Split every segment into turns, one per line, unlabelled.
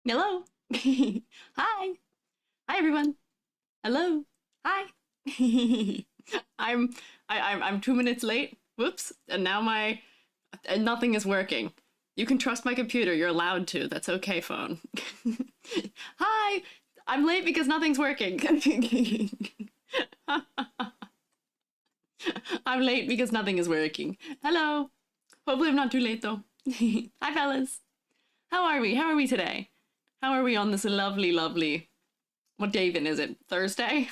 Hello. Hi. Hi everyone. Hello. Hi. I'm 2 minutes late. Whoops. And now and nothing is working. You can trust my computer. You're allowed to. That's okay, phone. Hi. I'm late because nothing's working. I'm late because nothing is working. Hello. Hopefully I'm not too late though. Hi fellas. How are we? How are we today? How are we on this lovely, lovely, what day even is it? Thursday?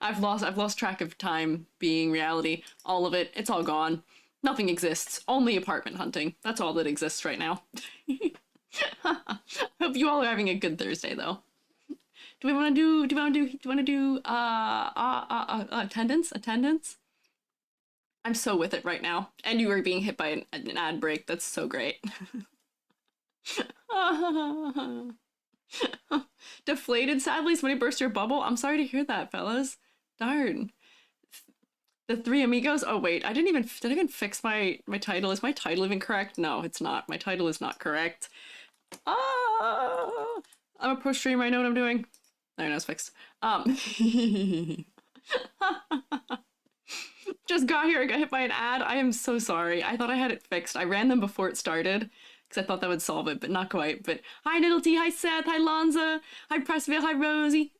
I've lost track of time being reality. All of it. It's all gone. Nothing exists. Only apartment hunting. That's all that exists right now. Hope you all are having a good Thursday though. Do we want to do attendance? Attendance? I'm so with it right now. And you are being hit by an ad break. That's so great. Deflated, sadly. Somebody burst your bubble. I'm sorry to hear that, fellas. Darn. The Three Amigos. Oh wait, did I even fix my title? Is my title even correct? No, it's not. My title is not correct. I'm a pro streamer. I know what I'm doing. There, now it's fixed. Just got here. I got hit by an ad. I am so sorry. I thought I had it fixed. I ran them before it started because I thought that would solve it, but not quite. But hi, Niddlety. Hi, Seth. Hi, Lonza. Hi, Pressville. Hi, Rosie.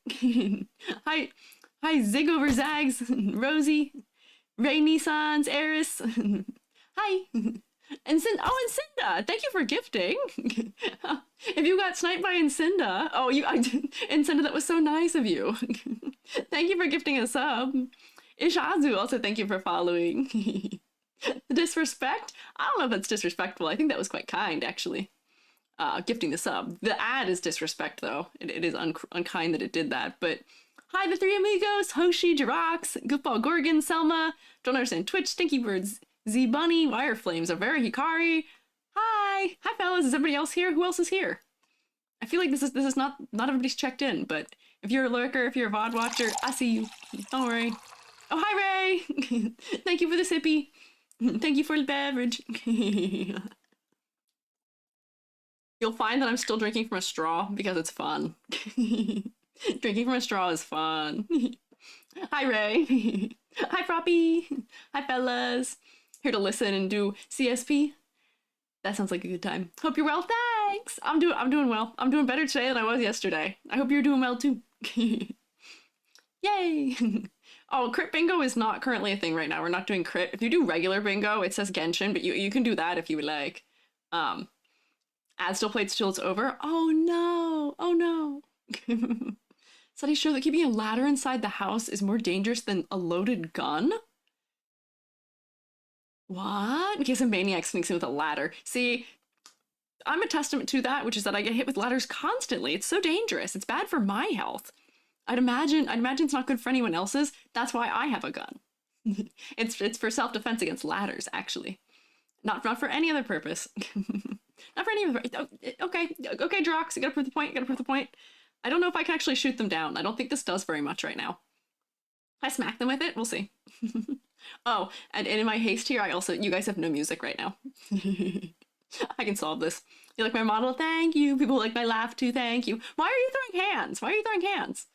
Hi, Zig over Zags. Rosie. Ray Nissans. Eris. Hi. And Cinda. Thank you for gifting. If you got sniped by Incinda, Incinda, that was so nice of you. Thank you for gifting a sub. Ishazu, also thank you for following. Disrespect? I don't know if that's disrespectful. I think that was quite kind, actually. Gifting the sub. The ad is disrespect, though. It is unkind that it did that. But hi, the Three Amigos, Hoshi, Jirax, Goofball Gorgon, Selma, Don't Understand Twitch, Stinky Birds, Z Bunny, Wire Flames, Avera Hikari. Hi, fellas. Is everybody else here? Who else is here? I feel like this is not everybody's checked in, but if you're a lurker, if you're a VOD watcher, I see you. Don't worry. Oh, hi, Ray! Thank you for the sippy. Thank you for the beverage. You'll find that I'm still drinking from a straw because it's fun. Drinking from a straw is fun. Hi, Ray. Hi, Froppy. Hi, fellas. Here to listen and do CSP. That sounds like a good time. Hope you're well. Thanks. I'm doing well. I'm doing better today than I was yesterday. I hope you're doing well too. Yay! Oh, crit bingo is not currently a thing right now. We're not doing crit. If you do regular bingo, it says Genshin, but you can do that if you would like. Ad still played till it's over. Oh no! Oh no! Studies show that keeping a ladder inside the house is more dangerous than a loaded gun? What? In case a maniac sneaks in with a ladder. See, I'm a testament to that, which is that I get hit with ladders constantly. It's so dangerous. It's bad for my health. I'd imagine it's not good for anyone else's. That's why I have a gun. It's for self-defense against ladders, actually. Not for any other purpose. Not for any other. Okay, Drox, you gotta prove the point. You gotta prove the point. I don't know if I can actually shoot them down. I don't think this does very much right now. If I smack them with it, we'll see. Oh, and in my haste here, you guys have no music right now. I can solve this. You like my model? Thank you. People like my laugh too. Thank you. Why are you throwing hands? Why are you throwing hands?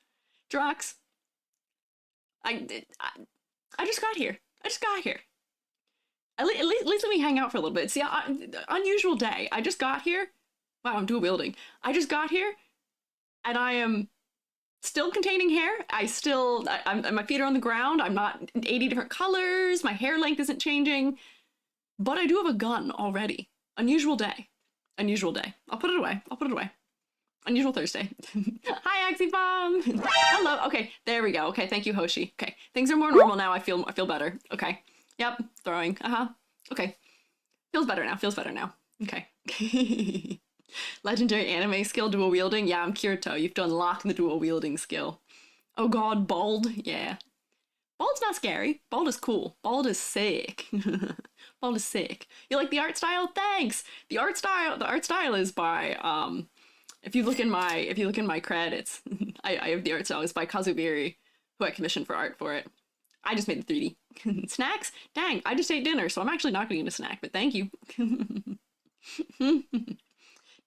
Drox. I just got here. At least let me hang out for a little bit. See, unusual day. I just got here. Wow, I'm dual wielding. I just got here, and I am still containing hair. My feet are on the ground. I'm not 80 different colors. My hair length isn't changing. But I do have a gun already. Unusual day. Unusual day. I'll put it away. Unusual Thursday. Hi, Axibomb. Hello. Okay, there we go. Okay, thank you, Hoshi. Okay, things are more normal now. I feel better. Okay. Yep, throwing. Okay. Feels better now. Okay. Legendary anime skill, dual wielding. Yeah, I'm Kirito. You've unlocked the dual wielding skill. Oh god, bald. Yeah. Bald's not scary. Bald is cool. Bald is sick. Bald is sick. You like the art style? Thanks. The art style is by if you look in my credits, I have the art style. It's by Kazubiri, who I commissioned for art for it. I just made the 3D. Snacks? Dang, I just ate dinner, so I'm actually not going to eat a snack, but thank you.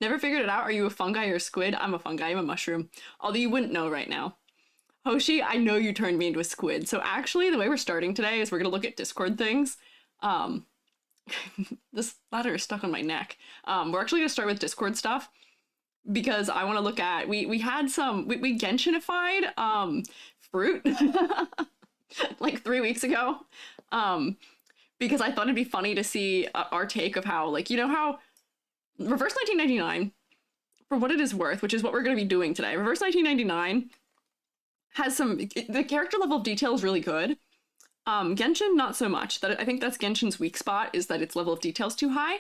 Never figured it out. Are you a fungi or a squid? I'm a fungi. I'm a mushroom. Although you wouldn't know right now. Hoshi, I know you turned me into a squid. So actually, the way we're starting today is we're going to look at Discord things. This ladder is stuck on my neck. We're actually going to start with Discord stuff. Because I want to look at... We had some... We Genshinified fruit. like 3 weeks ago. Because I thought it'd be funny to see our take of how, like, you know how... Reverse 1999, for what it is worth, which is what we're going to be doing today. Reverse 1999 has some... The character level of detail is really good. Genshin, not so much. I think that's Genshin's weak spot, is that its level of detail is too high.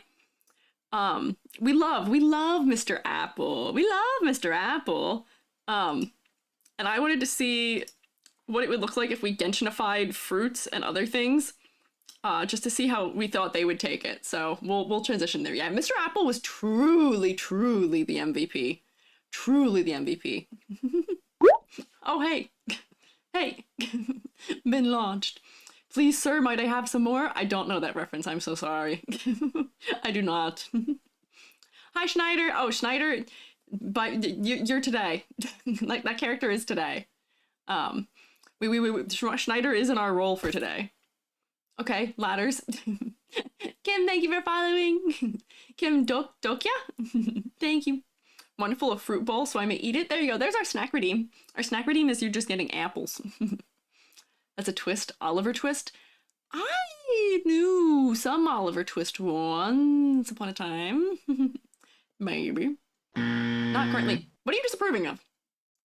We love Mr. Apple. We love Mr. Apple. And I wanted to see what it would look like if we Genshinified fruits and other things. Just to see how we thought they would take it. So we'll transition there. Yeah, Mr. Apple was truly the MVP. Truly the MVP. Oh, hey. Hey. Been launched. Please, sir, might I have some more? I don't know that reference. I'm so sorry. I do not. Hi, Schneider. Oh, Schneider, but you're today. Like, that character is today. Schneider is in our role for today. Okay, ladders. Kim, thank you for following. Kim Dokya? Thank you. Wonderful, a fruit bowl, so I may eat it. There you go. There's our snack redeem. Our snack redeem is you're just getting apples. That's a twist. Oliver Twist. I knew some Oliver Twist once upon a time. Maybe. Not currently. What are you disapproving of?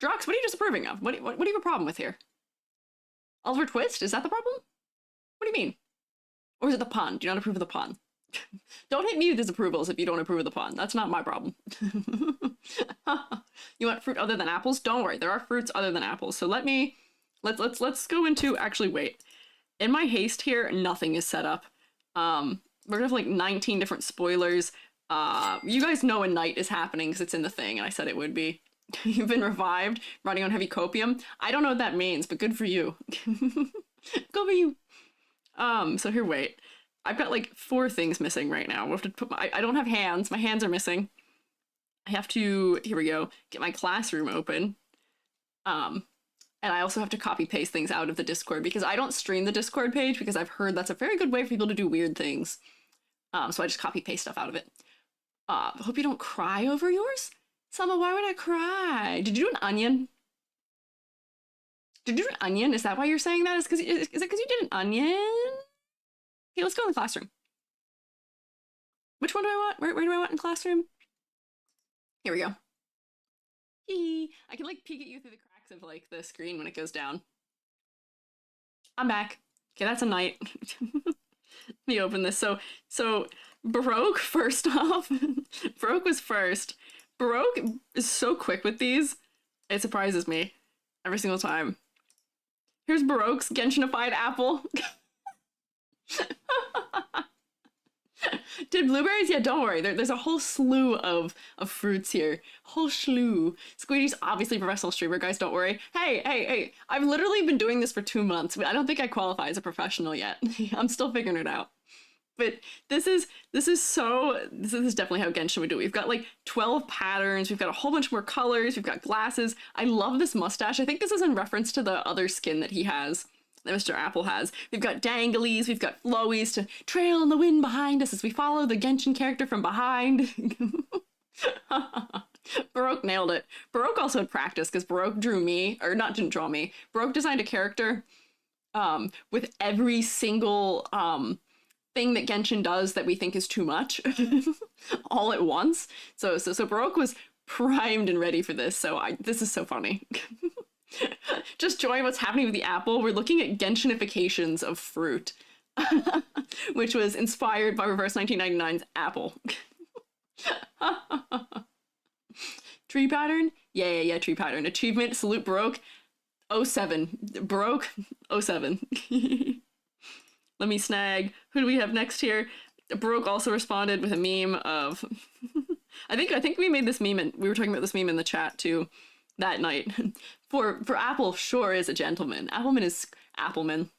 Drox, what are you disapproving of? What do you have a problem with here? Oliver Twist? Is that the problem? What do you mean? Or is it the pun? Do you not approve of the pun? Don't hit me with disapprovals if you don't approve of the pun. That's not my problem. You want fruit other than apples? Don't worry, there are fruits other than apples. So let's go into, actually wait. In my haste here, nothing is set up. We're gonna have like 19 different spoilers. You guys know when night is happening because it's in the thing and I said it would be. You've been revived, running on heavy copium. I don't know what that means, but good for you. Go for you. So here, wait. I've got like 4 things missing right now. We'll have to put I don't have hands. My hands are missing. I have to, here we go, get my classroom open. And I also have to copy paste things out of the Discord because I don't stream the Discord page because I've heard that's a very good way for people to do weird things. So I just copy paste stuff out of it. Hope you don't cry over yours. Selma, why would I cry? Did you do an onion? Did you do an onion? Is that why you're saying that? Is it because you did an onion? Okay, let's go in the classroom. Which one do I want? Where do I want in classroom? Here we go. I can like peek at you through the cracks of like the screen when it goes down. I'm back. Okay, that's a night. Let me open this. So Baroque first off. Baroque was first. Baroque is so quick with these. It surprises me every single time. Here's Baroque's Genshinified apple. Did blueberries? Yeah, don't worry. There's a whole slew of fruits here. Whole slew. Squiiji's obviously professional streamer, guys. Don't worry. Hey. I've literally been doing this for 2 months. I don't think I qualify as a professional yet. I'm still figuring it out. But this is definitely how Genshin would do it. We've got like 12 patterns. We've got a whole bunch more colors. We've got glasses. I love this mustache. I think this is in reference to the other skin that he has, that Mr. Apple has. We've got danglies, we've got flowies to trail in the wind behind us as we follow the Genshin character from behind. Baroque nailed it. Baroque also had practice because Baroque drew me, or not didn't draw me. Baroque designed a character with every single thing that Genshin does that we think is too much all at once. So Baroque was primed and ready for this. So this is so funny. Just join what's happening with the apple. We're looking at Genshinifications of fruit, which was inspired by Reverse 1999's apple. Tree pattern? Yeah, tree pattern. Achievement, salute Baroque. 07. Baroque, 07. Let me snag. Who do we have next here? Baroque also responded with a meme of... I think we made this meme, and we were talking about this meme in the chat too that night. For Apple sure is a gentleman. Appleman is Appleman.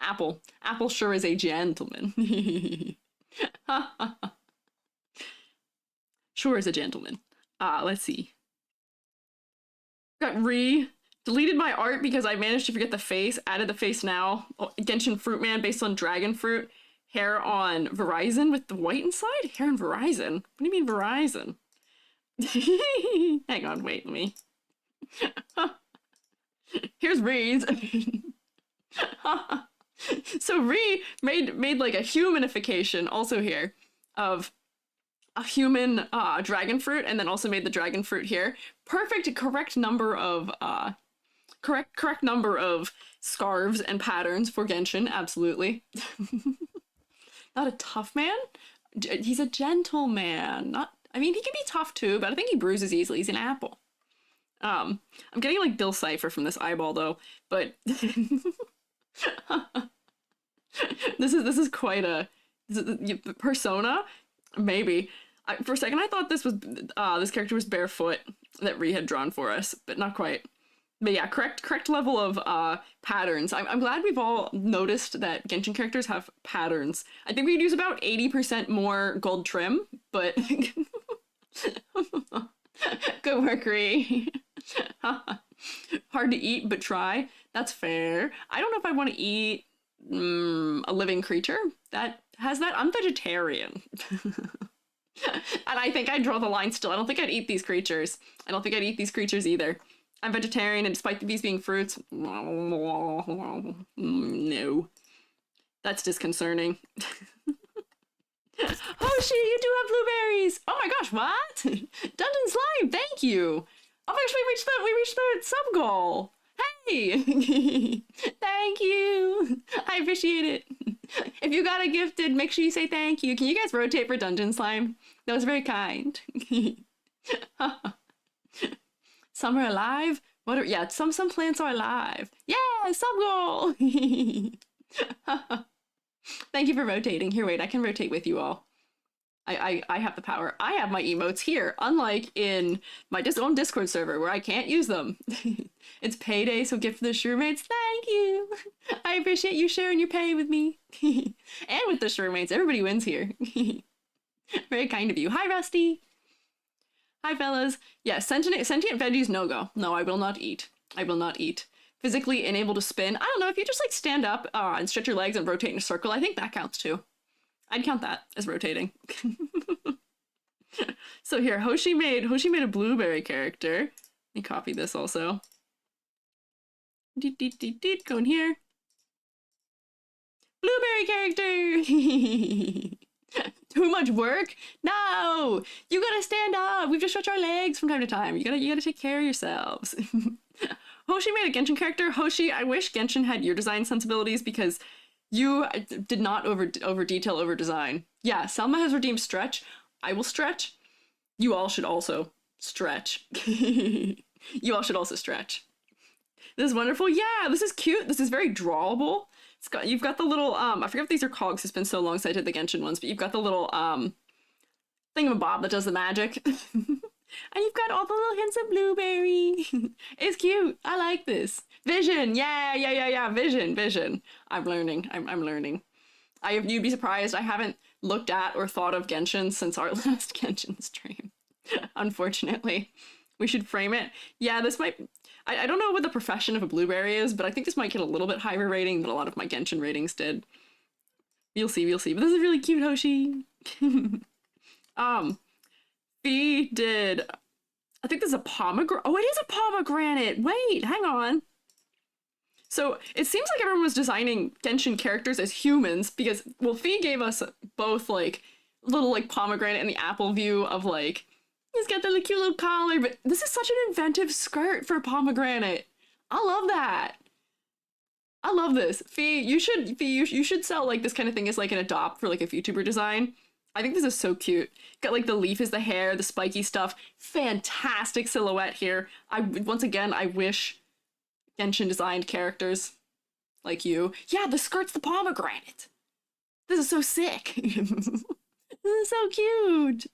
Apple sure is a gentleman. Sure is a gentleman. Let's see. Got deleted my art because I managed to forget the face. Added the face now. Oh, Genshin Fruitman based on dragon fruit. Hair on Verizon with the white inside? Hair on Verizon? What do you mean Verizon? Hang on, wait, let me. Here's Ree's. So Ree made like a humanification also here of a human dragon fruit, and then also made the dragon fruit here. Correct number of correct number of scarves and patterns for Genshin, absolutely. Not a tough man. He's a gentleman. I mean, he can be tough too, but I think he bruises easily. He's an apple. I'm getting like Bill Cipher from this eyeball though, but this is quite a persona. Maybe. For a second, I thought this character was barefoot that Ree had drawn for us, but not quite. But yeah, correct level of patterns. I'm glad we've all noticed that Genshin characters have patterns. I think we'd use about 80% more gold trim, but good work, Ree. Hard to eat, but try. That's fair. I don't know if I want to eat a living creature that has that. I'm vegetarian. And I think I'd draw the line still. I don't think I'd eat these creatures. I don't think I'd eat these creatures either. I'm vegetarian, and despite these being fruits, no. That's disconcerting. Hoshi, you do have blueberries! Oh my gosh, what? Dungeon Slime, thank you! Oh my gosh, we reached the sub goal! Hey! Thank you! I appreciate it. If you got a gifted, make sure you say thank you. Can you guys rotate for Dungeon Slime? That was very kind. Some are alive? Yeah, some plants are alive. Yeah, sub goal! Thank you for rotating. Here, wait, I can rotate with you all. I have the power. I have my emotes here, unlike in my own Discord server where I can't use them. It's payday, so gift for the Shroomates. Thank you. I appreciate you sharing your pay with me. And with the Shroomates. Everybody wins here. Very kind of you. Hi, Rusty. Hi, fellas. Yes, sentient veggies, no go. No, I will not eat. I will not eat. Physically unable to spin. I don't know, if you just like stand up and stretch your legs and rotate in a circle, I think that counts too. I'd count that as rotating. So here, Hoshi made a blueberry character. Let me copy this also. Go in here. Blueberry character! Too much work? No! You gotta stand up! We've just stretched our legs from time to time. You gotta take care of yourselves. Hoshi made a Genshin character. Hoshi, I wish Genshin had your design sensibilities because you did not over detail, over design. Yeah, Selma has redeemed stretch. I will stretch. You all should also stretch. You all should also stretch. This is wonderful. Yeah, this is cute. This is very drawable. You've got the little, I forget if these are cogs. It's been so long since I did the Genshin ones, but you've got the little, thingamabob that does the magic. And you've got all the little hints of blueberry. It's cute. I like this. Vision. Yeah. Vision. I'm learning. I'm learning. You'd be surprised. I haven't looked at or thought of Genshin since our last Genshin stream. Unfortunately. We should frame it. Yeah, this might... I don't know what the profession of a blueberry is, but I think this might get a little bit higher rating than a lot of my Genshin ratings did. We'll see. But this is really cute, Hoshi. Fee did... I think this is a pomegranate. Oh, it is a pomegranate! Wait, hang on. So, it seems like everyone was designing Genshin characters as humans, because, well, Fee gave us both, like, little, like, pomegranate and the apple view of, like, he's got the cute little collar, but this is such an inventive skirt for a pomegranate. I love that. I love this. Fee, you should sell, like, this kind of thing as, like, an adopt for, like, a VTuber design. I think this is so cute. Got, like, the leaf is the hair, the spiky stuff. Fantastic silhouette here. Once again, I wish Genshin designed characters like you. Yeah, the skirt's the pomegranate. This is so sick. This is so cute.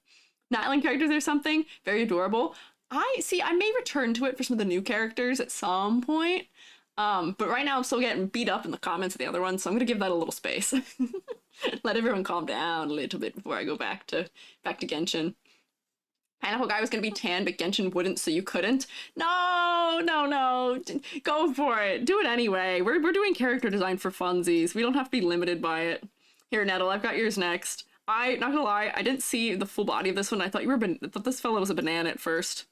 Nightline characters or something. Very adorable. I may return to it for some of the new characters at some point. But right now I'm still getting beat up in the comments of the other ones, so I'm gonna give that a little space. Let everyone calm down a little bit before I go back to Genshin. Pineapple guy was gonna be tan, but Genshin wouldn't, so you couldn't. No. Go for it. Do it anyway. We're doing character design for funsies. We don't have to be limited by it. Here, Nettle, I've got yours next. Not gonna lie, I didn't see the full body of this one. I thought thought this fella was a banana at first.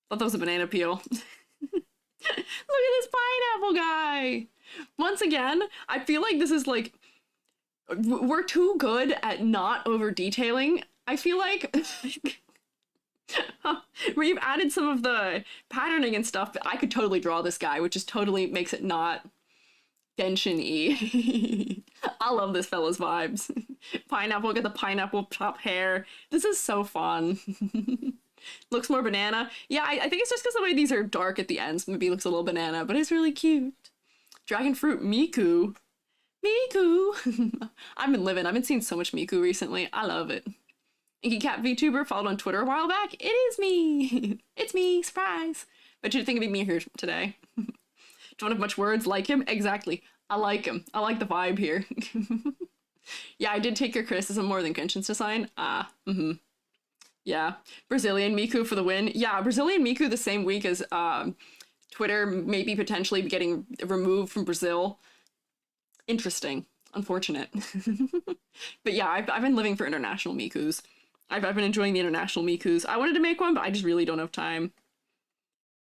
Thought that was a banana peel. Look at this pineapple guy! Once again, I feel like this is like... We're too good at not over-detailing. I feel like... We've added some of the patterning and stuff, but I could totally draw this guy, which just totally makes it not Genshin-y. I love this fella's vibes. Pineapple, got the pineapple top hair. This is so fun. Looks more banana. Yeah, I think it's just because the way these are dark at the ends, maybe it looks a little banana, but it's really cute. Dragon fruit Miku. I've been seeing so much Miku recently. I love it. Inky Cat VTuber followed on Twitter a while back. It is me. It's me. Surprise. But you'd think it'd be me here today. Don't have much words. Like him? Exactly. I like him. I like the vibe here. Yeah, I did take your criticism more than Genshin's design. Yeah. Brazilian Miku for the win. Yeah, Brazilian Miku the same week as Twitter maybe potentially getting removed from Brazil. Interesting. Unfortunate. But yeah, I've been living for international Mikus. I've been enjoying the international Mikus. I wanted to make one, but I just really don't have time.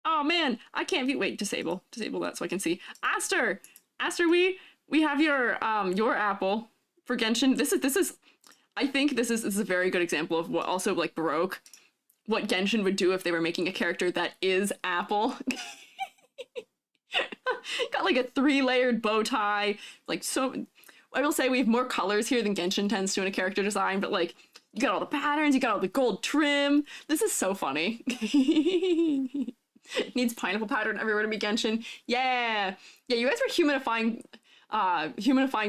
Oh man, I can't view. Wait, disable that so I can see. Aster, we have your apple for Genshin. This is. I think this is a very good example of what also like Baroque, what Genshin would do if they were making a character that is Apple. Got like a 3-layered bow tie, like so. I will say we have more colors here than Genshin tends to in a character design, but like you got all the patterns, you got all the gold trim. This is so funny. Needs pineapple pattern everywhere to be Genshin. Yeah, you guys were humanifying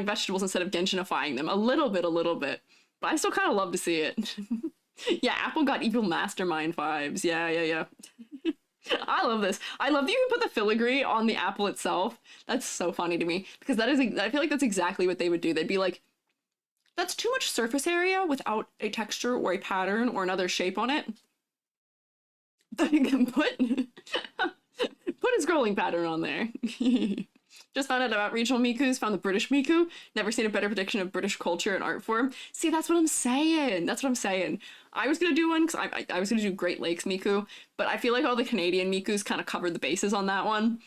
vegetables instead of Genshinifying them a little bit. But I still kind of love to see it. Yeah, Apple got evil mastermind vibes. Yeah. I love this. I love that you can put the filigree on the apple itself. That's so funny to me because I feel like that's exactly what they would do. They'd be like, that's too much surface area without a texture or a pattern or another shape on it. But you can put a scrolling pattern on there. Just found out about regional Mikus, found the British Miku. Never seen a better prediction of British culture and art form. See, that's what I'm saying. That's what I'm saying. I was gonna do one because I was gonna do Great Lakes Miku, but I feel like all the Canadian Mikus kind of covered the bases on that one.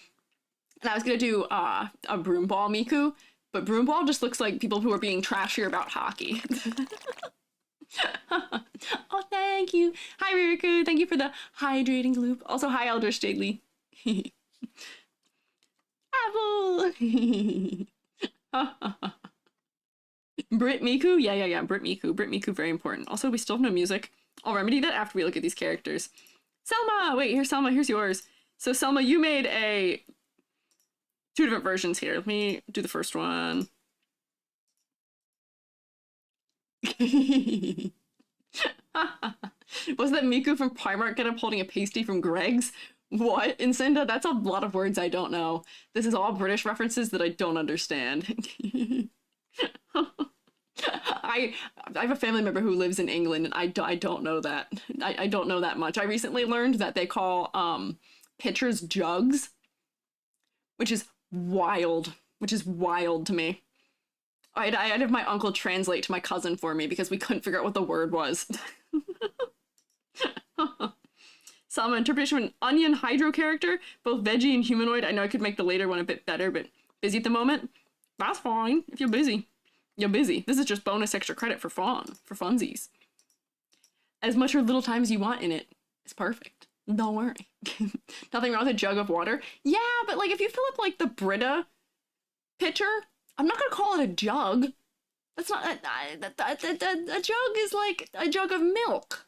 And I was gonna do a Broomball Miku, but Broomball just looks like people who are being trashier about hockey. Oh, thank you. Hi, Ririku. Thank you for the hydrating loop. Also, hi, Eldritch Jadely. Apple! Brit Miku? Yeah. Brit Miku. Brit Miku, very important. Also, we still have no music. I'll remedy that after we look at these characters. Selma! Wait, here's Selma. Here's yours. So, Selma, you made two different versions here. Let me do the first one. Was that Miku from Primark get up holding a pasty from Greg's? What? Incinda? That's a lot of words I don't know. This is all British references that I don't understand. I have a family member who lives in England, and I don't know that. I don't know that much. I recently learned that they call pitchers jugs, which is wild. Which is wild to me. I had to have my uncle translate to my cousin for me because we couldn't figure out what the word was. Salma, interpretation of an onion hydro character, both veggie and humanoid. I know I could make the later one a bit better, but busy at the moment. That's fine. If you're busy, you're busy. This is just bonus extra credit for funsies. As much or little time as you want in it. It's perfect. Don't worry. Nothing wrong with a jug of water. Yeah, but like if you fill up like the Brita pitcher, I'm not gonna call it a jug. That's not a jug is like a jug of milk.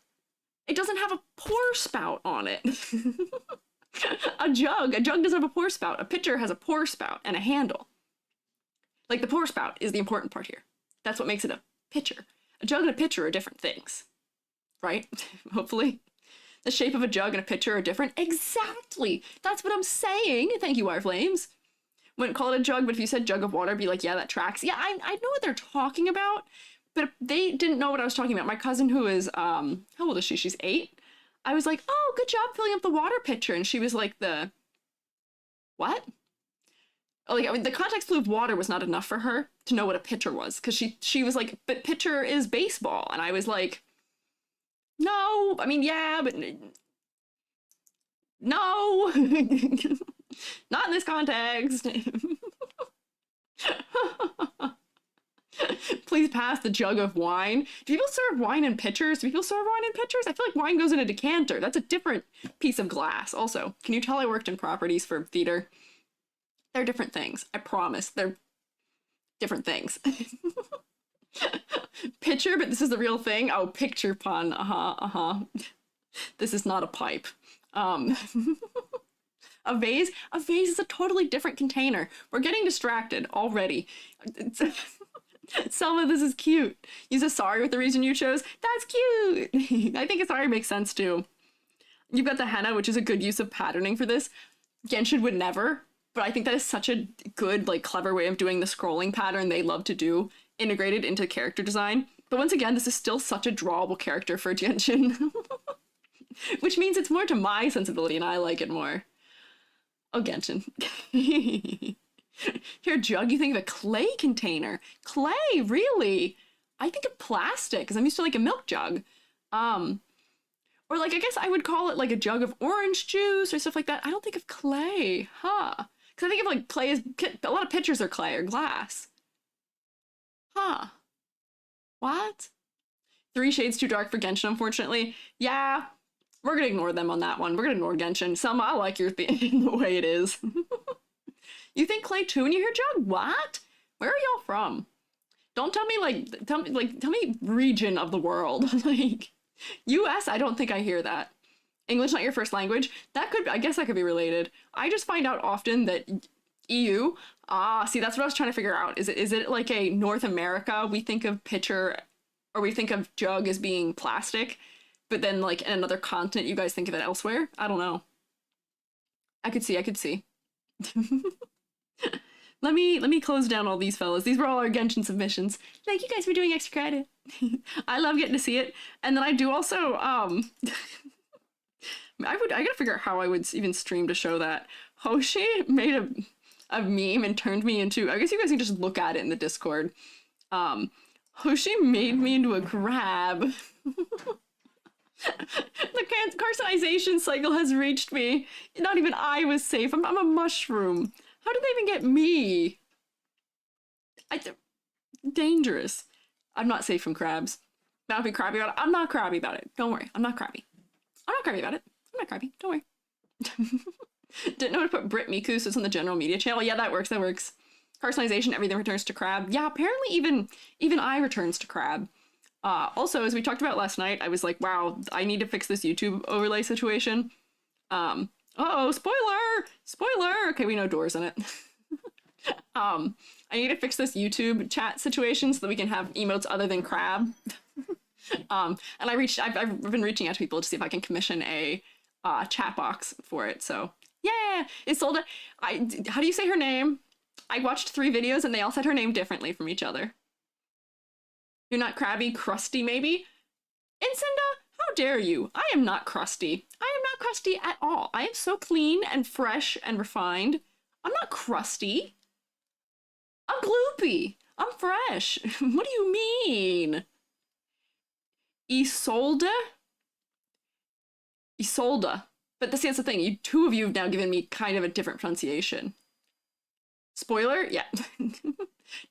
It doesn't have a pour spout on it. A jug doesn't have a pour spout. A pitcher has a pour spout and a handle. Like the pour spout is the important part here. That's what makes it a pitcher. A jug and a pitcher are different things, right? Hopefully. The shape of a jug and a pitcher are different. Exactly. That's what I'm saying. Thank you, Wireflames. Wouldn't call it a jug, but if you said jug of water, I'd be like, yeah, that tracks. Yeah, I know what they're talking about, but they didn't know what I was talking about. My cousin who is, how old is she? She's 8. I was like, oh, good job filling up the water pitcher. And she was like, what? Like, I mean, the context clue of water was not enough for her to know what a pitcher was. Because she was like, but pitcher is baseball. And I was like, no, I mean, yeah, but no. Not in this context. Please pass the jug of wine. Do people serve wine in pitchers? Do people serve wine in pitchers? I feel like wine goes in a decanter. That's a different piece of glass. Also, can you tell I worked in properties for theater? They're different things. I promise. They're different things. Pitcher, but this is the real thing. Oh, picture pun. This is not a pipe. A vase is a totally different container. We're getting distracted already. Selma, this is cute. Use a sorry with the reason you chose. That's cute. I think a sorry makes sense too. You've got the henna, which is a good use of patterning for this. Genshin would never, but I think that is such a good, like, clever way of doing the scrolling pattern they love to do, integrated into character design. But once again, this is still such a drawable character for Genshin. Which means it's more to my sensibility and I like it more. Oh, Genshin. Here, jug, you think of a clay container. Clay, really? I think of plastic, because I'm used to like a milk jug. Or like, I guess I would call it like a jug of orange juice or stuff like that. I don't think of clay, huh? Because I think of like clay as, a lot of pitchers are clay or glass. Huh. What? 3 shades too dark for Genshin, unfortunately. Yeah, we're gonna ignore them on that one. We're gonna ignore Genshin. Selma, I like your thing the way it is. You think clay too when you hear jug? What? Where are y'all from? Don't tell me tell me region of the world. Like, US, I don't think I hear that. English not your first language? That could, I guess that could be related. I just find out often that EU, see, that's what I was trying to figure out. Is it like a North America, we think of pitcher, or we think of jug as being plastic, but then like in another continent you guys think of it elsewhere? I don't know. I could see. Let me close down all these fellas. These were all our Genshin submissions. Thank you guys for doing extra credit. I love getting to see it. And then I do also, I gotta figure out how I would even stream to show that. Hoshi made a meme and turned me into, I guess you guys can just look at it in the Discord. Hoshi made me into a crab. The carcinization cycle has reached me. Not even I was safe. I'm a mushroom. How did they even get me? Dangerous. I'm not safe from crabs. Not be crabby about it. I'm not crabby about it. Don't worry. I'm not crabby. I'm not crabby about it. I'm not crabby. Don't worry. Didn't know how to put Brit Miku, so it's on the general media channel. Yeah, that works. That works. Carcinization, everything returns to crab. Yeah, apparently even I returns to crab. Also, as we talked about last night, I was like, wow, I need to fix this YouTube overlay situation. Uh-oh, spoiler! Spoiler! Okay, we know Door's in it. I need to fix this YouTube chat situation so that we can have emotes other than crab. And I've been reaching out to people to see if I can commission a chat box for it, so yeah! Isolde, how do you say her name? I watched 3 videos and they all said her name differently from each other. You're not crabby, crusty maybe? Incinda, how dare you? I am not crusty. I am not crusty at all. I am so clean and fresh and refined. I'm not crusty. I'm gloopy. I'm fresh. What do you mean? Isolde? Isolde. But that's the thing. You 2 of you have now given me kind of a different pronunciation. Spoiler? Yeah.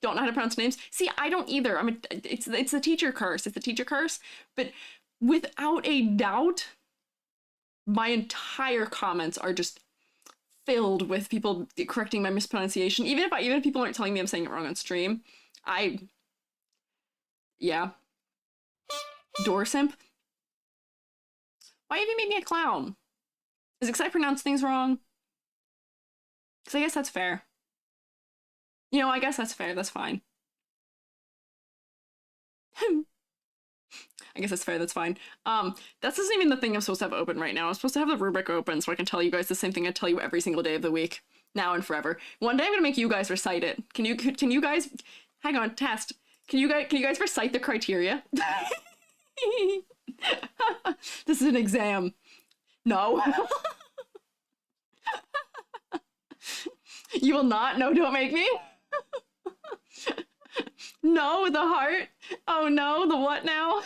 Don't know how to pronounce names. See, I don't either. It's the teacher curse. It's the teacher curse. But without a doubt, my entire comments are just filled with people correcting my mispronunciation. Even if people aren't telling me I'm saying it wrong on stream, yeah. Door simp. Why have you made me a clown? Is it because I pronounce things wrong? Because I guess that's fair. You know, I guess that's fair. That's fine. I guess that's fair. That's fine. That's isn't even the thing I'm supposed to have open right now. I'm supposed to have the rubric open so I can tell you guys the same thing I tell you every single day of the week, now and forever. One day I'm gonna make you guys recite it. Can you guys? Hang on, test. Can you guys recite the criteria? This is an exam. No. You will not? No, don't make me. No, the heart. Oh no, the what now?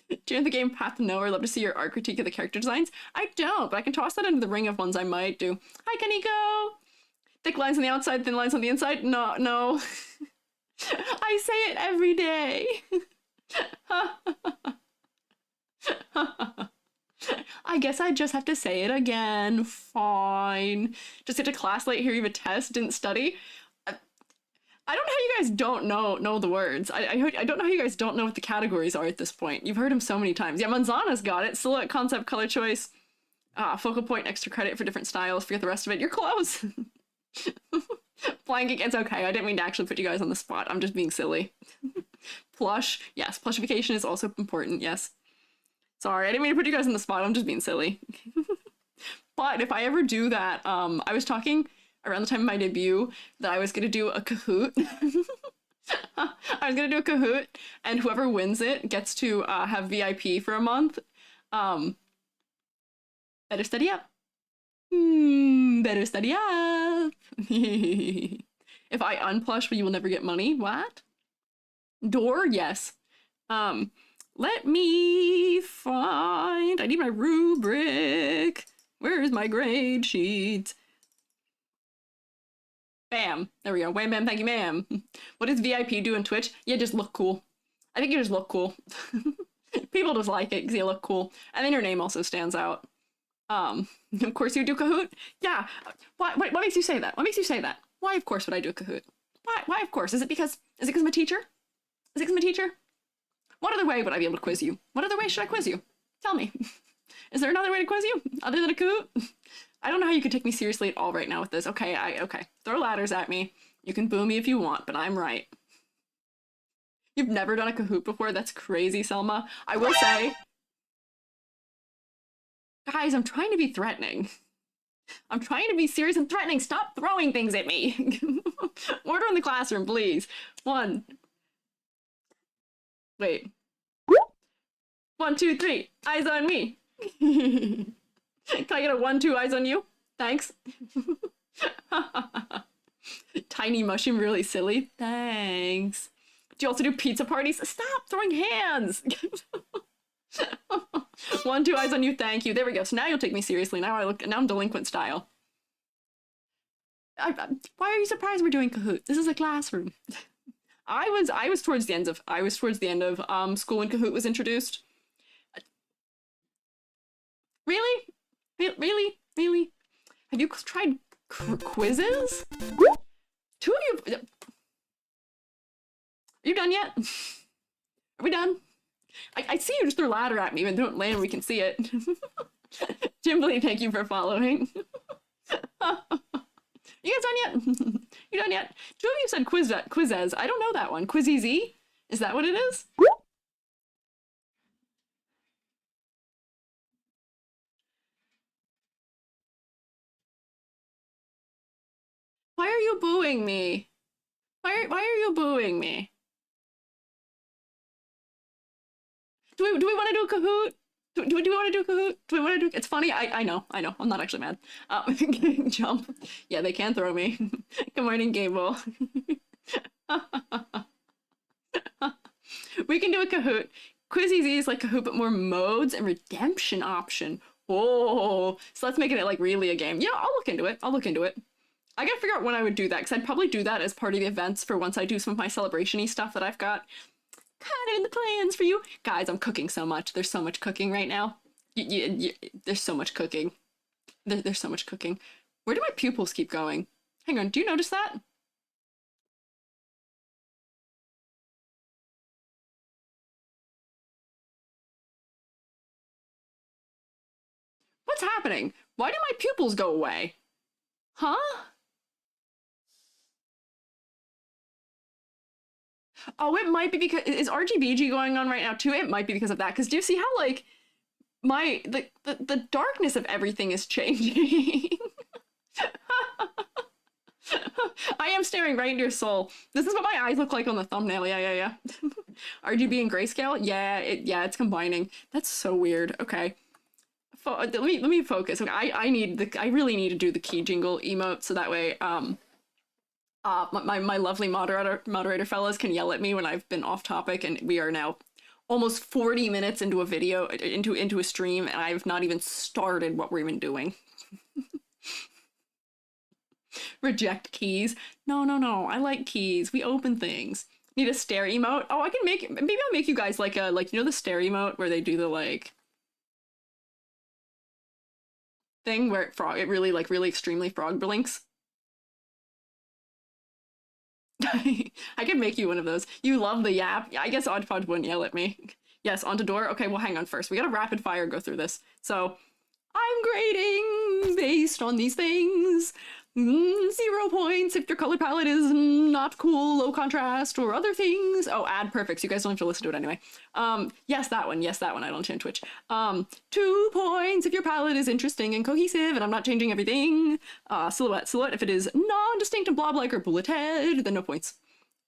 Do you have the game Path to Nowhere? Love to see your art critique of the character designs. I don't, but I can toss that into the ring of ones I might do. Hi, Kaneko! Thick lines on the outside, thin lines on the inside? No. I say it every day. I guess I just have to say it again. Fine. Just get to class late, here you have a test, didn't study. I don't know how you guys don't know the words. I don't know how you guys don't know what the categories are at this point. You've heard them so many times. Yeah, Manzana's got it. Silhouette, concept, color choice. Focal point, extra credit for different styles. Forget the rest of it. You're close. Flying Geek, it's okay. I didn't mean to actually put you guys on the spot. I'm just being silly. Plush. Yes, plushification is also important. Yes. Sorry, I didn't mean to put you guys on the spot. I'm just being silly. But if I ever do that, I was talking around the time of my debut that I was going to do a Kahoot. I was going to do a Kahoot, and whoever wins it gets to have VIP for a month. Better study up. Better study up. If I unplush, you will never get money. What? Door? Yes. Let me find... I need my rubric. Where is my grade sheet? Bam. There we go. Wham, bam, thank you, ma'am. What does VIP do in Twitch? Yeah, just look cool. I think you just look cool. People just like it because you look cool. And then your name also stands out. Of course you do Kahoot? Yeah. What makes you say that? What makes you say that? Why of course would I do a Kahoot? Why of course? Is it because I'm a teacher? Is it because I'm a teacher? What other way would I be able to quiz you? What other way should I quiz you? Tell me. Is there another way to quiz you other than a Kahoot? I don't know how you could take me seriously at all right now with this. Okay, okay. Throw ladders at me. You can boo me if you want, but I'm right. You've never done a Kahoot before? That's crazy, Selma. I will say... Guys, I'm trying to be threatening. I'm trying to be serious and threatening. Stop throwing things at me. Order in the classroom, please. 1. Wait. 1, 2, 3. Eyes on me. Can I get a 1, 2, eyes on you? Thanks. Tiny mushroom, really silly. Thanks. Do you also do pizza parties? Stop throwing hands. One, two eyes on you. Thank you. There we go. So now you'll take me seriously. Now I'm delinquent style. Why are you surprised we're doing Kahoot? This is a classroom. I was towards the end of school when Kahoot was introduced. Really? Really? Have you tried quizzes? Two of you. Are you done yet? Are we done? I see you just threw a ladder at me, even though it land we can see it. Jimberly, thank you for following. You guys done yet? You done yet? Two of you said quizzes. I don't know that one. Quizzy? Is that what it is? Why are you booing me? Why are you booing me? Do we want to do a Kahoot? Do we want to do a Kahoot? Do we want to do? It's funny. I know. I'm not actually mad. Jump. Yeah, they can throw me. Good morning, Gable. We can do a Kahoot. Quizzy is like Kahoot, but more modes and redemption option. Oh, so let's make it like really a game. Yeah, I'll look into it. I gotta figure out when I would do that, because I'd probably do that as part of the events for once I do some of my celebration-y stuff that I've got kind of in the plans for you. Guys, I'm cooking so much. There's so much cooking right now. There's so much cooking. There's so much cooking. Where do my pupils keep going? Hang on, do you notice that? What's happening? Why do my pupils go away? Huh? Oh, it might be because is RGBG going on right now too? It might be because of that. Because do you see how like the darkness of everything is changing? I am staring right into your soul. This is what my eyes look like on the thumbnail. Yeah. RGB and grayscale. Yeah, it's combining. That's so weird. Okay. Let me focus. Okay, I really need to do the key jingle emote so that way my lovely moderator fellas can yell at me when I've been off topic, and we are now almost 40 minutes into a video, into a stream, and I've not even started what we're even doing. Reject keys. No. I like keys. We open things. Need a stare emote. Oh, I can maybe I'll make you guys like you know the stare emote where they do the like thing where it really extremely frog blinks. I could make you one of those. You love the yap. I guess Odd Pod wouldn't yell at me. Yes, onto door. Okay, well, hang on first. We gotta rapid fire go through this. So, I'm grading based on these things. 0 points if your color palette is not cool, low contrast, or other things. Oh, ad perfect. So you guys don't have to listen to it anyway. Yes, that one. I don't change Twitch. 2 points if your palette is interesting and cohesive, and I'm not changing everything. Silhouette. If it is non-distinct and blob-like or bulleted, then no points.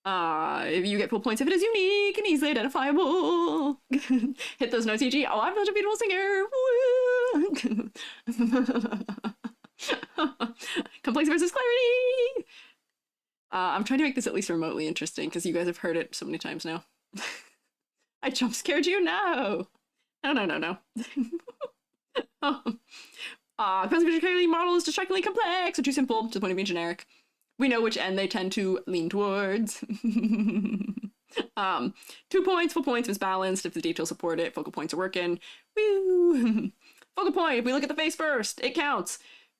If you get full points if it is unique and easily identifiable. Hit those notes, EG. Oh, I'm such a beautiful singer. Complex versus clarity. I'm trying to make this at least remotely interesting because you guys have heard it so many times now. I jump scared you. No. Classification model is distractingly complex or too simple to the point of being generic. We know which end they tend to lean towards. 2 points, full points, misbalanced if the details support it. Focal points are working. Woo! Focal point, if we look at the face first, it counts.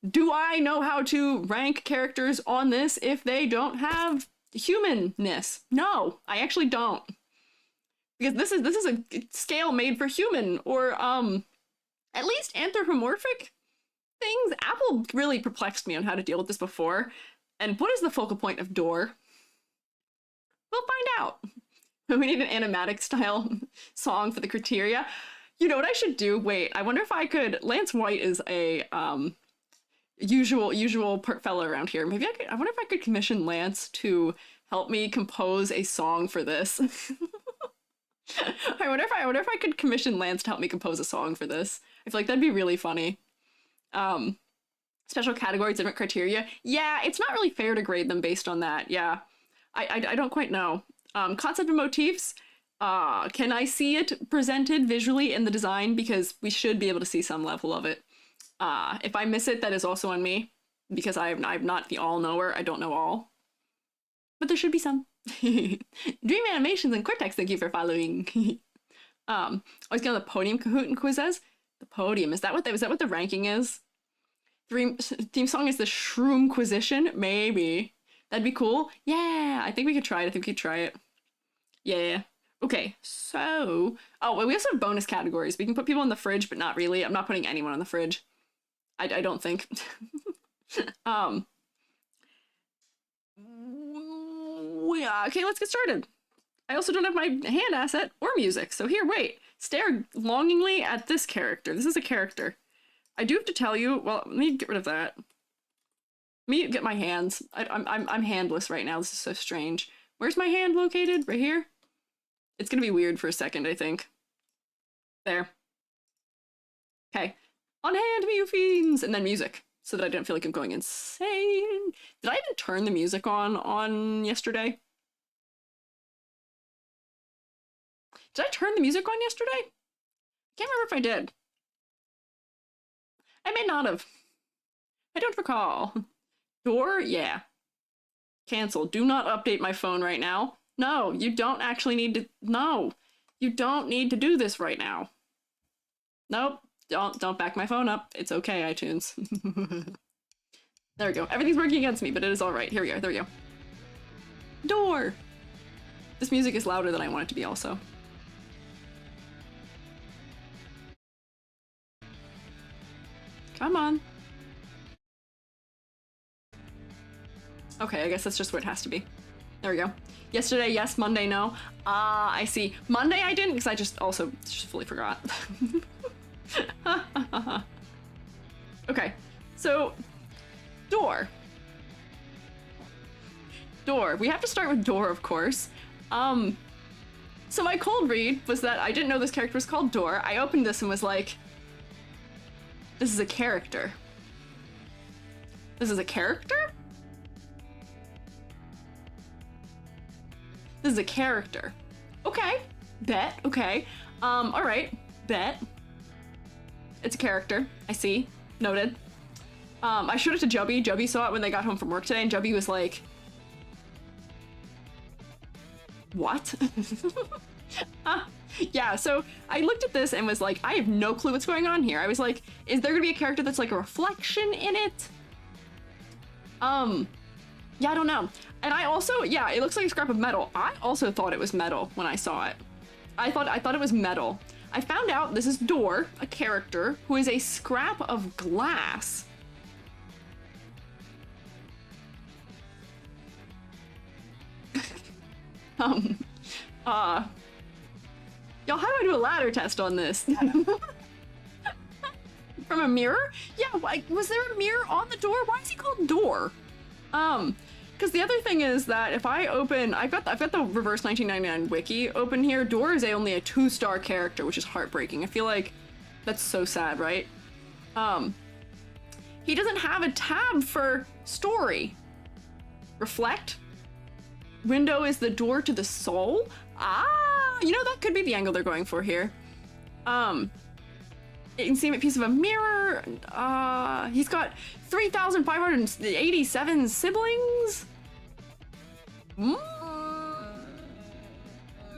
Do I know how to rank characters on this if they don't have humanness? No, I actually don't. Because this is a scale made for human or at least anthropomorphic things. Apple really perplexed me on how to deal with this before. And what is the focal point of door? We'll find out. We need an animatic style song for the criteria. You know what I should do? Wait, I wonder if I could. Lance White is a usual fella around here. Maybe I wonder if I could commission Lance to help me compose a song for this. I wonder if I could commission Lance to help me compose a song for this. I feel like that'd be really funny. Special categories, different criteria. Yeah, it's not really fair to grade them based on that. Yeah, I don't quite know. Concept and motifs. Can I see it presented visually in the design? Because we should be able to see some level of it. If I miss it, that is also on me, because I'm not the all-knower. I don't know all. But there should be some. Dream Animations and Cortex, thank you for following. I was going to the podium Kahoot and quizzes. The podium, is that what the ranking is? Theme song is the Shroomquisition? Maybe. That'd be cool. Yeah, I think we could try it. I think we could try it. Yeah. Okay, so... Oh, well, we also have bonus categories. We can put people in the fridge, but not really. I'm not putting anyone in the fridge. I don't think. Yeah, okay, let's get started. I also don't have my hand asset or music, so here, wait. Stare longingly at this character. This is a character. I do have to tell you, well, let me get rid of that. Let me get my hands. I'm handless right now. This is so strange. Where's my hand located? Right here? It's gonna be weird for a second, I think. There. Okay. On hand, me, you fiends! And then music, so that I don't feel like I'm going insane. Did I even turn the music on yesterday? Did I turn the music on yesterday? I can't remember if I did. I may not have. I don't recall. Door? Yeah. Cancel. Do not update my phone right now. No, you don't actually need to. No, you don't need to do this right now. Nope. Don't back my phone up. It's okay, iTunes. There we go. Everything's working against me, but it is all right. Here we go. There we go. Door. This music is louder than I want it to be also. Come on. Okay, I guess that's just what it has to be. There we go. Yesterday, yes. Monday, no. I see. Monday I didn't, because I just fully forgot. Okay, so door. Door. We have to start with door, of course. So my cold read was that I didn't know this character was called Door. I opened this and was like, this is a character. This is a character? This is a character. Okay. Bet. Okay. All right. Bet. It's a character. I see. Noted. I showed it to Jubby. Jubby saw it when they got home from work today, and Jubby was like, what? Yeah, so I looked at this and was like, I have no clue what's going on here. I was like, is there gonna be a character that's like a reflection in it? Yeah, I don't know. And I also, yeah, it looks like a scrap of metal. I also thought it was metal when I saw it. I thought it was metal. I found out this is Door, a character, who is a scrap of glass. Y'all, how do I do a ladder test on this? From a mirror? Yeah, like, was there a mirror on the door? Why is he called Door? Because the other thing is that if I open, I've got the reverse 1999 wiki open here. Door is only a 2-star character, which is heartbreaking. I feel like that's so sad, right? He doesn't have a tab for story. Reflect. Window is the door to the soul. Ah, you know, that could be the angle they're going for here. You can see him a piece of a mirror. He's got 3,587 siblings.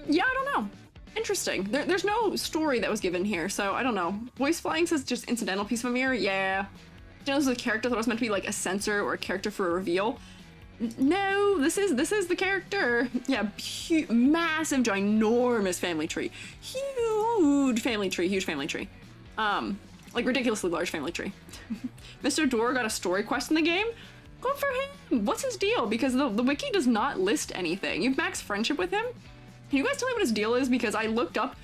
Yeah, I don't know. Interesting. There's no story that was given here, so I don't know. Voice flying says just incidental piece of a mirror. Yeah. You know, this is a character that was meant to be like a censor or a character for a reveal. No, this is the character. Yeah, massive, ginormous family tree. Huge family tree. Like ridiculously large family tree. Mr. Door got a story quest in the game. Good for him. What's his deal? Because the wiki does not list anything. You've maxed friendship with him. Can you guys tell me what his deal is? Because I looked up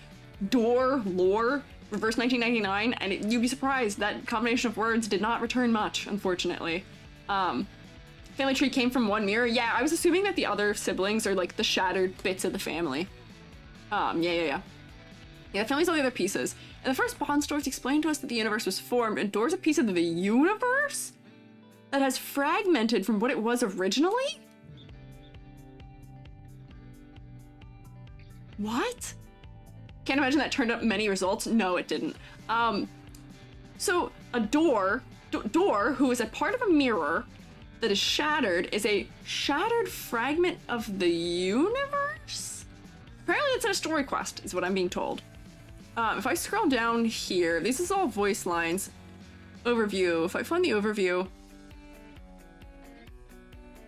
Door lore reverse 1999, and you'd be surprised that combination of words did not return much, unfortunately. Family tree came from one mirror. Yeah, I was assuming that the other siblings are like the shattered bits of the family. Yeah, the family's all the other pieces. In the first Bond stories explained to us that the universe was formed, and Door's a piece of the universe? that has fragmented from what it was originally? What? Can't imagine that turned up many results. No, it didn't. So a door, who is a part of a mirror that is shattered, is a shattered fragment of the universe? Apparently that's in a story quest, is what I'm being told. If I scroll down here, this is all voice lines. Overview, if I find the overview.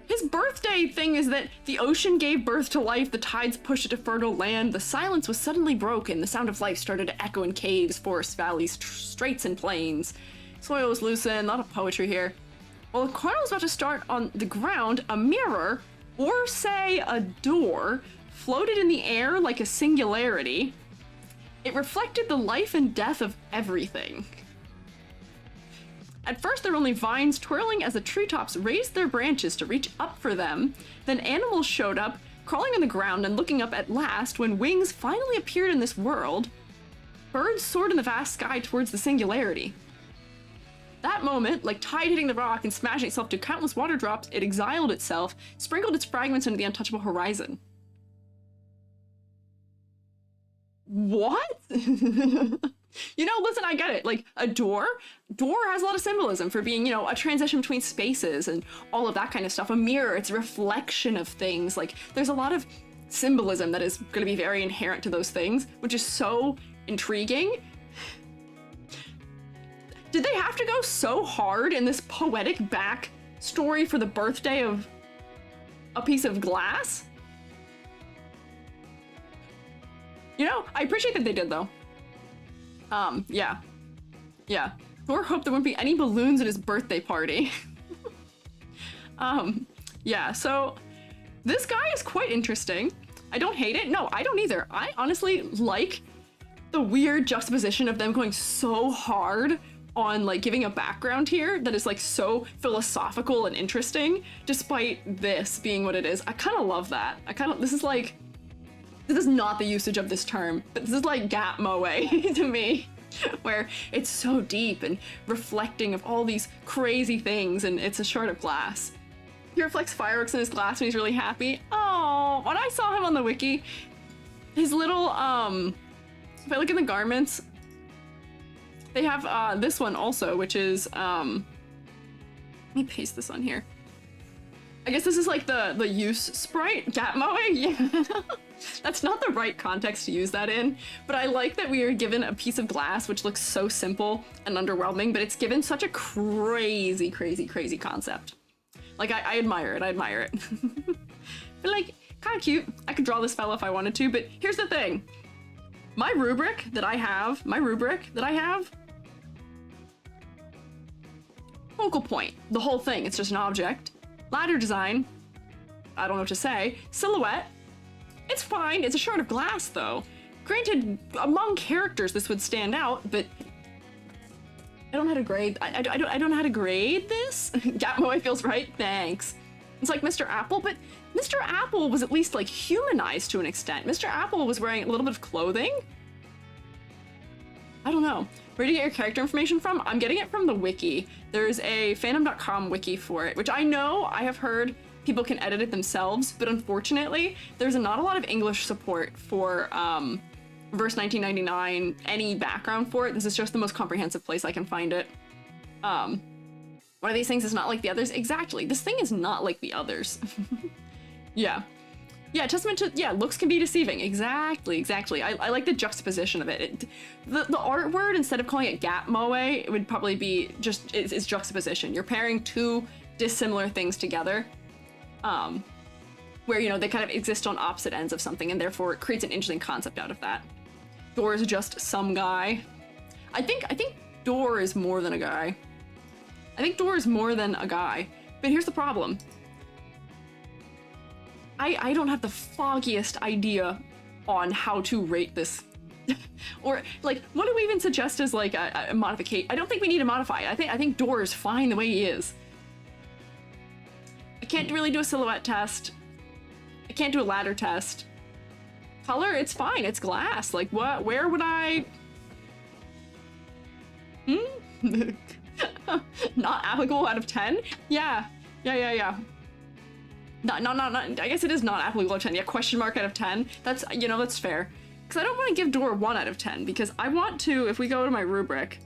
His birthday thing is that the ocean gave birth to life, the tides pushed it to fertile land, the silence was suddenly broken, the sound of life started to echo in caves, forests, valleys, straits, and plains. Soil was loosened, a lot of poetry here. While the carnival was about to start on the ground, a mirror, or say a door, floated in the air like a singularity. It reflected the life and death of everything. At first, there were only vines twirling as the treetops raised their branches to reach up for them. Then animals showed up, crawling on the ground and looking up at last when wings finally appeared in this world. Birds soared in the vast sky towards the singularity. That moment, like tide hitting the rock and smashing itself to countless water drops, it exiled itself, sprinkled its fragments into the untouchable horizon. What? You know, listen, I get it. Like, a door has a lot of symbolism for being, you know, a transition between spaces and all of that kind of stuff. A mirror, it's a reflection of things. Like, there's a lot of symbolism that is going to be very inherent to those things, which is so intriguing. Did they have to go so hard in this poetic backstory for the birthday of a piece of glass? You know, I appreciate that they did, though. Yeah. Thor hoped there wouldn't be any balloons at his birthday party. Yeah, so this guy is quite interesting. I don't hate it. No, I don't either. I honestly like the weird juxtaposition of them going so hard on like giving a background here that is like so philosophical and interesting, despite this being what it is. I kind of love that. This is not the usage of this term, but this is like Gat Moe to me, where it's so deep and reflecting of all these crazy things, and it's a shard of glass. He reflects fireworks in his glass when he's really happy. Oh, when I saw him on the wiki, his little, if I look in the garments, they have this one also, which is, let me paste this on here. I guess this is like the use sprite, Gat Moe, yeah. That's not the right context to use that in, but I like that we are given a piece of glass which looks so simple and underwhelming, but it's given such a crazy, crazy, crazy concept. Like, I admire it, But like, kind of cute. I could draw this fella if I wanted to, but here's the thing. My rubric that I have, focal point, the whole thing, it's just an object. Ladder design, I don't know what to say. Silhouette, it's fine, it's a shard of glass though. Granted, among characters this would stand out, but I don't know how to grade, I don't know how to grade this. Gat Moe feels right, thanks. It's like Mr. Apple, but Mr. Apple was at least like humanized to an extent. Mr. Apple was wearing a little bit of clothing. I don't know. Where do you get your character information from? I'm getting it from the wiki. There's a fandom.com wiki for it, which I know I have heard people can edit it themselves, but unfortunately, there's not a lot of English support for Verse 1999, any background for it. This is just the most comprehensive place I can find it. One of these things is not like the others. Exactly. This thing is not like the others. Yeah. Yeah, testament to, yeah, looks can be deceiving. Exactly. I like the juxtaposition of it. The art word, instead of calling it Gat Moe, it would probably be just, it's juxtaposition. You're pairing two dissimilar things together, where, you know, they kind of exist on opposite ends of something, and therefore it creates an interesting concept out of that. Door is just some guy. I think Door is more than a guy. But here's the problem. I don't have the foggiest idea on how to rate this. Or, like, what do we even suggest as, like, a modification? I don't think we need to modify it. I think Door is fine the way he is. I can't really do a silhouette test. I can't do a ladder test. Color, it's fine. It's glass. Like, what? Where would I... Not applicable out of 10? Yeah. Yeah. Not, I guess it is not applicable out of 10. Yeah, question mark out of 10. That's, you know, that's fair. Because I don't want to give Door 1 out of 10, because I want to, if we go to my rubric,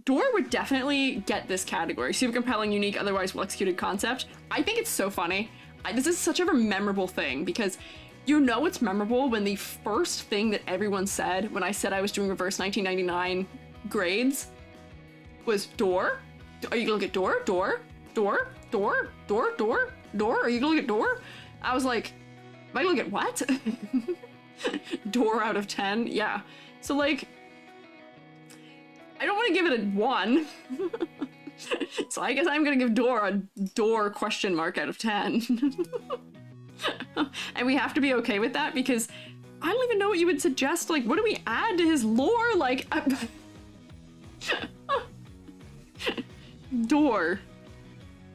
Door would definitely get this category. Super compelling, unique, otherwise well-executed concept. I think it's so funny. This is such a memorable thing, because you know it's memorable when the first thing that everyone said when I said I was doing reverse 1999 grades was Door? Are you gonna look at Door? Door? Door? Door? Door? Door? Door? Are you gonna look at Door? I was like, am I gonna look at what? Door out of 10? Yeah. So like, I don't want to give it a 1. So I guess I'm gonna give Door a Door question mark out of 10. And we have to be okay with that, because I don't even know what you would suggest. Like, what do we add to his lore? Like, Door.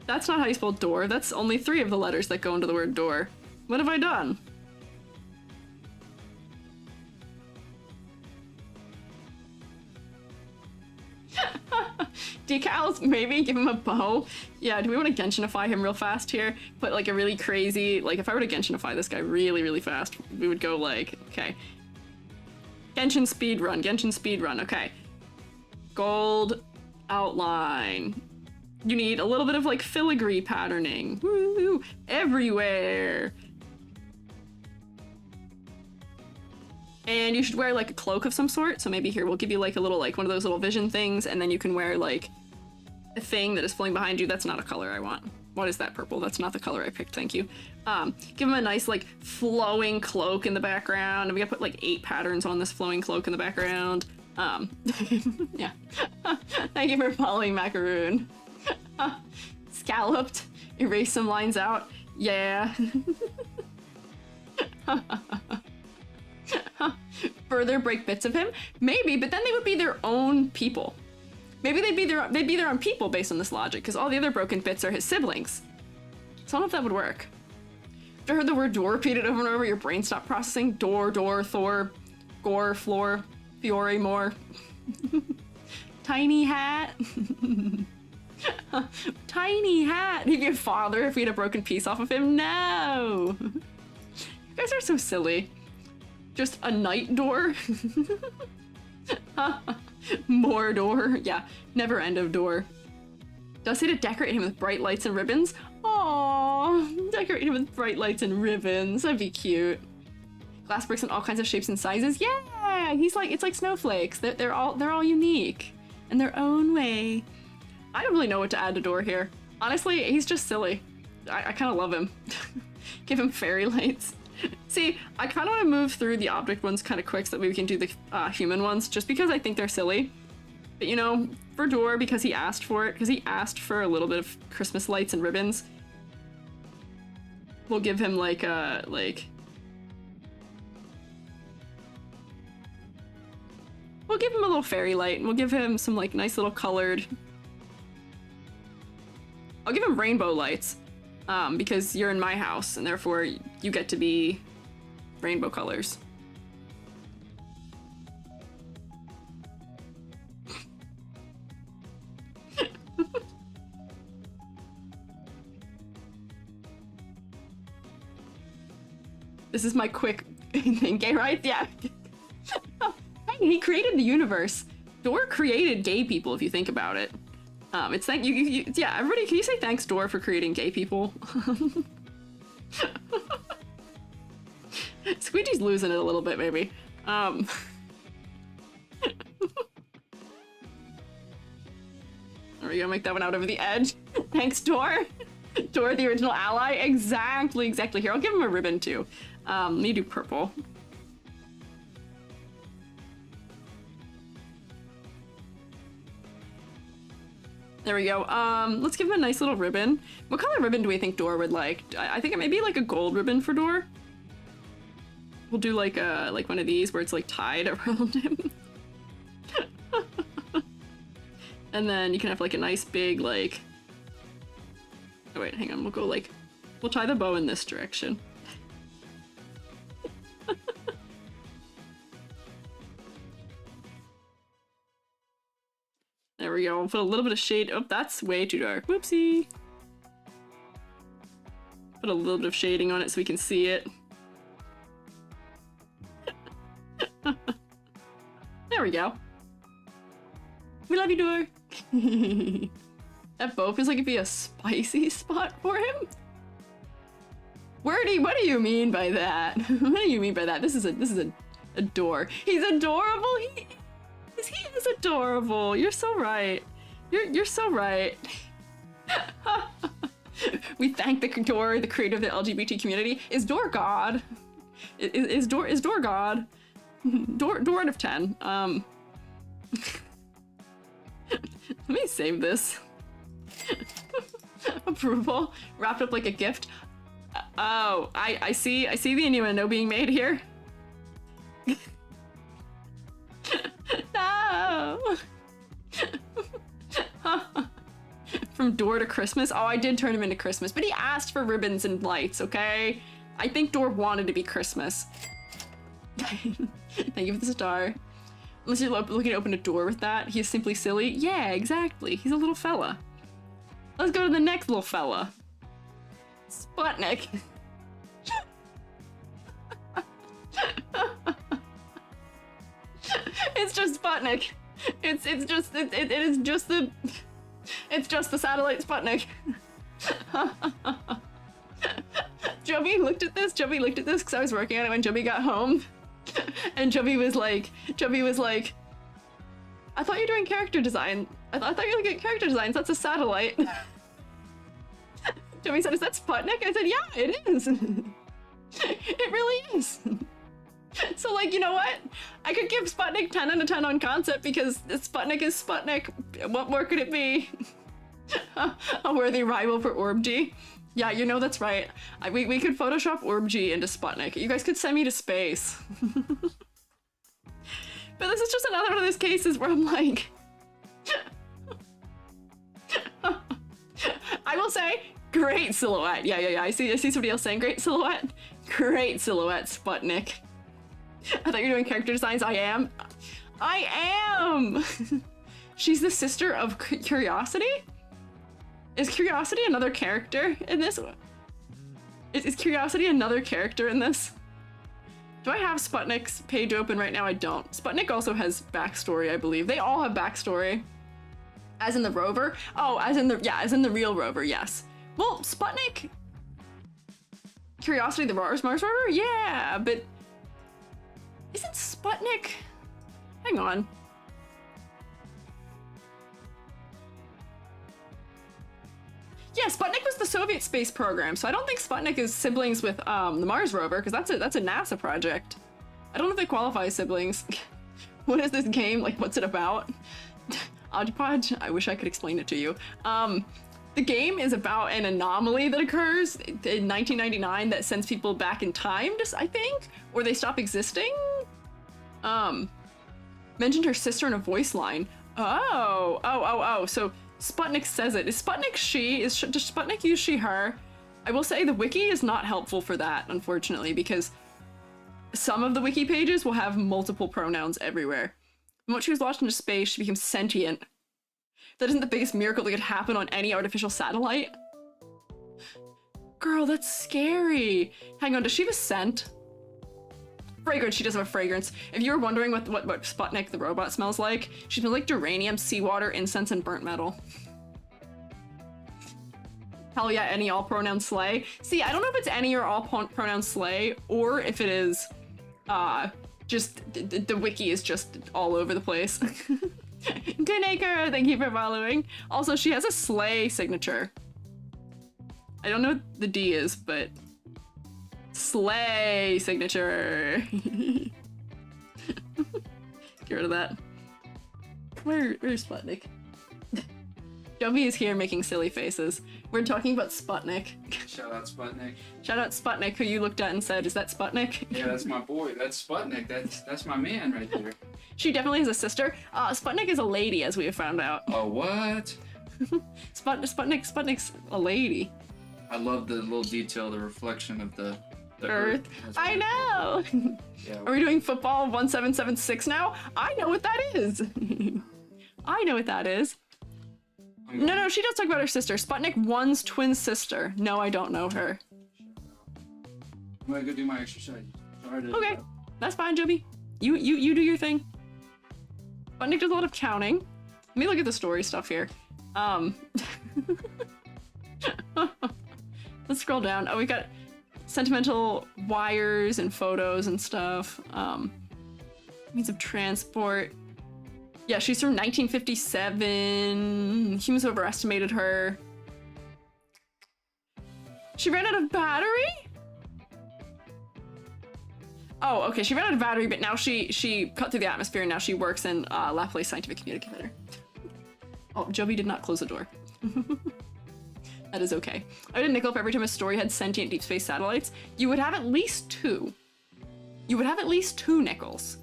That's not how you spell door. That's only 3 of the letters that go into the word door. What have I done? Decals, maybe give him a bow. Yeah, do we want to Genshinify him real fast here? Put like a really crazy, like if I were to Genshinify this guy really fast, we would go like, okay. Genshin speedrun, okay. Gold outline. You need a little bit of like filigree patterning. Woo! Everywhere. And you should wear like a cloak of some sort. So maybe here we'll give you like a little, like one of those little vision things, and then you can wear like a thing that is flowing behind you. That's not a color I want. What is that purple? That's not the color I picked, thank you. Give him a nice like flowing cloak in the background. And we gotta put like 8 patterns on this flowing cloak in the background. Yeah. Thank you for following, Macaroon. Scalloped. Erase some lines out. Yeah. Further break bits of him? Maybe, but then they would be their own people. Maybe they'd be their own people based on this logic, because all the other broken bits are his siblings. So I don't know if that would work. If you heard the word door repeated over and over, your brain stopped processing. Door, Thor, gore, floor, Fiore, more. Tiny hat. Tiny hat. He'd be a father if we had a broken piece off of him. No. You guys are so silly. Just a night door. More door. Yeah, never end of door. Does say to decorate him with bright lights and ribbons. Aww, decorate him with bright lights and ribbons. That'd be cute. Glass bricks in all kinds of shapes and sizes. Yeah, he's like, it's like snowflakes. They're all unique in their own way. I don't really know what to add to Door here. Honestly, he's just silly. I kind of love him. Give him fairy lights. See, I kind of want to move through the object ones kind of quick so that we can do the human ones, just because I think they're silly. But you know, for Door, because he asked for it, because he asked for a little bit of Christmas lights and ribbons, we'll give him like a, we'll give him a little fairy light, and we'll give him some like nice little colored, I'll give him rainbow lights. Because you're in my house, and therefore you get to be rainbow colors. This is my quick thing, gay rights? Yeah. Hey, he created the universe. Door created gay people, if you think about it. It's thank you, yeah, everybody, can you say thanks, Door, for creating gay people? Squeegee's losing it a little bit, maybe. There we go, make that one out over the edge. Thanks, Door. Door, the original ally. Exactly. Here, I'll give him a ribbon, too. Let me do purple. There we go. Let's give him a nice little ribbon. What color ribbon do we think Door would like? I think it may be like a gold ribbon for Door. We'll do like one of these where it's like tied around him. And then you can have like a nice big like, oh wait, hang on, we'll tie the bow in this direction. There we go. Put a little bit of shade. Oh, that's way too dark. Whoopsie. Put a little bit of shading on it so we can see it. There we go. We love you, Door. That bow feels like it'd be a spicy spot for him. What do you mean by that? What do you mean by that? This is a door. He's adorable. He is adorable. You're so right. You're so right. We thank the Door, the creator of the LGBT community. Is Door God? Is Door God? Door out of 10. Let me save this. Approval. Wrapped up like a gift. Oh, I see the innuendo being made here. No. From Door to Christmas. Oh, I did turn him into Christmas, but he asked for ribbons and lights, okay? I think Door wanted to be Christmas. Thank you for the star. Unless you're looking to open a door with that, he's simply silly. Yeah, exactly. He's a little fella. Let's go to the next little fella. Sputnik. It's just Sputnik. It's just the satellite Sputnik. Joby looked at this because I was working on it when Joby got home. And Joby was like, I thought you were doing character design. I thought you were looking at character designs. That's a satellite. Joby said, is that Sputnik? I said, yeah, it is. It really is. So, like, you know what? I could give Sputnik 10 out of 10 on concept because Sputnik is Sputnik. What more could it be? A worthy rival for Orb-G. Yeah, you know that's right. We could Photoshop Orb-G into Sputnik. You guys could send me to space. But this is just another one of those cases where I'm like... I will say, great silhouette. Yeah. I see somebody else saying great silhouette. Great silhouette, Sputnik. I thought you were doing character designs. I am. She's the sister of Curiosity? Is Curiosity another character in this? Is Curiosity another character in this? Do I have Sputnik's page open right now? I don't. Sputnik also has backstory, I believe. They all have backstory. As in the rover? Oh, as in the real rover, yes. Well, Sputnik... Curiosity the Mars rover? Yeah, but... Isn't Sputnik... Hang on. Yeah, Sputnik was the Soviet space program, so I don't think Sputnik is siblings with the Mars rover, because that's a NASA project. I don't know if they qualify as siblings. What is this game? Like, what's it about? Oddpod? I wish I could explain it to you. The game is about an anomaly that occurs in 1999 that sends people back in time, I think? Or they stop existing? Mentioned her sister in a voice line. Oh, so Sputnik says it. Is Sputnik she? Does Sputnik use she, her? I will say the wiki is not helpful for that, unfortunately, because some of the wiki pages will have multiple pronouns everywhere. And once she was launched into space, she becomes sentient. That isn't the biggest miracle that could happen on any artificial satellite. Girl, that's scary. Hang on, does she have a scent? Fragrance, she does have a fragrance. If you were wondering what Sputnik the robot smells like, she smells like geranium, seawater, incense, and burnt metal. Hell yeah, any all pronouns slay. See, I don't know if it's any or all pronouns slay, or if it is, just, the wiki is just all over the place. Goonacre, thank you for following. Also, she has a slay signature. I don't know what the D is, but... Slay signature. Get rid of that. Where's Sputnik? Joby is here making silly faces. We're talking about Sputnik.
Shout out Sputnik.
Shout out Sputnik, who you looked at and said, is that Sputnik?
Yeah, that's my boy. That's Sputnik. That's my man right there.
She definitely has a sister. Sputnik is a lady, as we have found out.
Oh, what?
Sputnik's a lady.
I love the little detail, the reflection of the
Earth. I know.
Yeah.
Are we doing football 1776 now? I know what that is. I know what that is. No, she does talk about her sister. Sputnik 1's twin sister. No, I don't know her.
I'm gonna go do my exercise. Sorry to
Okay, that's fine, Joby. You do your thing. Sputnik does a lot of counting. Let me look at the story stuff here. Let's scroll down. Oh, we got sentimental wires and photos and stuff. Means of transport. Yeah, she's from 1957. Humans overestimated her. She ran out of battery? Oh, okay, she ran out of battery, but now she cut through the atmosphere and now she works in Laplace Scientific Communicator. Oh, Joby did not close the door. That is okay. I would nickel for every time a story had sentient deep space satellites. You would have at least 2. You would have at least 2 nickels.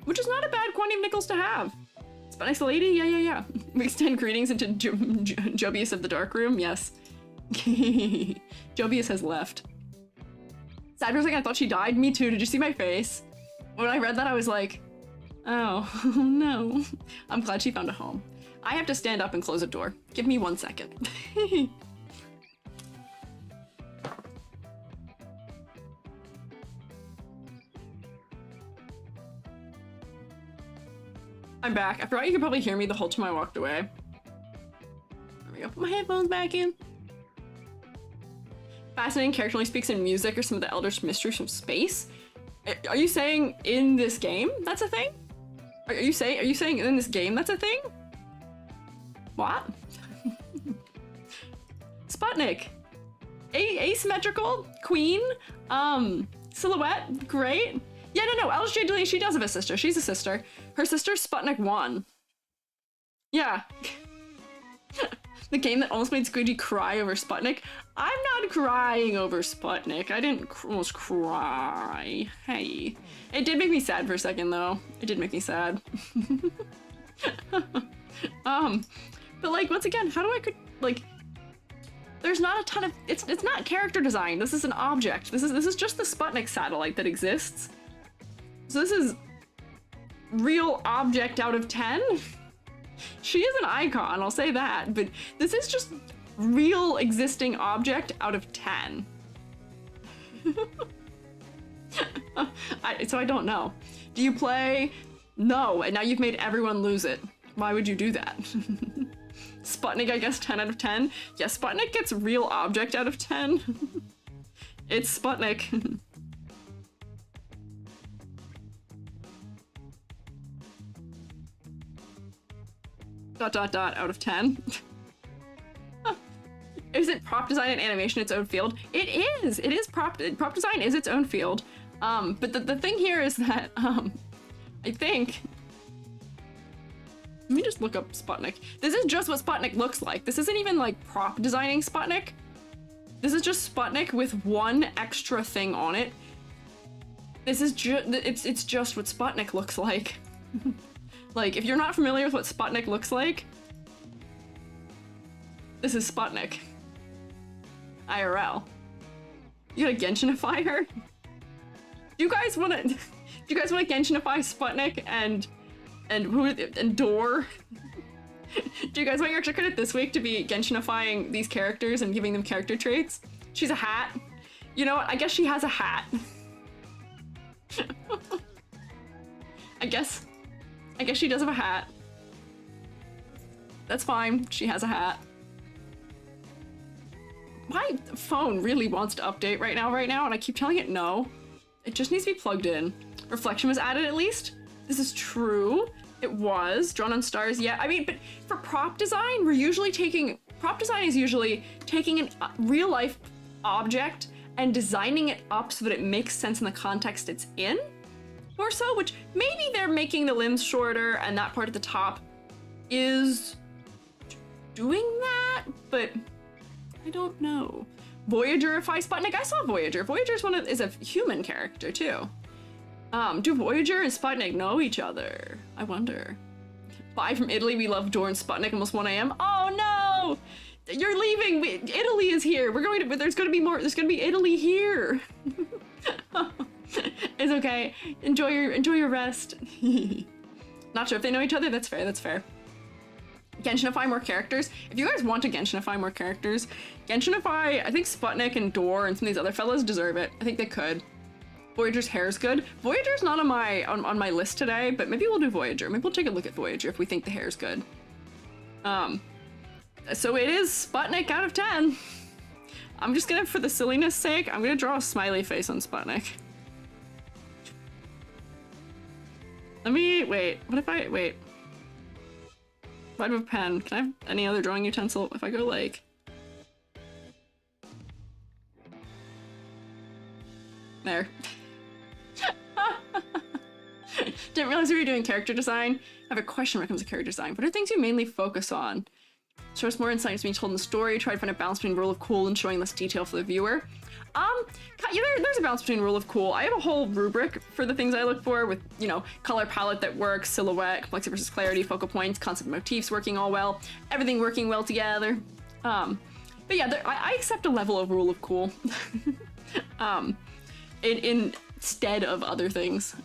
Which is not a bad quantity of nickels to have. Sputnik's the lady? Yeah. We extend greetings into Jobius of the Dark Room. Yes. Jobius has left. Sad for a second, I thought she died. Me too. Did you see my face? When I read that, I was like, oh, no. I'm glad she found a home. I have to stand up and close a door. Give me 1 second. I'm back. I forgot you could probably hear me the whole time I walked away. There we go. Put my headphones back in. Fascinating character only speaks in music or some of the Eldritch mysteries from space. Are you saying in this game that's a thing? Are you saying in this game that's a thing? What? Sputnik. Asymmetrical queen. Silhouette. Great. Yeah, no. LJ, she does have a sister. She's a sister. Her sister's Sputnik 1. Yeah. The game that almost made Squiiji cry over Sputnik. I'm not crying over Sputnik. I didn't almost cry. Hey. It did make me sad for a second, though. It did make me sad. But like, once again, how do I like, there's not a ton of, it's not character design. This is an object. This is just the Sputnik satellite that exists. So this is real object out of 10. She is an icon, I'll say that, but this is just real existing object out of 10. So I don't know. Do you play? No, and now you've made everyone lose it. Why would you do that? Sputnik, I guess 10 out of 10. Yeah, Sputnik gets real object out of 10. It's Sputnik. Dot out of 10. Is it prop design and animation its own field? It is prop design is its own field. But the thing here is that I think, let me just look up Sputnik. This is just what Sputnik looks like. This isn't even like prop designing Sputnik. This is just Sputnik with one extra thing on it. This is it's just what Sputnik looks like. Like, if you're not familiar with what Sputnik looks like, this is Sputnik. IRL. You gotta Genshinify her? Do you guys wanna Genshinify Sputnik and Door? Do you guys want your extra credit this week to be Genshinifying these characters and giving them character traits? She's a hat. You know what? I guess she has a hat. I guess she does have a hat. That's fine. She has a hat. My phone really wants to update right now, and I keep telling it no. It just needs to be plugged in. Reflection was added at least. This is true. It was. Drawn on stars, yeah. I mean, but for prop design, prop design is usually taking a real life object and designing it up so that it makes sense in the context it's in. Or so, which maybe they're making the limbs shorter and that part at the top is doing that, but I don't know. Voyagerify Sputnik? I saw Voyager. Voyager is a human character too. Do Voyager and Sputnik know each other? I wonder. Bye from Italy. We love Door and Sputnik. Almost 1 a.m. Oh no! You're leaving. Italy is here. We're going to. There's going to be more. There's going to be Italy here. It's okay. Enjoy your rest. Not sure if they know each other. That's fair. That's fair. Genshinify more characters. If you guys want to Genshinify more characters, Genshinify, I think Sputnik and Door and some of these other fellas deserve it. I think they could. Voyager's hair is good. Voyager's not on my list today, but maybe we'll do Voyager. Maybe we'll take a look at Voyager if we think the hair is good. So it is Sputnik out of 10. I'm just gonna, for the silliness sake, I'm gonna draw a smiley face on Sputnik. Let me, wait, what if I, wait. If I have a pen, can I have any other drawing utensil? If I go like... There. Didn't realize we were doing character design. I have a question when it comes to character design. What are things you mainly focus on? Show us more insight into being told in the story. Try to find a balance between rule of cool and showing less detail for the viewer. Yeah, there's a balance between rule of cool. I have a whole rubric for the things I look for with, you know, color palette that works, silhouette, complexity versus clarity, focal points, concept motifs working all well, everything working well together. But yeah, I accept a level of rule of cool. Instead of other things.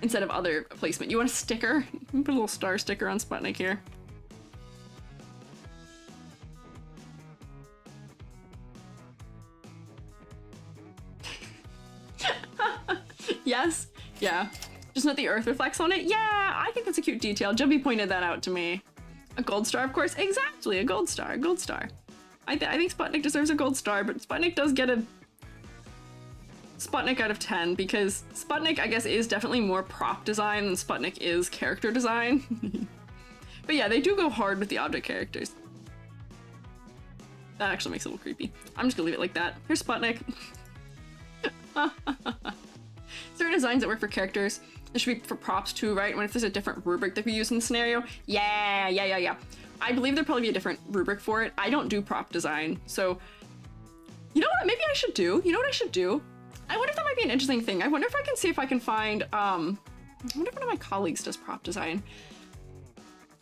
Instead of other placement. You want a sticker? Put a little star sticker on Sputnik here. Yes, yeah. Just not the earth reflects on it. Yeah, I think that's a cute detail. Jumpy pointed that out to me. A gold star, of course. Exactly, a gold star, a gold star. I think Sputnik deserves a gold star, but Sputnik does get a Sputnik out of 10 because Sputnik, I guess, is definitely more prop design than Sputnik is character design. But yeah, they do go hard with the object characters. That actually makes it a little creepy. I'm just gonna leave it like that. Here's Sputnik. Certain designs that work for characters. This should be for props too, right? What if there's a different rubric that we use in the scenario? Yeah. I believe there'll probably be a different rubric for it. I don't do prop design, so... You know what? Maybe I should do. You know what I should do? I wonder if that might be an interesting thing. I wonder if I can see if I can find, I wonder if one of my colleagues does prop design.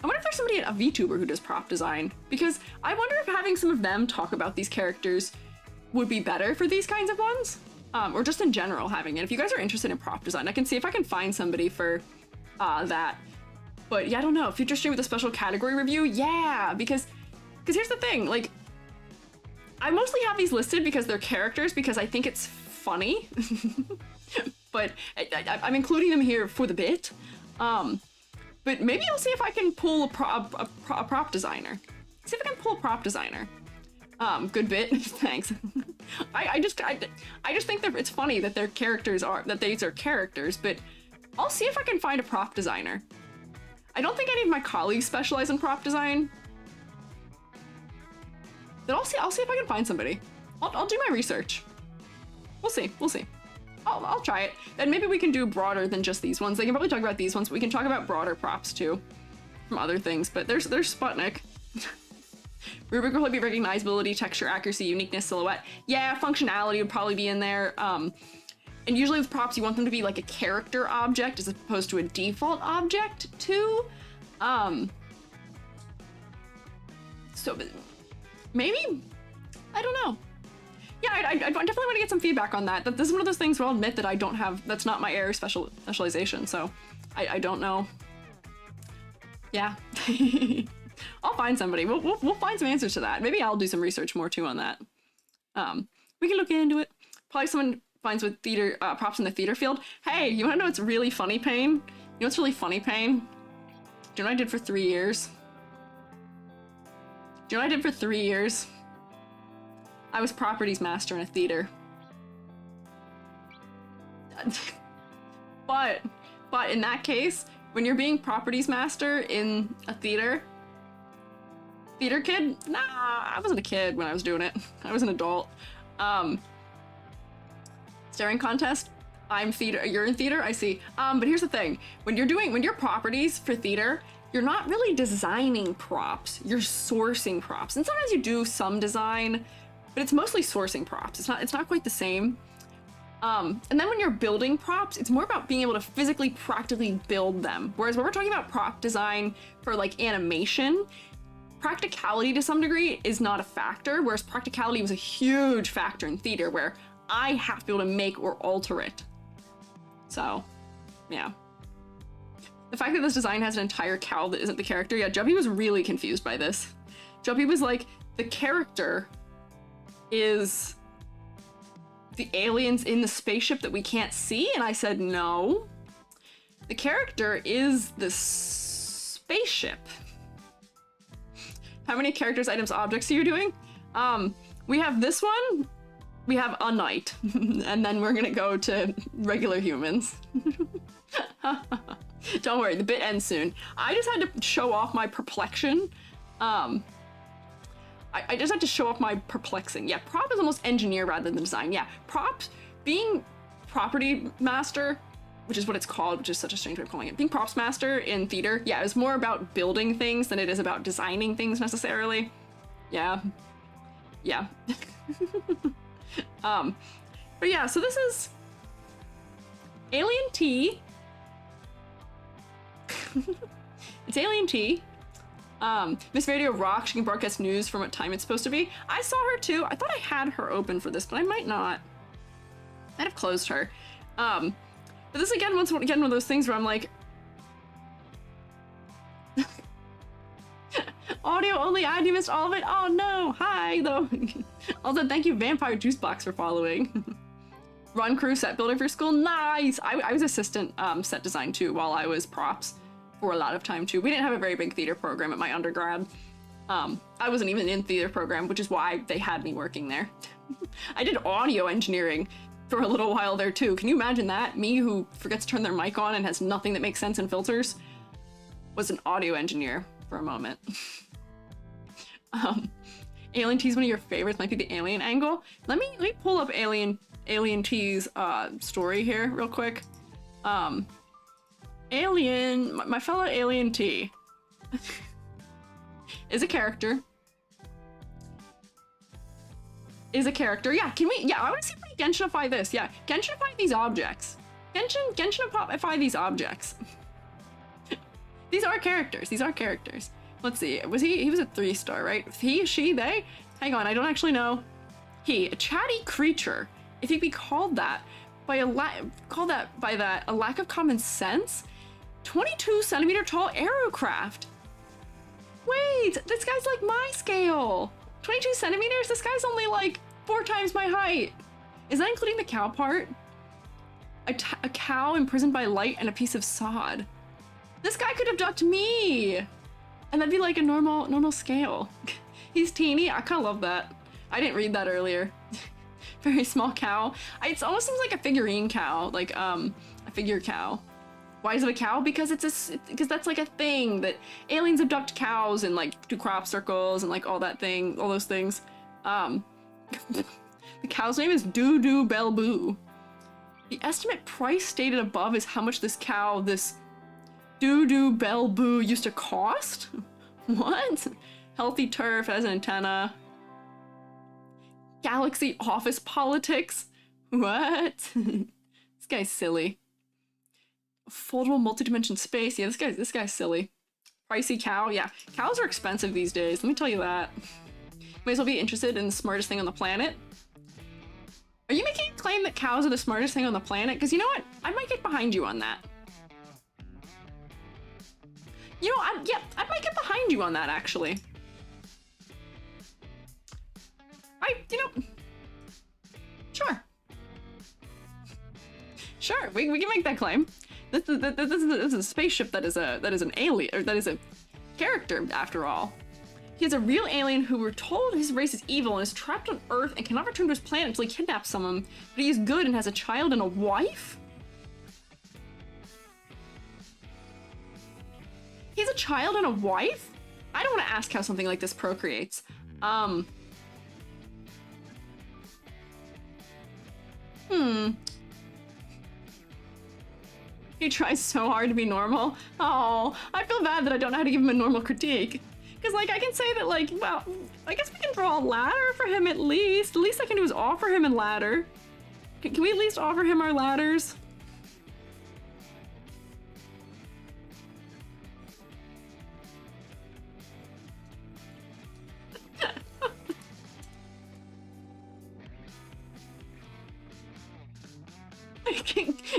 I wonder if there's somebody at a VTuber who does prop design, because I wonder if having some of them talk about these characters would be better for these kinds of ones. Or just in general having it. If you guys are interested in prop design, I can see if I can find somebody for that. But yeah, I don't know. Future stream with a special category review? Yeah, because here's the thing, like, I mostly have these listed because they're characters, because I think it's funny. But I'm including them here for the bit. But maybe I'll see if I can pull a prop designer. See if I can pull a prop designer. Good bit. Thanks. I just think that it's funny that these are characters, but I'll see if I can find a prop designer. I don't think any of my colleagues specialize in prop design. But I'll see if I can find somebody. I'll do my research. We'll see. I'll try it. Then maybe we can do broader than just these ones. They can probably talk about these ones, but we can talk about broader props too from other things. But there's Sputnik. Rubric will probably be recognizability, texture, accuracy, uniqueness, silhouette. Yeah, functionality would probably be in there. And usually with props, you want them to be like a character object as opposed to a default object too. So maybe, I don't know. Yeah, I definitely want to get some feedback on that. This is one of those things where I'll admit that I don't have, that's not my area of specialization, so I don't know. Yeah. I'll find somebody. We'll find some answers to that. Maybe I'll do some research more too on that. We can look into it. Probably someone finds with theater props in the theater field. Hey, you want to know what's really funny, Pain? You know what's really funny, Pain? Do you know what I did for 3 years? Do you know what I did for 3 years? I was properties master in a theater. But in that case, when you're being properties master in a theater kid? Nah, I wasn't a kid when I was doing it. I was an adult. Staring contest? I'm theater, you're in theater? I see. But here's the thing. When you're properties for theater, you're not really designing props. You're sourcing props. And sometimes you do some design, but it's mostly sourcing props. It's not quite the same. And then when you're building props, it's more about being able to physically, practically build them. Whereas when we're talking about prop design for like animation, practicality to some degree is not a factor, whereas practicality was a huge factor in theater where I have to be able to make or alter it. So, yeah. The fact that this design has an entire cow that isn't the character. Yeah, Jumpy was really confused by this. Jumpy was like, the character is the aliens in the spaceship that we can't see? And I said, no. The character is the spaceship. How many characters, items, objects are you doing? We have this one. We have a knight. And then we're gonna go to regular humans. Don't worry, the bit ends soon. I just had to show off my perplexion. I just had to show off my perplexing. Yeah, prop is almost engineer rather than design. Yeah, props, being property master, which is what it's called, which is such a strange way of calling it. Being props master in theater, yeah, is more about building things than it is about designing things necessarily. Yeah. Yeah. But yeah, so this is Alien T. It's Alien T. Miss Radio rocks. She can broadcast news from what time it's supposed to be. I saw her too. I thought I had her open for this, but I might not. Might have closed her. But this again, once again, one of those things where I'm like, audio only. You missed all of it. Oh no. Hi though. Also, thank you, Vampire Juicebox, for following. Run crew set building for school. Nice. I was assistant set design too while I was props for a lot of time too. We didn't have a very big theater program at my undergrad. I wasn't even in theater program, which is why they had me working there. I did audio engineering for a little while there too. Can you imagine that? Me, who forgets to turn their mic on and has nothing that makes sense in filters, was an audio engineer for a moment. Alien T is one of your favorites. Might be the alien angle. Let me pull up Alien T's story here real quick. Alien, my fellow Alien T is a character. Yeah, can we? Yeah, I want to see if we can Genshinify this. Yeah, Genshinify these objects. Genshinify these objects. These are characters. Let's see. He was a 3-star, right? He, she, they? Hang on, I don't actually know. He, a chatty creature. If he be called that by a lack of common sense. 22 centimeter tall aerocraft. Wait, this guy's like my scale. 22 centimeters? This guy's only like 4 times my height. Is that including the cow part? A cow imprisoned by light and a piece of sod. This guy could abduct me. And that'd be like a normal scale. He's teeny. I kind of love that. I didn't read that earlier. Very small cow. It almost seems like a figurine cow, like a figure cow. Why is it a cow? Because because that's like a thing that aliens abduct cows and like do crop circles and like all those things. The cow's name is Doo Doo Bell Boo. The estimate price stated above is how much this Doo Doo Bell Boo used to cost? What? Healthy turf, has an antenna. Galaxy office politics? What? This guy's silly. Foldable multi-dimension space. Yeah, this guy's silly. Pricey cow. Yeah, cows are expensive these days. Let me tell you that. Might as well be interested in the smartest thing on the planet. Are you making a claim that cows are the smartest thing on the planet? Because you know what? I might get behind you on that. You know, I might get behind you on that, actually. Sure, we can make that claim. This is a spaceship that is an alien, or that is a character, after all. He is a real alien who we're told his race is evil and is trapped on Earth and cannot return to his planet until he kidnaps someone. But he is good and has a child and a wife? He has a child and a wife? I don't want to ask how something like this procreates. He tries so hard to be normal. Oh, I feel bad that I don't know how to give him a normal critique. Because, like, I can say that, like, well, I guess we can draw a ladder for him at least. The least I can do is offer him a ladder. Can we at least offer him our ladders?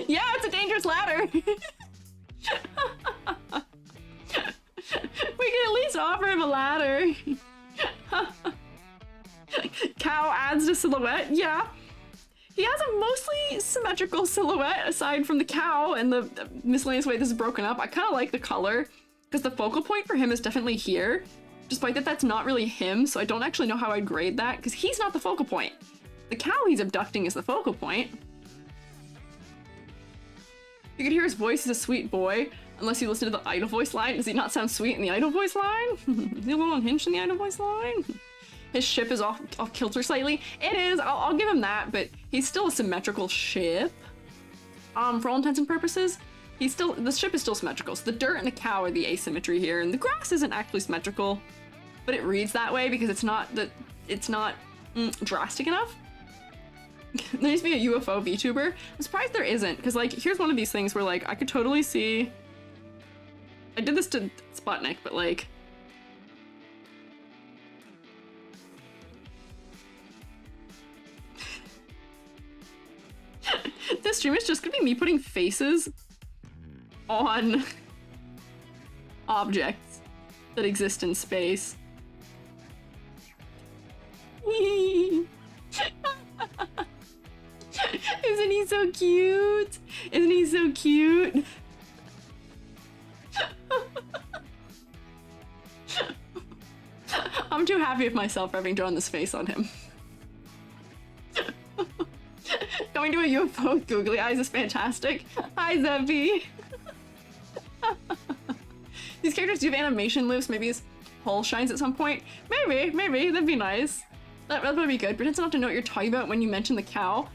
Yeah, it's a dangerous ladder. a ladder. Cow adds to silhouette, yeah. He has a mostly symmetrical silhouette aside from the cow and the miscellaneous way this is broken up. I kind of like the color because the focal point for him is definitely here, despite that that's not really him, so I don't actually know how I'd grade that because he's not the focal point. The cow he's abducting is the focal point. You can hear his voice is a sweet boy, unless you listen to the idle voice line. Does he not sound sweet in the idle voice line? Is he a little unhinged in the idle voice line? His ship is off kilter slightly. It is, I'll give him that, but he's still a symmetrical ship. For all intents and purposes, the ship is still symmetrical. So the dirt and the cow are the asymmetry here, and the grass isn't actually symmetrical, but it reads that way because it's not drastic enough. There needs to be a UFO VTuber. I'm surprised there isn't, because like, here's one of these things where like, I could totally see, I did this to Sputnik, but like, this stream is just gonna be me putting faces on objects that exist in space. Isn't he so cute? Isn't he so cute? I'm too happy with myself for having drawn this face on him. Going to a UFO with googly eyes is fantastic. Hi, Zebby. These characters do have animation loops. Maybe his hull shines at some point. Maybe. That'd be nice. That would be good. Pretend not to know what you're talking about when you mention the cow.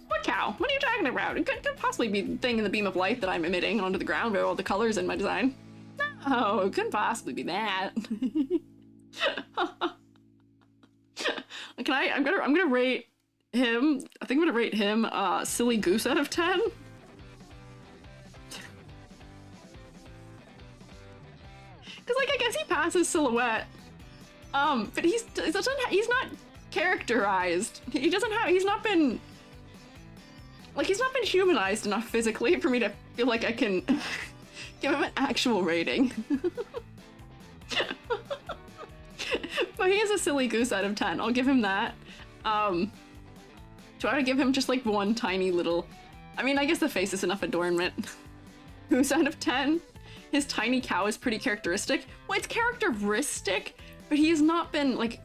What cow? What are you talking about? It could possibly be the thing in the beam of light that I'm emitting onto the ground with all the colors in my design. No, it couldn't possibly be that. I'm gonna rate him. I think I'm gonna rate him silly goose out of 10. Cause like I guess he passes silhouette. But he's not characterized. He's not been humanized enough physically for me to feel like I can give him an actual rating. But he is a silly goose out of 10. I'll give him that. Try to give him just like one tiny little, I mean, I guess the face is enough adornment. Goose out of 10. His tiny cow is pretty characteristic. Well, it's characteristic, but he has not been like,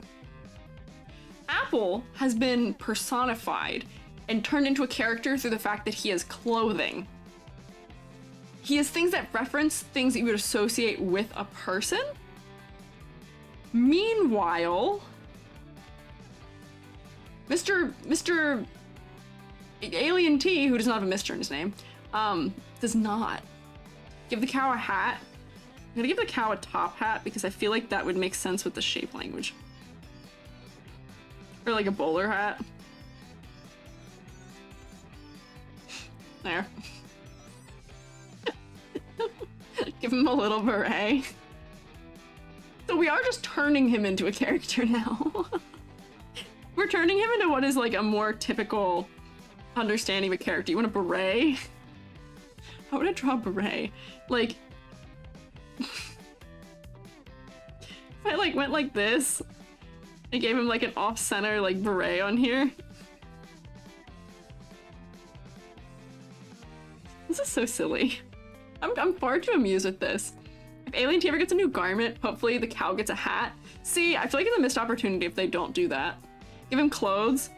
Apple has been personified and turned into a character through the fact that he has clothing. He has things that reference things that you would associate with a person. Meanwhile, Mr. Alien T, who does not have a Mr. in his name, does not. Give the cow a hat. I'm gonna give the cow a top hat because I feel like that would make sense with the shape language. Or like a bowler hat. There. Give him a little beret. So we are just turning him into a character now. We're turning him into what is like a more typical understanding of a character. You want a beret? How would I draw a beret? Like, if I like went like this, I gave him like an off-center like beret on here. This is so silly. I'm far too amused with this. If Alien T ever gets a new garment, hopefully the cow gets a hat. See, I feel like it's a missed opportunity if they don't do that. Give him clothes.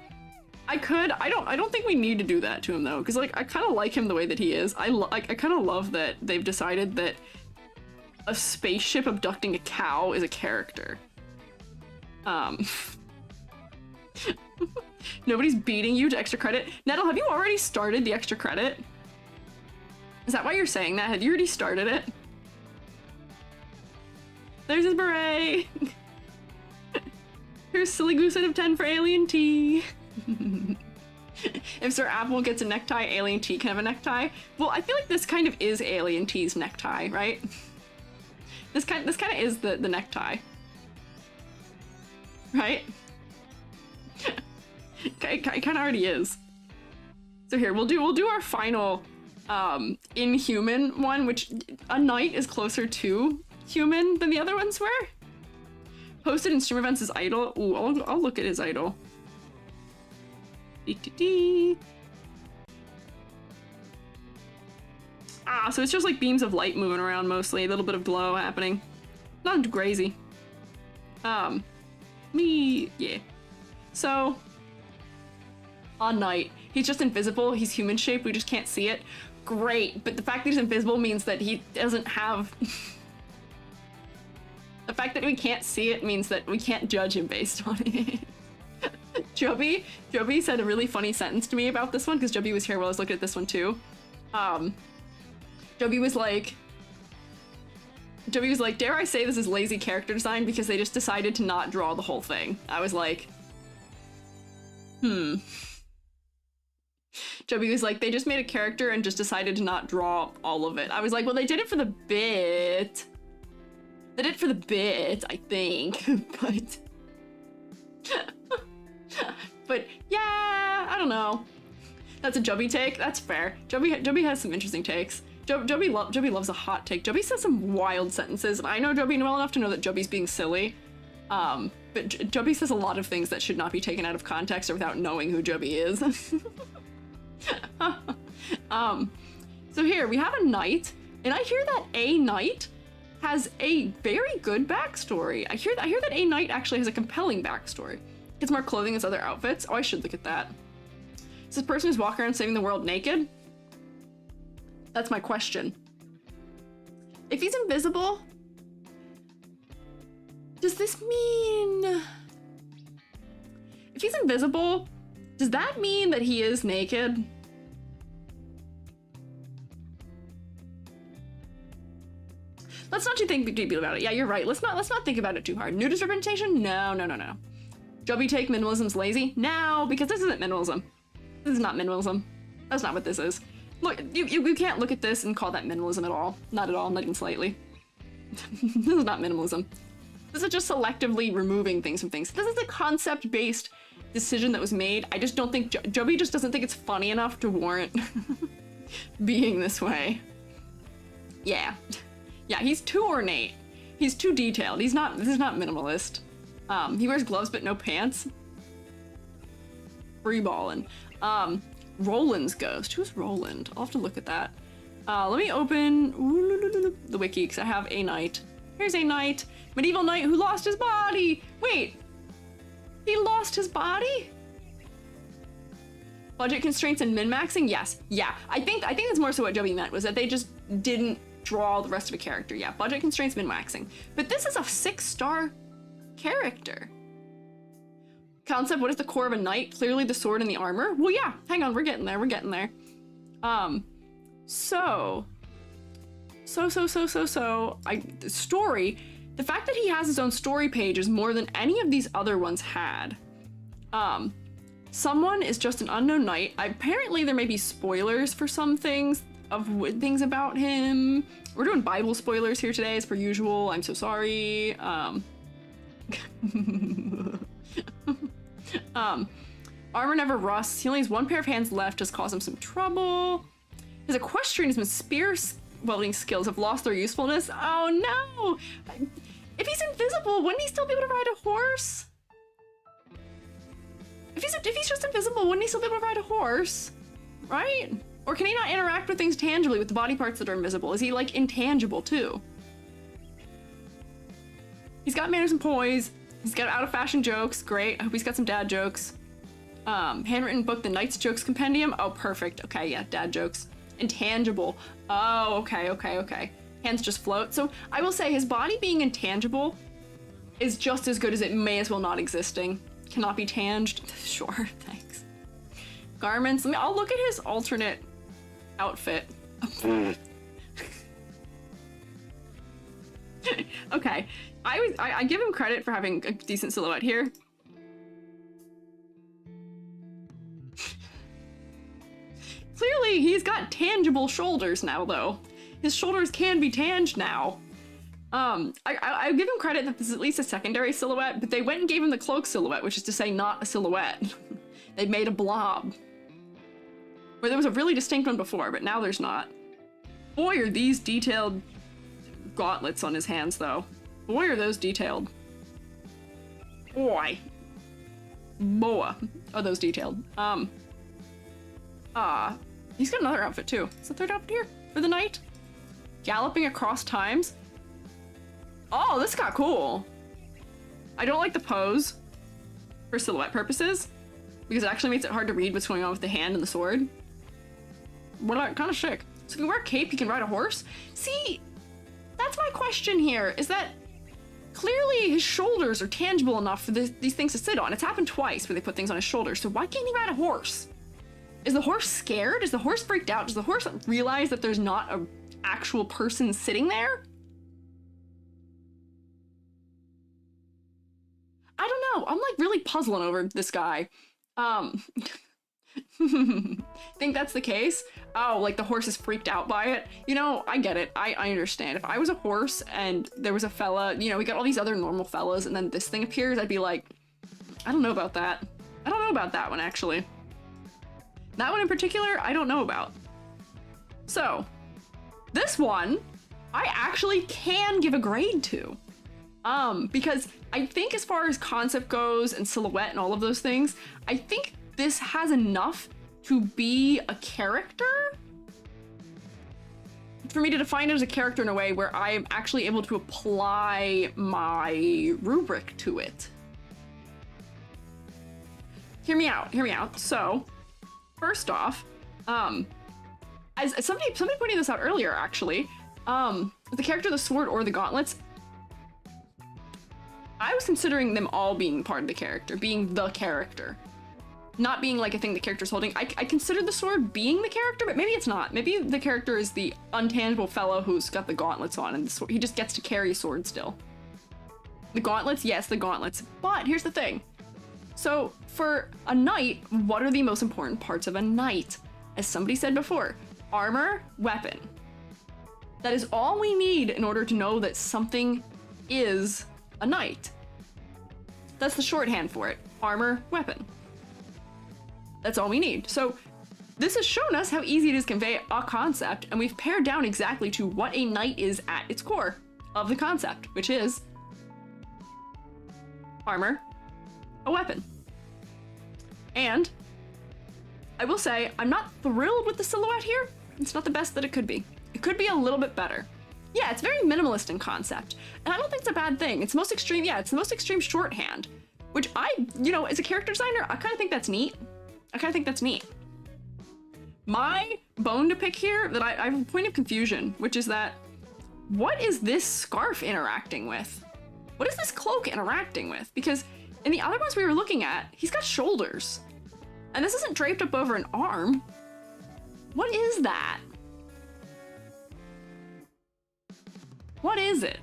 I don't think we need to do that to him though, because like I kind of like him the way that he is. I kind of love that they've decided that a spaceship abducting a cow is a character. Nobody's beating you to extra credit. Nettle, have you already started the extra credit? Is that why you're saying that? Have you already started it? There's his beret. Here's silly goose out of 10 for Alien T. If Sir Apple gets a necktie, Alien T can have a necktie. Well, I feel like this kind of is Alien T's necktie, right? This kind of is the necktie. Right? It kind of already is. So here, we'll do our final inhuman one, which a knight is closer to human than the other ones were. Posted in stream events as idol. Ooh, I'll look at his idol. Dee. Ah, so it's just like beams of light moving around mostly. A little bit of glow happening. Not crazy. Yeah. So, on Night, he's just invisible. He's human shaped. We just can't see it. Great, but the fact that he's invisible means that he doesn't have... The fact that we can't see it means that we can't judge him based on it. Joby said a really funny sentence to me about this one, because Joby was here while I was looking at this one too. Joby was like, dare I say this is lazy character design because they just decided to not draw the whole thing. I was like, Joby was like, they just made a character and just decided to not draw all of it. I was like, well, they did it for the bit. They did it for the bit, I think, but... but yeah, I don't know. That's a Joby take. That's fair. Joby has some interesting takes. Joby loves a hot take. Joby says some wild sentences, and I know Joby well enough to know that Joby's being silly. But Joby says a lot of things that should not be taken out of context or without knowing who Joby is. So here we have a knight, and I hear that a knight has a very good backstory. I hear that a knight actually has a compelling backstory. Gets more clothing as other outfits. Oh, I should look at that. Is this person who's walking around saving the world naked? That's my question. If he's invisible, does this mean... If he's invisible, does that mean that he is naked? Let's not too think deeply about it. Yeah, you're right. Let's not think about it too hard. Nudist representation? No. Joby take minimalism's lazy? No, because this isn't minimalism. This is not minimalism. That's not what this is. Look, you can't look at this and call that minimalism at all. Not at all, not even slightly. This is not minimalism. This is just selectively removing things from things. This is a concept-based decision that was made. I just don't think, Joby just doesn't think it's funny enough to warrant being this way. Yeah. Yeah, he's too ornate. He's too detailed. This is not minimalist. He wears gloves but no pants. Freeballing. Roland's ghost. Who's Roland? I'll have to look at that. Let me open the wiki because I have a knight. Here's a knight. Medieval knight who lost his body. Wait, he lost his body? Budget constraints and min-maxing? Yes. Yeah. I think that's more so what Joby meant, was that they just didn't draw the rest of a character. Yeah, budget constraints, min-maxing. But this is a 6-star character. Concept, what is the core of a knight? Clearly the sword and the armor. Well, yeah, hang on, we're getting there. The story, the fact that he has his own story page is more than any of these other ones had. Someone is just an unknown knight. Apparently there may be spoilers for some things about him. We're doing Bible spoilers here today as per usual. I'm so sorry. Armor never rusts. He only has one pair of hands left, just cause him some trouble. His equestrianism and spear welding skills have lost their usefulness. Oh no! If he's invisible, wouldn't he still be able to ride a horse? If he's just invisible, wouldn't he still be able to ride a horse? Right? Or can he not interact with things tangibly with the body parts that are invisible? Is he like intangible too? He's got manners and poise. He's got out of fashion jokes. Great. I hope he's got some dad jokes. Handwritten book, The Knight's Jokes Compendium. Oh, perfect. Okay, yeah, dad jokes. Intangible. Oh, okay. Hands just float. So I will say his body being intangible is just as good as it may as well not existing. Cannot be tanged. Sure, thanks. Garments. I'll look at his alternate outfit. Okay. I give him credit for having a decent silhouette here. Clearly, he's got tangible shoulders now, though. His shoulders can be tanged now. I give him credit that this is at least a secondary silhouette, but they went and gave him the cloak silhouette, which is to say not a silhouette. They made a blob. Where there was a really distinct one before, but now there's not. Boy, are these detailed gauntlets on his hands, though. Boy, are those detailed. Boy. Boa. Oh, those detailed. He's got another outfit too. Is the third outfit here for the night? Galloping across times. Oh, this got cool. I don't like the pose for silhouette purposes because it actually makes it hard to read what's going on with the hand and the sword. But kind of sick. So if you wear a cape, you can ride a horse. See, that's my question here, is that clearly his shoulders are tangible enough for these things to sit on. It's happened twice where they put things on his shoulders, so why can't he ride a horse? Is the horse scared? Is the horse freaked out? Does the horse realize that there's not an actual person sitting there? I don't know. I'm like really puzzling over this guy. Think that's the case? Oh, like the horse is freaked out by it? You know, I get it. I understand. If I was a horse and there was a fella, you know, we got all these other normal fellas and then this thing appears, I'd be like, I don't know about that. I don't know about that one, actually. That one in particular, I don't know about. So, this one, I actually can give a grade to. Because I think as far as concept goes and silhouette and all of those things, I think this has enough to be a character for me to define it as a character in a way where I am actually able to apply my rubric to it. Hear me out. So, first off, as somebody pointed this out earlier, actually, the character, the sword, or the gauntlets, I was considering them all being part of the character, being the character. Not being like a thing the character's holding. I considered the sword being the character, but maybe it's not. Maybe the character is the untangible fellow who's got the gauntlets on, and he just gets to carry a sword still. The gauntlets? Yes, the gauntlets. But here's the thing. So, for a knight, what are the most important parts of a knight? As somebody said before, armor, weapon. That is all we need in order to know that something is a knight. That's the shorthand for it. Armor, weapon. That's all we need. So this has shown us how easy it is to convey a concept, and we've pared down exactly to what a knight is at its core of the concept, which is armor, a weapon. And I will say, I'm not thrilled with the silhouette here. It's not the best that it could be. It could be a little bit better. Yeah, it's very minimalist in concept, and I don't think it's a bad thing. It's the most extreme, yeah, it's the most extreme shorthand, which you know, as a character designer, I kind of think that's neat. My bone to pick here, that I have a point of confusion, which is that, what is this scarf interacting with? What is this cloak interacting with? Because in the other ones we were looking at, he's got shoulders, and this isn't draped up over an arm. What is that? What is it?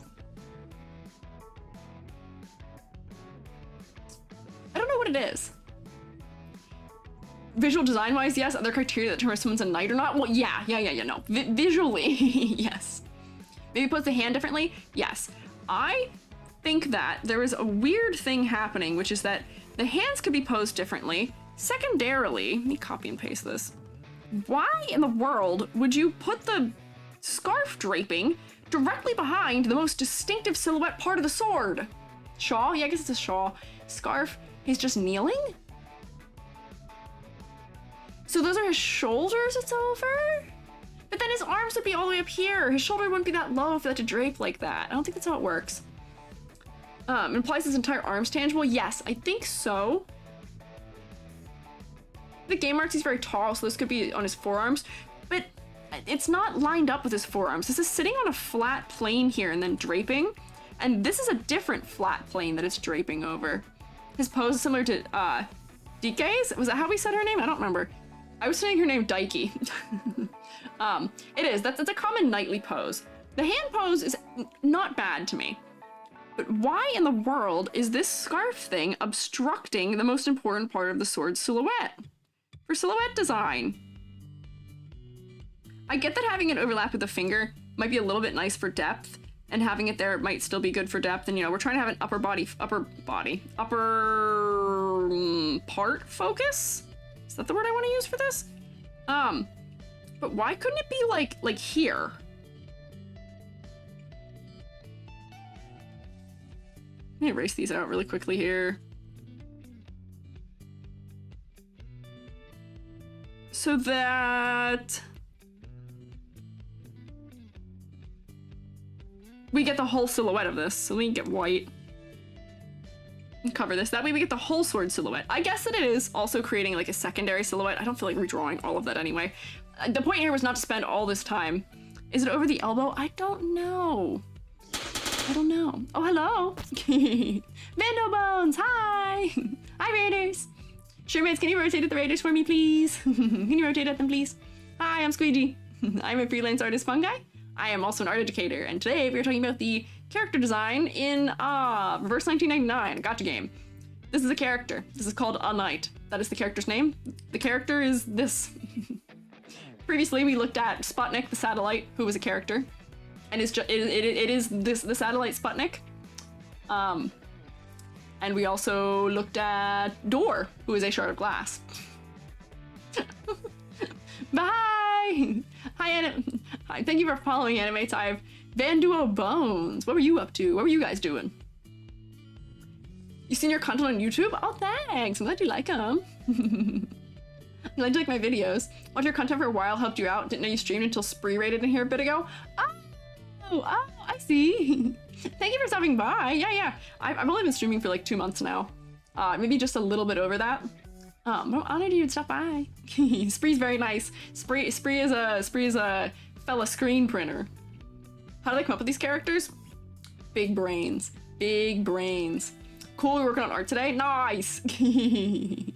I don't know what it is. Visual design wise, yes. Other criteria that determines someone's a knight or not? Well, yeah, no. Visually, yes. Maybe puts the hand differently? Yes. I think that there is a weird thing happening, which is that the hands could be posed differently. Secondarily, let me copy and paste this. Why in the world would you put the scarf draping directly behind the most distinctive silhouette part of the sword? Shawl? Yeah, I guess it's a shawl. Scarf, he's just kneeling? So those are his shoulders it's over? But then his arms would be all the way up here. His shoulder wouldn't be that low if he had to drape like that. I don't think that's how it works. Implies his entire arm's tangible? Yes, I think so. The game arts, he's very tall, so this could be on his forearms, but it's not lined up with his forearms. This is sitting on a flat plane here and then draping, and this is a different flat plane that it's draping over. His pose is similar to, Dike's? Was that how we said her name? I don't remember. I was saying her name Daiki. It is. That's a common knightly pose. The hand pose is not bad to me. But why in the world is this scarf thing obstructing the most important part of the sword's silhouette? For silhouette design. I get that having it overlap with the finger might be a little bit nice for depth, and having it there might still be good for depth, and you know, we're trying to have an upper part focus? Is that the word I want to use for this? But why couldn't it be like here? Let me erase these out really quickly here. So that we get the whole silhouette of this. So let me get white and cover this. That way we get the whole sword silhouette. I guess that it is also creating like a secondary silhouette. I don't feel like redrawing all of that anyway. The point here was not to spend all this time. Is it over the elbow? I don't know. I don't know. Oh, hello. Mando Bones, hi. Hi, Raiders. Shroomates, can you rotate at the Raiders for me, please? Can you rotate at them, please? Hi, I'm Squiiji. I'm a freelance artist fungi. I am also an art educator, and today we're talking about the character design in Reverse 1999, a gacha game. This is a character. This is called A Knight. That is the character's name. The character is this. Previously, we looked at Sputnik, the satellite, who was a character, and it is the satellite Sputnik. And we also looked at Door, who is a shard of glass. Bye! Hi, Hi, thank you for following Anime Type. Vanduo Bones, what were you up to? What were you guys doing? You seen your content on YouTube? Oh, thanks. I'm glad you like them. I'm glad you like my videos. Watched your content for a while, helped you out. Didn't know you streamed until Spree rated in here a bit ago. Oh, I see. Thank you for stopping by. Yeah. I've only been streaming for like 2 months now. Maybe just a little bit over that. I'm honored you'd stop by. Spree's very nice. Spree is a fella screen printer. How did I come up with these characters? Big brains. Big brains. Cool, we're working on art today. Nice. If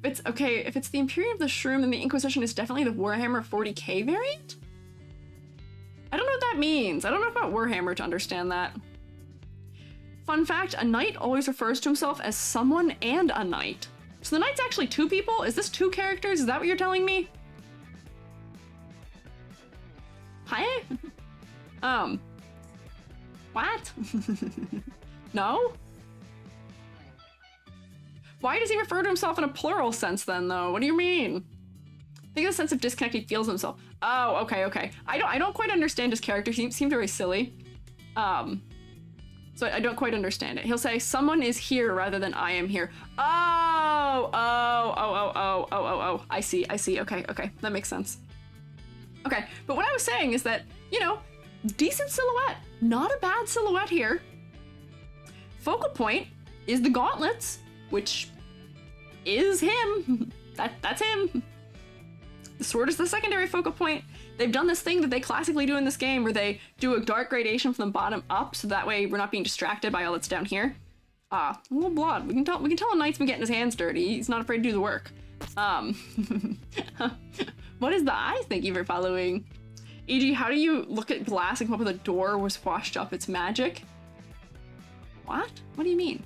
it's the Imperium of the Shroom, then the Inquisition is definitely the Warhammer 40k variant? I don't know what that means. I don't know about Warhammer to understand that. Fun fact, a knight always refers to himself as someone and a knight. So the knight's actually 2 people? Is this 2 characters? Is that what you're telling me? Hi? What? No? Why does he refer to himself in a plural sense then, though? What do you mean? Think of the sense of disconnect he feels himself. Oh, okay. I don't quite understand his character. He seemed very silly. So I don't quite understand it. He'll say, someone is here rather than I am here. Oh. I see. Okay. That makes sense. Okay, but what I was saying is that, you know, decent silhouette. Not a bad silhouette here. Focal point is the gauntlets, which is him. That's him. The sword is the secondary focal point. They've done this thing that they classically do in this game where they do a dark gradation from the bottom up, so that way we're not being distracted by all that's down here. A little blood. We can tell a knight's been getting his hands dirty. He's not afraid to do the work. What is the eye? Thank you for following. E.g., how do you look at glass and come up with a door was washed up? It's magic? What? What do you mean?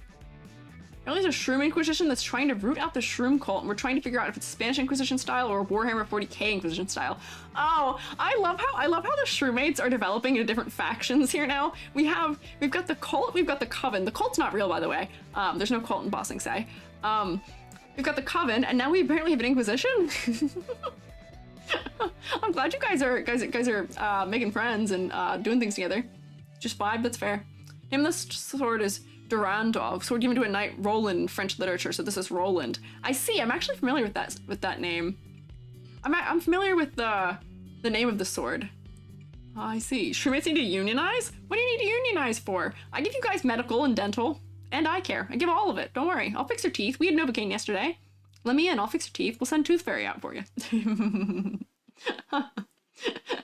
Apparently there's a Shroom Inquisition that's trying to root out the Shroom cult, and we're trying to figure out if it's Spanish Inquisition style or Warhammer 40k Inquisition style. Oh, I love how the Shroomates are developing into different factions here now. We've got the cult, we've got the coven. The cult's not real, by the way. There's no cult in Bossing Say. We've got the coven, and now we apparently have an Inquisition. I'm glad you guys are making friends and doing things together. Just vibe, that's fair. Name of the sword is Durandov, sword given to a knight Roland in French literature, so this is Roland. I see, I'm actually familiar with that name. I'm familiar with the name of the sword. Oh, I see. Shroomates need to unionize? What do you need to unionize for? I give you guys medical and dental and eye care. I give all of it, don't worry. I'll fix your teeth. We had Novocaine yesterday. Let me in, I'll fix your teeth. We'll send Tooth Fairy out for you.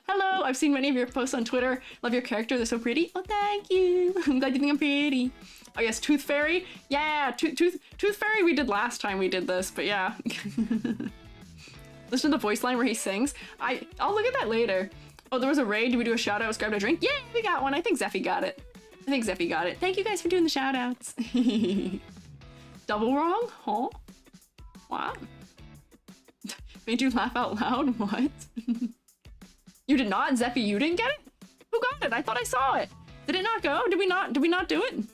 Hello, I've seen many of your posts on Twitter. Love your character, they're so pretty. Oh, thank you. I'm glad you think I'm pretty. Oh yes, Tooth Fairy. Yeah, Tooth Fairy we did last time we did this, but yeah. Listen to the voice line where he sings. I'll look at that later. Oh, there was a raid. Did we do a shout out? Grabbed a drink? Yeah, we got one. I think Zeffy got it. Thank you guys for doing the shout outs. Double wrong? Huh? What? Made you laugh out loud? What? You did not? Zeffy, you didn't get it? Who got it? I thought I saw it. Did it not go? Did we not do it?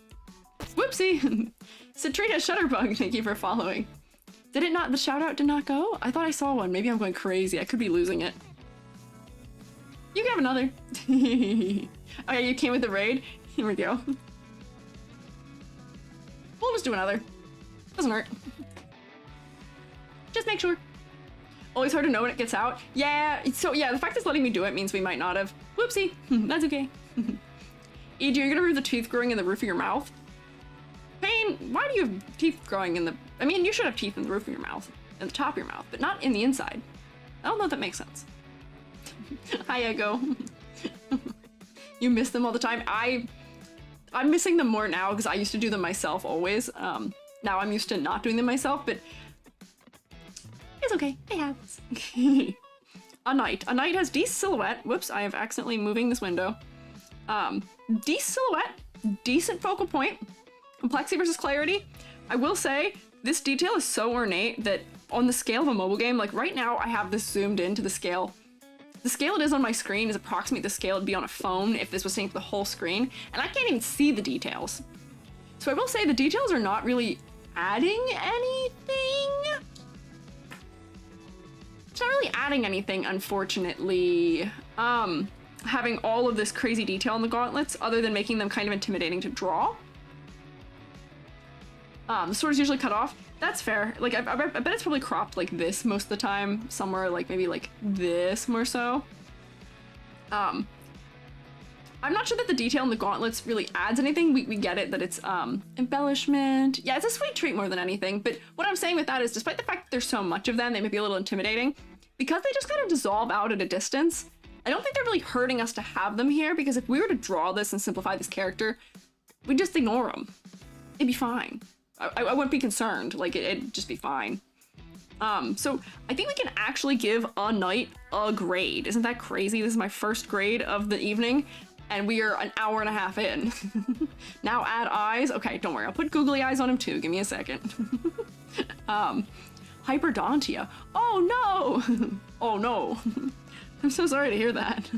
Whoopsie. Citrita Shutterbug, thank you for following. Did it not, the shout out did not go? I thought I saw one. Maybe I'm going crazy. I could be losing it. You can have another. Oh yeah, you came with the raid? Here we go. just do another. Doesn't hurt. Just make sure. Always hard to know when it gets out. Yeah, so yeah, the fact it's letting me do it means we might not have. Whoopsie. That's okay. E.g., you're gonna remove the teeth growing in the roof of your mouth. Pain, why do you have teeth growing in the... I mean, you should have teeth in the roof of your mouth, in the top of your mouth, but not in the inside. I don't know if that makes sense. Hi, Ego. You miss them all the time. I'm missing them more now because I used to do them myself always. Now I'm used to not doing them myself, but it's okay. It happens. A knight. A knight has decent silhouette. Whoops, I have accidentally moving this window. Decent silhouette, decent focal point, complexity versus clarity. I will say this detail is so ornate that on the scale of a mobile game, like right now I have this zoomed into the scale. The scale it is on my screen is approximately the scale it'd be on a phone if this was synced the whole screen, and I can't even see the details. So I will say the details are not really adding anything. It's not really adding anything, unfortunately. Having all of this crazy detail in the gauntlets, other than making them kind of intimidating to draw. The sword is usually cut off. That's fair. Like, I bet it's probably cropped like this most of the time. Somewhere like maybe like this more so. I'm not sure that the detail in the gauntlets really adds anything. We get it that it's embellishment. Yeah, it's a sweet treat more than anything. But what I'm saying with that is despite the fact that there's so much of them, they may be a little intimidating. Because they just kind of dissolve out at a distance, I don't think they're really hurting us to have them here, because if we were to draw this and simplify this character, we'd just ignore them. It'd be fine. I wouldn't be concerned. Like, it'd just be fine. So I think we can actually give a knight a grade. Isn't that crazy? This is my first grade of the evening, and we are an hour and a half in. Now add eyes. Okay, don't worry. I'll put googly eyes on him too. Give me a second. Hyperdontia. Oh no! Oh no. I'm so sorry to hear that.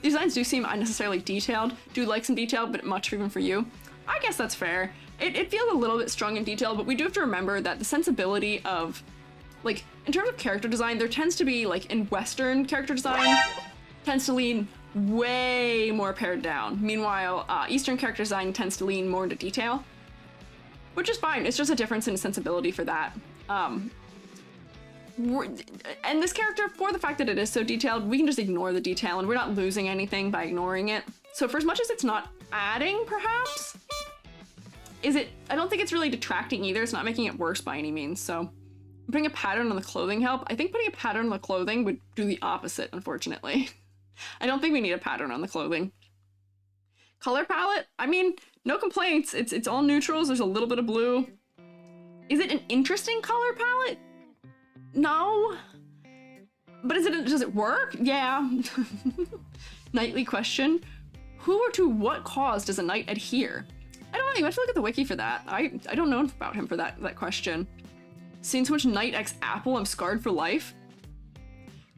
These designs do seem unnecessarily detailed. Do like some detail, but much even for you. I guess that's fair. It feels a little bit strong in detail, but we do have to remember that the sensibility of, like, in terms of character design, there tends to be, like, in Western character design, tends to lean way more pared down. Meanwhile, Eastern character design tends to lean more into detail, which is fine. It's just a difference in sensibility for that. And this character, for the fact that it is so detailed, we can just ignore the detail, and we're not losing anything by ignoring it. So for as much as it's not adding, perhaps, I don't think it's really detracting either. It's not making it worse by any means. So putting a pattern on the clothing help. I think putting a pattern on the clothing would do the opposite, unfortunately. I don't think we need a pattern on the clothing. Color palette, I mean, no complaints. It's all neutrals. There's a little bit of blue. Is it an interesting color palette? No. But does it work? Yeah. Nightly question. Who or to what cause does a knight adhere? I don't know, you have to look at the wiki for that. I don't know about him for that question. Seen so much Knight X Apple, I'm scarred for life.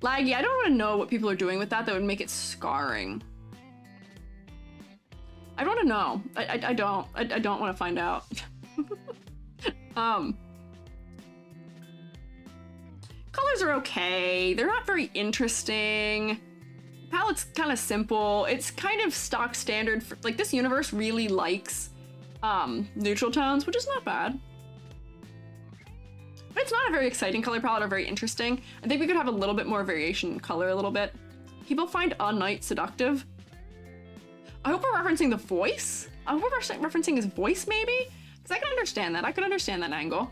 Laggy, I don't want to know what people are doing with that would make it scarring. I want to know. I don't want to find out. Colors are okay. They're not very interesting. Palette's kind of simple. It's kind of stock standard for, like, this universe really likes neutral tones, which is not bad. But it's not a very exciting color palette or very interesting. I think we could have a little bit more variation in color a little bit. People find a knight seductive. I hope we're referencing the voice. I hope we're referencing his voice, maybe? Because I can understand that. I could understand that angle.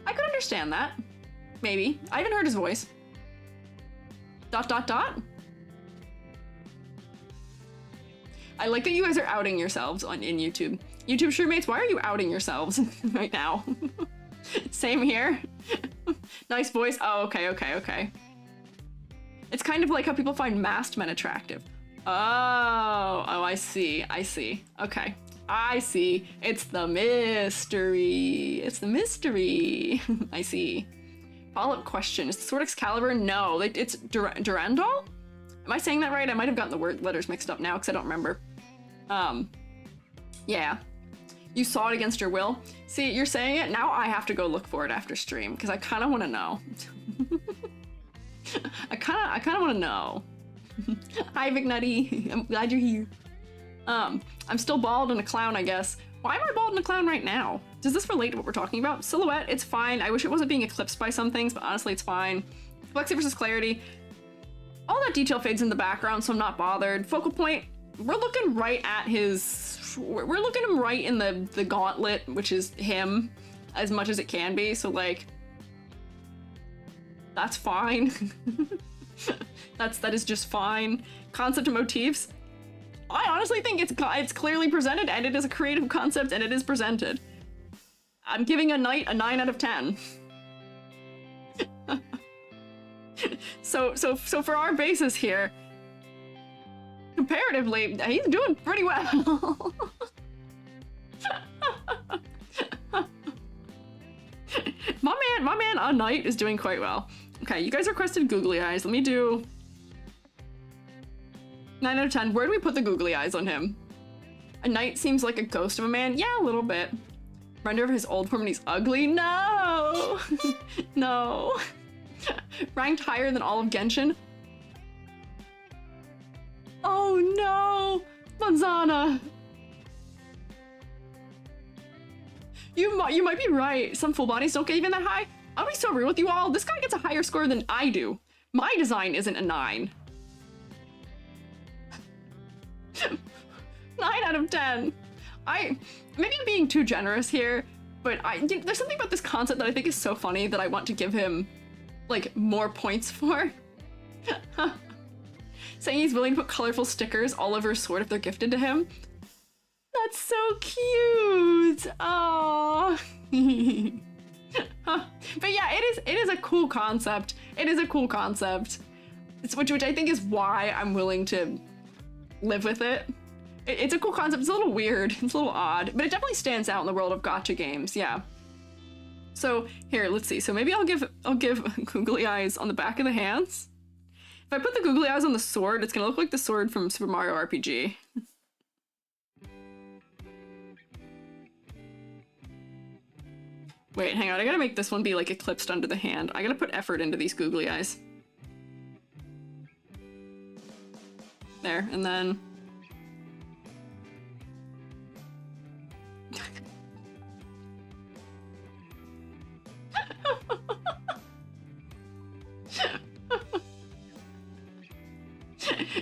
I could understand that. Maybe. I haven't heard his voice. ... I like that you guys are outing yourselves in YouTube. YouTube Shroomates, why are you outing yourselves right now? Same here. Nice voice. Oh, okay. It's kind of like how people find masked men attractive. Oh, I see. Okay, I see. It's the mystery. I see. Follow-up question. Is the sword Excalibur? No, it's Durandal? Am I saying that right? I might have gotten the letters mixed up now because I don't remember. Yeah. You saw it against your will? See, you're saying it, now I have to go look for it after stream because I kind of want to know. I kind of want to know. Hi, McNutty. I'm glad you're here. I'm still bald and a clown, I guess. Why am I bald and a clown right now? Does this relate to what we're talking about? Silhouette, it's fine. I wish it wasn't being eclipsed by some things, but honestly, it's fine. Complexity versus clarity. All that detail fades in the background, so I'm not bothered. Focal point, we're looking right at his... We're looking him right in the gauntlet, which is him, as much as it can be, so like... That's fine. That is just fine. Concept and motifs. I honestly think it's clearly presented, and it is a creative concept, and it is presented. I'm giving a knight a 9 out of 10. So for our basis here, comparatively, he's doing pretty well. my man, a knight is doing quite well. Okay, you guys requested googly eyes. Let me do 9 out of 10. Where do we put the googly eyes on him? A knight seems like a ghost of a man. Yeah, a little bit. Render of his old form and he's ugly. No, no. Ranked higher than all of Genshin. Oh no, Manzana. You might be right. Some full bodies don't get even that high. I'll be so real with you all. This guy gets a higher score than I do. My design isn't a 9. 9 out of 10. Maybe I'm being too generous here, but there's something about this concept that I think is so funny that I want to give him, like, more points for. Saying he's willing to put colorful stickers all over his sword if they're gifted to him. That's so cute. Aww. But yeah, it is a cool concept. It is a cool concept. Which I think is why I'm willing to live with it. It's a cool concept. It's a little weird. It's a little odd, but it definitely stands out in the world of gacha games. Yeah. So here, let's see. So maybe I'll give googly eyes on the back of the hands. If I put the googly eyes on the sword, it's gonna look like the sword from Super Mario RPG. Wait, hang on. I gotta make this one be like eclipsed under the hand. I gotta put effort into these googly eyes. There, and then...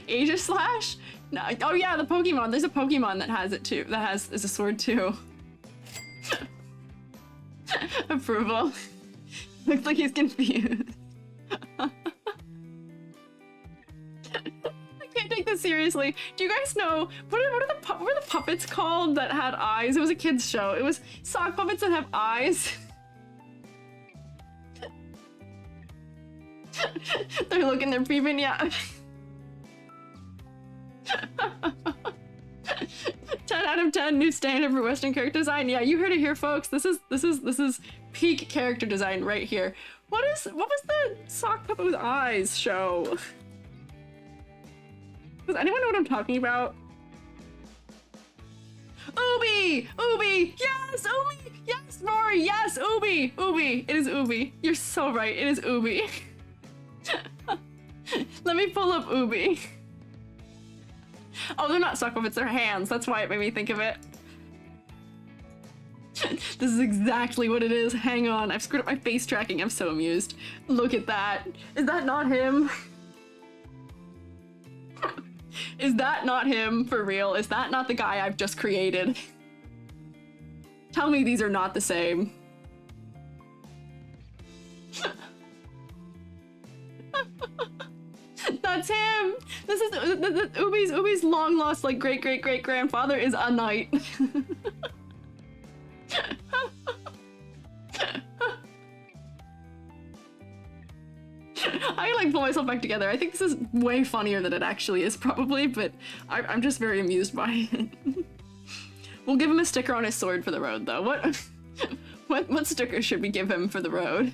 Asia Slash? No. Oh yeah, the Pokemon. There's a Pokemon that has it too. Is a sword too. Approval. Looks like he's confused. I can't take this seriously. Do you guys know what were the puppets called that had eyes? It was a kids show. It was sock puppets that have eyes. They're looking, they're peeping, yeah. 10 out of 10, new standard for Western character design. Yeah, you heard it here, folks. This is peak character design right here. What was the sock puppet with eyes show? Does anyone know what I'm talking about? Ubi! Ubi! Yes! Ubi! Yes, Rory! Yes! Ubi! Ubi! It is Ubi. You're so right. It is Ubi. Let me pull up Ubi. Oh, they're not sock puppets, they're hands. That's why it made me think of it. This is exactly what it is. Hang on, I've screwed up my face tracking. I'm so amused. Look at that. Is that not him? Is that not him for real? Is that not the guy I've just created? Tell me these are not the same. That's him. This is Ubi's long lost like great grandfather is a knight. I like pull myself back together. I think this is way funnier than it actually is probably, but I'm just very amused by it. We'll give him a sticker on his sword for the road though. What sticker should we give him for the road?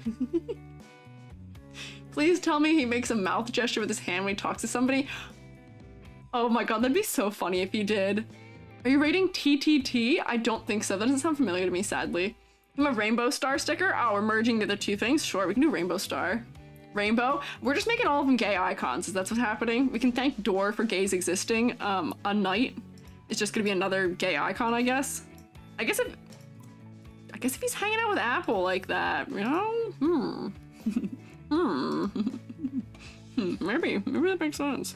Please tell me he makes a mouth gesture with his hand when he talks to somebody. Oh my god, that'd be so funny if he did. Are you rating TTT? I don't think so. That doesn't sound familiar to me, sadly. I'm a rainbow star sticker? Oh, we're merging the other two things? Sure, we can do rainbow star. Rainbow? We're just making all of them gay icons. Is that's what's happening? We can thank Door for gays existing. A knight is just gonna be another gay icon, I guess. guess if he's hanging out with Apple like that, you know? Maybe that makes sense.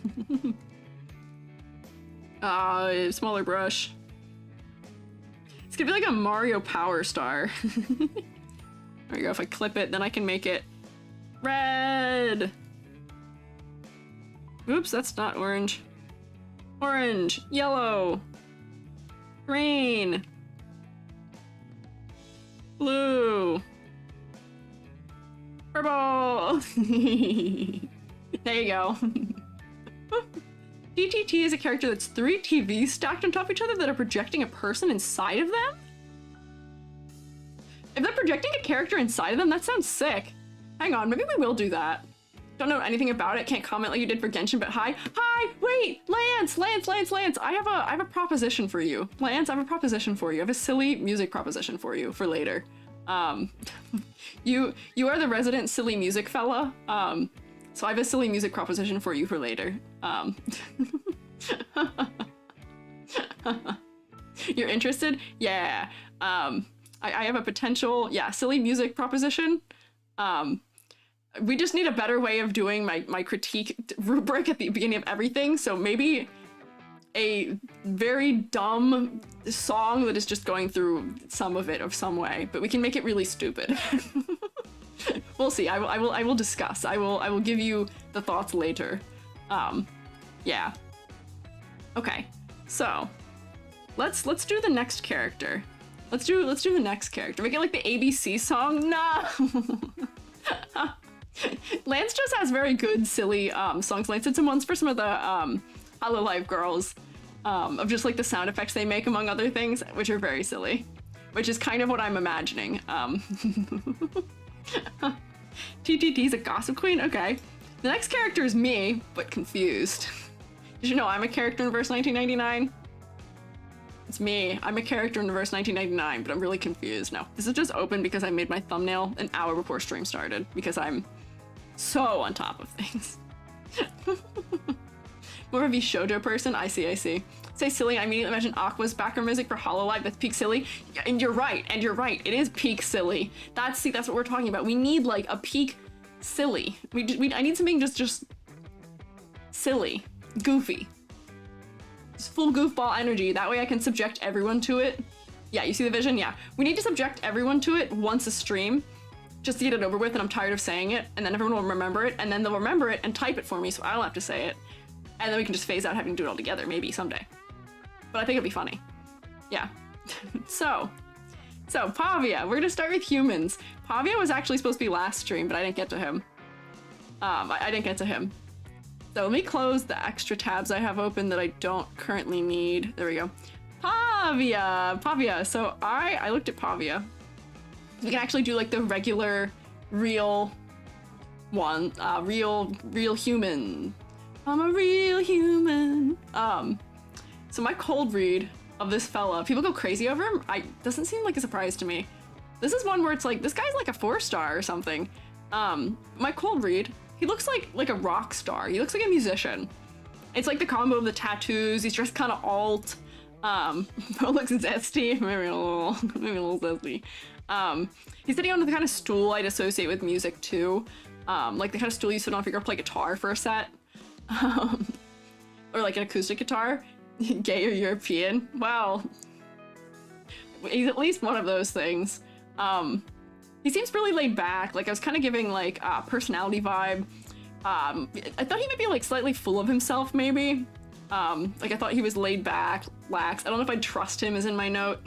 Smaller brush. It's gonna be like a Mario Power Star. There we go. If I clip it, then I can make it red. Oops, that's not orange. Orange, yellow, green, blue, purple. There you go. DTT is a character that's 3 TVs stacked on top of each other that are projecting a person inside of them? If they're projecting a character inside of them, that sounds sick. Hang on, maybe we will do that. Don't know anything about it, can't comment like you did for Genshin, but hi. Hi, wait, Lance. I have a proposition for you. Lance, I have a proposition for you. I have a silly music proposition for you for later. You are the resident silly music fella. So I have a silly music proposition for you for later. You're interested? Yeah. I have a potential, silly music proposition. We just need a better way of doing my critique rubric at the beginning of everything. So maybe a very dumb song that is just going through some of it of some way, but we can make it really stupid. We'll see. I will discuss. I will give you the thoughts later. Yeah. Okay. So let's do the next character. Let's do the next character. Make it like the ABC song. Nah. Lance just has very good silly songs. Lance did some ones for some of the Hololive girls of just like the sound effects they make among other things, which are very silly, which is kind of what I'm imagining. TTT's a gossip queen? Okay. The next character is me, but confused. Did you know I'm a character in verse 1999? It's me. I'm a character in verse 1999, but I'm really confused now. This is just open because I made my thumbnail an hour before stream started, because I'm so on top of things. More of a shoujo person? I see. Say silly, I immediately imagine Aqua's background music for Hololive. That's peak silly. Yeah, and you're right. It is peak silly. That's what we're talking about. We need like a peak silly. I need something just silly, goofy. Just full goofball energy. That way I can subject everyone to it. Yeah, you see the vision? Yeah. We need to subject everyone to it once a stream, just to get it over with, and I'm tired of saying it, and then everyone will remember it, and then they'll remember it and type it for me so I don't have to say it. And then we can just phase out having to do it all together, maybe someday. But I think it'd be funny. Yeah. So Pavia, we're gonna start with humans. Pavia was actually supposed to be last stream, but I didn't get to him. I didn't get to him. So let me close the extra tabs I have open that I don't currently need. There we go. Pavia. So I looked at Pavia. You can actually do like the regular, real one. Real human. I'm a real human. So my cold read of this fella, people go crazy over him. Doesn't seem like a surprise to me. This is one where it's like, this guy's like a 4-star or something. My cold read, he looks like a rock star. He looks like a musician. It's like the combo of the tattoos. He's dressed kind of alt. Looks zesty, maybe a little zesty. He's sitting on the kind of stool I'd associate with music too. Like the kind of stool you sit on if you're gonna play guitar for a set. Or like an acoustic guitar. Gay or European. Wow. He's at least one of those things. He seems really laid back. Like I was kind of giving like a personality vibe. I thought he might be like slightly full of himself maybe. Like I thought he was laid back, lax. I don't know if I'd trust him is in my note.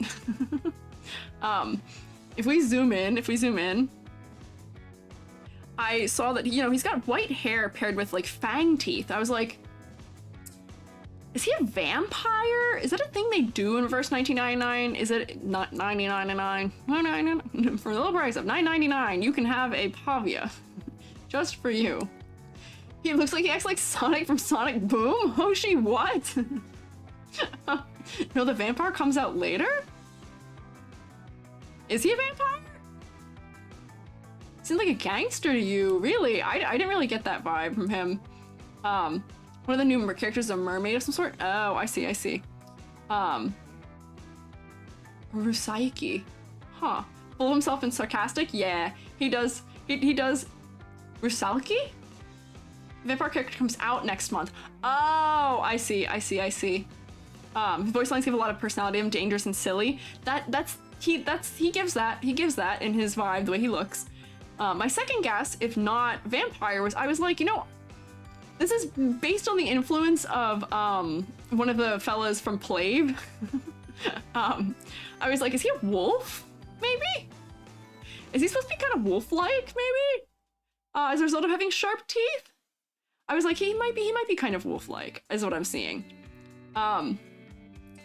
If we zoom in, I saw that, you know, he's got white hair paired with like fang teeth. I was like, is he a vampire? Is that a thing they do in verse 1999? Is it not $9.99? For the low price of $9.99, you can have a Pavia. Just for you. He looks like he acts like Sonic from Sonic Boom? Hoshi, what? No, the vampire comes out later? Is he a vampire? Seems like a gangster to you, really. I didn't really get that vibe from him. One of the new characters is a mermaid of some sort? Oh, I see. Rusaiki. Huh. Full of himself and sarcastic? Yeah, he does. He does. Rusalki? Vampire character comes out next month. Oh, I see. His voice lines give a lot of personality. I'm dangerous and silly. He gives that in his vibe, the way he looks. My second guess, if not vampire, I was like, you know, this is based on the influence of one of the fellas from Plave. I was like, is he a wolf? Maybe? Is he supposed to be kind of wolf-like, maybe? As a result of having sharp teeth? I was like, he might be kind of wolf-like, is what I'm seeing. And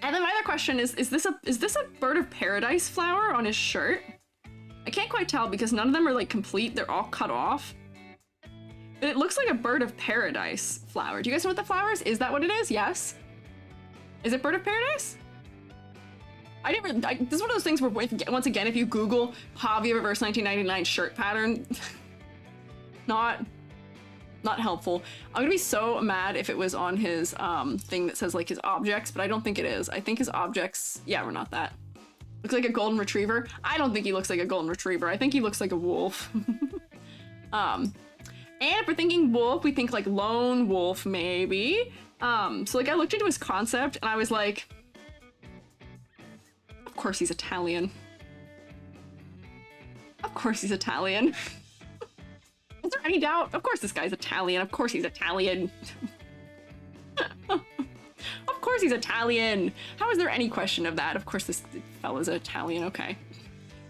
then my other question is this a bird of paradise flower on his shirt? I can't quite tell because none of them are like complete, they're all cut off. But it looks like a bird of paradise flower. Do you guys know what the flower is? Is that what it is? Yes? Is it bird of paradise? This is one of those things where, once again, if you Google Pavia reverse 1999 shirt pattern, not helpful. I'm gonna be so mad if it was on his thing that says like his objects, but I don't think it is. I think his objects, yeah, we're not that. Looks like a golden retriever. I don't think he looks like a golden retriever. I think he looks like a wolf. And if we're thinking wolf, we think like lone wolf, maybe. So like I looked into his concept and I was like, of course he's Italian. Of course he's Italian. Is there any doubt? Of course this guy's Italian. Of course he's Italian. Of course he's Italian. How is there any question of that? Of course this fella's Italian. Okay.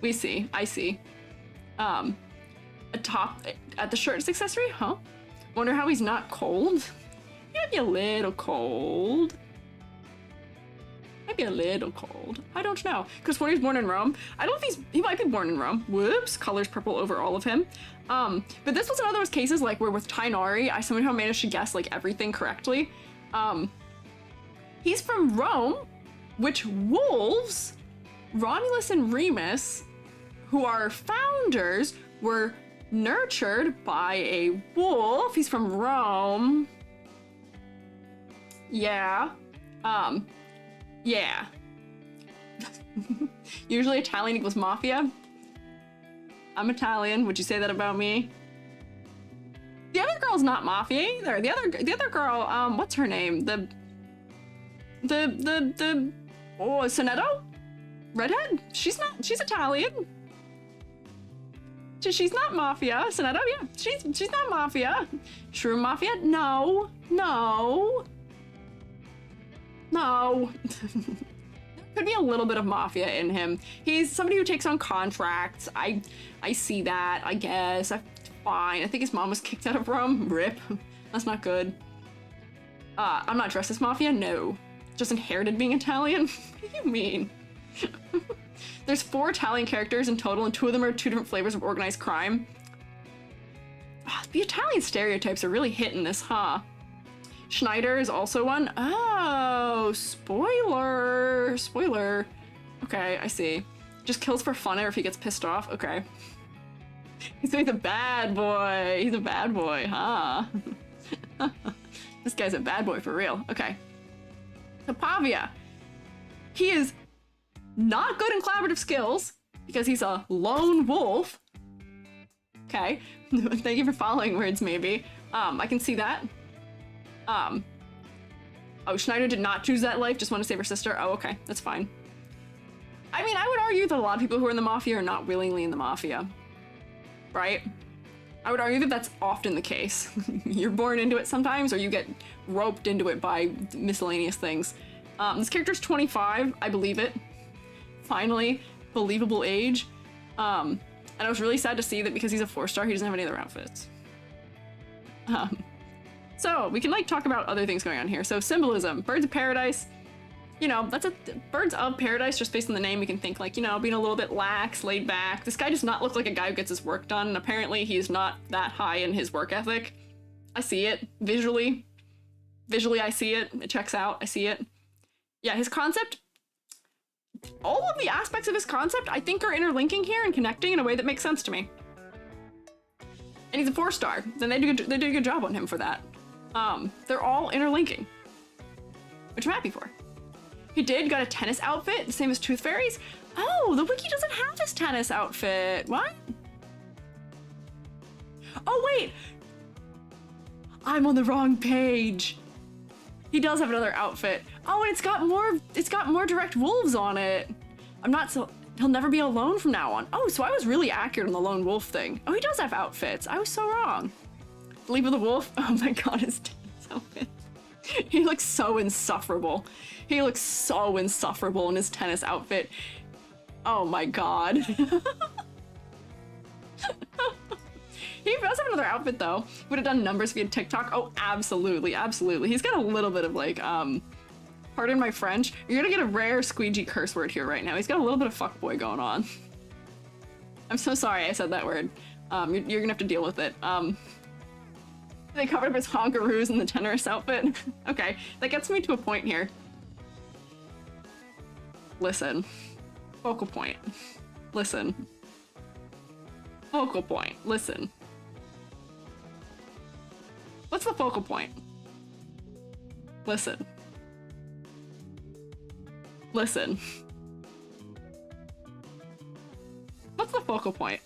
We see. I see. A top at the shirt accessory? Huh? Wonder how he's not cold? He might be a little cold. Might be a little cold. I don't know. Because when he was born in Rome, I don't think he might be born in Rome. Whoops, colors purple over all of him. But this was one of those cases like where with Tainari, I somehow managed to guess like everything correctly. He's from Rome, which wolves, Romulus and Remus, who are founders, were nurtured by a wolf. He's from Rome. Yeah. Yeah. Usually Italian equals mafia. I'm Italian. Would you say that about me? The other girl's not mafia either. The other girl, what's her name? Sonetto? Redhead? She's Italian. She's not mafia. Sonetto, yeah. She's not mafia. Shroom mafia? No. Could be a little bit of mafia in him. He's somebody who takes on contracts. I see that, I guess. Fine. I think his mom was kicked out of Rome. Rip. That's not good. I'm not dressed as mafia? No. Just inherited being Italian? What do you mean? There's 4 Italian characters in total, and 2 of them are 2 different flavors of organized crime. The Italian stereotypes are really hitting this, huh? Schneider is also one. Oh, spoiler. Okay, I see. Just kills for fun or if he gets pissed off. Okay. He's a bad boy. He's a bad boy, huh? This guy's a bad boy for real. Okay. So Pavia. He is not good in collaborative skills because he's a lone wolf. Okay. Thank you for following words, maybe. I can see that. Oh, Schneider did not choose that life, just want to save her sister. Oh, okay, that's fine. I mean, I would argue that a lot of people who are in the mafia are not willingly in the mafia, right? I would argue that that's often the case. You're born into it sometimes, or you get roped into it by miscellaneous things. This character's 25, I believe it. Finally, believable age. And I was really sad to see that because he's a 4-star, he doesn't have any other outfits. So we can like talk about other things going on here. So symbolism, birds of paradise, you know, that's birds of paradise, just based on the name, we can think like, you know, being a little bit lax, laid back. This guy does not look like a guy who gets his work done. And apparently he's not that high in his work ethic. I see it visually. I see it. It checks out. I see it. Yeah, his concept, all of the aspects of his concept, I think are interlinking here and connecting in a way that makes sense to me. And he's a 4-star. Then they did a good job on him for that. They're all interlinking, which I'm happy for. He did, got a tennis outfit, the same as Tooth Fairy's. Oh, the wiki doesn't have his tennis outfit. What? Oh, wait. I'm on the wrong page. He does have another outfit. Oh, and it's got more direct wolves on it. He'll never be alone from now on. Oh, so I was really accurate on the lone wolf thing. Oh, he does have outfits. I was so wrong. Leap of the Wolf. Oh my god, his tennis outfit. He looks so insufferable. He looks so insufferable in his tennis outfit. Oh my god. He does have another outfit though. Would have done numbers via TikTok. Oh, absolutely, absolutely. He's got a little bit of like, pardon my French. You're gonna get a rare Squeegee curse word here right now. He's got a little bit of fuckboy going on. I'm so sorry I said that word. You're gonna have to deal with it. They covered up his honkaroos in the generous outfit. Okay, that gets me to a point here. Listen. Focal point. Listen. Focal point. Listen. What's the focal point? Listen. Listen. What's the focal point?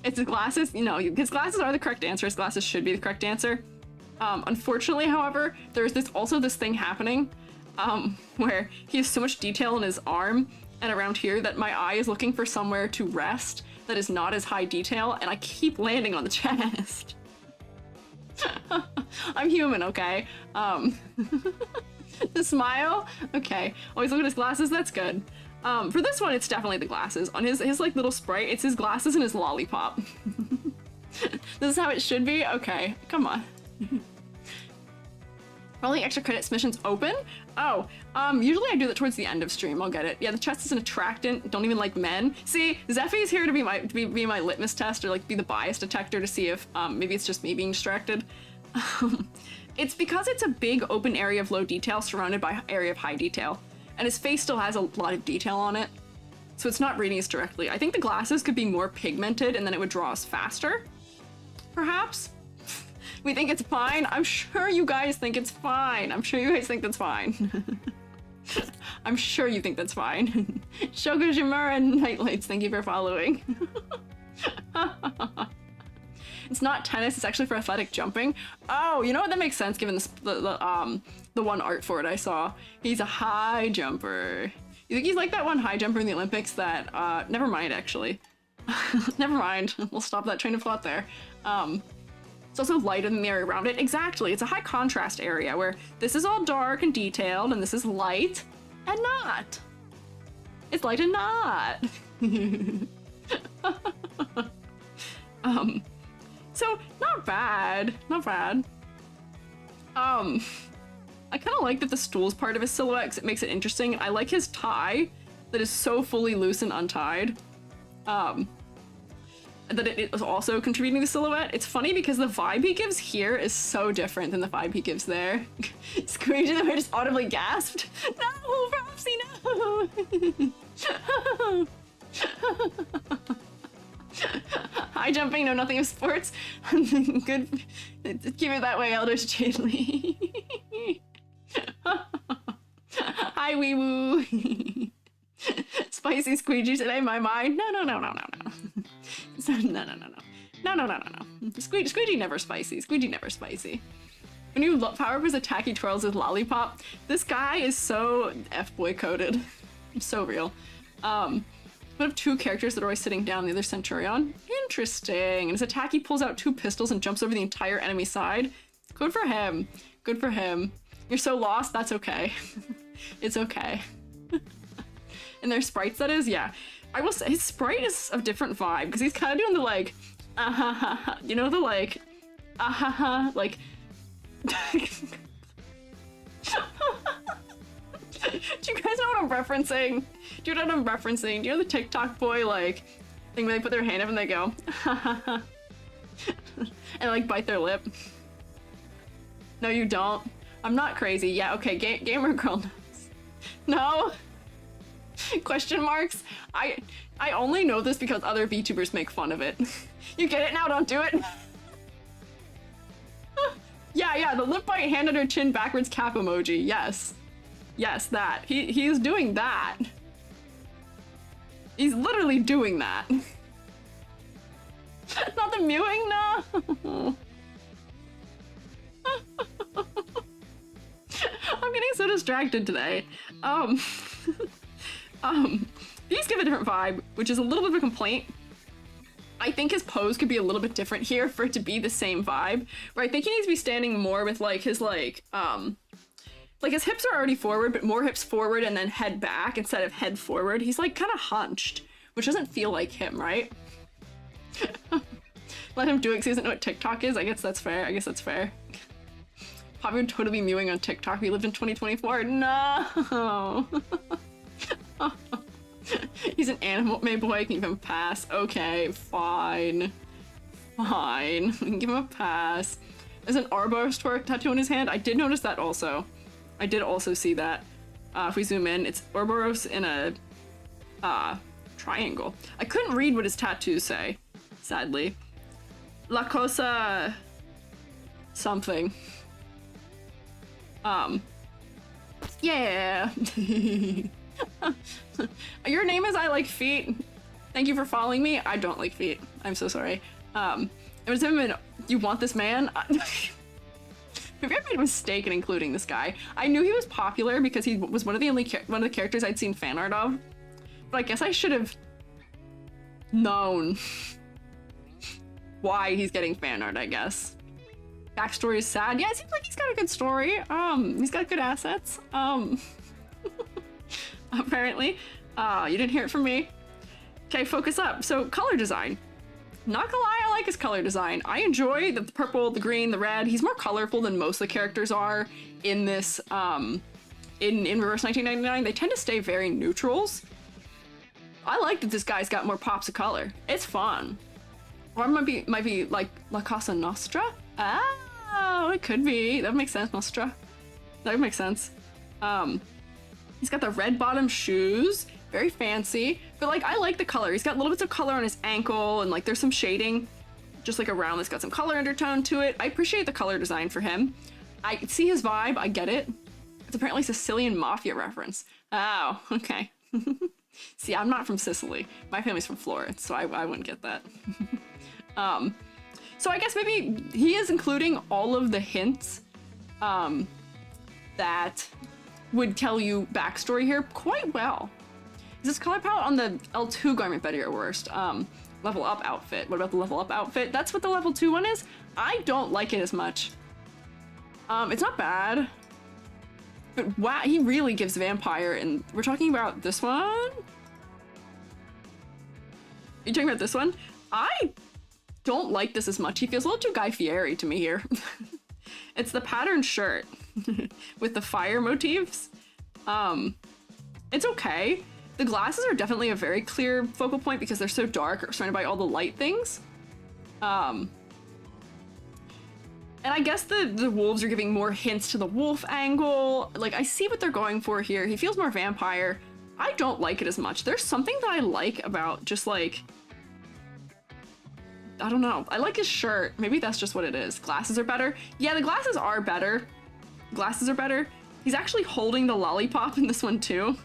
It's his glasses. You know, his glasses are the correct answer. His glasses should be the correct answer. Unfortunately, however, there's also this thing happening where he has so much detail in his arm and around here that my eye is looking for somewhere to rest that is not as high detail, and I keep landing on the chest. I'm human, okay? The smile? Okay. Always look at his glasses, that's good. For this one, it's definitely the glasses. On his like little sprite, it's his glasses and his lollipop. This is how it should be? Okay, come on. Only extra credits missions open? Oh, usually I do that towards the end of stream. I'll get it. Yeah, the chest is an attractant. Don't even like men. See, Zeffy's here to be my litmus test, or like be the bias detector to see if maybe it's just me being distracted. It's because it's a big open area of low detail surrounded by area of high detail, and his face still has a lot of detail on it, so it's not reading us directly. I think the glasses could be more pigmented, and then it would draw us faster, perhaps. We think it's fine. I'm sure you guys think it's fine. I'm sure you guys think that's fine. I'm sure you think that's fine. Shogujimura and Nightlights, thank you for following. It's not tennis, it's actually for athletic jumping. Oh, you know what? That makes sense given the one art for it I saw. He's a high jumper. You think he's like that one high jumper in the Olympics that, never mind actually. Never mind, we'll stop that train of thought there. It's also lighter than the area around it. Exactly, it's a high contrast area where this is all dark and detailed and this is light and not. It's light and not. So not bad, not bad. I kind of like that the stool's part of his silhouette because it makes it interesting. I like his tie that is so fully loose and untied. That it is also contributing to the silhouette. It's funny because the vibe he gives here is so different than the vibe he gives there. Squeegee and I just audibly gasped. No, Roxy, no! High jumping, know nothing of sports. Good. Keep it that way, Elders Chadley. Hi, wee woo. Spicy Squeegee today, my mind. No. No. Squeegee never spicy. Squeegee never spicy. When you power up his attack, he twirls his lollipop. This guy is so F-boy coded. So real. One of two characters that are always sitting down, the other Centurion. Interesting. And his attack, he pulls out two pistols and jumps over the entire enemy side. Good for him. Good for him. You're so lost, that's okay. It's okay. And their sprites, that is, yeah. I will say, his sprite is a different vibe, because he's kind of doing the, like, you know, the, like, like... Do you guys know what I'm referencing? Do you know what I'm referencing? Do you know the TikTok boy, like, thing where they put their hand up and they go, and, like, bite their lip? No, you don't. I'm not crazy. Yeah, okay, gamer girl knows. No? Question marks? I only know this because other VTubers make fun of it. You get it now? Don't do it. Yeah, the lip bite, hand under chin, backwards cap emoji. Yes. Yes, that. He's doing that. He's literally doing that. Not the mewing, no. I'm getting so distracted today. These give a different vibe, which is a little bit of a complaint. I think his pose could be a little bit different here for it to be the same vibe. Where I think he needs to be standing more with like his his hips are already forward, but more hips forward and then head back instead of head forward. He's like kind of hunched, which doesn't feel like him, right? Let him do it because he doesn't know what TikTok is. I guess that's fair. Pavia would totally be mewing on TikTok. We lived in 2024. No. He's an anime boy. I can give him a pass. Okay, fine. We can give him a pass. There's an Ouroboros tattoo on his hand. I did notice that also. I did also see that. If we zoom in, it's Ouroboros in a triangle. I couldn't read what his tattoos say, sadly. La Cosa something. Yeah. Your name is I Like Feet. Thank you for following me. I don't like feet. I'm so sorry. It was him in You Want This Man? Maybe I made a mistake in including this guy. I knew he was popular because he was one of the characters I'd seen fan art of. But I guess I should have known why he's getting fan art, I guess. Backstory is sad. Yeah, it seems like he's got a good story. He's got good assets. Apparently. You didn't hear it from me. Okay, focus up. So, color design. Not gonna lie, I like his color design. I enjoy the purple, the green, the red. He's more colorful than most of the characters are in this, in Reverse 1999. They tend to stay very neutrals. I like that this guy's got more pops of color. It's fun. Or it might be like La Casa Nostra? Oh, it could be. That would make sense, Nostra. That would make sense. He's got the red bottom shoes. Very fancy. But like, I like the color. He's got little bits of color on his ankle and like there's some shading just like around that's got some color undertone to it. I appreciate the color design for him. I see his vibe. I get it. It's apparently a Sicilian mafia reference. Oh, okay. See, I'm not from Sicily. My family's from Florence, so I wouldn't get that. So I guess maybe he is including all of the hints that would tell you backstory here quite well. Is this color palette on the L2 garment better or worse? Level up outfit. What about the level up outfit? That's what the level 2 one is? I don't like it as much. It's not bad. But wow, he really gives vampire, and we're talking about this one? Are you talking about this one? I don't like this as much. He feels a little too Guy Fieri to me here. It's the patterned shirt with the fire motifs. It's okay. The glasses are definitely a very clear focal point because they're so dark, surrounded by all the light things. And I guess the wolves are giving more hints to the wolf angle. Like, I see what they're going for here. He feels more vampire. I don't like it as much. There's something that I like about just like, I don't know. I like his shirt. Maybe that's just what it is. Glasses are better. Yeah, the glasses are better. Glasses are better. He's actually holding the lollipop in this one too.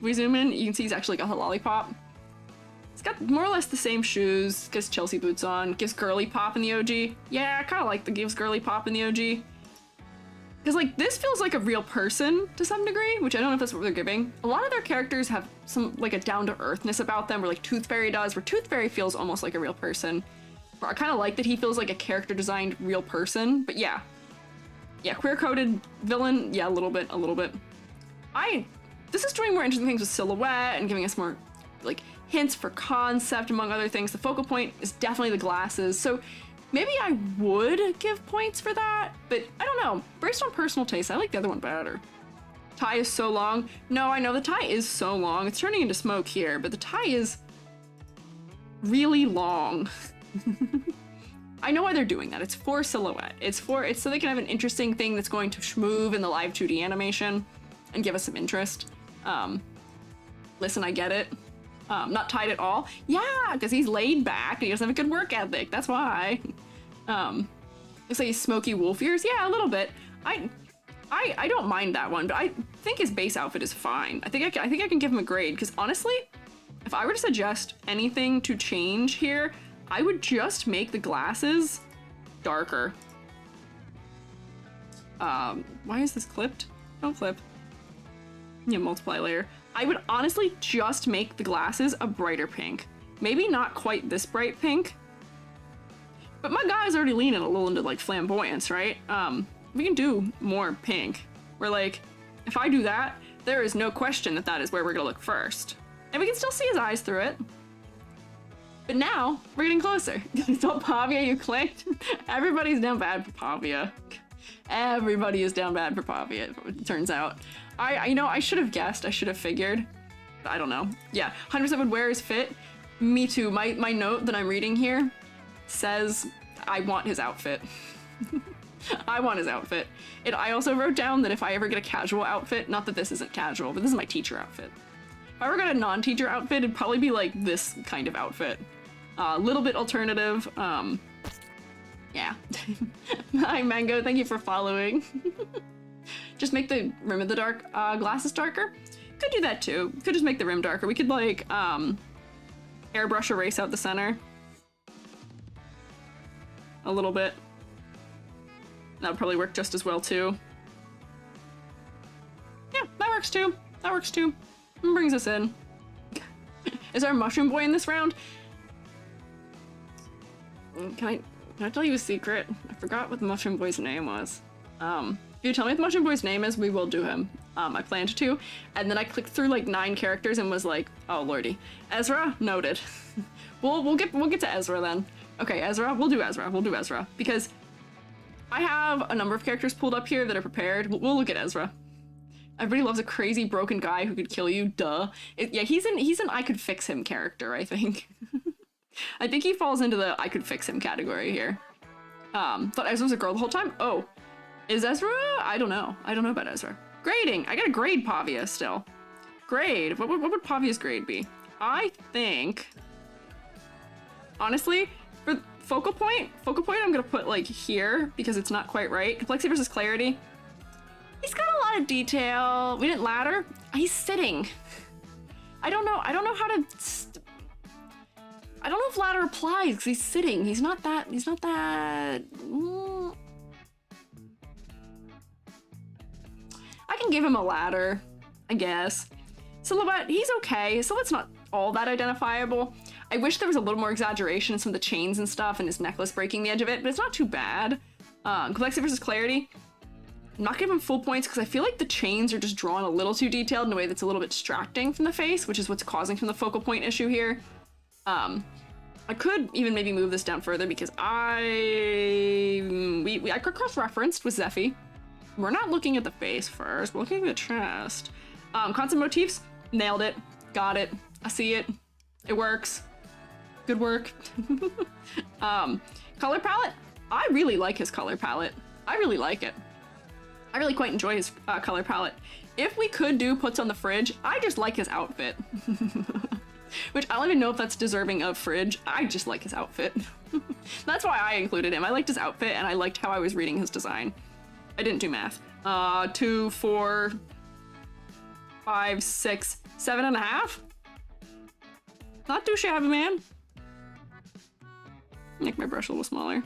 We zoom in, you can see he's actually got the lollipop. He's got more or less the same shoes, gets Chelsea boots on, gives girly pop in the OG. Yeah, I kind of like the gives girly pop in the OG. Because like, this feels like a real person to some degree, which I don't know if that's what they're giving. A lot of their characters have some, like a down-to-earthness about them, where like Tooth Fairy does, where Tooth Fairy feels almost like a real person. Where I kind of like that he feels like a character-designed real person, but yeah. Yeah, queer-coded villain, yeah, a little bit. This is doing more interesting things with silhouette and giving us more, like, hints for concept, among other things. The focal point is definitely the glasses, so maybe I would give points for that, but I don't know. Based on personal taste, I like the other one better. Tie is so long. No, I know the tie is so long. It's turning into smoke here, but the tie is really long. I know why they're doing that. It's for silhouette. It's so they can have an interesting thing that's going to move in the live 2D animation and give us some interest. Listen, I get it. Not tied at all. Yeah, because he's laid back and he doesn't have a good work ethic. That's why. Looks like he's smoky wolf ears. Yeah, a little bit. I I don't mind that one, but I think his base outfit is fine. I think I can give him a grade, because honestly, if I were to suggest anything to change here, I would just make the glasses darker. Why is this clipped? Don't clip. Yeah, multiply layer. I would honestly just make the glasses a brighter pink. Maybe not quite this bright pink, but my guy's already leaning a little into like flamboyance, right? We can do more pink. We're like, if I do that, there is no question that that is where we're gonna look first. And we can still see his eyes through it. But now, we're getting closer. So Pavia, you clicked. Everybody's down bad for Pavia. Everybody is down bad for Pavia, it turns out. You know, I should have guessed, I should have figured. But I don't know. Yeah, 100% would wear his fit. Me too. My note that I'm reading here says, I want his outfit. I want his outfit. I also wrote down that if I ever get a casual outfit, not that this isn't casual, but this is my teacher outfit. If I ever got a non-teacher outfit, it'd probably be like this kind of outfit. A little bit alternative. Yeah. Hi, Mango. Thank you for following. Just make the rim of the glasses darker. Could do that too. Could just make the rim darker. We could like airbrush erase out the center a little bit. That would probably work just as well too. Yeah, that works too. That works too. And brings us in. Is there a mushroom boy in this round? Can I tell you a secret? I forgot what the mushroom boy's name was. If you tell me what the mushroom boy's name is, we will do him. I planned to, and then I clicked through like 9 characters and was like, oh lordy. Ezra? Noted. we'll get to Ezra then. Okay, Ezra, we'll do Ezra, because I have a number of characters pulled up here that are prepared. We'll look at Ezra. Everybody loves a crazy broken guy who could kill you, duh. Yeah, he's an I could fix him character, I think. I think he falls into the I could fix him category here. Thought Ezra was a girl the whole time? Oh, is Ezra? I don't know. I don't know about Ezra. Grading. I gotta grade Pavia still. Grade. What would Pavia's grade be? I think, honestly, for focal point I'm gonna put like here because it's not quite right. Complexity versus clarity. He's got a lot of detail. We didn't ladder. He's sitting. I don't know how to. I don't know if ladder applies because he's sitting. He's not that. I can give him a ladder, I guess. Silhouette, he's okay. His silhouette's not all that identifiable. I wish there was a little more exaggeration in some of the chains and stuff and his necklace breaking the edge of it, but it's not too bad. Complexity versus clarity. I'm not giving him full points because I feel like the chains are just drawn a little too detailed in a way that's a little bit distracting from the face, which is what's causing from the focal point issue here. I could even maybe move this down further because I cross-referenced with Zephy. We're not looking at the face first, we're looking at the chest. Constant motifs, nailed it, got it, I see it, it works, good work. Color palette, I really like his color palette. I really like it. I really quite enjoy his color palette. If we could do puts on the fridge, I just like his outfit. Which I don't even know if that's deserving of fridge. I just like his outfit. That's why I included him. I liked his outfit and I liked how I was reading his design. I didn't do math. 2, 4, 5, 6, 7.5? Not too shabby, man. Make my brush a little smaller.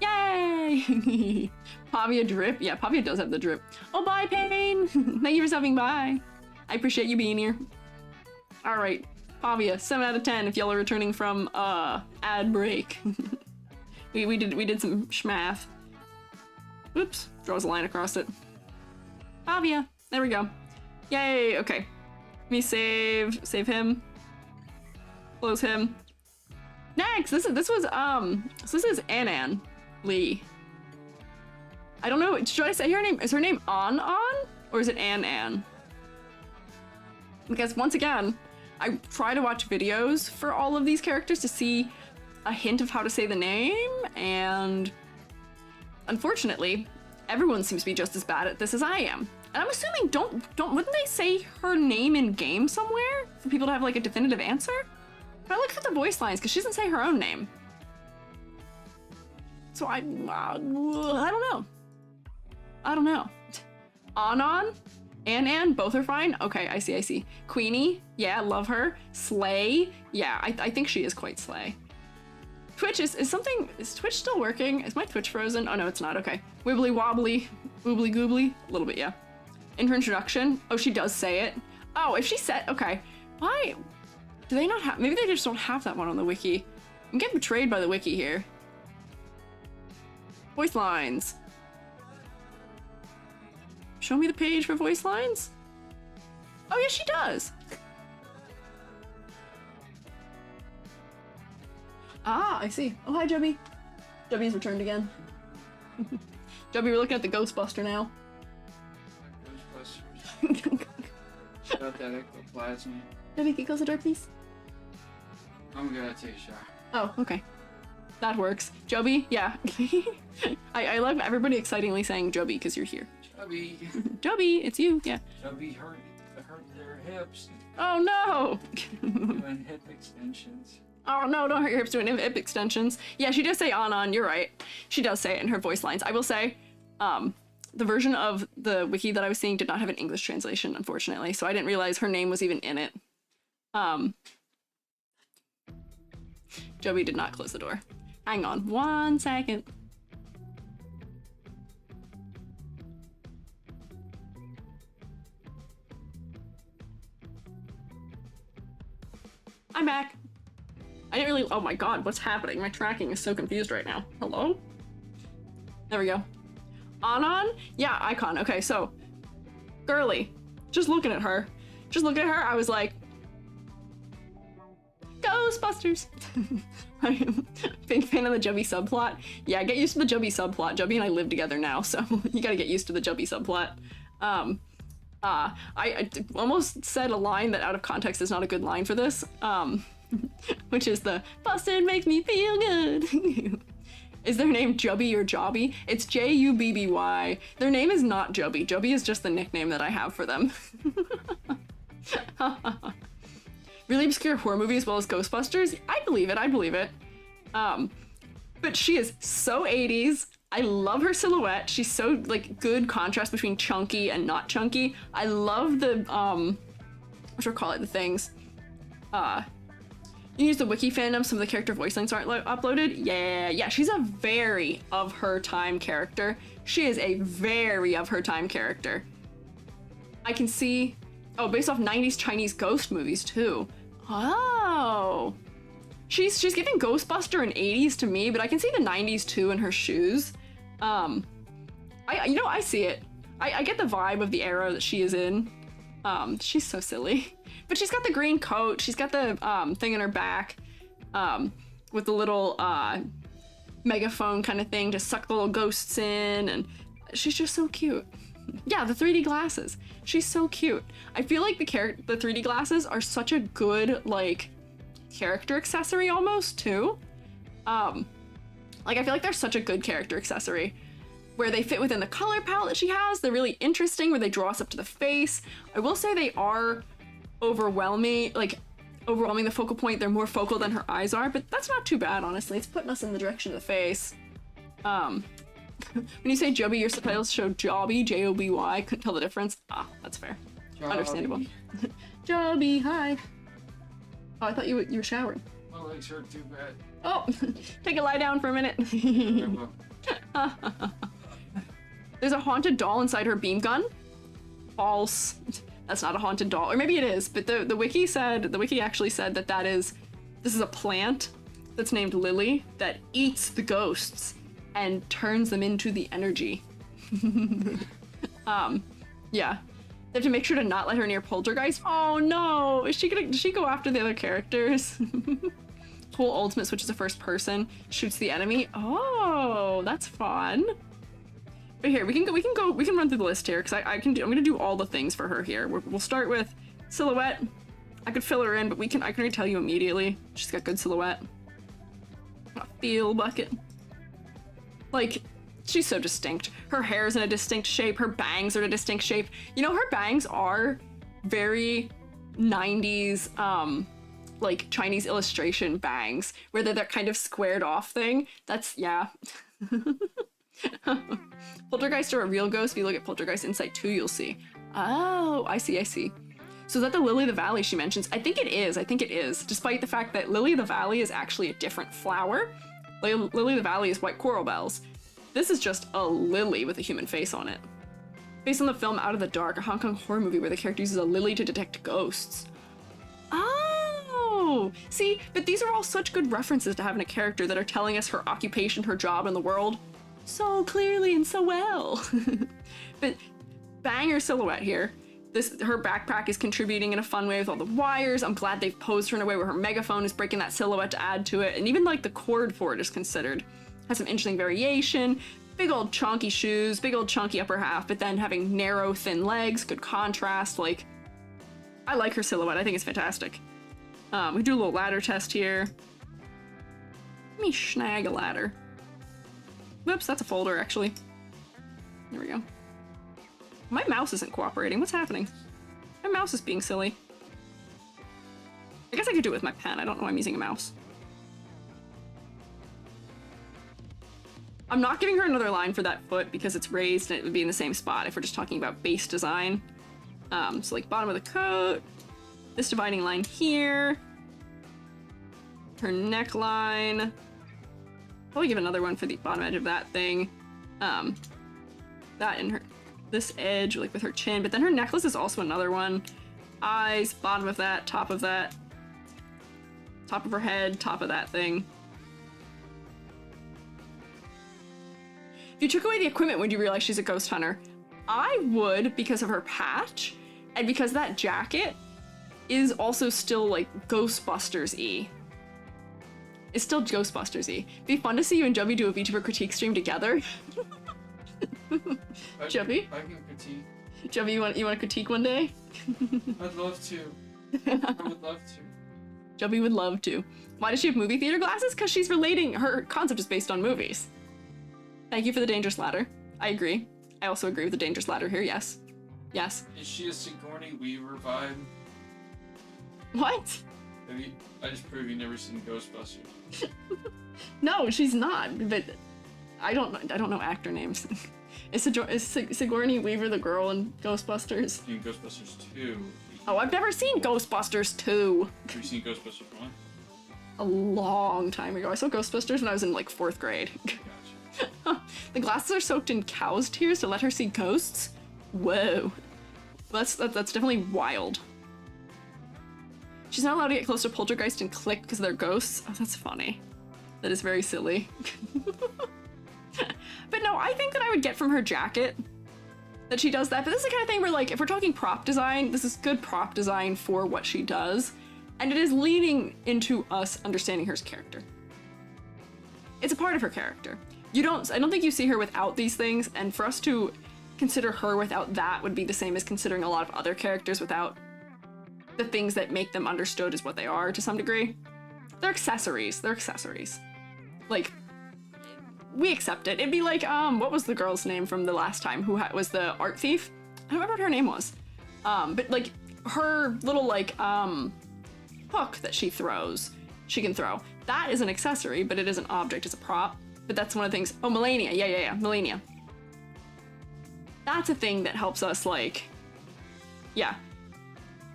Yay! Pavia drip. Yeah, Pavia does have the drip. Oh, bye, Pain! Thank you for stopping by. I appreciate you being here. Alright, Pavia, 7 out of 10 if y'all are returning from, ad break. we did some schmath. Oops, draws a line across it. Pavia, there we go. Yay, okay. Let me save him. Close him. Next, this is Anan Lee. I don't know, should I say her name? Is her name An? Or is it An? Because once again, I try to watch videos for all of these characters to see a hint of how to say the name, and unfortunately, everyone seems to be just as bad at this as I am. And I'm assuming wouldn't they say her name in game somewhere for people to have like a definitive answer? But I look for the voice lines because she doesn't say her own name. So I don't know. I don't know. Anon, Ann, both are fine. Okay, I see. Queenie, yeah, love her. Slay, yeah, I think she is quite slay. Twitch is Twitch still working? Is my Twitch frozen? Oh no, it's not. Okay. Wibbly wobbly, oobly goobly, a little bit, yeah. In her introduction, oh, she does say it. Oh, if she said, okay, why do they not have? Maybe they just don't have that one on the wiki. I'm getting betrayed by the wiki here. Voice lines. Show me the page for voice lines. Oh yeah, she does. Ah, I see. Oh, hi, Jubby. Jubby's returned again. Jubby, we're looking at the Ghostbuster now.
Ghostbusters. Got that ectoplasm.
Jubby, can you close the door, please?
I'm gonna take a shower.
Oh, okay. That works. Jubby, yeah. I love everybody excitingly saying Jubby because you're here.
Chubby.
Jubby, it's you, yeah.
Chubby hurt their hips.
Oh no!
Doing hip extensions.
Oh no, don't hurt your hips doing hip extensions. Yeah, she does say Anon, you're right. She does say it in her voice lines. I will say, the version of the wiki that I was seeing did not have an English translation, unfortunately, so I didn't realize her name was even in it. Joey did not close the door. Hang on 1 second. I'm back. I didn't really, oh my god, what's happening? My tracking is so confused right now. Hello? There we go. Anon? Yeah, icon. Okay, so, girly. Just looking at her. I was like, Ghostbusters! I'm a big fan of the Jubby subplot. Yeah, get used to the Jubby subplot. Jubby and I live together now, so you gotta get used to the Jubby subplot. I almost said a line that out of context is not a good line for this, which is the busted makes me feel good. Is their name Jubby or Jobby? It's Jubby. Their name is not Jubby. Jubby is just the nickname that I have for them. Really obscure horror movie as well as Ghostbusters? I believe it. But she is so 80s. I love her silhouette. She's so, like, good contrast between chunky and not chunky. I love the, the things. You use the wiki fandom, some of the character voice lines aren't uploaded. Yeah, she's a very of her time character. She is a very of her time character. I can see, oh, based off 90s Chinese ghost movies too. Oh. She's giving Ghostbuster and 80s to me, but I can see the 90s too in her shoes. I see it. I get the vibe of the era that she is in. She's so silly. But she's got the green coat, she's got the thing in her back, with the little megaphone kind of thing to suck the little ghosts in, and she's just so cute. Yeah, the 3D glasses. She's so cute. I feel like the 3D glasses are such a good, like, character accessory almost too. Like, I feel like they're such a good character accessory where they fit within the color palette that she has. They're really interesting where they draw us up to the face. I will say they are overwhelming the focal point. They're more focal than her eyes are, but that's not too bad, honestly. It's putting us in the direction of the face. When you say Jubby, your subtitles show Jobby, J-O-B-Y. Couldn't tell the difference. Ah, that's fair.
Jobby.
Understandable. Jubby, hi. Oh, I thought you were showering.
My legs hurt too bad.
Oh, take a lie down for a minute. There's a haunted doll inside her beam gun. False. That's not a haunted doll. Or maybe it is, but the wiki actually said that this is a plant that's named Lily that eats the ghosts and turns them into the energy. Yeah. They have to make sure to not let her near Poltergeist. Oh no! Does she go after the other characters? Whole ultimate switches to first person, shoots the enemy. Oh, that's fun. But here, we can run through the list here, because I'm gonna do all the things for her here. We'll start with silhouette. I could fill her in, but I can already tell you immediately. She's got good silhouette. A feel bucket. Like, she's so distinct. Her hair's in a distinct shape, her bangs are in a distinct shape. You know, her bangs are very 90s, like Chinese illustration bangs, where they're that kind of squared off thing. That's, yeah, Poltergeist are a real ghost. If you look at Poltergeist Insight 2, you'll see. Oh, I see, I see. So is that the Lily of the Valley she mentions? I think it is, despite the fact that Lily of the Valley is actually a different flower. Lily of the Valley is white coral bells. This is just a lily with a human face on it. Based on the film Out of the Dark, a Hong Kong horror movie where the character uses a lily to detect ghosts. Oh, see, but these are all such good references to having a character that are telling us her occupation, her job in the world so clearly and so well. But banger silhouette here. Her backpack is contributing in a fun way with all the wires. I'm glad they've posed her in a way where her megaphone is breaking that silhouette to add to it. And even like the cord for it is considered. Has some interesting variation. Big old chonky shoes, big old chunky upper half, but then having narrow, thin legs, good contrast. Like, I like her silhouette. I think it's fantastic. We do a little ladder test here. Let me snag a ladder. Whoops, that's a folder actually. There we go. My mouse isn't cooperating. What's happening? My mouse is being silly. I guess I could do it with my pen. I don't know why I'm using a mouse. I'm not giving her another line for that foot because it's raised and it would be in the same spot if we're just talking about base design. So like bottom of the coat, this dividing line here, her neckline. Probably give another one for the bottom edge of that thing. That and her, this edge like with her chin, but then her necklace is also another one. Eyes, bottom of that, top of that, top of her head, top of that thing. If you took away the equipment, would you realize she's a ghost hunter? I would, because of her patch, and because that jacket is also still like Ghostbusters-y. It's still Ghostbusters-y. It'd be fun to see you and Jubby do a VTuber critique stream together. Jubby?
I can critique.
Jubby, you want to critique one day?
I'd love to. I would love to.
Jubby would love to. Why does she have movie theater glasses? Because she's relating, her concept is based on movies. Thank you for the dangerous ladder. I agree. I also agree with the dangerous ladder here, yes. Yes.
Is she a Sigourney Weaver vibe?
What?
I just proved you've never seen Ghostbusters.
No, she's not, but I don't know actor names. Is Sigourney Weaver the girl in Ghostbusters?
In Ghostbusters 2.
Oh, I've never seen Ghostbusters 2.
Have you seen Ghostbusters 1?
A long time ago. I saw Ghostbusters when I was in like 4th grade.
Gotcha.
The glasses are soaked in cow's tears to let her see ghosts? Whoa. That's definitely wild. She's not allowed to get close to Poltergeist and click because they're ghosts. Oh, that's funny. That is very silly. But no, I think that I would get from her jacket that she does that. But this is the kind of thing where, like, if we're talking prop design, this is good prop design for what she does. And it is leading into us understanding her character. It's a part of her character. I don't think you see her without these things, and for us to consider her without that would be the same as considering a lot of other characters without the things that make them understood as what they are to some degree. They're accessories. They're accessories. Like, we accept it. It'd be like, what was the girl's name from the last time who was the art thief? I don't remember what her name was. But like, her little like, hook that she can throw. That is an accessory, but it is an object, it's a prop. But that's one of the things. Oh, Melania. Yeah. Melania. That's a thing that helps us, like, yeah.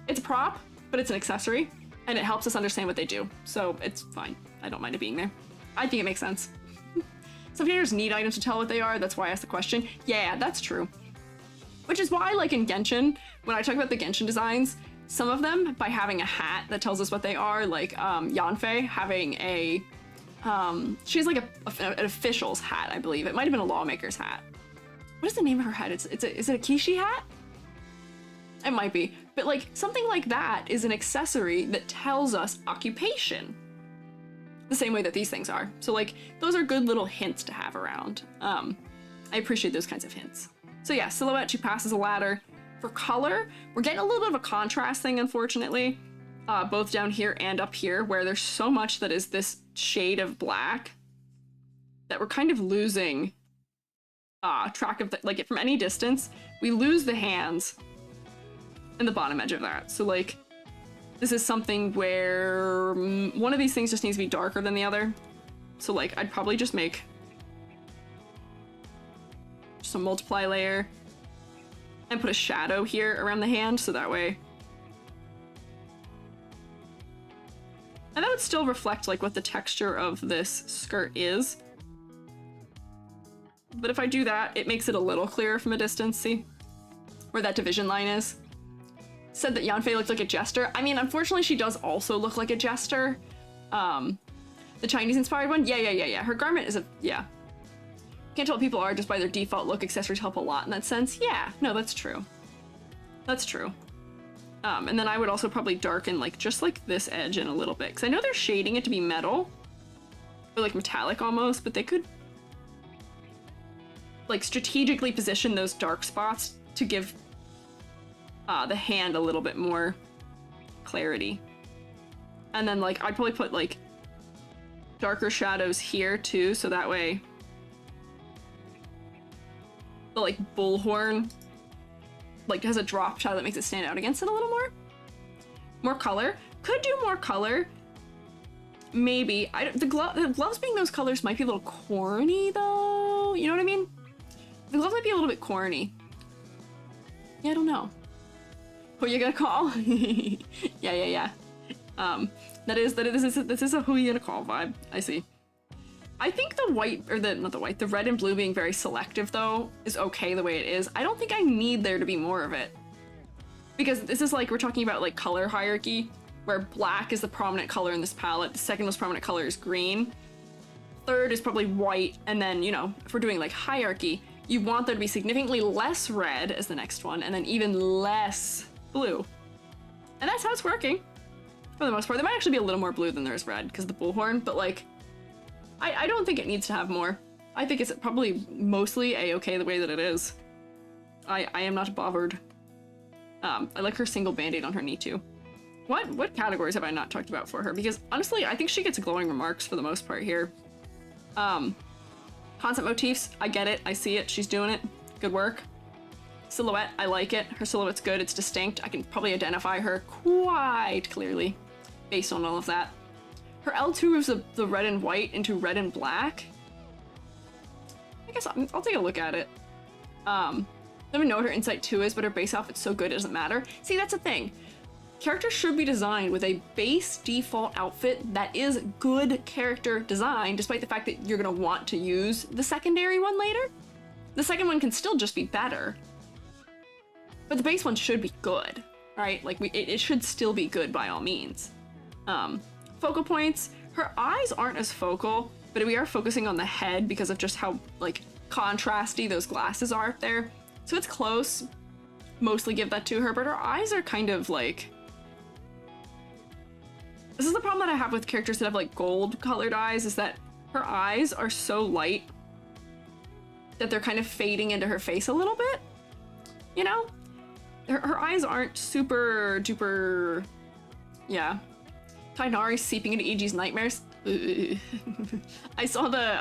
It's a prop, but it's an accessory, and it helps us understand what they do. So it's fine. I don't mind it being there. I think it makes sense. Some creators need items to tell what they are. That's why I asked the question. Yeah, that's true. Which is why, like in Genshin, when I talk about the Genshin designs, some of them, by having a hat that tells us what they are, like Yanfei having a, she's like an official's hat, I believe. It might have been a lawmaker's hat. What is the name of her hat? Is it a Kishi hat? It might be. But like, something like that is an accessory that tells us occupation. The same way that these things are. So like, those are good little hints to have around. I appreciate those kinds of hints. So yeah, silhouette, she passes a ladder. For color, we're getting a little bit of a contrast thing, unfortunately. Both down here and up here, where there's so much that is this shade of black that we're kind of losing track of, like, from any distance, we lose the hands and the bottom edge of that. So like, this is something where one of these things just needs to be darker than the other. So like, I'd probably just make Just a multiply layer. And put a shadow here around the hand, so that way. And that would still reflect like what the texture of this skirt is. But if I do that, it makes it a little clearer from a distance, see? Where that division line is. Said that Yanfei looked like a jester. I mean, unfortunately, she does also look like a jester. The Chinese-inspired one? Yeah. Her garment is yeah. Can't tell what people are just by their default look. Accessories help a lot in that sense. Yeah, no, that's true. That's true. And then I would also probably darken, like, just like this edge in a little bit. Because I know they're shading it to be metal. Or, like, metallic almost, but they could like strategically position those dark spots to give the hand a little bit more clarity. And then like I'd probably put like darker shadows here too, so that way the like bullhorn like has a drop shadow that makes it stand out against it a little more. More color. Could do more color. Maybe. The gloves being those colors might be a little corny though. You know what I mean? The gloves might be a little bit corny. Yeah, I don't know. Who you gonna call? yeah. This is a who you gonna call vibe. I see. I think the white, or the red and blue being very selective though is okay the way it is. I don't think I need there to be more of it. Because this is like, we're talking about like color hierarchy, where black is the prominent color in this palette, the second most prominent color is green, third is probably white, and then, you know, if we're doing like hierarchy, you want there to be significantly less red as the next one, and then even less blue. And that's how it's working, for the most part. There might actually be a little more blue than there is red, because of the bullhorn, but like, I don't think it needs to have more. I think it's probably mostly a-okay the way that it is. I am not bothered. I like her single band-aid on her knee too. What categories have I not talked about for her? Because honestly, I think she gets glowing remarks for the most part here. Concept motifs, I get it, I see it, she's doing it. Good work. Silhouette, I like it. Her silhouette's good, it's distinct. I can probably identify her quite clearly based on all of that. Her L2 moves the red and white into red and black. I guess I'll take a look at it. I don't even know what her Insight 2 is, but her base outfit's so good it doesn't matter. See, that's the thing. Characters should be designed with a base default outfit that is good character design, despite the fact that you're gonna want to use the secondary one later. The second one can still just be better, but the base one should be good, right? Like, it should still be good by all means. Focal points, her eyes aren't as focal, but we are focusing on the head because of just how, like, contrasty those glasses are up there. So it's close. Mostly give that to her, but her eyes are kind of like... This is the problem that I have with characters that have like gold colored eyes, is that her eyes are so light that they're kind of fading into her face a little bit, you know? Her eyes aren't super duper, yeah. Tainari seeping into EG's nightmares. I saw the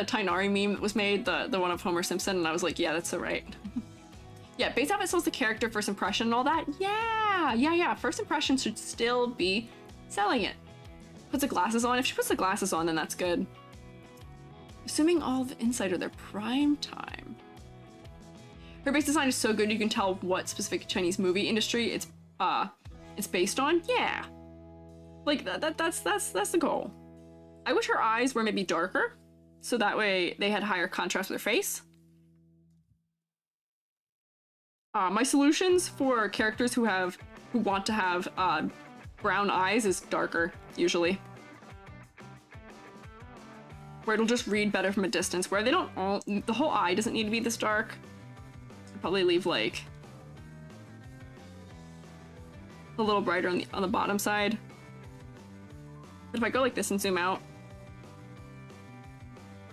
Tainari meme that was made, the one of Homer Simpson, and I was like, yeah, that's so right. Yeah, base outfit sells the character, first impression and all that. Yeah. First impression should still be selling it. Puts the glasses on. If she puts the glasses on, then that's good. Assuming all the Insight are their prime time. Her base design is so good you can tell what specific Chinese movie industry it's based on. Yeah. Like that's the goal. I wish her eyes were maybe darker, so that way they had higher contrast with her face. My solutions for characters who want to have brown eyes is darker, usually. Where it'll just read better from a distance, where they don't all, the whole eye doesn't need to be this dark. I'd probably leave like a little brighter on the bottom side. But if I go like this and zoom out,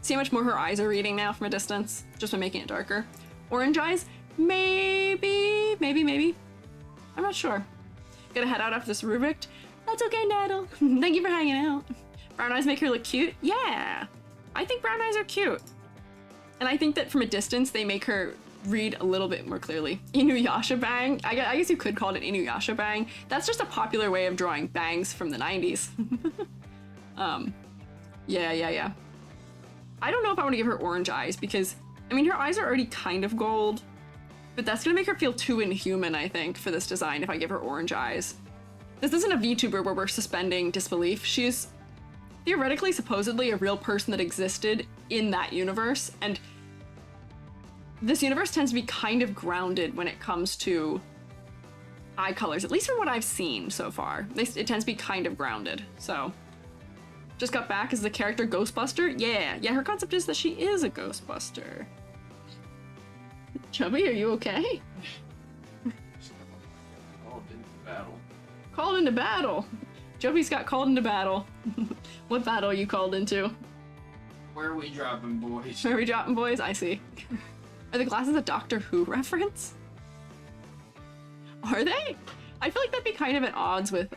see how much more her eyes are reading now from a distance, just by making it darker. Orange eyes, maybe. I'm not sure. Gonna head out after this rubric. That's okay, Naddle. Thank you for hanging out. Brown eyes make her look cute? Yeah. I think brown eyes are cute. And I think that from a distance, they make her read a little bit more clearly. Inuyasha bang? I guess you could call it an Inuyasha bang. That's just a popular way of drawing bangs from the 90s. Yeah. I don't know if I want to give her orange eyes, because I mean, her eyes are already kind of gold, but that's gonna make her feel too inhuman, I think, for this design if I give her orange eyes. This isn't a VTuber where we're suspending disbelief. She's theoretically, supposedly, a real person that existed in that universe, and this universe tends to be kind of grounded when it comes to eye colors, at least from what I've seen so far. It tends to be kind of grounded, so. Just got back as the character Ghostbuster? Yeah, her concept is that she is a Ghostbuster. Chubby, are you okay?
Called into battle.
Called into battle! Chubby's got called into battle. What battle are you called into?
Where are we dropping, boys?
Where are we dropping, boys? I see. Are the glasses a Doctor Who reference? Are they? I feel like that'd be kind of at odds with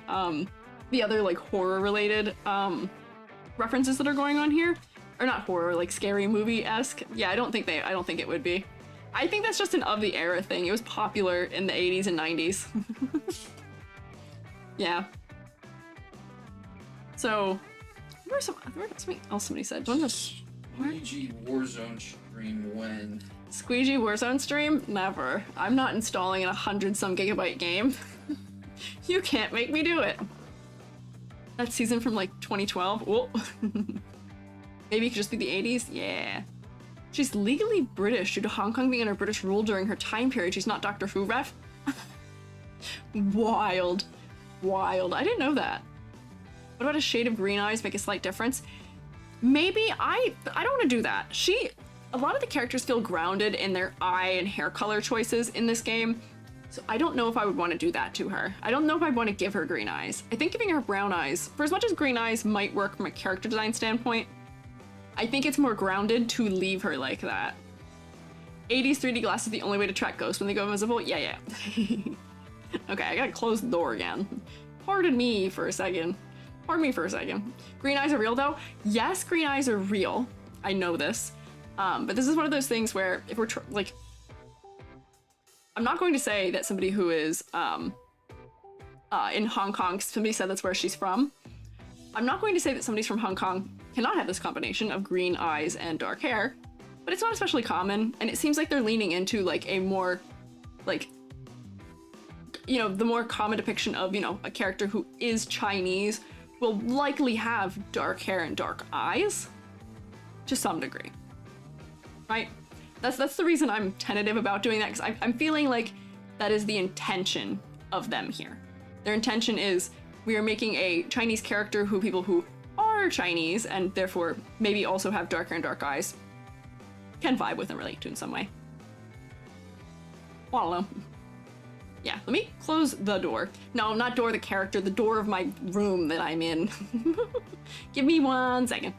the other like horror-related references that are going on here. Or not horror, like scary movie-esque. Yeah, I don't think it would be. I think that's just an of the era thing. It was popular in the 80s and 90s. Yeah. So, where's something else somebody said?
Squiiji Warzone stream when?
Squeegee Warzone stream? Never. I'm not installing a 100-some gigabyte game. You can't make me do it. That season from like 2012. Whoa. Maybe it could just be the 80s? Yeah. She's legally British due to Hong Kong being under British rule during her time period. She's not Doctor Who ref. Wild. Wild. I didn't know that. What about a shade of green eyes make a slight difference? Maybe. I don't want to do that. A lot of the characters feel grounded in their eye and hair color choices in this game, so I don't know if I would want to do that to her. I don't know if I'd want to give her green eyes. I think giving her brown eyes, for as much as green eyes might work from a character design standpoint, I think it's more grounded to leave her like that. 80s 3D glasses the only way to track ghosts when they go invisible? Yeah. Okay, I gotta close the door again. Pardon me for a second. Green eyes are real though? Yes, green eyes are real. I know this. But this is one of those things where if we're like, I'm not going to say that somebody who is in Hong Kong, somebody said that's where she's from. I'm not going to say that somebody's from Hong Kong cannot have this combination of green eyes and dark hair, but it's not especially common, and it seems like they're leaning into like a more, like, you know, the more common depiction of, you know, a character who is Chinese will likely have dark hair and dark eyes to some degree, right? That's the reason I'm tentative about doing that, because I'm feeling like that is the intention of them here. Their intention is we are making a Chinese character who people who are Chinese and therefore maybe also have dark hair and dark eyes can vibe with and relate to in some way. Well, I don't know. Yeah, let me close the door. No, not door the character, the door of my room that I'm in. Give me 1 second.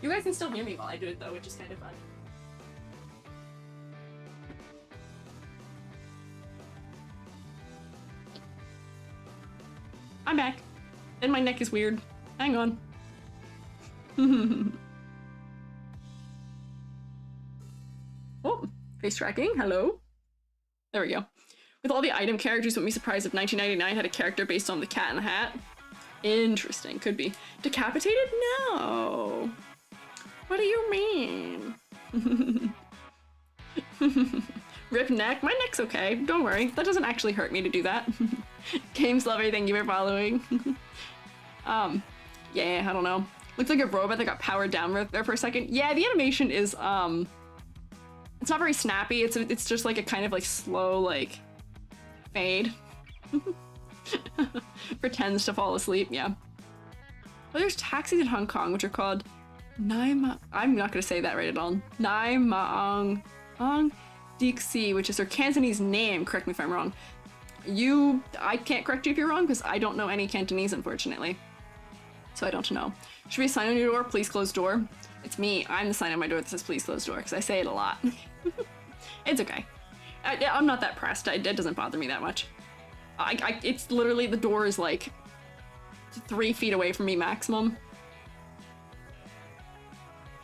You guys can still hear me while I do it though, which is kind of fun. I'm back. And my neck is weird. Hang on. Oh, face tracking, hello. There we go. With all the item characters, wouldn't be surprised if 1999 had a character based on the Cat in the Hat. Interesting, could be. Decapitated? No. What do you mean? Rip neck? My neck's okay, don't worry. That doesn't actually hurt me to do that. Games Lover, thank you for following. Yeah, I don't know. Looks like a robot that got powered down there for a second. Yeah, the animation is, it's not very snappy. It's just like a kind of like slow, like, fade. Pretends to fall asleep, yeah. Well, there's taxis in Hong Kong, which are called I'm not gonna say that right at all. Nai Maong Dixie, which is her Cantonese name. Correct me if I'm wrong. I can't correct you if you're wrong, because I don't know any Cantonese, unfortunately. So I don't know. Should we sign on your door? Please close door. It's me. I'm the sign on my door that says please close door, because I say it a lot. It's okay. I'm not that pressed. It doesn't bother me that much. It's literally, the door is like 3 feet away from me maximum.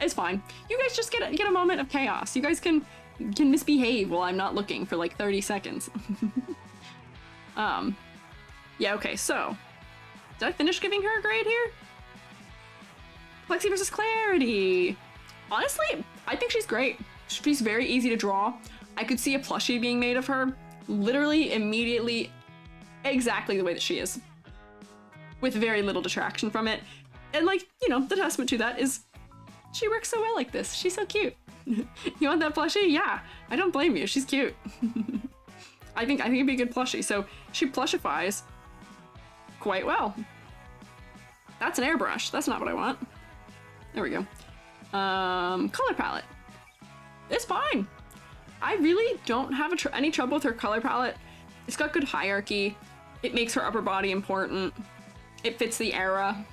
It's fine. You guys just get a moment of chaos. You guys can misbehave while I'm not looking for like 30 seconds. Yeah, okay, so did I finish giving her a grade here? Plexi versus Clarity. Honestly, I think she's great. She's very easy to draw. I could see a plushie being made of her literally immediately exactly the way that she is, with very little detraction from it. And like, you know, the testament to that is she works so well like this. She's so cute. You want that plushie? Yeah, I don't blame you. She's cute. I think it'd be a good plushie. So she plushifies quite well. That's an airbrush. That's not what I want. There we go. Color palette. It's fine. I really don't have any trouble with her color palette. It's got good hierarchy. It makes her upper body important. It fits the era.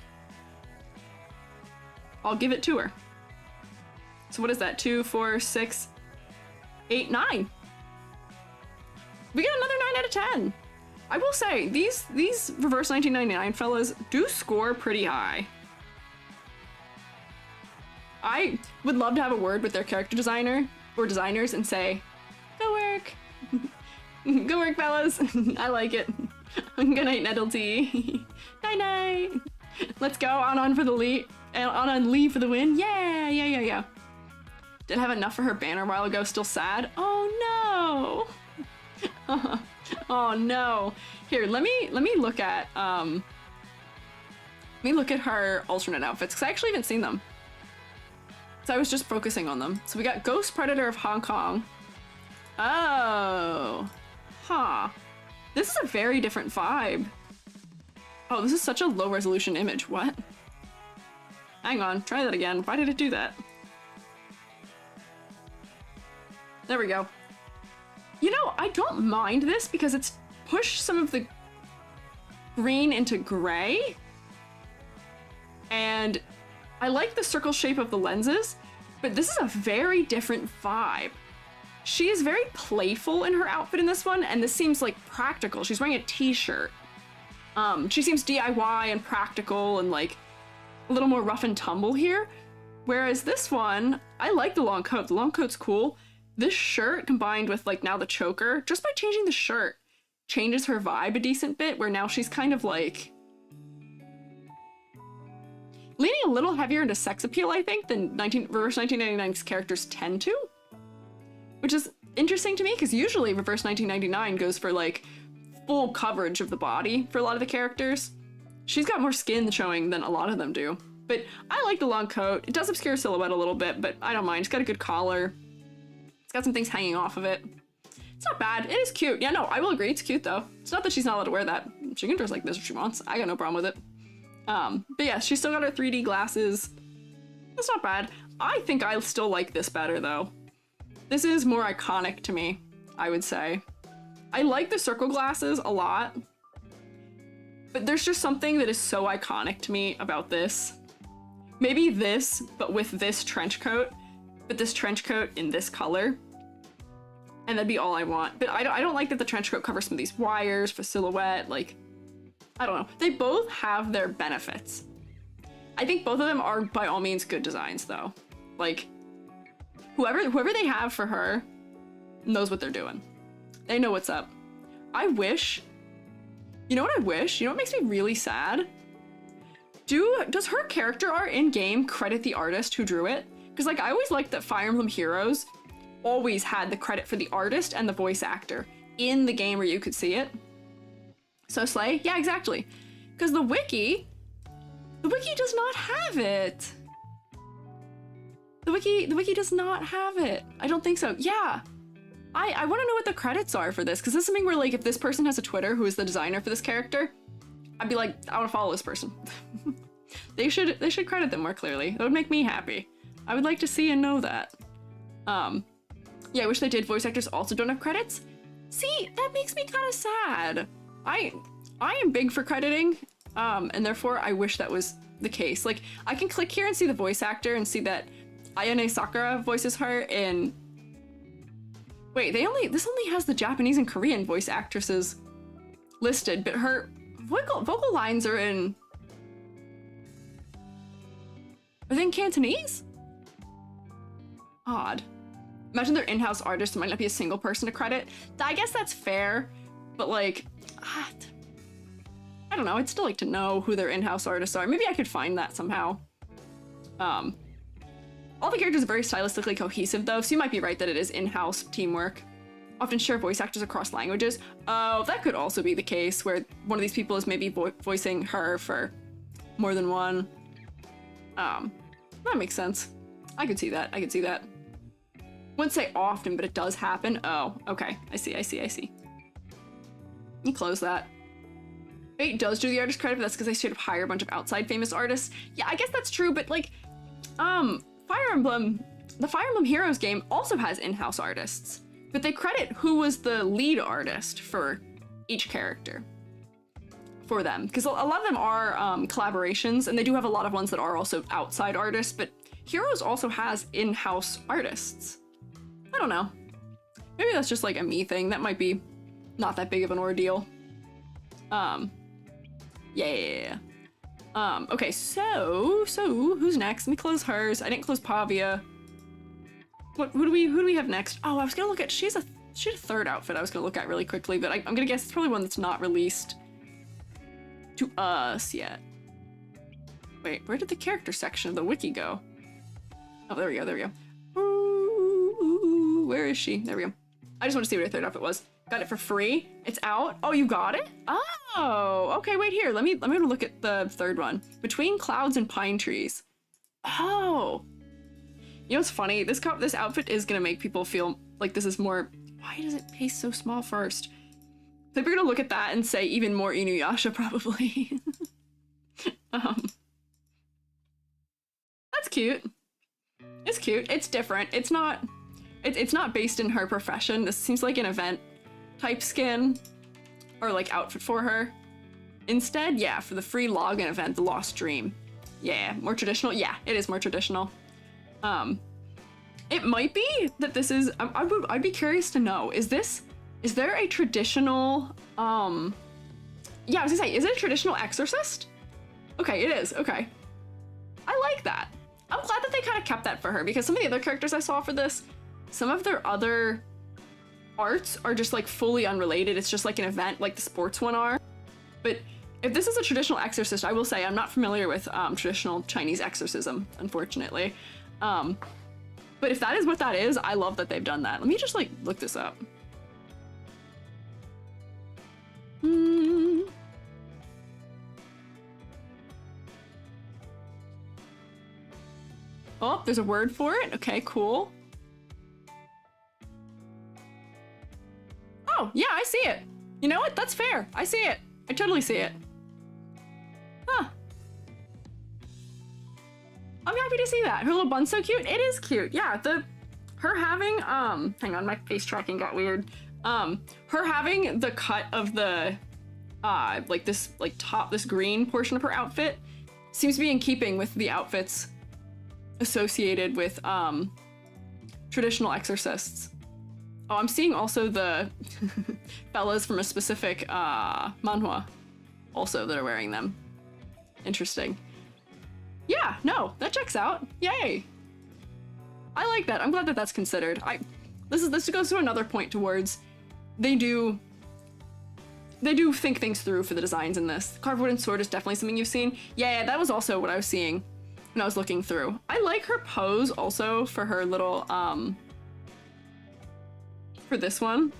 I'll give it to her. So what is that? 2, 4, 6, 8, 9. We get another 9 out of 10. I will say, these reverse 1999 fellas do score pretty high. I would love to have a word with their character designer or designers and say, go work. Go work, fellas. I like it. Good night, Nettlety. Night night. Let's go on for the lead. On leave for the win. Yeah. Didn't have enough for her banner a while ago. Still sad. Oh no. Oh no. Here, let me look at her alternate outfits because I actually haven't seen them. So I was just focusing on them. So we got Ghost Predator of Hong Kong. Oh. Huh. This is a very different vibe. Oh, this is such a low resolution image. What? Hang on, try that again. Why did it do that? There we go. You know, I don't mind this because it's pushed some of the green into gray. And I like the circle shape of the lenses, but this is a very different vibe. She is very playful in her outfit in this one, and this seems like practical. She's wearing a t-shirt. She seems DIY and practical and like a little more rough and tumble here. Whereas this one, I like the long coat. The long coat's cool. This shirt combined with like now the choker, just by changing the shirt, changes her vibe a decent bit, where now she's kind of like leaning a little heavier into sex appeal, I think, than Reverse 1999's characters tend to. Which is interesting to me, because usually Reverse 1999 goes for like full coverage of the body for a lot of the characters. She's got more skin showing than a lot of them do. But I like the long coat. It does obscure silhouette a little bit, but I don't mind. It's got a good collar. It's got some things hanging off of it. It's not bad. It is cute. Yeah, no, I will agree. It's cute, though. It's not that she's not allowed to wear that. She can dress like this if she wants. I got no problem with it. But yeah, she's still got her 3D glasses. It's not bad. I think I still like this better, though. This is more iconic to me, I would say. I like the circle glasses a lot, but there's just something that is so iconic to me about this. Maybe this, but with this trench coat, but this trench coat in this color, and that'd be all I want. But I don't like that the trench coat covers some of these wires for silhouette. Like, I don't know. They both have their benefits. I think both of them are by all means good designs, though. Like, whoever they have for her knows what they're doing. They know what's up. I wish, you know what I wish? You know what makes me really sad? Does her character art in-game credit the artist who drew it? Because like I always liked that Fire Emblem Heroes always had the credit for the artist and the voice actor in the game where you could see it. So slay? Yeah, exactly. Because the wiki does not have it. The wiki does not have it. I don't think so. Yeah. I want to know what the credits are for this, because this is something where like if this person has a Twitter who is the designer for this character, I'd be like, I want to follow this person. They should credit them more clearly. That would make me happy. I would like to see and know that. Yeah, I wish they did. Voice actors also don't have credits. See, that makes me kind of sad. I am big for crediting, and therefore I wish that was the case. Like, I can click here and see the voice actor and see that Ayane Sakura voices her in... Wait, this only has the Japanese and Korean voice actresses listed, but her vocal lines are in... Are they in Cantonese? Odd. Imagine they're in-house artists, it might not be a single person to credit. I guess that's fair, but like, I don't know, I'd still like to know who their in-house artists are. Maybe I could find that somehow. All the characters are very stylistically cohesive though, so you might be right that it is in-house teamwork. Often share voice actors across languages. Oh, that could also be the case where one of these people is maybe voicing her for more than one. That makes sense. I could see that. I could see that. Wouldn't say often, but it does happen. Oh, okay. I see. You close that. Fate does do the artist credit, but that's because they straight up hire a bunch of outside famous artists. Yeah, I guess that's true, but like, Fire Emblem, the Fire Emblem Heroes game also has in-house artists, but they credit who was the lead artist for each character for them, because a lot of them are collaborations, and they do have a lot of ones that are also outside artists, but Heroes also has in-house artists. I don't know. Maybe that's just like a me thing. That might be not that big of an ordeal. Yeah. Okay, so who's next? Let me close hers. I didn't close Pavia. Who do we have next? Oh, I was gonna look at, she had a third outfit I was gonna look at really quickly, but I'm gonna guess it's probably one that's not released to us yet. Wait, where did the character section of the wiki go? Oh, there we go. Ooh, where is she? There we go. I just want to see what her third outfit was. Got it for free. It's out. Oh, you got it? Oh, okay, wait here. Let me look at the third one. Between Clouds and Pine Trees. Oh. You know what's funny? This outfit is gonna make people feel like this is more, why does it paste so small first? People are gonna look at that and say even more Inuyasha probably. That's cute. It's cute. It's different. It's not based in her profession. This seems like an event type skin or like outfit for her. Instead, yeah, for the free login event, The Lost Dream. Yeah, more traditional. Yeah, it is more traditional. It might be that this is, I'd be curious to know, is there a traditional, yeah, I was gonna say, is it a traditional exorcist? Okay, it is, okay. I like that. I'm glad that they kind of kept that for her, because some of the other characters I saw for this, some of their other arts are just like fully unrelated. It's just like an event like the sports one are. But if this is a traditional exorcist, I will say I'm not familiar with traditional Chinese exorcism, unfortunately. But if that is what that is, I love that they've done that. Let me just like look this up. Oh, there's a word for it. Okay, cool. Oh, yeah, I see it. You know what? That's fair. I see it. I totally see it. Huh. I'm happy to see that. Her little bun's so cute. It is cute. Yeah, her having, hang on, my face tracking got weird. Her having the cut of the, like this green portion of her outfit seems to be in keeping with the outfits associated with, traditional exorcists. Oh, I'm seeing also the fellas from a specific, manhwa also that are wearing them. Interesting. Yeah, no, that checks out. Yay. I like that. I'm glad that that's considered. This goes to another point towards they do think things through for the designs in this. Carved wooden sword is definitely something you've seen. Yeah, that was also what I was seeing when I was looking through. I like her pose also for her little, for this one.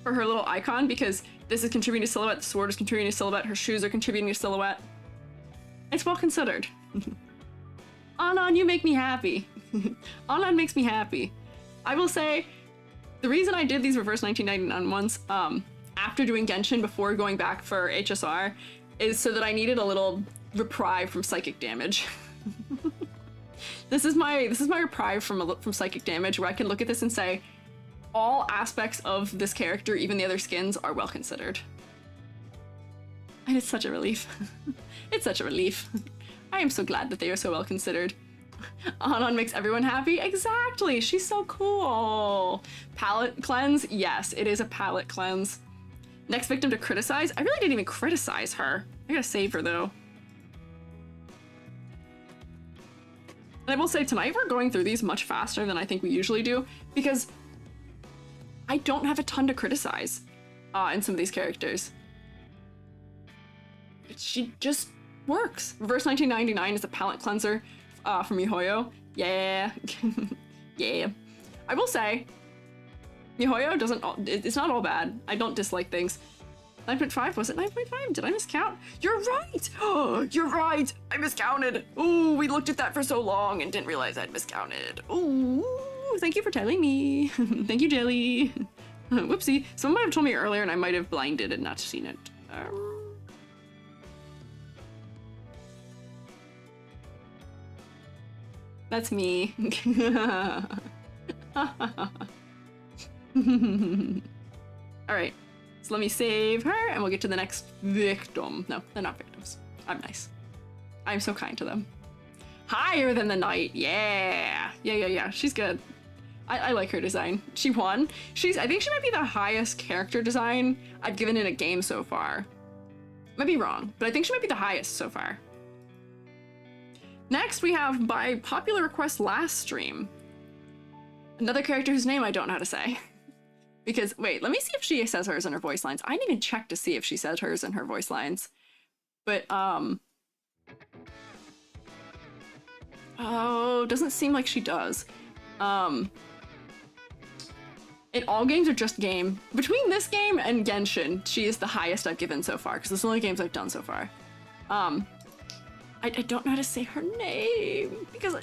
For her little icon, because this is contributing to silhouette, the sword is contributing to silhouette, her shoes are contributing to silhouette. It's well considered. Anon, you make me happy. Anon makes me happy. I will say, the reason I did these reverse 1999 ones, after doing Genshin before going back for HSR, is so that I needed a little reprieve from psychic damage. This is my reprieve from psychic damage, where I can look at this and say, all aspects of this character, even the other skins, are well considered. And it's such a relief. It's such a relief. I am so glad that they are so well considered. Anon makes everyone happy. Exactly. She's so cool. Palette cleanse. Yes, it is a palette cleanse. Next victim to criticize. I really didn't even criticize her. I gotta save her though. And I will say tonight we're going through these much faster than I think we usually do, because I don't have a ton to criticize in some of these characters. She just works. Reverse 1999 is a palette cleanser from Mihoyo. Yeah. Yeah. I will say, Mihoyo it's not all bad. I don't dislike things. 9.5? Was it 9.5? Did I miscount? You're right! Oh, you're right! I miscounted! Ooh, we looked at that for so long and didn't realize I'd miscounted. Ooh, thank you for telling me. Thank you, Jelly. Whoopsie. Someone might have told me earlier and I might have blinded and not seen it. That's me. Alright. So let me save her, and we'll get to the next victim. No, they're not victims. I'm nice. I'm so kind to them. Higher than the knight. Yeah. Yeah. She's good. I like her design. She won. I think she might be the highest character design I've given in a game so far. Might be wrong, but I think she might be the highest so far. Next, we have, by popular request last stream, another character whose name I don't know how to say. Because, wait, let me see if she says hers in her voice lines. I didn't even check to see if she said hers in her voice lines. But, oh, doesn't seem like she does. In all games or just game? Between this game and Genshin, she is the highest I've given so far, because it's the only games I've done so far. I don't know how to say her name, because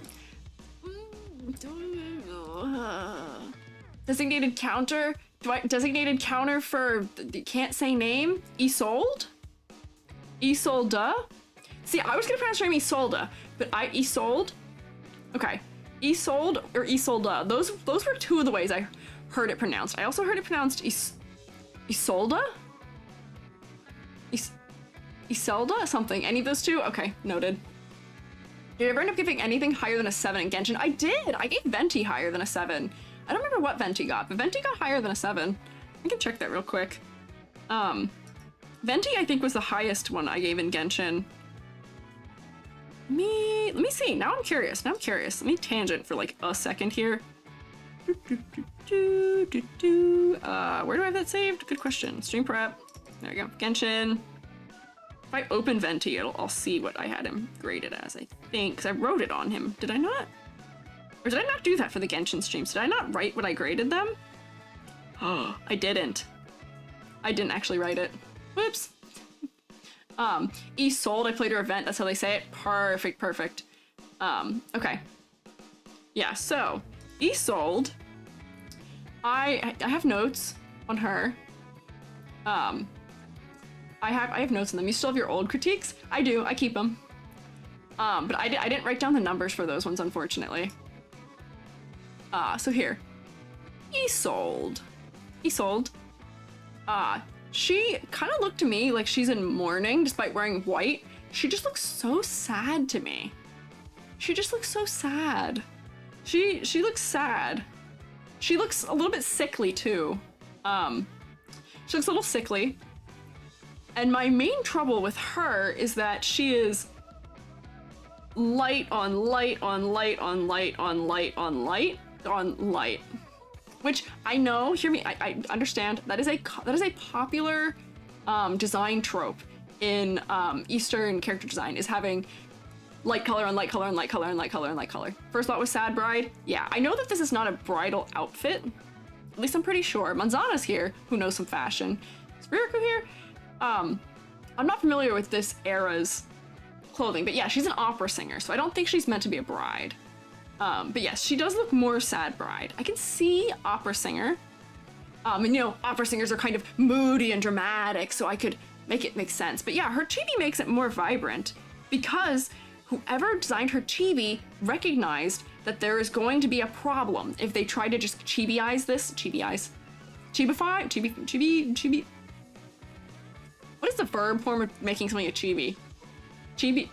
designated counter? Designated counter for can't say name? Isolde? Isolde? See, I was gonna pronounce her name Isolde, but Isolde? Okay. Isolde or Isolde. Those were two of the ways I heard it pronounced. I also heard it pronounced Isolde? Isolde? Something. Any of those two? Okay, noted. Did I ever end up giving anything higher than a 7 in Genshin? I did! I gave Venti higher than a 7. I don't remember what Venti got, but Venti got higher than a 7. I can check that real quick. Venti, I think, was the highest one I gave in Genshin. Let me see. Now I'm curious. Let me tangent for like a second here. Where do I have that saved? Good question. Stream prep. There we go. Genshin. If I open Venti, I'll see what I had him graded as, I think. Because I wrote it on him. Did I not? Or did I not do that for the Genshin streams? Did I not write what I graded them? Oh, I didn't. I didn't actually write it. Whoops. Isolde, I played her event, that's how they say it. Perfect. Okay. Yeah, so, Isolde, I have notes on her. I have notes on them. You still have your old critiques? I do, I keep them. But I didn't write down the numbers for those ones, unfortunately. So here. Isolde. She kind of looked to me like she's in mourning despite wearing white. She just looks so sad to me. She just looks so sad. She looks sad. She looks a little bit sickly too. She looks a little sickly. And my main trouble with her is that she is light on light on light on light on light on light on light. Which I know, hear me, I understand, that is a popular design trope in Eastern character design, is having light color on light color on light color on light color on light color. First thought was Sad Bride. Yeah, I know that this is not a bridal outfit. At least I'm pretty sure. Manzana's here, who knows some fashion. Is Ririku here? I'm not familiar with this era's clothing, but yeah, she's an opera singer, so I don't think she's meant to be a bride. But yes, she does look more Sad Bride. I can see opera singer. And you know, opera singers are kind of moody and dramatic, so I could make it make sense. But yeah, her chibi makes it more vibrant because whoever designed her chibi recognized that there is going to be a problem if they try to just chibi-ize this. Chibi-ize. Chibify? Chibi. What is the verb form of making something a chibi? Chibi-ize?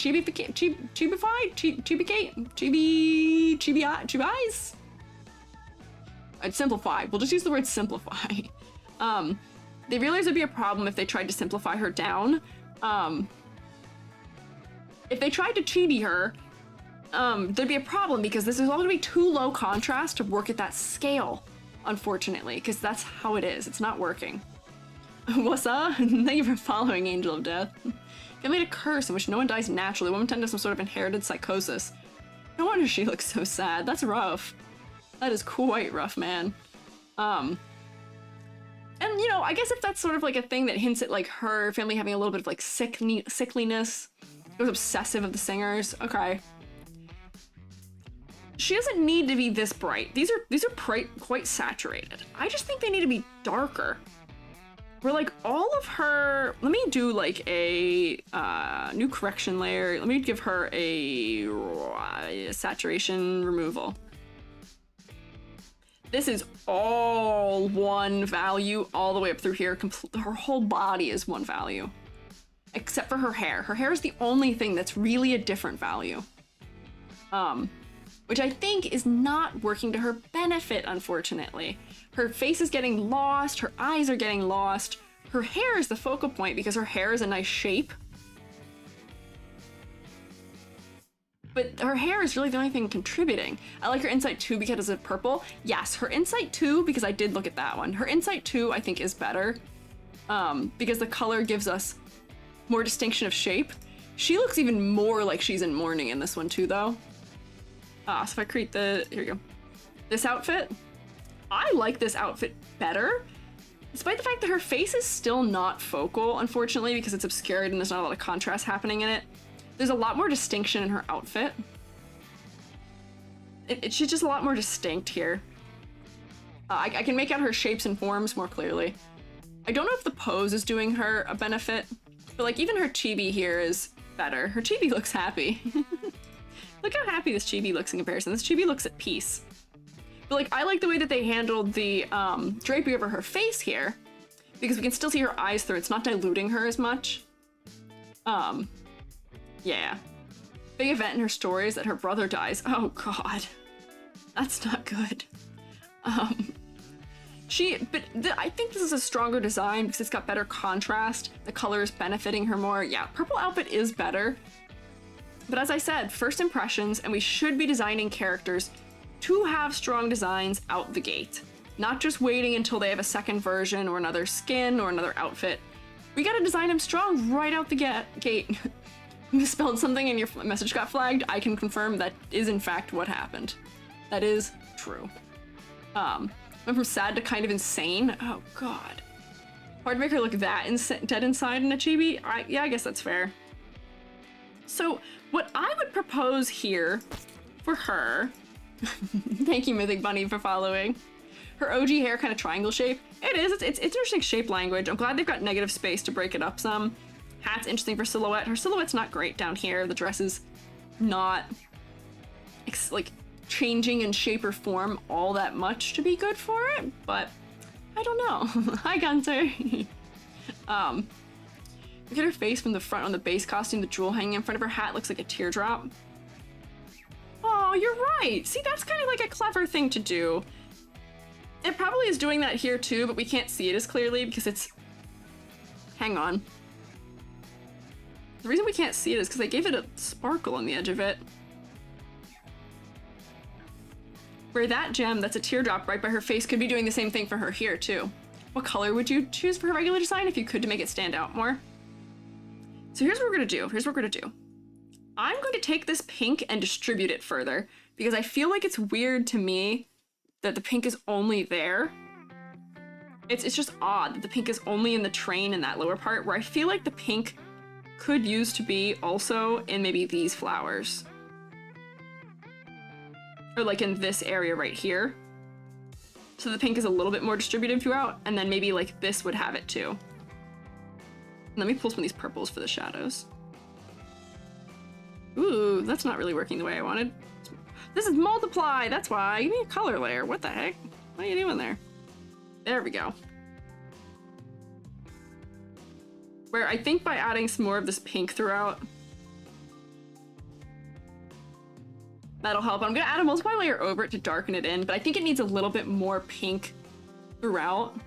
I'd simplify. We'll just use the word simplify. They realized there'd be a problem if they tried to simplify her down. If they tried to chibi her, there'd be a problem because this is all gonna be too low contrast to work at that scale, unfortunately, because that's how it is. It's not working. What's up? Thank you for following, Angel of Death. If I made a curse in which no one dies naturally, women tend to have some sort of inherited psychosis. No wonder she looks so sad. That's rough. That is quite rough, man. And you know, I guess if that's sort of like a thing that hints at like her family having a little bit of like sickliness, it was obsessive of the singers. Okay. She doesn't need to be this bright. These are quite saturated. I just think they need to be darker. Where like all of her, let me do like a new correction layer. Let me give her a saturation removal. This is all one value all the way up through here. Her whole body is one value. Except for her hair. Her hair is the only thing that's really a different value. Which I think is not working to her benefit, unfortunately. Her face is getting lost, her eyes are getting lost. Her hair is the focal point because her hair is a nice shape. But her hair is really the only thing contributing. I like her insight 2 because it's purple. Yes, her insight 2, because I did look at that one. Her insight 2 I think is better. Because the color gives us more distinction of shape. She looks even more like she's in mourning in this one too, though. So if I create here we go. This outfit, I like this outfit better, despite the fact that her face is still not focal, unfortunately, because it's obscured and there's not a lot of contrast happening in it. There's a lot more distinction in her outfit. She's just a lot more distinct here. I can make out her shapes and forms more clearly. I don't know if the pose is doing her a benefit, but like even her chibi here is better. Her chibi looks happy. Look how happy this chibi looks in comparison. This chibi looks at peace. But like, I like the way that they handled the drapery over her face here, because we can still see her eyes through. It's not diluting her as much. Yeah. Big event in her story is that her brother dies. Oh god. That's not good. I think this is a stronger design because it's got better contrast. The color is benefiting her more. Yeah, purple outfit is better. But as I said, first impressions, and we should be designing characters to have strong designs out the gate. Not just waiting until they have a second version or another skin or another outfit. We gotta design them strong right out the gate. Misspelled something and your message got flagged. I can confirm that is in fact what happened. That is true. Went from sad to kind of insane. Oh god. Hard to make her look that dead inside in a chibi? Yeah, I guess that's fair. So what I would propose here for her, thank you Mythic Bunny for following, her OG hair kind of triangle shape. It is, it's interesting shape language. I'm glad they've got negative space to break it up some. Hat's interesting for silhouette. Her silhouette's not great down here. The dress is not like changing in shape or form all that much to be good for it, but I don't know. Hi Gunter. Look at her face from the front on the base costume. The jewel hanging in front of her hat looks like a teardrop. Oh, you're right. See, that's kind of like a clever thing to do. It probably is doing that here too, but we can't see it as clearly because it's... Hang on. The reason we can't see it is because I gave it a sparkle on the edge of it. Where that gem, that's a teardrop right by her face, could be doing the same thing for her here too. What color would you choose for her regular design if you could to make it stand out more? So here's what we're gonna do. I'm going to take this pink and distribute it further because I feel like it's weird to me that the pink is only there. It's just odd that the pink is only in the train in that lower part, where I feel like the pink could use to be also in maybe these flowers. Or like in this area right here. So the pink is a little bit more distributed throughout, and then maybe like this would have it too. Let me pull some of these purples for the shadows. Ooh, that's not really working the way I wanted. This is multiply, that's why. You need a color layer. What the heck? What are you doing there? There we go. Where I think by adding some more of this pink throughout, that'll help. I'm gonna add a multiply layer over it to darken it in, but I think it needs a little bit more pink throughout.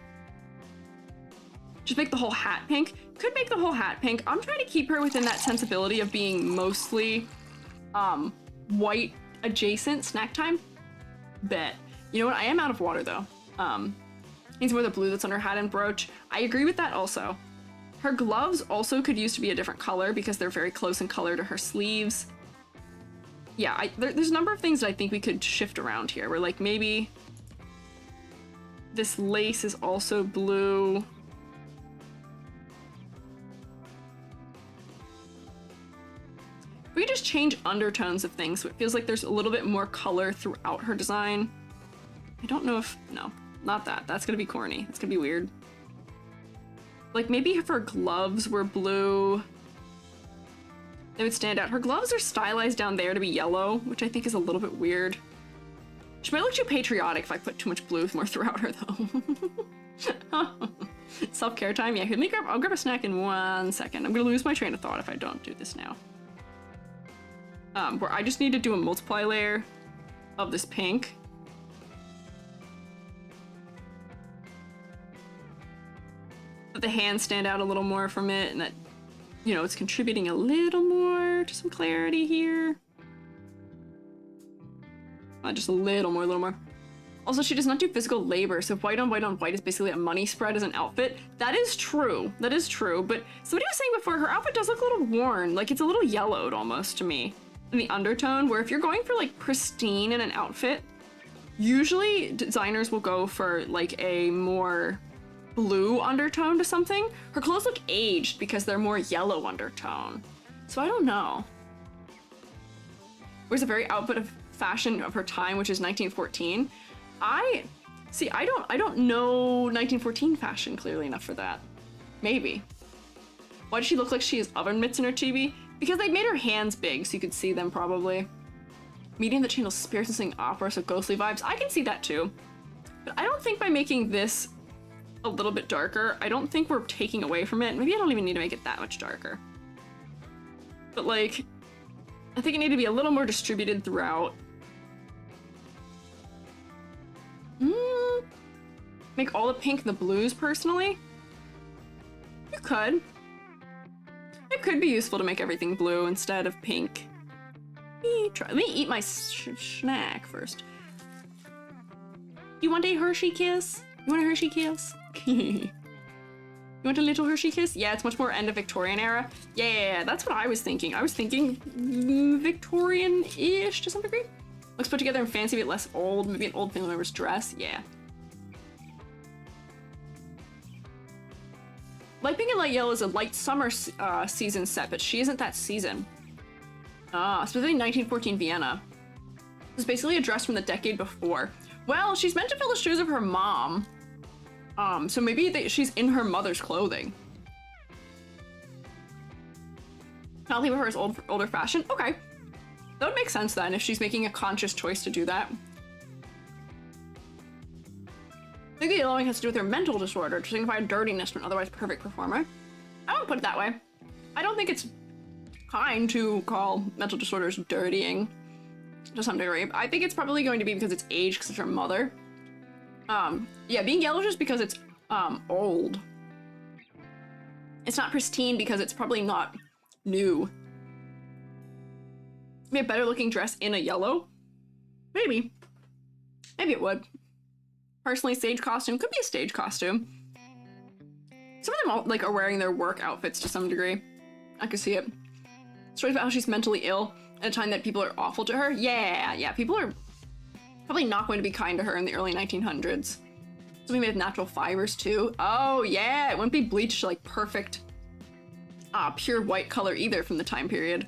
Just make the whole hat pink. Could make the whole hat pink. I'm trying to keep her within that sensibility of being mostly white adjacent. Snack time? Bet. You know what? I am out of water though. Needs more of the blue that's on her hat and brooch. I agree with that also. Her gloves also could use to be a different color because they're very close in color to her sleeves. yeah, there's a number of things that I think we could shift around here. Where like maybe this lace is also blue. We just change undertones of things so it feels like there's a little bit more color throughout her design. I don't know if, no, not that. That's gonna be corny. It's gonna be weird. Like maybe if her gloves were blue, they would stand out. Her gloves are stylized down there to be yellow, which I think is a little bit weird. She might look too patriotic if I put too much blue more throughout her though. Self-care time, yeah, I'll grab a snack in 1 second. I'm gonna lose my train of thought if I don't do this now. Where I just need to do a multiply layer of this pink. Let the hands stand out a little more from it, and that, you know, it's contributing a little more to some clarity here. Just a little more. Also, she does not do physical labor, so white on white on white is basically a money spread as an outfit. That is true, but somebody was saying before, her outfit does look a little worn, like it's a little yellowed almost to me. In the undertone, where if you're going for like pristine in an outfit, usually designers will go for like a more blue undertone to something. Her clothes look aged because they're more yellow undertone. So I don't know. Where's a very output of fashion of her time, which is 1914. I don't know 1914 fashion clearly enough for that. Maybe. Why does she look like she has oven mitts in her chibi? Because they made her hands big so you could see them probably. Medium that channels spirits and sing opera, so ghostly vibes. I can see that too. But I don't think by making this a little bit darker, I don't think we're taking away from it. Maybe I don't even need to make it that much darker. But like, I think it needs to be a little more distributed throughout. Make all the pink the blues personally? You could. It could be useful to make everything blue instead of pink. Let me eat my snack first. You want a Hershey kiss? You want a Hershey kiss? You want a little Hershey kiss? Yeah, it's much more end of Victorian era. Yeah, that's what I was thinking. I was thinking Victorian-ish to some degree. Looks put together and fancy, but less old. Maybe an old family member's dress. Yeah. Light Pink and Light Yellow is a light summer season set, but she isn't that season. Specifically 1914 Vienna. It's basically a dress from the decade before. Well, she's meant to fill the shoes of her mom. So maybe she's in her mother's clothing. I'll leave her as older fashion. Okay. That would make sense then if she's making a conscious choice to do that. I think the yellowing has to do with her mental disorder to signify dirtiness to an otherwise perfect performer. I won't put it that way. I don't think it's kind to call mental disorders dirtying to some degree. I think it's probably going to be because it's age, because it's her mother. Yeah, being yellow is because it's old. It's not pristine because it's probably not new. Maybe a better looking dress in a yellow? Maybe. Maybe it would. Personally, stage costume could be a stage costume. Some of them all, like, are wearing their work outfits to some degree. I could see it. Stories about how she's mentally ill at a time that people are awful to her. Yeah, people are probably not going to be kind to her in the early 1900s. Something made of natural fibers too. Oh yeah, it wouldn't be bleached to like perfect, pure white color either from the time period.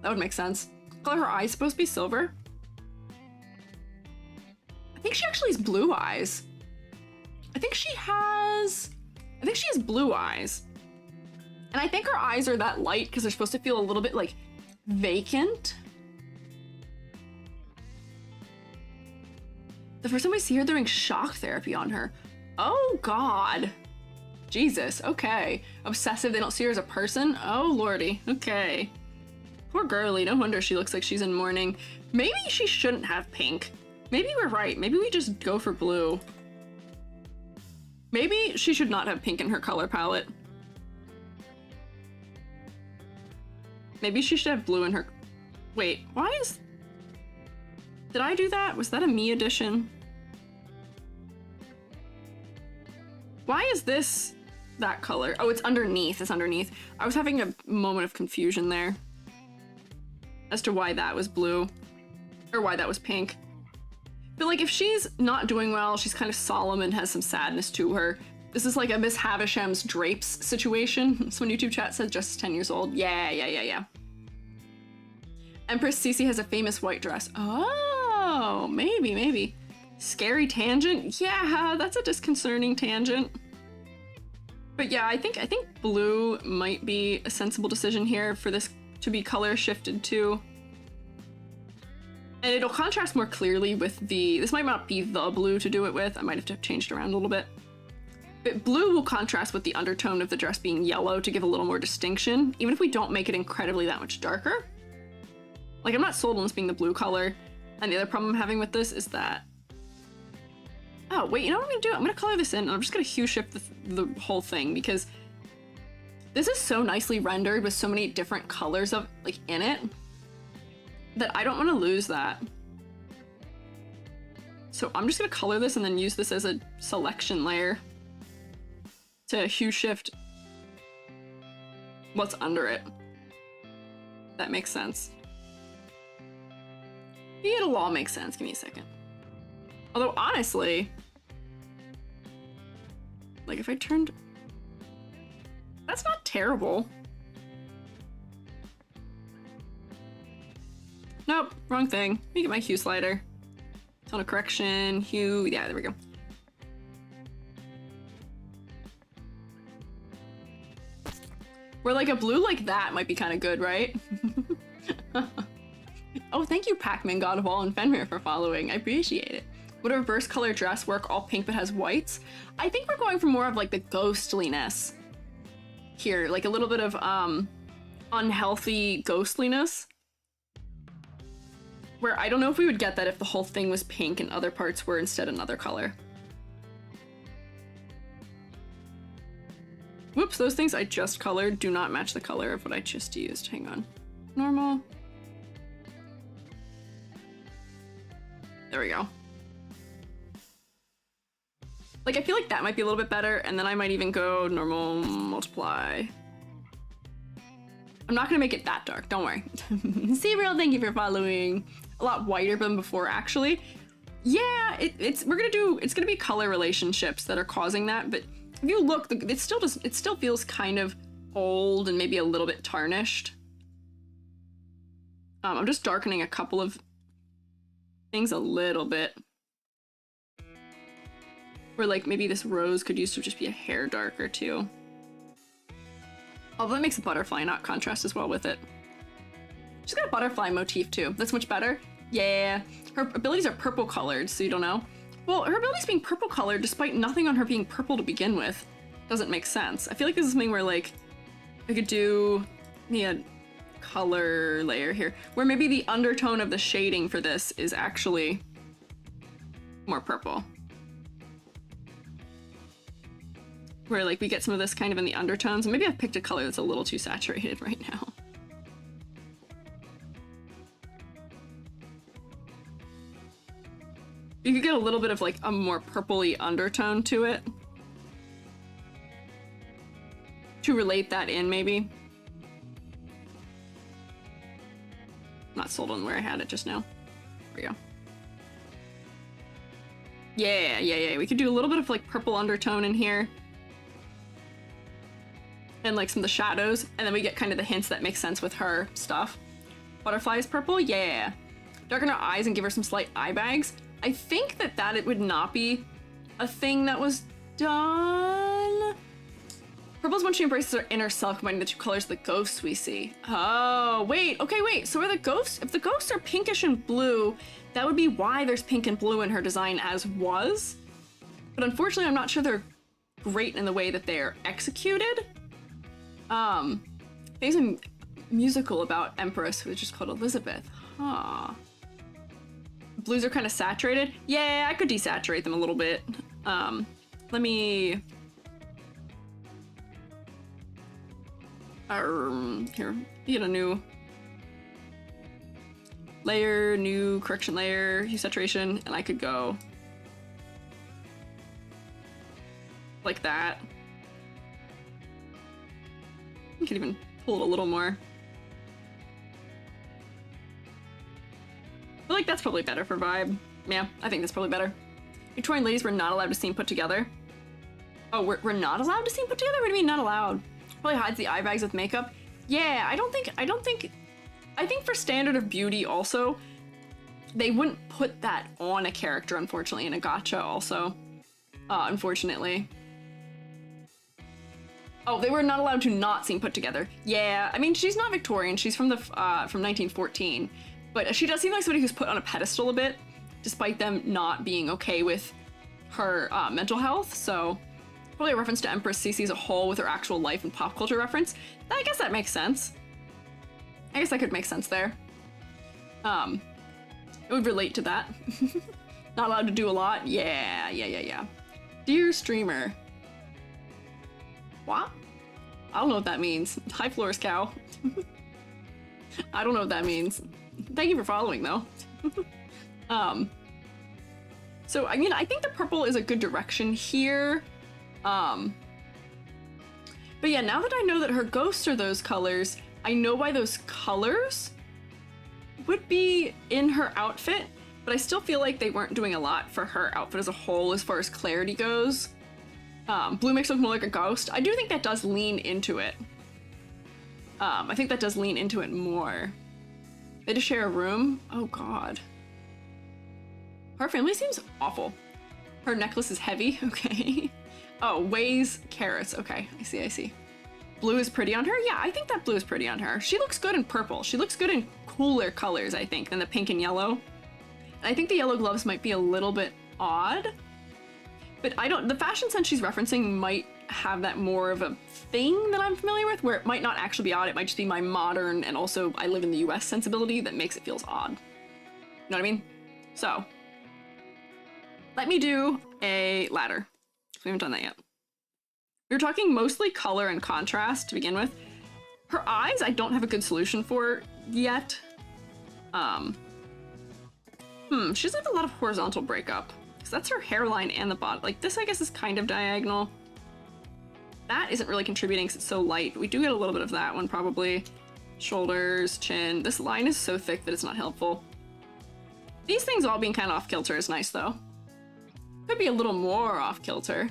That would make sense. Color her eyes supposed to be silver. I think she actually has blue eyes. I think she has blue eyes. And I think her eyes are that light because they're supposed to feel a little bit like vacant. The first time we see her, they're doing shock therapy on her. Oh God. Jesus, okay. Obsessive, they don't see her as a person? Oh lordy, okay. Poor girlie, no wonder she looks like she's in mourning. Maybe she shouldn't have pink. Maybe we're right, maybe we just go for blue. Maybe she should not have pink in her color palette. Maybe she should have blue in her... Wait, why is... Did I do that? Was that a me edition? Why is this that color? Oh, it's underneath. It's underneath. I was having a moment of confusion there. as to why that was blue, or why that was pink. But like, if she's not doing well, she's kind of solemn and has some sadness to her. This is like a Miss Havisham's drapes situation. Someone YouTube chat said just 10 years old. Yeah. Empress Cece has a famous white dress. Oh, maybe. Scary tangent? Yeah, that's a disconcerting tangent. But yeah, I think blue might be a sensible decision here for this to be color shifted to. And it'll contrast more clearly with this might not be the blue to do it with. I might have to change it around a little bit. But blue will contrast with the undertone of the dress being yellow to give a little more distinction, even if we don't make it incredibly that much darker. Like, I'm not sold on this being the blue color. And the other problem I'm having with this is that... Oh, wait, you know what I'm gonna do? I'm gonna color this in, and I'm just gonna hue shift the whole thing, because this is so nicely rendered with so many different colors of, like, in it, that I don't want to lose that. So I'm just gonna color this and then use this as a selection layer to hue shift what's under it. That makes sense. It'll all make sense. Give me a second. Although, honestly, like, if I turned... That's not terrible. Nope, wrong thing. Let me get my hue slider. Tone of correction, hue, yeah, there we go. Where like a blue like that might be kind of good, right? Oh, thank you, Pac-Man, God of All, and Fenrir for following. I appreciate it. Would a reverse color dress work all pink but has whites? I think we're going for more of like the ghostliness here, like a little bit of unhealthy ghostliness. Where I don't know if we would get that if the whole thing was pink and other parts were instead another color. Whoops, those things I just colored do not match the color of what I just used. Hang on. Normal. There we go. Like, I feel like that might be a little bit better, and then I might even go normal multiply. I'm not gonna make it that dark, don't worry. Real, thank you for following. A lot whiter than before, actually. Yeah, it's gonna be color relationships that are causing that, but if you look, it still feels kind of old and maybe a little bit tarnished. I'm just darkening a couple of things a little bit. Where like maybe this rose could use to just be a hair darker too. Although that makes a butterfly not contrast as well with it. She's got a butterfly motif too. That's much better. Yeah. Her abilities are purple colored, so you don't know. Well, her abilities being purple colored despite nothing on her being purple to begin with doesn't make sense. I feel like this is something where like I could do a color layer here where maybe the undertone of the shading for this is actually more purple. Where like we get some of this kind of in the undertones, and maybe I've picked a color that's a little too saturated right now. You could get a little bit of like a more purpley undertone to it. To relate that in, maybe. Not sold on where I had it just now. There we go. Yeah. We could do a little bit of like purple undertone in here. And like some of the shadows, and then we get kind of the hints that make sense with her stuff. Butterfly is purple, yeah. Darken her eyes and give her some slight eye bags. I think that it would not be a thing that was done. Purple is when she embraces her inner self, combining the two colors of the ghosts we see. Oh, wait, okay, wait. So are the ghosts, if the ghosts are pinkish and blue, that would be why there's pink and blue in her design as was. But unfortunately, I'm not sure they're great in the way that they're executed. There's a musical about Empress, which is called Elizabeth. Huh. Blues are kind of saturated. Yeah, I could desaturate them a little bit. Let me... here, get a new layer, new correction layer, hue saturation, and I could go like that. I could even pull it a little more. like that's probably better for vibe. Yeah, I think that's probably better. Victorian ladies were not allowed to seem put together. Oh, we're not allowed to seem put together? What do you mean not allowed? Probably hides the eye bags with makeup. Yeah, I think for standard of beauty also, they wouldn't put that on a character, unfortunately, in a gacha also. Unfortunately. Oh, they were not allowed to not seem put together. Yeah, I mean, she's not Victorian. She's from from 1914, but she does seem like somebody who's put on a pedestal a bit, despite them not being okay with her mental health. So probably a reference to Empress Cece as a whole with her actual life and pop culture reference. I guess that makes sense. I guess that could make sense there. It would relate to that. Not allowed to do a lot. Yeah. Dear streamer. What? I don't know what that means. Hi, Flores Cow. I don't know what that means. Thank you for following, though. So, I mean, I think the purple is a good direction here. But yeah, now that I know that her ghosts are those colors, I know why those colors would be in her outfit, but I still feel like they weren't doing a lot for her outfit as a whole as far as clarity goes. Blue makes it look more like a ghost. I do think that does lean into it. I think that does lean into it more. They just share a room? Oh god. Her family seems awful. Her necklace is heavy, okay. Oh, weighs carrots, okay, I see. Blue is pretty on her? Yeah, I think that blue is pretty on her. She looks good in purple. She looks good in cooler colors, I think, than the pink and yellow. And I think the yellow gloves might be a little bit odd. But the fashion sense she's referencing might have that more of a thing that I'm familiar with, where it might not actually be odd, it might just be my modern and also I live in the US sensibility that makes it feels odd. You know what I mean? So, let me do a ladder. We haven't done that yet. We were talking mostly color and contrast to begin with. Her eyes, I don't have a good solution for yet. She has like a lot of horizontal breakup. So that's her hairline and the bottom. Like this, I guess, is kind of diagonal. That isn't really contributing because it's so light. We do get a little bit of that one probably. Shoulders, chin. This line is so thick that it's not helpful. These things all being kind of off kilter is nice though. Could be a little more off kilter.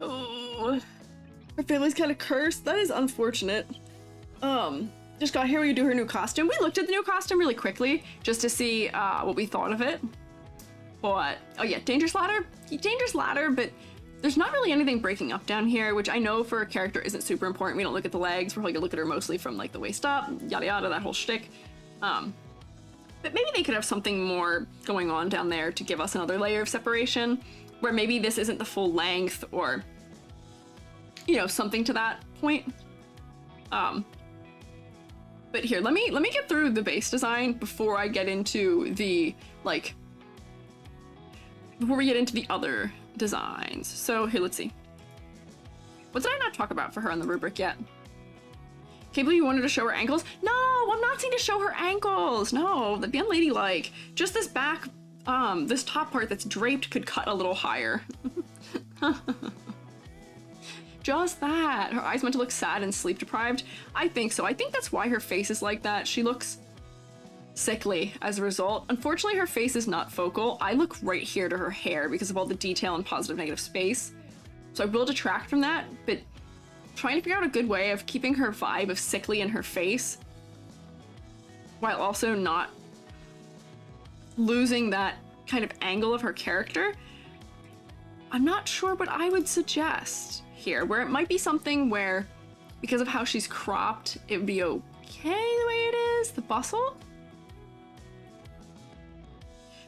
Oh, her family's kind of cursed. That is unfortunate. Just got here when you do her new costume. We looked at the new costume really quickly just to see what we thought of it. But, oh yeah, dangerous ladder, but there's not really anything breaking up down here, which I know for a character isn't super important. We don't look at the legs. We're probably gonna look at her mostly from like the waist up, yada yada, that whole shtick. But maybe they could have something more going on down there to give us another layer of separation, where maybe this isn't the full length or, you know, something to that point. But here, let me get through the base design before I get into the, like, before we get into the other designs. So here, let's see. What did I not talk about for her on the rubric yet? Can't believe you wanted to show her ankles? No, I'm not saying to show her ankles. No, that'd be unladylike. Just this back, this top part that's draped could cut a little higher. Just that. Her eyes meant to look sad and sleep deprived. I think so. I think that's why her face is like that. She looks sickly as a result. Unfortunately, her face is not focal. I look right here to her hair because of all the detail and positive negative space. So I will detract from that, but trying to figure out a good way of keeping her vibe of sickly in her face while also not losing that kind of angle of her character. I'm not sure what I would suggest here, where it might be something where, because of how she's cropped, it would be okay the way it is. The bustle?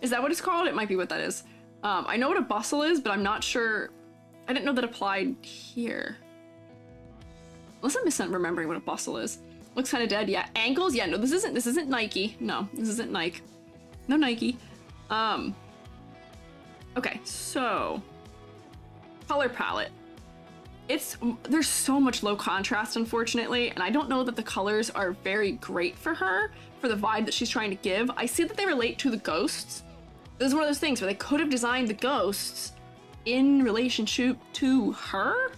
Is that what it's called? It might be what that is. I know what a bustle is, but I'm not sure. I didn't know that applied here. Unless I'm misremembering what a bustle is. Looks kind of dead. Yeah, ankles. Yeah, no, this isn't Nike. No, this isn't Nike. No Nike. Okay, so color palette. There's so much low contrast, unfortunately, and I don't know that the colors are very great for her, for the vibe that she's trying to give. I see that they relate to the ghosts. This is one of those things where they could have designed the ghosts in relationship to her.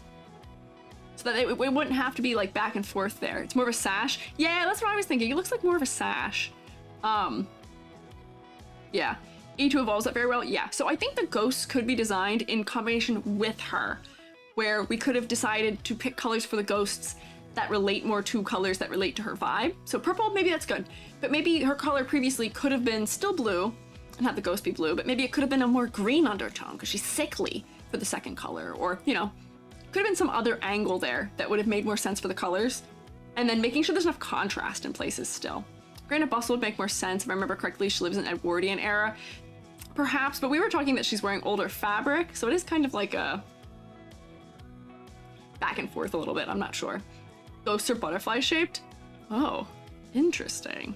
so that it wouldn't have to be like back and forth there. It's more of a sash. Yeah, that's what I was thinking. It looks like more of a sash. Yeah. E2 evolves that very well. Yeah, so I think the ghosts could be designed in combination with her, where we could have decided to pick colors for the ghosts that relate more to colors that relate to her vibe. So purple, maybe that's good. But maybe her color previously could have been still blue, and have the ghost be blue, but maybe it could have been a more green undertone because she's sickly for the second color, or, you know, could have been some other angle there that would have made more sense for the colors. And then making sure there's enough contrast in places still. Granted, Bustle would make more sense if I remember correctly. She lives in Edwardian era, perhaps, but we were talking that she's wearing older fabric, so it is kind of like a back and forth a little bit. I'm not sure. Ghosts are butterfly shaped. Oh, interesting.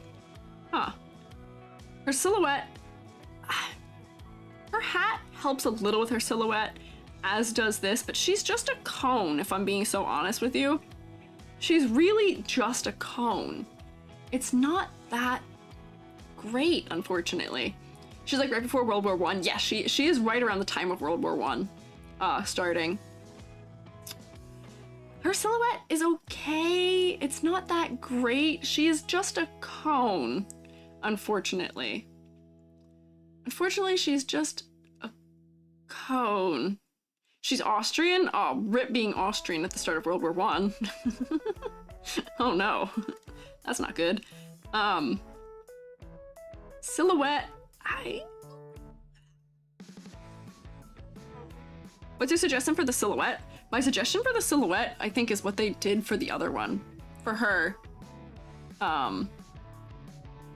Huh. Her silhouette. Her hat helps a little with her silhouette, as does this, but she's just a cone, if I'm being so honest with you. She's really just a cone. It's not that great, unfortunately. She's like right before World War I. Yeah, she is right around the time of World War I, starting. Her silhouette is okay. It's not that great. She is just a cone, unfortunately. Unfortunately, she's just a cone. She's Austrian? Oh, rip being Austrian at the start of World War I. Oh no. That's not good. Silhouette, What's your suggestion for the silhouette? My suggestion for the silhouette, I think, is what they did for the other one. For her,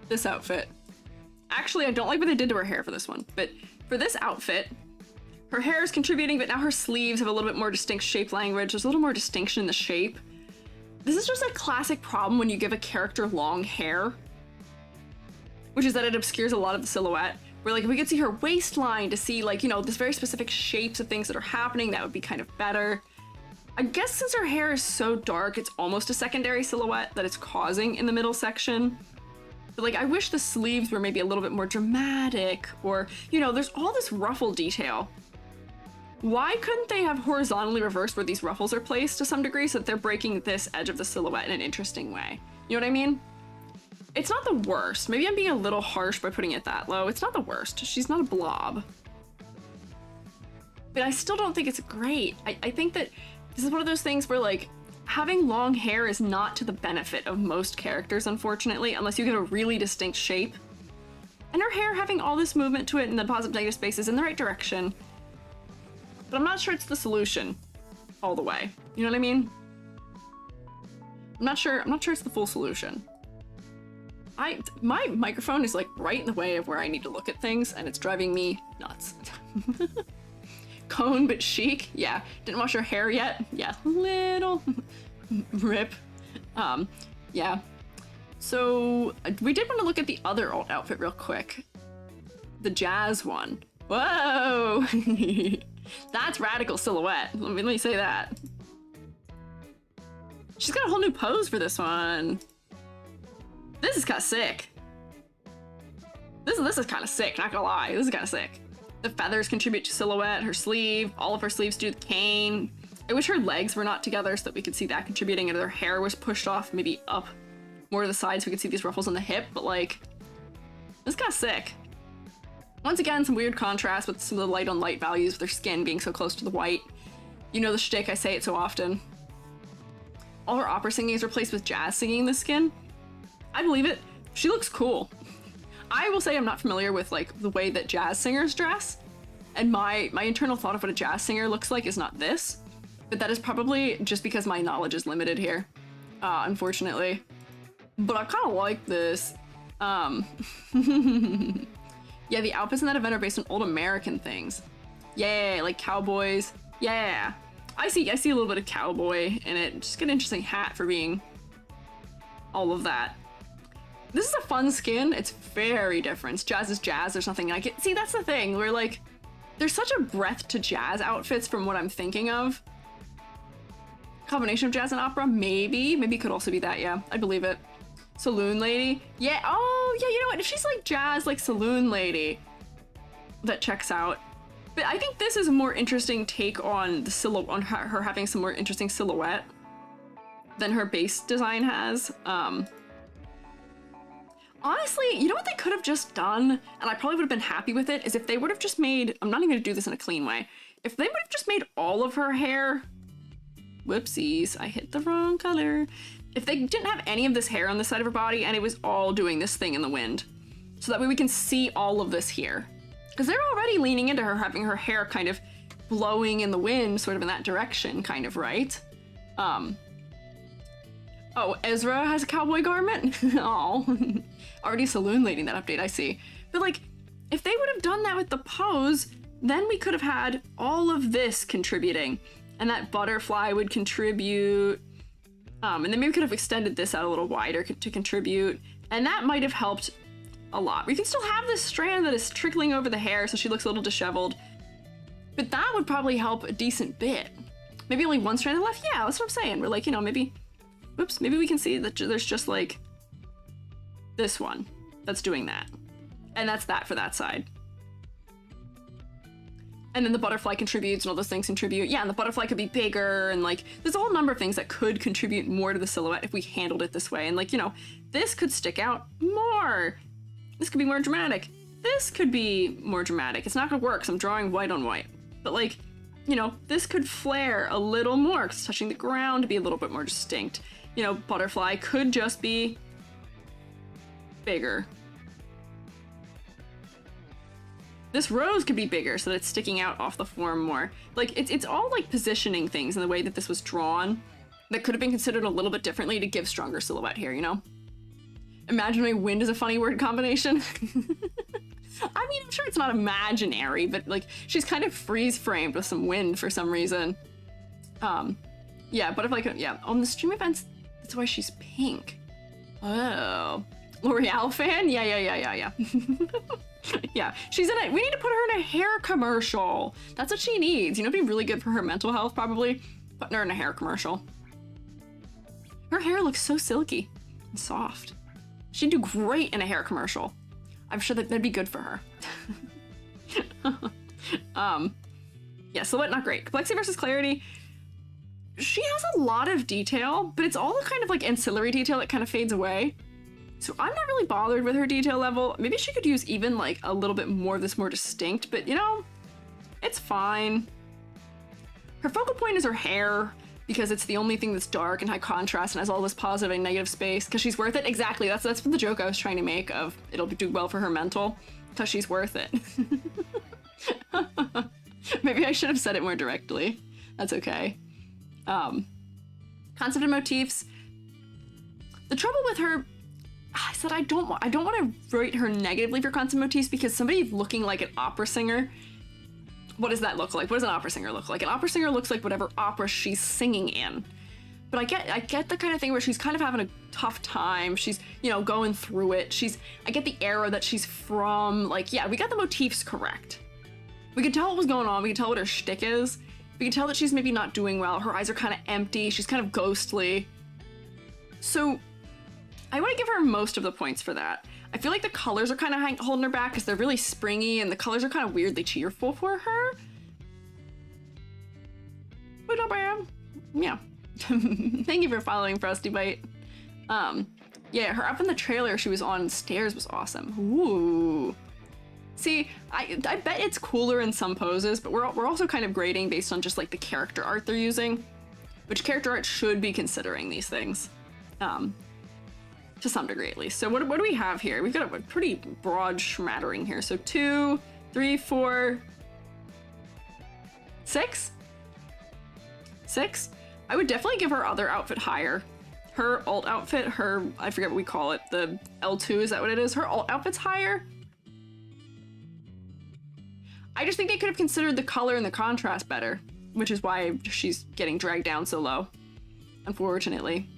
this outfit. Actually, I don't like what they did to her hair for this one, but for this outfit, her hair is contributing, but now her sleeves have a little bit more distinct shape language. There's a little more distinction in the shape. This is just a classic problem when you give a character long hair, which is that it obscures a lot of the silhouette. Where, like, if we could see her waistline to see, like, you know, this very specific shapes of things that are happening, that would be kind of better. I guess since her hair is so dark, it's almost a secondary silhouette that it's causing in the middle section. But, like, I wish the sleeves were maybe a little bit more dramatic, or, you know, there's all this ruffle detail. Why couldn't they have horizontally reversed where these ruffles are placed to some degree so that they're breaking this edge of the silhouette in an interesting way? You know what I mean? It's not the worst. Maybe I'm being a little harsh by putting it that low. It's not the worst. She's not a blob. But I still don't think it's great. I think that this is one of those things where, like, having long hair is not to the benefit of most characters, unfortunately, unless you get a really distinct shape. And her hair having all this movement to it in the positive negative spaces in the right direction. But I'm not sure it's the solution all the way. You know what I mean? I'm not sure it's the full solution. My microphone is, like, right in the way of where I need to look at things, and it's driving me nuts. Cone but chic? Yeah. Didn't wash her hair yet? Yeah. Little rip. Yeah. So we did want to look at the other alt outfit real quick. The jazz one. Whoa! That's radical silhouette. Let me say that. She's got a whole new pose for this one. This is kind of sick. This is kind of sick, not gonna lie. This is kind of sick. The feathers contribute to silhouette, her sleeve, all of her sleeves do the cane. I wish her legs were not together so that we could see that contributing, and her hair was pushed off, maybe up more to the side so we could see these ruffles on the hip, but, like, this is kind of sick. Once again, some weird contrast with some of the light on light values with her skin being so close to the white. You know the shtick, I say it so often. All her opera singing is replaced with jazz singing in the skin. I believe it. She looks cool. I will say I'm not familiar with, like, the way that jazz singers dress, and my internal thought of what a jazz singer looks like is not this, but that is probably just because my knowledge is limited here, unfortunately. But I kind of like this. Yeah, the outfits in that event are based on old American things. Yeah, like cowboys. Yeah, I see a little bit of cowboy in it. Just get an interesting hat for being all of that. This is a fun skin. It's very different. Jazz is jazz. There's nothing like it. See, that's the thing. Where, like, there's such a breadth to jazz outfits from what I'm thinking of. Combination of jazz and opera? Maybe. Maybe it could also be that, yeah. I believe it. Saloon lady? Yeah. Oh, yeah, you know what? If she's, like, jazz, like, saloon lady, that checks out. But I think this is a more interesting take on the her having some more interesting silhouette. than her base design has. Honestly, you know what they could have just done, and I probably would have been happy with it, is if they would have just made, I'm not even gonna do this in a clean way, if they would have just made all of her hair, whoopsies, I hit the wrong color. If they didn't have any of this hair on the side of her body and it was all doing this thing in the wind, so that way we can see all of this here. Because they're already leaning into her, having her hair kind of blowing in the wind, sort of in that direction, kind of, right? Oh, Ezra has a cowboy garment? Oh, already saloon lady in that update, I see. But like, if they would have done that with the pose, then we could have had all of this contributing, and that butterfly would contribute, and then maybe we could have extended this out a little wider to contribute, and that might have helped a lot. We can still have this strand that is trickling over the hair so she looks a little disheveled, but that would probably help a decent bit. Maybe only one strand left? Yeah, that's what I'm saying. We're like, you know, maybe, whoops, maybe we can see that there's just like this one that's doing that. And that's that for that side. And then the butterfly contributes and all those things contribute. Yeah, and the butterfly could be bigger, and like, there's a whole number of things that could contribute more to the silhouette if we handled it this way. And like, you know, this could stick out more. This could be more dramatic. This could be more dramatic. It's not gonna work because I'm drawing white on white. But like, you know, this could flare a little more because it's touching the ground to be a little bit more distinct. You know, butterfly could just be bigger. This rose could be bigger so that it's sticking out off the form more. Like, it's all like positioning things in the way that this was drawn that could have been considered a little bit differently to give stronger silhouette here, you know? Imaginary wind is a funny word combination. I mean, I'm sure it's not imaginary, but like, she's kind of freeze-framed with some wind for some reason. Yeah, butterfly could, yeah, on the stream events, that's why she's pink. Oh. L'Oreal fan? Yeah. Yeah, she's in it. We need to put her in a hair commercial. That's what she needs. You know, it'd be really good for her mental health, probably. Putting her in a hair commercial. Her hair looks so silky and soft. She'd do great in a hair commercial. I'm sure that'd be good for her. Yeah, silhouette not great. Complexity versus clarity. She has a lot of detail, but it's all the kind of like ancillary detail that kind of fades away. So I'm not really bothered with her detail level. Maybe she could use even like a little bit more of this more distinct, but you know, it's fine. Her focal point is her hair, because it's the only thing that's dark and high contrast and has all this positive and negative space, because she's worth it. Exactly, that's the joke I was trying to make of it'll do well for her mental, because she's worth it. Maybe I should have said it more directly. That's okay. Concept and motifs. The trouble with her, I said I don't want to rate her negatively for concept motifs, because somebody looking like an opera singer, what does that look like? What does an opera singer look like? An opera singer looks like whatever opera she's singing in. But I get the kind of thing where she's kind of having a tough time. She's, you know, going through it. I get the era that she's from. Like, yeah, we got the motifs correct. We could tell what was going on. We could tell what her shtick is. We can tell that she's maybe not doing well. Her eyes are kind of empty. She's kind of ghostly. So I want to give her most of the points for that. I feel like the colors are kind of holding her back because they're really springy and the colors are kind of weirdly cheerful for her. But not bad. Yeah. Thank you for following, Frosty Bite. Yeah, her up in the trailer she was on stairs was awesome. Ooh. See, I bet it's cooler in some poses, but we're also kind of grading based on just like the character art they're using, which character art should be considering these things. To some degree at least. So what do we have here? We've got a pretty broad smattering here. So 2, 3, 4, 6? 6? I would definitely give her other outfit higher. Her alt outfit, I forget what we call it, the L2, is that what it is? Her alt outfit's higher. I just think they could have considered the color and the contrast better, which is why she's getting dragged down so low. Unfortunately.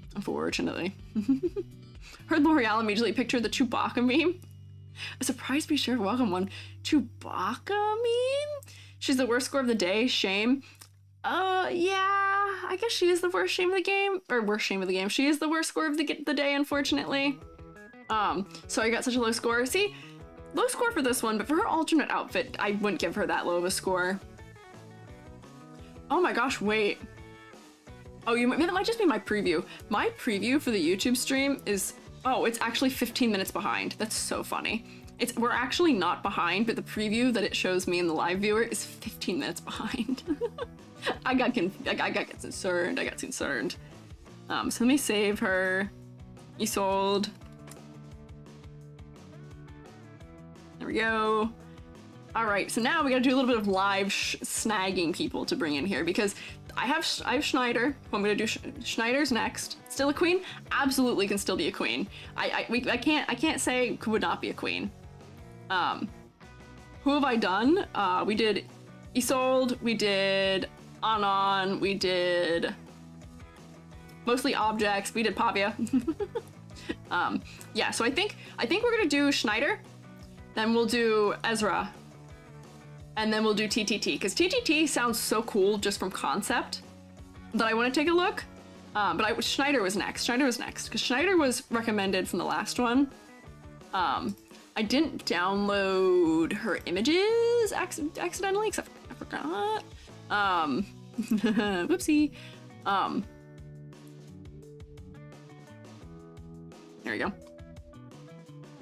Heard L'Oreal immediately pictured the Chewbacca meme. A surprise be sure to welcome one. Chewbacca meme? She's the worst score of the day, shame. Yeah, I guess she is the worst shame of the game. Or worst shame of the game. She is the worst score of the day, unfortunately. So I got such a low score. See, low score for this one, but for her alternate outfit, I wouldn't give her that low of a score. Oh my gosh, wait. Oh, that might just be my preview. My preview for the YouTube stream is, oh, it's actually 15 minutes behind. That's so funny. We're actually not behind, but the preview that it shows me in the live viewer is 15 minutes behind. I got concerned. So let me save her. Isolde. There we go. All right, so now we gotta do a little bit of live snagging people to bring in here because I have Schneider, who I'm gonna do. Schneider's next. Still a queen? Absolutely can still be a queen. I can't say would not be a queen. Who have I done? We did Isolde, we did Anon, we did mostly objects, we did Pavia. Yeah, so I think we're gonna do Schneider, then we'll do Ezra, and then we'll do TTT, because TTT sounds so cool just from concept that I want to take a look. But Schneider was next, because Schneider was recommended from the last one. I didn't download her images accidentally, except I forgot. Whoopsie. There we go.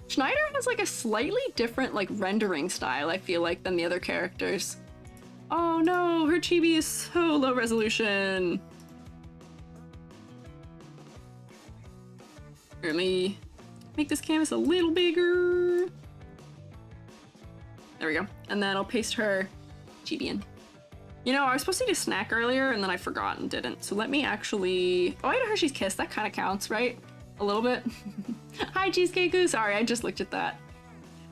Schneider has like a slightly different like rendering style, I feel like, than the other characters. Oh no, her chibi is so low resolution. Let me make this canvas a little bigger. There we go. And then I'll paste her chibi in. You know, I was supposed to eat a snack earlier and then I forgot and didn't. So let me actually... Oh, I had a Hershey's Kiss. That kind of counts, right? A little bit. Hi, Cheesecake. Sorry, I just looked at that.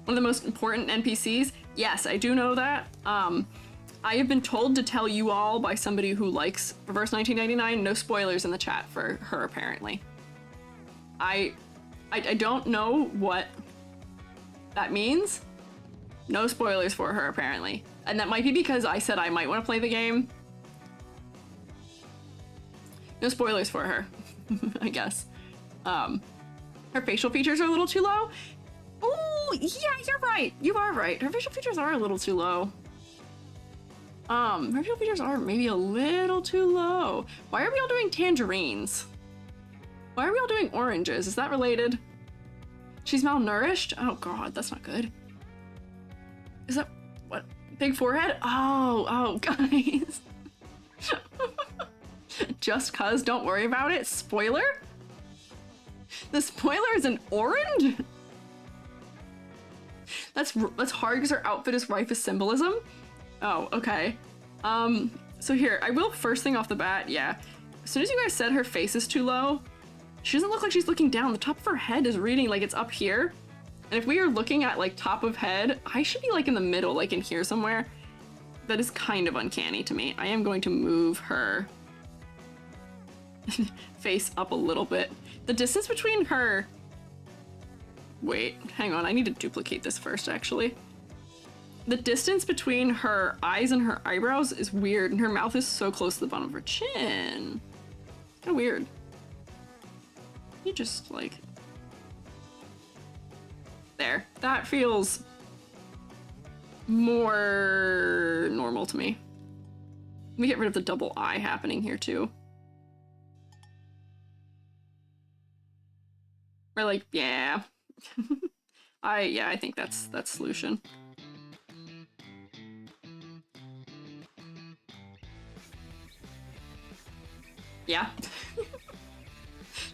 One of the most important NPCs. Yes, I do know that. I have been told to tell you all by somebody who likes Reverse 1999, no spoilers in the chat for her, apparently. I don't know what that means. No spoilers for her, apparently. And that might be because I said I might want to play the game. No spoilers for her, I guess. Her facial features are a little too low. Oh, yeah, you're right. You are right. Her facial features are a little too low. Her facial features are maybe a little too low. Why are we all doing tangerines? Why are we all doing oranges? Is that related? She's malnourished? Oh god, that's not good. Is that, what? Big forehead? Oh, guys. Just cuz, don't worry about it. Spoiler? The spoiler is an orange? That's hard because her outfit is rife with symbolism. Oh, okay. So here, I will first thing off the bat, yeah. As soon as you guys said her face is too low, she doesn't look like she's looking down. The top of her head is reading like it's up here. And if we are looking at like top of head, I should be like in the middle, like in here somewhere. That is kind of uncanny to me. I am going to move her face up a little bit. The distance between her... Wait, hang on. I need to duplicate this first, actually. The distance between her eyes and her eyebrows is weird, and her mouth is so close to the bottom of her chin. Kind of weird. You just, like... There. That feels more normal to me. Let me get rid of the double eye happening here, too. Or, like, yeah. I think that's solution. Yeah.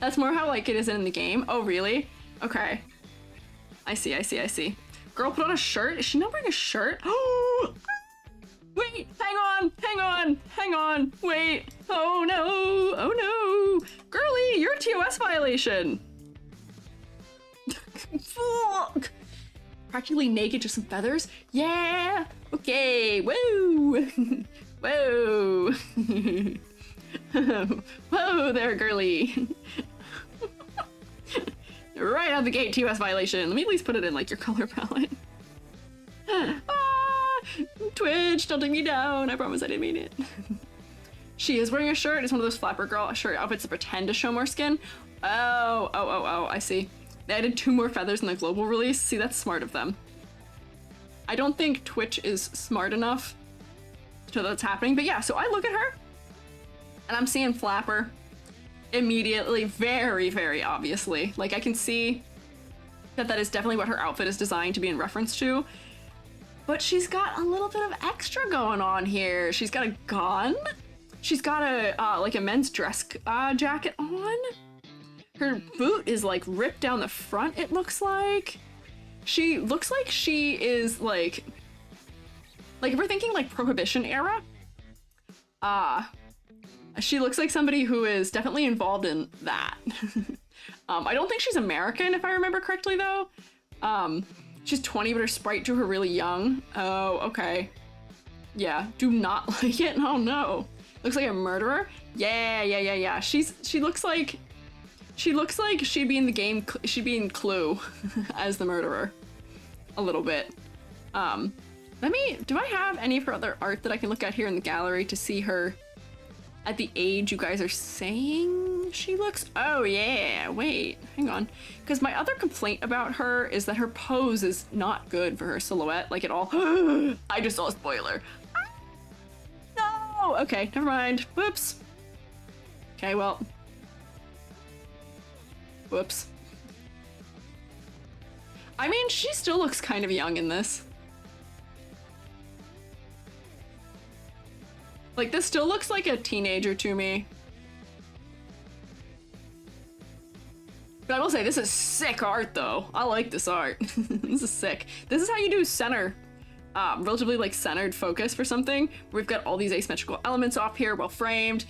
That's more how, like, it is in the game. Oh, really? Okay. I see. Girl, put on a shirt? Is she not wearing a shirt? Oh! Wait! Hang on! Wait! Oh no! Girly, you're a TOS violation! Fuck! Practically naked, just some feathers? Yeah! Okay! Woo! Whoa! Whoa there, girly! Right out the gate, TOS violation. Let me at least put it in, like, your color palette. Twitch, don't take me down. I promise I didn't mean it. She is wearing a shirt. It's one of those flapper girl shirt outfits to pretend to show more skin. Oh, I see. They added 2 more feathers in the global release. See, that's smart of them. I don't think Twitch is smart enough to know that's happening, but yeah, so I look at her. And I'm seeing Flapper immediately, very, very obviously. Like, I can see that that is definitely what her outfit is designed to be in reference to. But she's got a little bit of extra going on here. She's got a gun. She's got a, like a men's dress jacket on. Her boot is like ripped down the front, it looks like. She looks like she is like if we're thinking like Prohibition era, she looks like somebody who is definitely involved in that. I don't think she's American, if I remember correctly, though. She's 20, but her sprite drew her really young. Oh, okay. Yeah, do not like it. Oh no. Looks like a murderer. Yeah. She looks like she'd be in the game. She'd be in Clue as the murderer, a little bit. Do I have any of her other art that I can look at here in the gallery to see her at the age you guys are saying she looks? Oh yeah, wait, hang on. Because my other complaint about her is that her pose is not good for her silhouette, like at all. I just saw a spoiler. No! Okay, never mind. Whoops. Okay, well. Whoops. I mean, she still looks kind of young in this. Like, this still looks like a teenager to me. But I will say, this is sick art, though. I like this art. This is sick. This is how you do center. Relatively, like, centered focus for something. We've got all these asymmetrical elements off here, well framed.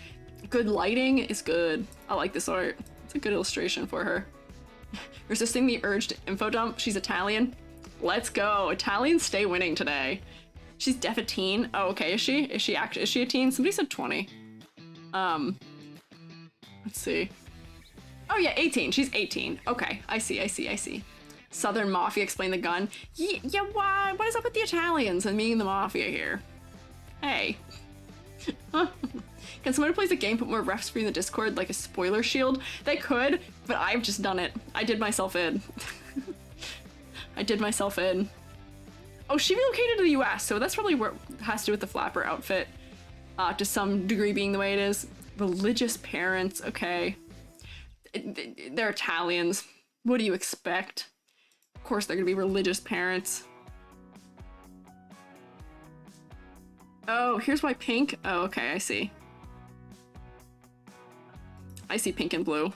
Good lighting is good. I like this art. It's a good illustration for her. Resisting the urge to info dump. She's Italian. Let's go. Italians stay winning today. She's def a teen. Oh, okay. Is she a teen? Somebody said 20. Let's see. Oh yeah, 18. She's 18. Okay, I see. Southern Mafia, explain the gun. Yeah, why? What is up with the Italians and me and the Mafia here? Hey. Can someone who plays the game put more refs free in the Discord, like a spoiler shield? They could, but I've just done it. I did myself in. Oh, she relocated to the US, so that's probably what has to do with the Flapper outfit. To some degree being the way it is. Religious parents, okay. They're Italians. What do you expect? Of course they're gonna be religious parents. Oh, here's why pink. Oh, okay, I see. I see pink and blue.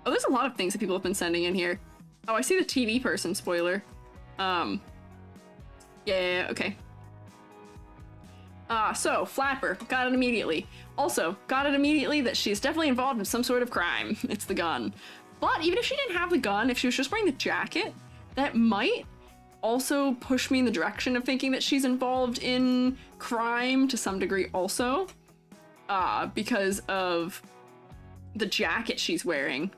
Oh, there's a lot of things that people have been sending in here. Oh, I see the TV person spoiler. Yeah, okay. So, Flapper, got it immediately. Also, got it immediately that she's definitely involved in some sort of crime. It's the gun. But even if she didn't have the gun, if she was just wearing the jacket, that might also push me in the direction of thinking that she's involved in crime to some degree also. Because of the jacket she's wearing.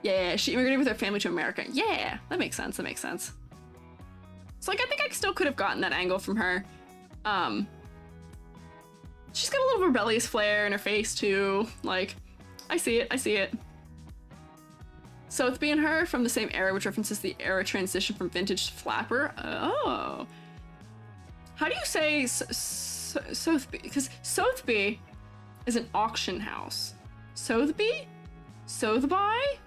Yeah, she immigrated with her family to America. Yeah, that makes sense, So, like, I think I still could have gotten that angle from her. She's got a little rebellious flair in her face, too. Like, I see it. Sotheby and her from the same era, which references the era transition from vintage to Flapper. Oh. How do you say Sotheby? Because Sotheby is an auction house. Sotheby? Sotheby?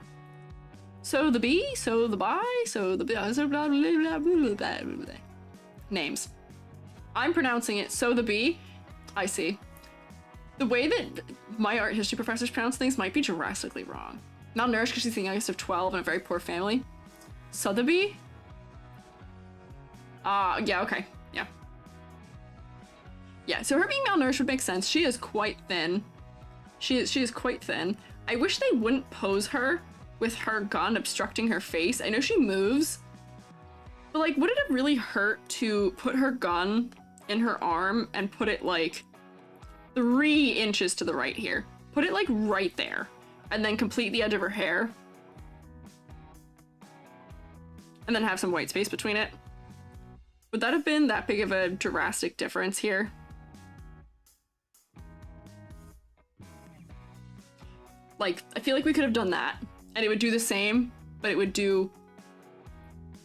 Names. I'm pronouncing it Sotheby. I see. The way that my art history professors pronounce things might be drastically wrong. Malnourished because she's the youngest of 12 in a very poor family. Sotheby? Yeah, okay. Yeah. Yeah, so her being malnourished would make sense. She is quite thin. She is quite thin. I wish they wouldn't pose her with her gun obstructing her face. I know she moves, but like, would it have really hurt to put her gun in her arm and put it like 3 inches to the right here? Put it like right there, and then complete the edge of her hair, and then have some white space between it. Would that have been that big of a drastic difference here? Like, I feel like we could have done that, and it would do the same, but it would do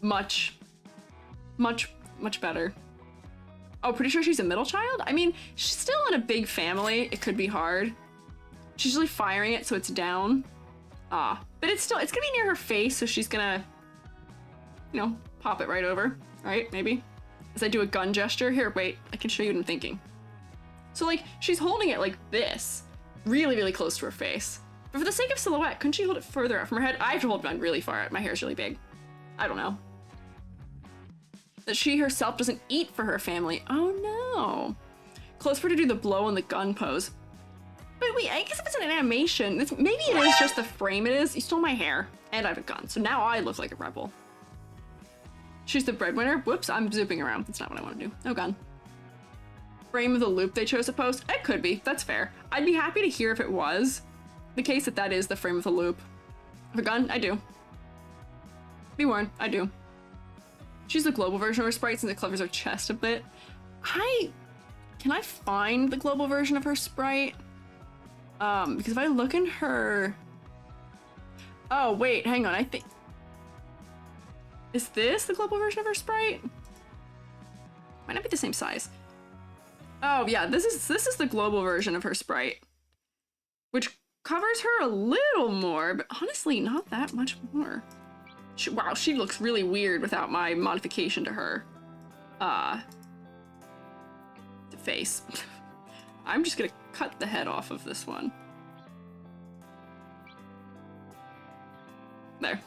much better. Oh, pretty sure she's a middle child? I mean, she's still in a big family. It could be hard. She's usually firing it so it's down. But it's gonna be near her face, so she's gonna, you know, pop it right over, right? Maybe. As I do a gun gesture. Here, wait, I can show you what I'm thinking. So like, she's holding it like this, really, really close to her face. But for the sake of silhouette, couldn't she hold it further out from her head? I have to hold mine really far out. My hair is really big. I don't know. That she herself doesn't eat for her family. Oh no. Close for her to do the blow and the gun pose. But wait, I guess if it's an animation, maybe it is just the frame it is. You stole my hair, and I have a gun, so now I look like a rebel. She's the breadwinner. Whoops, I'm zipping around. That's not what I want to do. No gun. Frame of the loop they chose to post? It could be. That's fair. I'd be happy to hear if it was the case that that is the frame of the loop. Have a gun? I do. Be warned, I do. She's the global version of her sprite since it covers her chest a bit. Can I find the global version of her sprite? Because if I look in her... Oh, wait, hang on, I think... Is this the global version of her sprite? Might not be the same size. Oh, yeah, this is the global version of her sprite. Which covers her a little more, but honestly, not that much more. Wow, she looks really weird without my modification to her. The face. I'm just gonna cut the head off of this one. There.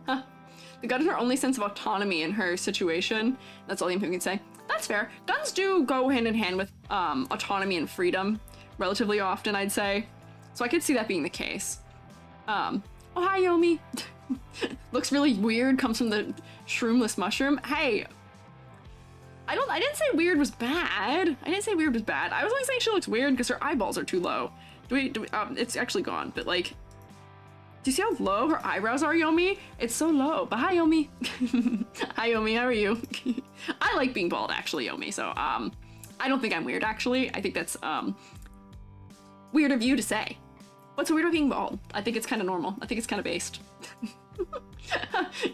The gun is her only sense of autonomy in her situation. That's all the MP can say. That's fair. Guns do go hand in hand with autonomy and freedom relatively often, I'd say. So I could see that being the case. Oh, hi, Yomi. Looks really weird, comes from the shroomless mushroom. Hey, I didn't say weird was bad. I didn't say weird was bad. I was only saying she looks weird because her eyeballs are too low. It's actually gone, but like, do you see how low her eyebrows are, Yomi? It's so low, but hi, Yomi. Hi, Yomi, how are you? I like being bald, actually, Yomi, so, I don't think I'm weird, actually. I think that's, weird of you to say. What's so weird about being bald? I think it's kind of normal. I think it's kind of based.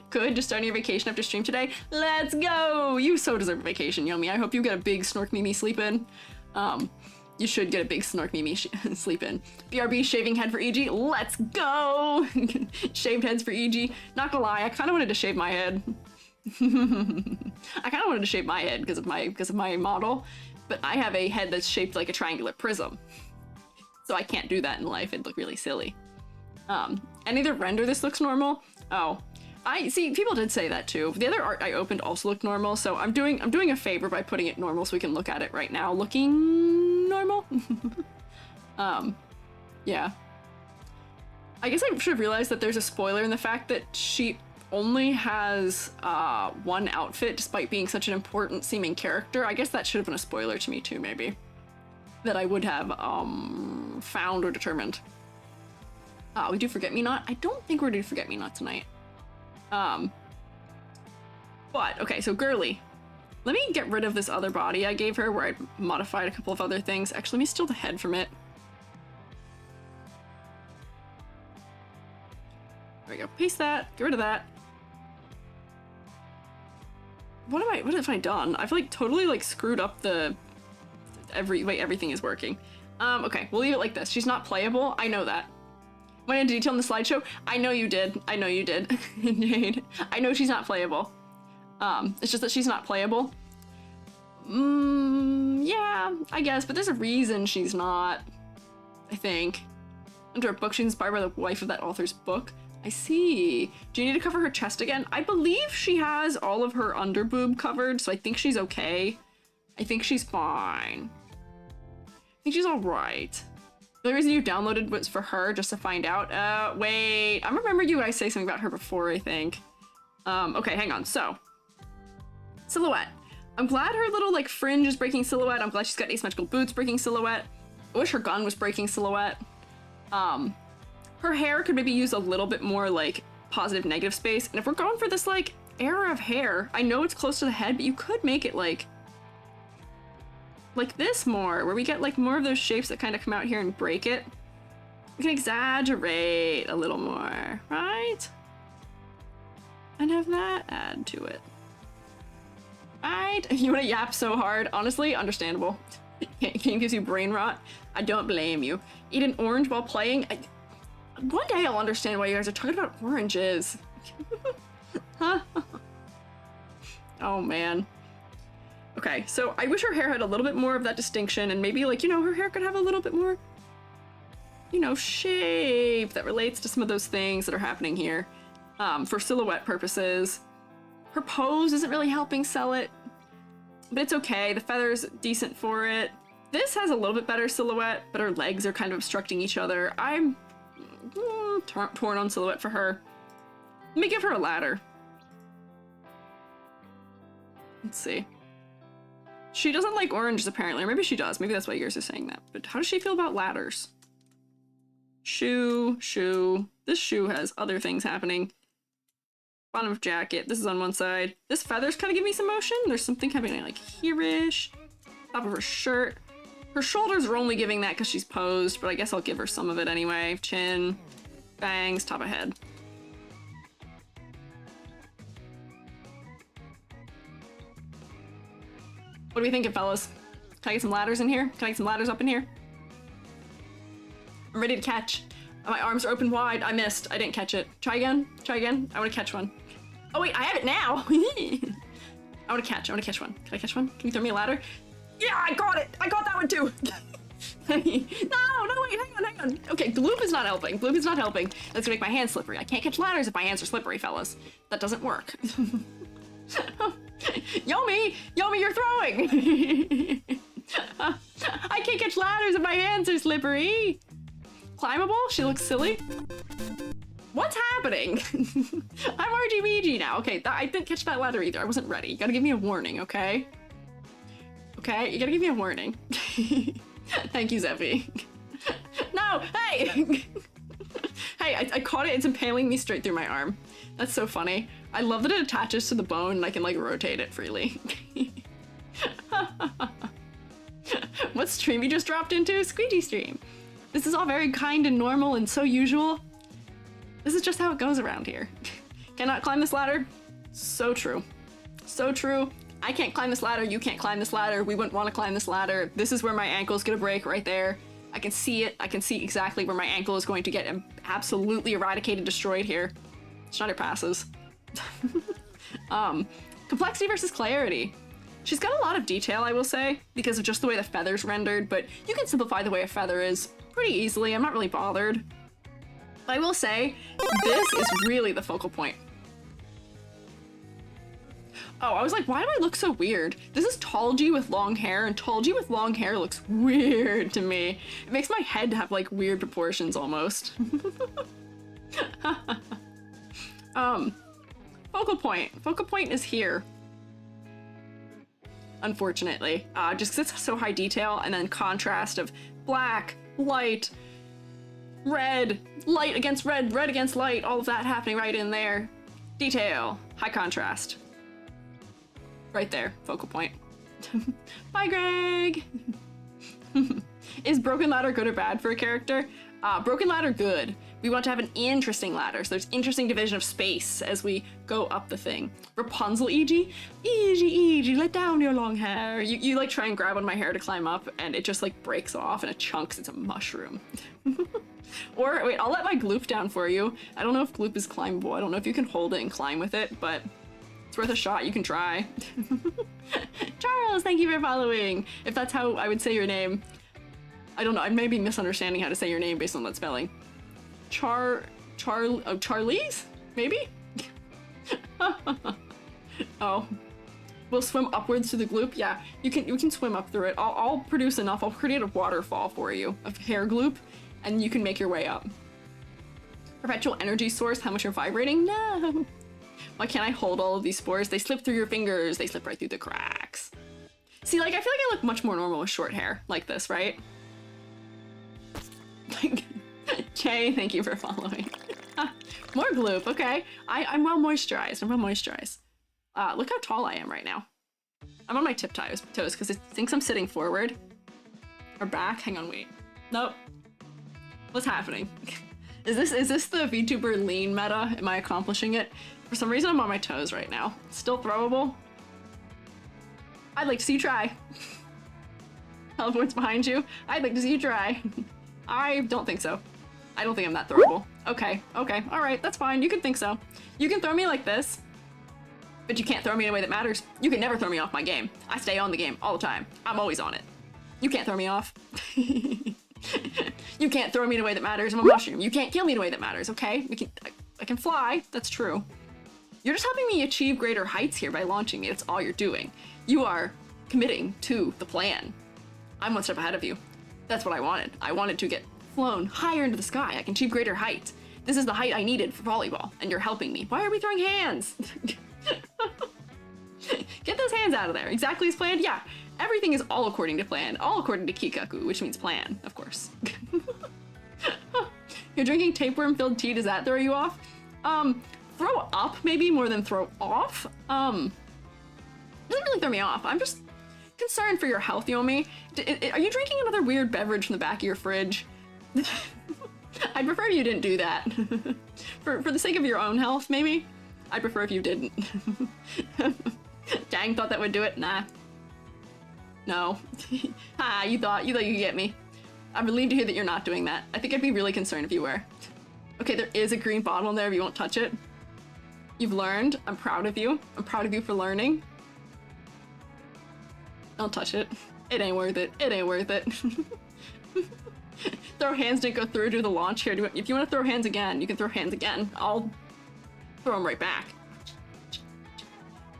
Good, just starting your vacation after stream today. Let's go! You so deserve a vacation, Yomi. I hope you get a big snork mimi sleep in. You should get a big snork mimi sleep in. BRB shaving head for EG. Let's go! Shaved heads for EG. Not gonna lie, I kind of wanted to shave my head. I kind of wanted to shave my head because of my model, but I have a head that's shaped like a triangular prism. So I can't do that in life. It'd look really silly. Any other render this looks normal? Oh, I see. People did say that too. The other art I opened also looked normal, so I'm doing a favor by putting it normal so we can look at it right now, looking normal. Yeah. I guess I should have realized that there's a spoiler in the fact that she only has one outfit despite being such an important seeming character. I guess that should have been a spoiler to me too, maybe. That I would have found or determined. We do Forget-Me-Not? I don't think we're doing Forget-Me-Not tonight. But, okay, so girly. Let me get rid of this other body I gave her where I modified a couple of other things. Actually, let me steal the head from it. There we go. Paste that. Get rid of that. What have I done? I've like totally like screwed up the everything is working. Okay, we'll leave it like this. She's not playable. I know that. Went into detail in the slideshow. I know you did. I know you did. Jade. I know she's not playable. It's just that she's not playable. Yeah, I guess, but there's a reason she's not, I think. Under a book, she's inspired by the wife of that author's book. I see. Do you need to cover her chest again? I believe she has all of her underboob covered, so I think she's okay. I think she's fine. I think she's alright. The reason you downloaded was for her, just to find out. Wait, I remember you guys say something about her before, I think. Okay, hang on, so. Silhouette. I'm glad her little, like, fringe is breaking silhouette. I'm glad she's got asymmetrical boots breaking silhouette. I wish her gun was breaking silhouette. Her hair could maybe use a little bit more, like, positive negative space. And if we're going for this, like, era of hair, I know it's close to the head, but you could make it, like this more, where we get like more of those shapes that kind of come out here and break it. We can exaggerate a little more, right? And have that add to it. Right? You want to yap so hard. Honestly, understandable. Game gives you brain rot. I don't blame you. Eat an orange while playing. One day I'll understand why you guys are talking about oranges. Huh? Oh man. Okay, so I wish her hair had a little bit more of that distinction, and maybe, like, you know, her hair could have a little bit more, you know, shape that relates to some of those things that are happening here. For silhouette purposes. Her pose isn't really helping sell it, but it's okay. The feather's decent for it. This has a little bit better silhouette, but her legs are kind of obstructing each other. I'm torn on silhouette for her. Let me give her a ladder. Let's see. She doesn't like oranges, apparently. Or maybe she does. Maybe that's why yours is saying that. But how does she feel about ladders? Shoe. This shoe has other things happening. Bottom of jacket. This is on one side. This feather's kind of giving me some motion. There's something happening like here-ish. Top of her shirt. Her shoulders are only giving that because she's posed, but I guess I'll give her some of it anyway. Chin. Bangs. Top of head. What are we thinking, fellas? Can I get some ladders in here? Can I get some ladders up in here? I'm ready to catch. My arms are open wide. I missed. I didn't catch it. Try again. Try again. I want to catch one. Oh wait, I have it now. I want to catch one. Can I catch one? Can you throw me a ladder? Yeah, I got it. I got that one too. No, wait, hang on. Okay, gloop is not helping. Gloop is not helping. That's gonna make my hands slippery. I can't catch ladders if my hands are slippery, fellas. That doesn't work. Yomi, you're throwing. I can't catch ladders if my hands are slippery. Climbable? She looks silly. What's happening? I'm RGBG now. Okay, I didn't catch that ladder either. I wasn't ready. You gotta give me a warning, okay? Okay, you gotta give me a warning. Thank you, Zeffy. No, hey! Hey, I caught it. It's impaling me straight through my arm. That's so funny. I love that it attaches to the bone and I can, like, rotate it freely. What stream you just dropped into? Squiiji stream. This is all very kind and normal and so usual. This is just how it goes around here. Cannot climb this ladder? So true. So true. I can't climb this ladder, you can't climb this ladder, we wouldn't want to climb this ladder. This is where my ankle's gonna break right there. I can see it. I can see exactly where my ankle is going to get absolutely eradicated, destroyed here. Schneider passes. Complexity versus clarity. She's got a lot of detail, I will say, because of just the way the feather's rendered, but you can simplify the way a feather is pretty easily. I'm not really bothered. But I will say, this is really the focal point. Oh, I was like, why do I look so weird? This is Talji with long hair, and Talji with long hair looks weird to me. It makes my head have, like, weird proportions, almost. Focal point. Focal point is here. Unfortunately. Just because it's so high detail, and then contrast of black, light, red, light against red, red against light, all of that happening right in there. Detail. High contrast. Right there, focal point. Bye, Greg! Is Broken Ladder good or bad for a character? Broken Ladder, good. We want to have an interesting ladder, so there's interesting division of space as we go up the thing. Rapunzel, e.g. E.g., let down your long hair. You like try and grab on my hair to climb up, and it just like breaks off and it chunks. It's a mushroom. Or, wait, I'll let my gloop down for you. I don't know if gloop is climbable. I don't know if you can hold it and climb with it, but it's worth a shot. You can try. Charles, thank you for following. If that's how I would say your name. I don't know. I may be misunderstanding how to say your name based on that spelling. Charlize? Maybe? Oh. We'll swim upwards to the gloop? Yeah, you can swim up through it. I'll produce enough. I'll create a waterfall for you of hair gloop, and you can make your way up. Perpetual energy source, how much you're vibrating? No! Why can't I hold all of these spores? They slip through your fingers. They slip right through the cracks. See, like, I feel like I look much more normal with short hair like this, right? Jay, thank you for following. More gloop, okay. I'm well moisturized. Look how tall I am right now. I'm on my toes because it thinks I'm sitting forward. Or back. Hang on, wait. Nope. What's happening? Is this the VTuber lean meta? Am I accomplishing it? For some reason I'm on my toes right now. Still throwable? I'd like to see you try. Teleport's behind you. I'd like to see you try. I don't think so. I don't think I'm that throwable. Okay, okay, alright, that's fine. You can think so. You can throw me like this, but you can't throw me in a way that matters. You can never throw me off my game. I stay on the game all the time. I'm always on it. You can't throw me off. You can't throw me in a way that matters. I'm a mushroom. You can't kill me in a way that matters, okay? I can fly, that's true. You're just helping me achieve greater heights here by launching me. That's all you're doing. You are committing to the plan. I'm one step ahead of you. That's what I wanted. I wanted to get flown higher into the sky. I can achieve greater height. This is the height I needed for volleyball, and you're helping me. Why are we throwing hands? Get those hands out of there. Exactly as planned? Yeah. Everything is all according to plan. All according to Kikaku, which means plan, of course. You're drinking tapeworm-filled tea. Does that throw you off? Throw up, maybe, more than throw off. Doesn't really throw me off. I'm just concerned for your health, Yomi. Are you drinking another weird beverage from the back of your fridge? I'd prefer you didn't do that. For the sake of your own health, maybe? I'd prefer if you didn't. Dang, thought that would do it? Nah. No. Ha, you thought you could get me. I'm relieved to hear that you're not doing that. I think I'd be really concerned if you were. Okay, there is a green bottle in there if you won't touch it. You've learned. I'm proud of you. I'm proud of you for learning. Don't touch it. It ain't worth it. It ain't worth it. Throw hands didn't go through to the launch here. If you want to throw hands again, you can throw hands again. I'll throw them right back.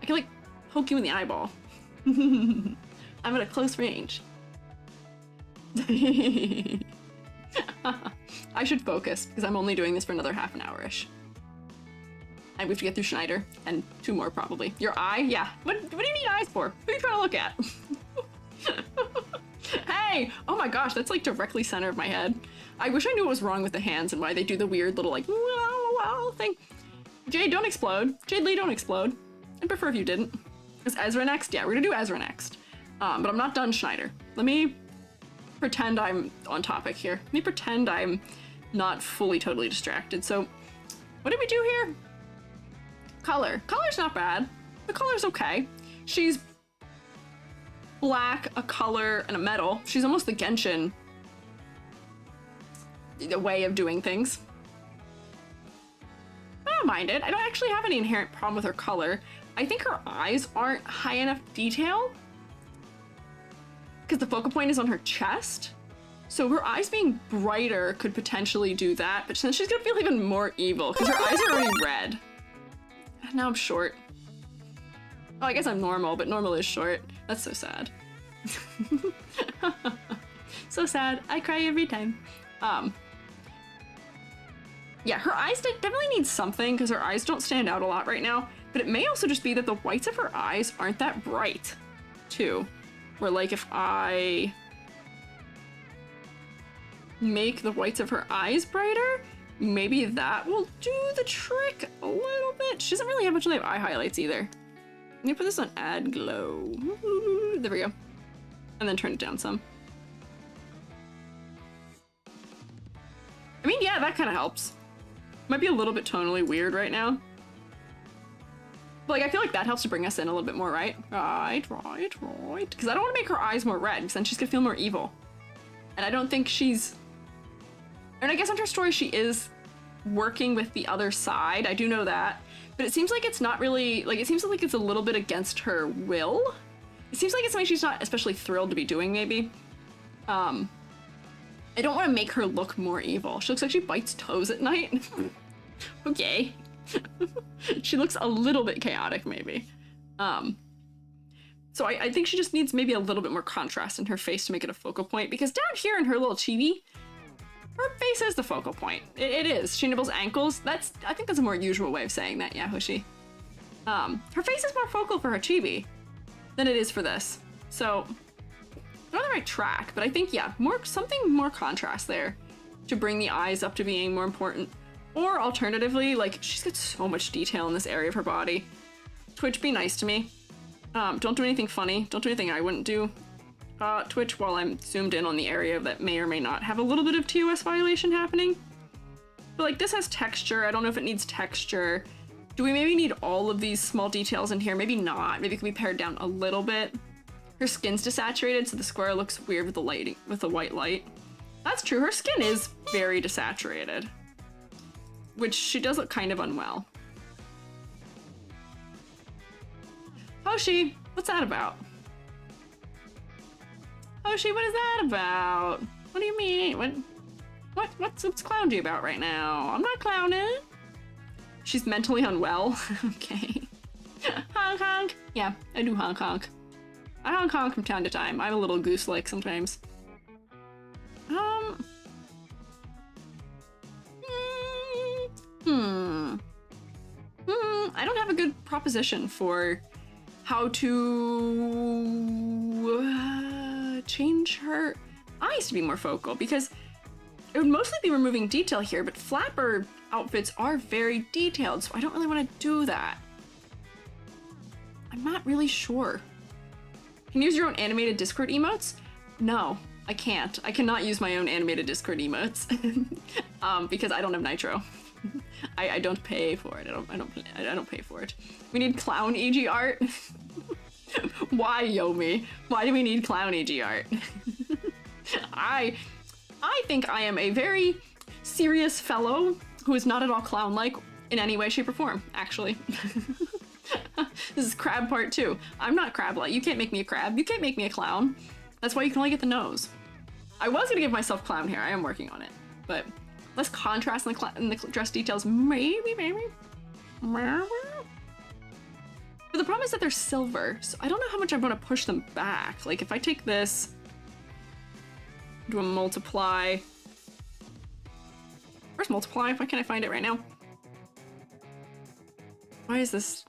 I can like poke you in the eyeball. I'm at a close range. I should focus because I'm only doing this for another half an hour-ish. And we have to get through Schneider and 2 more probably. Your eye? Yeah. What do you need eyes for? Who are you trying to look at? Hey! Oh my gosh, that's like directly center of my head. I wish I knew what was wrong with the hands and why they do the weird little like wow thing. Jade, don't explode. Jade Lee, don't explode. I'd prefer if you didn't. Is Ezra next? Yeah, we're gonna do Ezra next. But I'm not done Schneider. Let me pretend I'm on topic here. Let me pretend I'm not fully totally distracted. So, what did we do here? Color. Color's not bad. The color's okay. She's black, a color, and a metal. She's almost the Genshin way of doing things. I don't mind it. I don't actually have any inherent problem with her color. I think her eyes aren't high enough detail because the focal point is on her chest. So her eyes being brighter could potentially do that, but then she's gonna feel even more evil because her eyes are already red. Now I'm short. Oh, I guess I'm normal, but normal is short. That's so sad. So sad. I cry every time. Yeah, her eyes definitely need something because her eyes don't stand out a lot right now, but it may also just be that the whites of her eyes aren't that bright, too. Where, like, if I make the whites of her eyes brighter, maybe that will do the trick a little bit. She doesn't really have much of eye highlights either. Let me put this on add glow. There we go. And then turn it down some. I mean, yeah, that kind of helps. Might be a little bit tonally weird right now. But, like, I feel like that helps to bring us in a little bit more, right? Right. Because I don't want to make her eyes more red, because then she's gonna feel more evil. And I don't think she's... And I guess on her story, she is working with the other side. I do know that. But it seems like it's not really... Like, it seems like it's a little bit against her will. It seems like it's something she's not especially thrilled to be doing, maybe. I don't want to make her look more evil. She looks like she bites toes at night. Okay. She looks a little bit chaotic, maybe. So I think she just needs maybe a little bit more contrast in her face to make it a focal point, because down here in her little chibi, her face is the focal point. It is. She nibbles ankles. I think that's a more usual way of saying that, yeah, Hoshi. Her face is more focal for her chibi than it is for this. So, I'm on the right track, but I think, yeah, something more contrast there to bring the eyes up to being more important. Or alternatively, like, she's got so much detail in this area of her body. Twitch, be nice to me. Don't do anything funny. Don't do anything I wouldn't do. Twitch, while I'm zoomed in on the area that may or may not have a little bit of TOS violation happening. But, like, this has texture. I don't know if it needs texture. Do we maybe need all of these small details in here? Maybe not. Maybe it can be pared down a little bit. Her skin's desaturated, so the square looks weird with the lighting, with the white light. That's true, her skin is very desaturated. Which she does look kind of unwell. Hoshi, what's that about? Hoshi, what is that about? What do you mean? What's clowny about right now? I'm not clowning. She's mentally unwell. Okay. Honk honk. Yeah, I do honk honk. I honk honk from time to time. I'm a little goose-like sometimes. I don't have a good proposition for how to change her eyes to be more focal, because it would mostly be removing detail here, but flapper outfits are very detailed, so I don't really want to do that. I'm not really sure. Can you use your own animated Discord emotes? No, I can't. I cannot use my own animated Discord emotes because I don't have Nitro. I don't pay for it. I don't pay for it. We need clown EG art. Why, Yomi? Why do we need clown EG art? I think I am a very serious fellow who is not at all clown-like in any way, shape, or form, actually. This is crab part 2. I'm not crab-like. You can't make me a crab. You can't make me a clown. That's why you can only get the nose. I was gonna give myself clown hair. I am working on it, but less contrast in the dress details. Maybe. But the problem is that they're silver, so I don't know how much I'm gonna push them back. Like if I take this, do a multiply. Where's multiply? Why can't I find it right now? Why is this?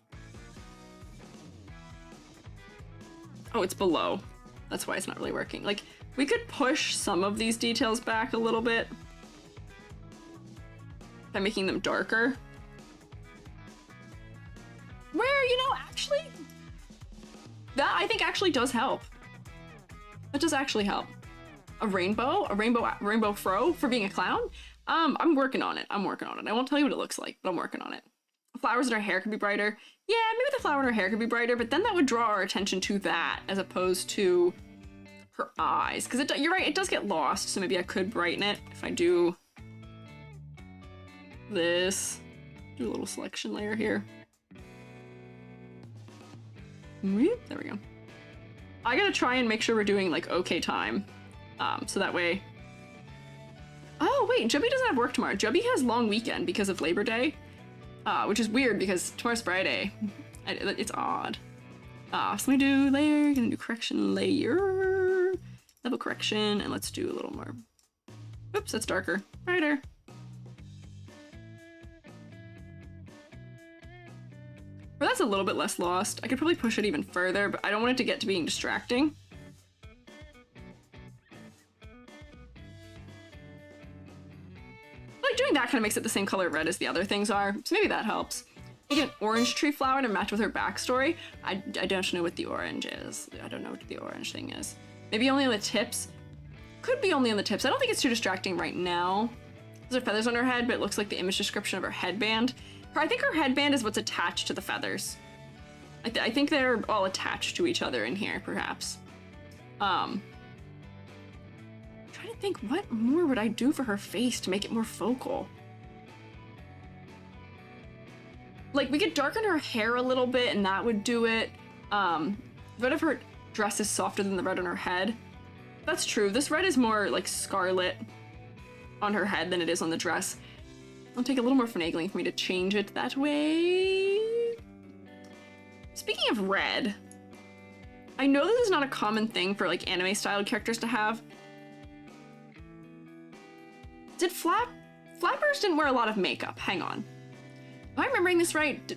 Oh, it's below. That's why it's not really working. Like, we could push some of these details back a little bit by making them darker. Where, you know, actually, that I think actually does help. That does actually help. A rainbow fro for being a clown? I'm working on it. I won't tell you what it looks like, but I'm working on it. Flowers in her hair could be brighter. Yeah, maybe the flower in her hair could be brighter, but then that would draw our attention to that as opposed to her eyes. Because you're right, it does get lost, so maybe I could brighten it if I do this. Do a little selection layer here. There we go. I gotta try and make sure we're doing like okay time. So that way... Oh wait, Jubby doesn't have work tomorrow. Jubby has long weekend because of Labor Day. Which is weird because tomorrow's Friday. It's odd. So we do layer, gonna do correction layer, level correction, and let's do a little more. Oops, that's darker. Brighter. Well, that's a little bit less lost. I could probably push it even further, but I don't want it to get to being distracting. Like doing that kind of makes it the same color red as the other things are, so maybe that helps. Make an orange tree flower to match with her backstory. I don't know what the orange is. I don't know what the orange thing is. Maybe only on the tips. Could be only on the tips. I don't think it's too distracting right now. There's feathers on her head, but it looks like the image description of her headband. I think her headband is what's attached to the feathers. I think they're all attached to each other in here, perhaps. I'm trying to think, what more would I do for her face to make it more focal? Like, we could darken her hair a little bit, and that would do it. Red of her dress is softer than the red on her head. That's true. This red is more, like, scarlet on her head than it is on the dress. It'll take a little more finagling for me to change it that way. Speaking of red, I know this is not a common thing for, like, anime-styled characters to have. Did Flappers didn't wear a lot of makeup. Hang on. Am I remembering this right?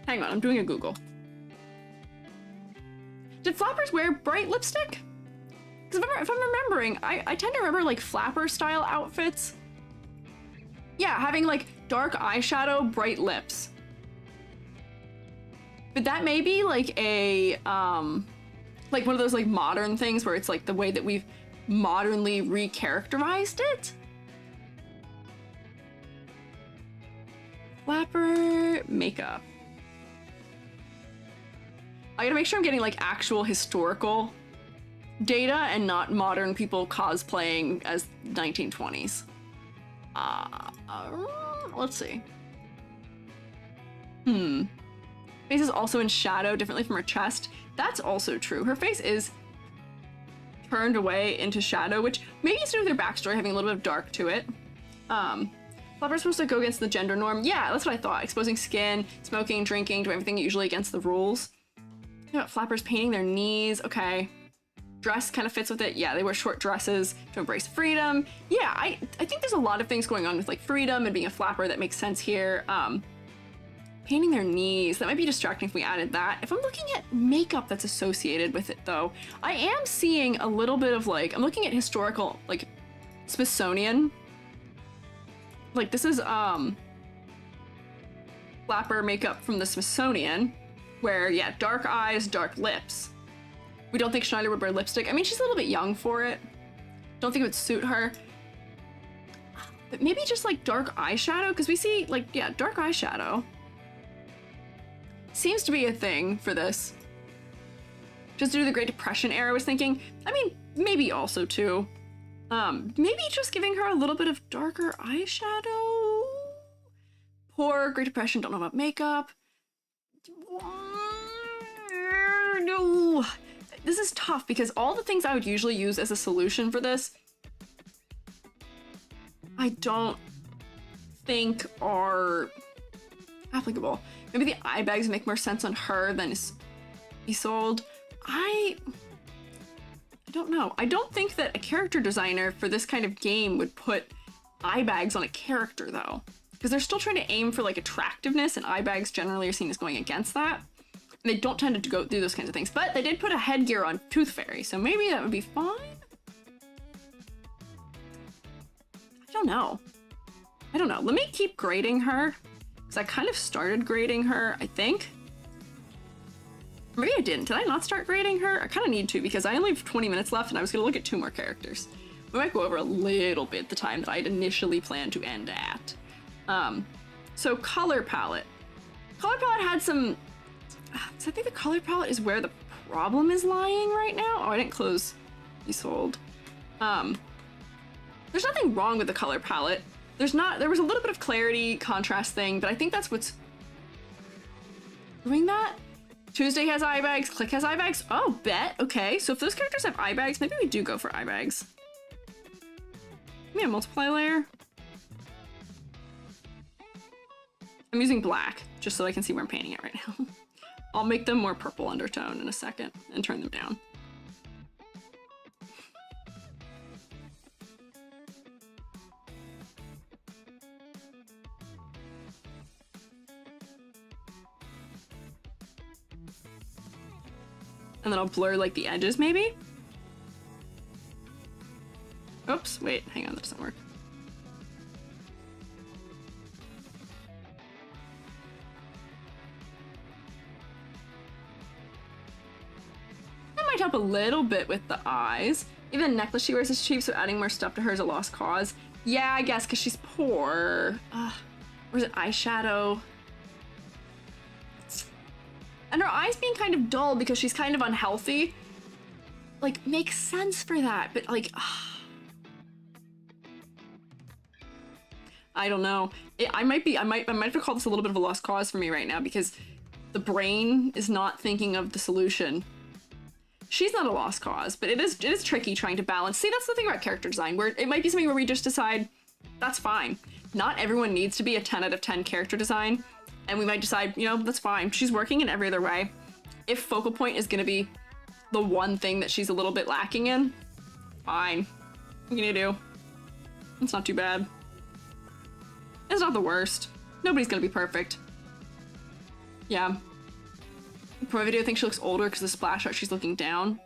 Hang on, I'm doing a Google. Did Flappers wear bright lipstick? Because if I'm remembering, I tend to remember like Flapper-style outfits. Yeah, having like dark eyeshadow, bright lips. But that may be like a, like one of those like modern things where it's like the way that we've modernly recharacterized it. Flapper makeup. I gotta make sure I'm getting like actual historical data and not modern people cosplaying as 1920s. Let's see. Face is also in shadow differently from her chest. That's also true. Her face is turned away into shadow, which maybe is to do with her backstory having a little bit of dark to it. Flapper's supposed to go against the gender norm. Yeah, that's what I thought. Exposing skin, smoking, drinking, doing everything usually against the rules. You know, Flapper's painting their knees. Okay. Dress kind of fits with it. Yeah, they wear short dresses to embrace freedom. Yeah, I think there's a lot of things going on with like freedom and being a flapper that makes sense here. Painting their knees, that might be distracting if we added that. If I'm looking at makeup that's associated with it though, I am seeing a little bit of like, I'm looking at historical, like Smithsonian. Like this is flapper makeup from the Smithsonian, where yeah, dark eyes, dark lips. We don't think Schneider would wear lipstick. I mean, she's a little bit young for it. Don't think it would suit her. But maybe just like dark eyeshadow, because we see like, yeah, dark eyeshadow. Seems to be a thing for this. Just due to the Great Depression era, I was thinking. I mean, maybe also too. Maybe just giving her a little bit of darker eyeshadow. Poor Great Depression, don't know about makeup. No. This is tough because all the things I would usually use as a solution for this, I don't think are applicable. Maybe the eye bags make more sense on her than Isolde. I don't know. I don't think that a character designer for this kind of game would put eye bags on a character though, because they're still trying to aim for like attractiveness, and eye bags generally are seen as going against that. And they don't tend to go do those kinds of things, but they did put a headgear on Tooth Fairy, so maybe that would be fine. I don't know. Let me keep grading her, because I kind of started grading her, I think. Maybe I didn't. Did I not start grading her? I kind of need to, because I only have 20 minutes left, and I was going to look at 2 more characters. We might go over a little bit the time that I'd initially planned to end at. So color palette. Color palette had some... So I think the color palette is where the problem is lying right now. Oh, I didn't close Isolde. There's nothing wrong with the color palette. There was a little bit of clarity, contrast thing, but I think that's what's doing that. Tuesday has eye bags, Click has eye bags. Oh, bet. Okay, so if those characters have eye bags, maybe we do go for eye bags. Give me a multiply layer. I'm using black, just so I can see where I'm painting it right now. I'll make them more purple undertone in a second and turn them down. And then I'll blur like the edges maybe. Oops, wait, hang on, that doesn't work. Might help a little bit with the eyes. Even the necklace she wears is cheap, so adding more stuff to her is a lost cause. Yeah, I guess, because she's poor. Or is it eyeshadow? And her eyes being kind of dull because she's kind of unhealthy, like, makes sense for that, but like, I don't know. I might have to call this a little bit of a lost cause for me right now, because the brain is not thinking of the solution. She's not a lost cause, but it is tricky trying to balance. See, that's the thing about character design, where it might be something where we just decide, that's fine. Not everyone needs to be a 10 out of 10 character design, and we might decide, you know, that's fine. She's working in every other way. If focal point is gonna be the one thing that she's a little bit lacking in, fine. What are you gonna do? It's not too bad. It's not the worst. Nobody's gonna be perfect. Yeah. From my video, I think she looks older because the splash art she's looking down.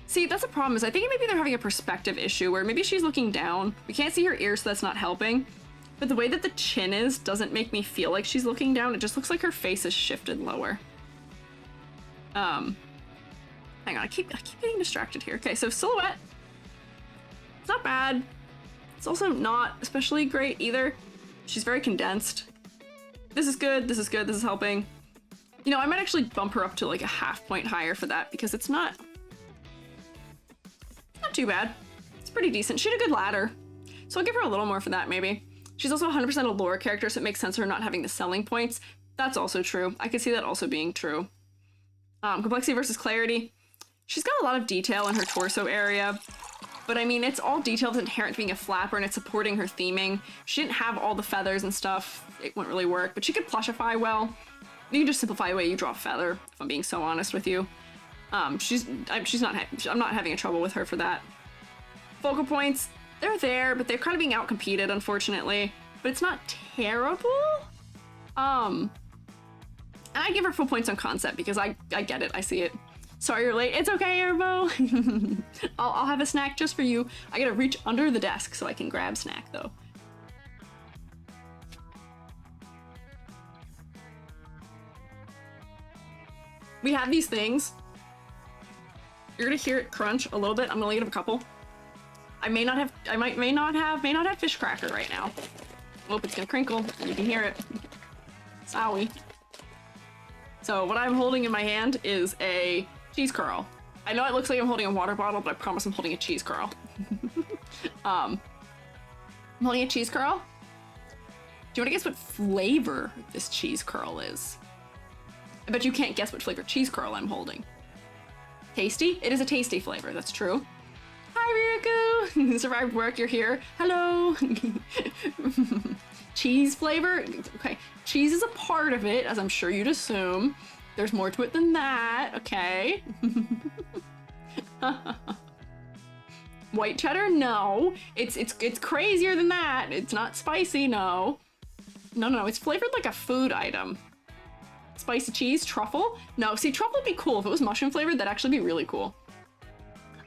See, that's the problem, is I think maybe they're having a perspective issue where maybe she's looking down. We can't see her ears, so that's not helping. But the way that the chin is doesn't make me feel like she's looking down. It just looks like her face is shifted lower. Hang on, I keep getting distracted here. Okay, so silhouette. It's not bad. It's also not especially great either. She's very condensed. This is good, this is good, this is helping. You know, I might actually bump her up to like a half point higher for that because it's not too bad. It's pretty decent. She had a good ladder. So I'll give her a little more for that, maybe. She's also 100% a lore character, so it makes sense for her not having the selling points. That's also true. I could see that also being true. Complexity versus clarity. She's got a lot of detail in her torso area, but I mean, it's all detail that's inherent to being a flapper and it's supporting her theming. She didn't have all the feathers and stuff. It wouldn't really work, but she could plushify well. You can just simplify the way you draw a feather, if I'm being so honest with you. I'm not having a trouble with her for that. Focal points, they're there, but they're kind of being outcompeted, unfortunately. But it's not terrible. And I give her full points on concept because I get it, I see it. Sorry you're late. It's okay, Erbo. I'll have a snack just for you. I gotta reach under the desk so I can grab snack though. We have these things. You're gonna hear it crunch a little bit. I'm gonna give it a couple. I may not have fish cracker right now. Oh, it's gonna crinkle. You can hear it. Sowie. So what I'm holding in my hand is a cheese curl. I know it looks like I'm holding a water bottle, but I promise I'm holding a cheese curl. I'm holding a cheese curl. Do you wanna guess what flavor this cheese curl is? I bet you can't guess what flavor cheese curl I'm holding. Tasty? It is a tasty flavor, that's true. Hi, Ryuku! Survived work, you're here. Hello! Cheese flavor? Okay, cheese is a part of it, as I'm sure you'd assume. There's more to it than that, okay? White cheddar? No. It's crazier than that. It's not spicy, no. No, it's flavored like a food item. Spicy cheese? Truffle? No, see, truffle would be cool. If it was mushroom flavored, that'd actually be really cool.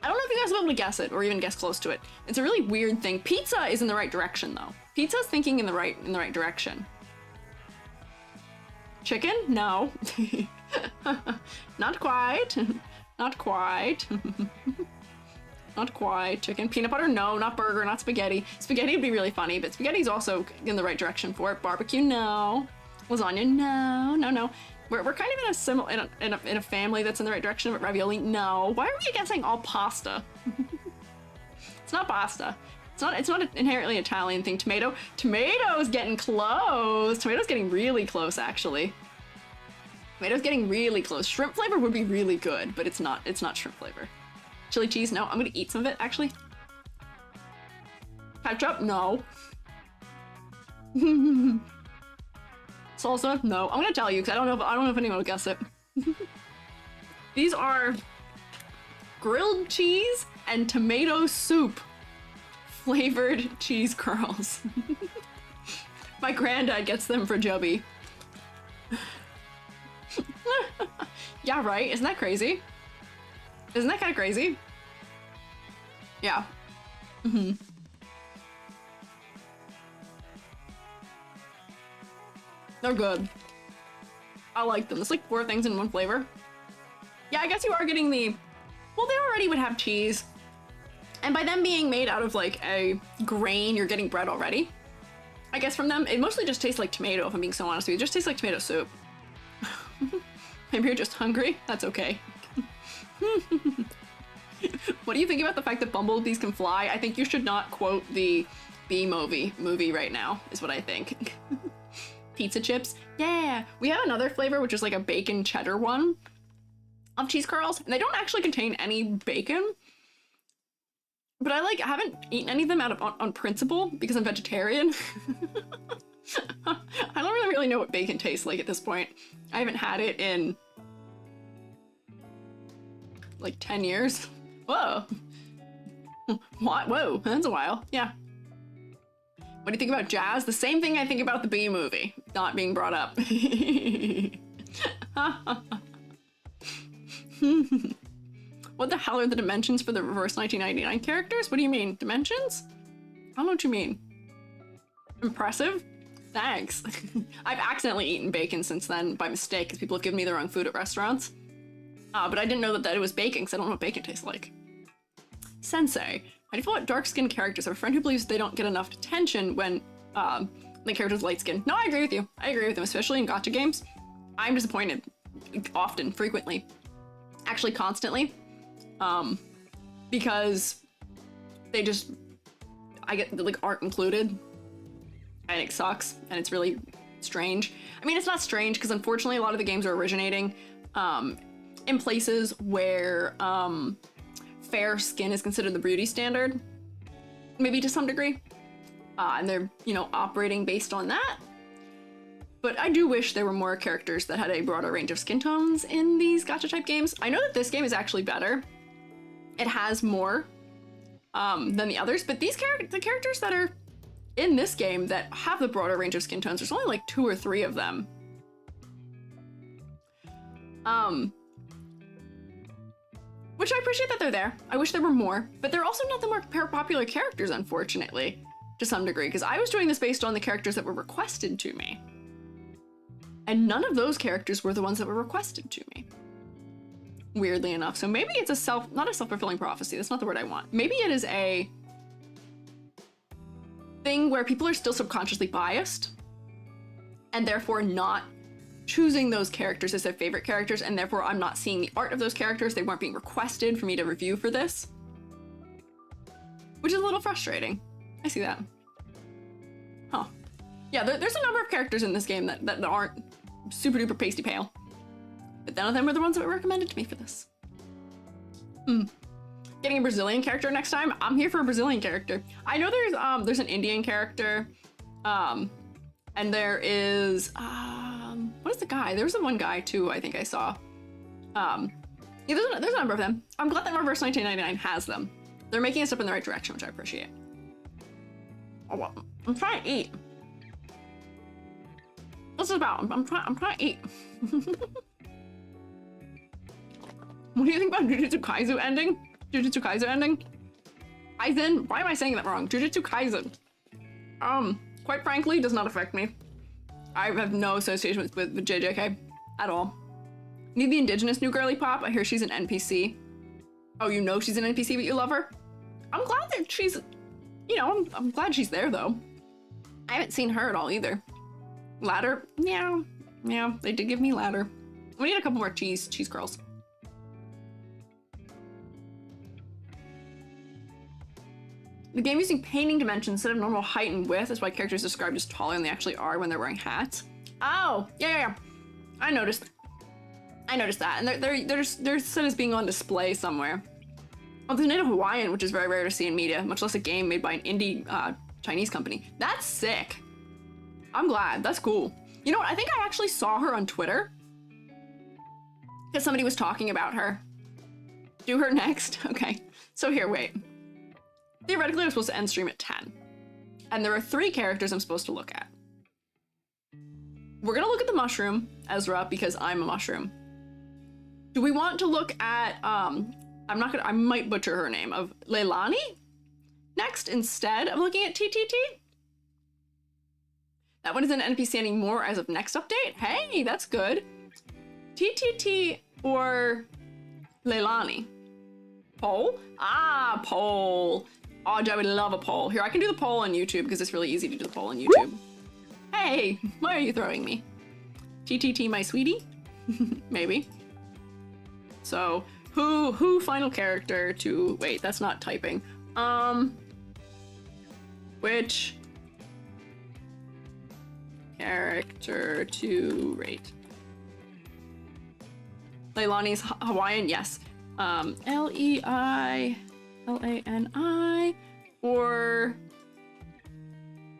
I don't know if you guys will be able to guess it or even guess close to it. It's a really weird thing. Pizza is in the right direction though. Pizza's thinking in the right direction. Chicken? No. Not quite. Not quite. Not quite. Chicken. Peanut butter? No. Not burger. Not spaghetti. Spaghetti would be really funny, but spaghetti's also in the right direction for it. Barbecue? No. Lasagna? No. We're kind of in a similar in a family that's in the right direction, but ravioli? No. Why are we guessing all pasta? It's not pasta. It's not an inherently Italian thing. Tomato? Tomato's getting close. Tomato's getting really close, actually. Tomato's getting really close. Shrimp flavor would be really good, but it's not shrimp flavor. Chili cheese? No. I'm gonna eat some of it, actually. Ketchup? No. Salsa? No. I'm gonna tell you because I don't know if anyone will guess it. These are grilled cheese and tomato soup flavored cheese curls. My granddad gets them for Jubby. Yeah, right? Isn't that crazy? Isn't that kind of crazy? Yeah. Mm-hmm. They're good. I like them. It's like 4 things in one flavor. Yeah, I guess you are getting the... Well, they already would have cheese. And by them being made out of like a grain, you're getting bread already. I guess from them, it mostly just tastes like tomato, if I'm being so honest with you. It just tastes like tomato soup. Maybe you're just hungry? That's okay. What do you think about the fact that bumblebees can fly? I think you should not quote the Bee movie right now, is what I think. Pizza chips? Yeah! We have another flavor, which is like a bacon cheddar one of cheese curls, and they don't actually contain any bacon. But I haven't eaten any of them on principle because I'm vegetarian. I don't really know what bacon tastes like at this point. I haven't had it in like 10 years. Whoa. What? Whoa, that's a while. Yeah. What do you think about jazz? The same thing I think about the Bee movie, not being brought up. What the hell are the dimensions for the reverse 1999 characters? What do you mean? Dimensions? I don't know what you mean. Impressive? Thanks. I've accidentally eaten bacon since then by mistake because people have given me the wrong food at restaurants. But I didn't know that it was bacon because I don't know what bacon tastes like. Sensei. How do you feel about dark-skinned characters? I have a friend who believes they don't get enough attention when the character's light skin. No, I agree with you. I agree with him, especially in gacha games. I'm disappointed often, frequently, actually constantly, because they just, I get like art included, and it sucks, and it's really strange. I mean, it's not strange because unfortunately a lot of the games are originating in places where fair skin is considered the beauty standard, maybe to some degree, and they're, you know, operating based on that. But I do wish there were more characters that had a broader range of skin tones in these gacha type games. I know that this game is actually better. It has more than the others, but the characters that are in this game that have the broader range of skin tones, there's only like 2 or 3 of them. Which I appreciate that they're there. I wish there were more, but they're also not the more popular characters, unfortunately, to some degree, because I was doing this based on the characters that were requested to me. And none of those characters were the ones that were requested to me. Weirdly enough. So maybe it's not a self-fulfilling prophecy. That's not the word I want. Maybe it is a thing where people are still subconsciously biased and therefore not choosing those characters as their favorite characters, and therefore I'm not seeing the art of those characters. They weren't being requested for me to review for this, which is a little frustrating. I see that. Huh. Yeah, there's a number of characters in this game that aren't super duper pasty pale, but none of them are the ones that were recommended to me for this. Getting a Brazilian character next time. I'm here for a Brazilian character. I know there's an Indian character, and there is what is the guy? There was the one guy too, I think I saw. Yeah, there's a number of them. I'm glad that Reverse 1999 has them. They're making a step in the right direction, which I appreciate. Oh, well, I'm trying to eat. What's it about? I'm trying to eat. What do you think about Jujutsu Kaisen ending? Jujutsu Kaisen ending? Kaisen? Why am I saying that wrong? Jujutsu Kaisen. Quite frankly, does not affect me. I have no association with JJK at all. Need the indigenous new girly pop? I hear she's an NPC. Oh, you know she's an NPC, but you love her? I'm glad that she's, you know, I'm glad she's there though. I haven't seen her at all either. Ladder? Yeah, they did give me ladder. We need a couple more cheese curls. The game using painting dimensions instead of normal height and width is why characters described as taller than they actually are when they're wearing hats. Oh, yeah. I noticed that, and they're set as being on display somewhere. Oh, there's Native Hawaiian, which is very rare to see in media, much less a game made by an indie Chinese company. That's sick. I'm glad. That's cool. You know what? I think I actually saw her on Twitter because somebody was talking about her. Do her next? Okay. So here, wait. Theoretically, I'm supposed to end stream at 10. And there are 3 characters I'm supposed to look at. We're gonna look at the mushroom, Ezra, because I'm a mushroom. Do we want to look at, I might butcher her name, of Leilani next instead of looking at TTT? That one isn't an NPC anymore as of next update? Hey, that's good. TTT or Leilani? Poll? Ah, poll. Oh, I would love a poll. Here, I can do the poll on YouTube because it's really easy to do the poll on YouTube. Hey, why are you throwing me? TTT, my sweetie? Maybe. So, who final character to, wait, that's not typing. Which character to rate? Leilani's Hawaiian, yes. Leilani or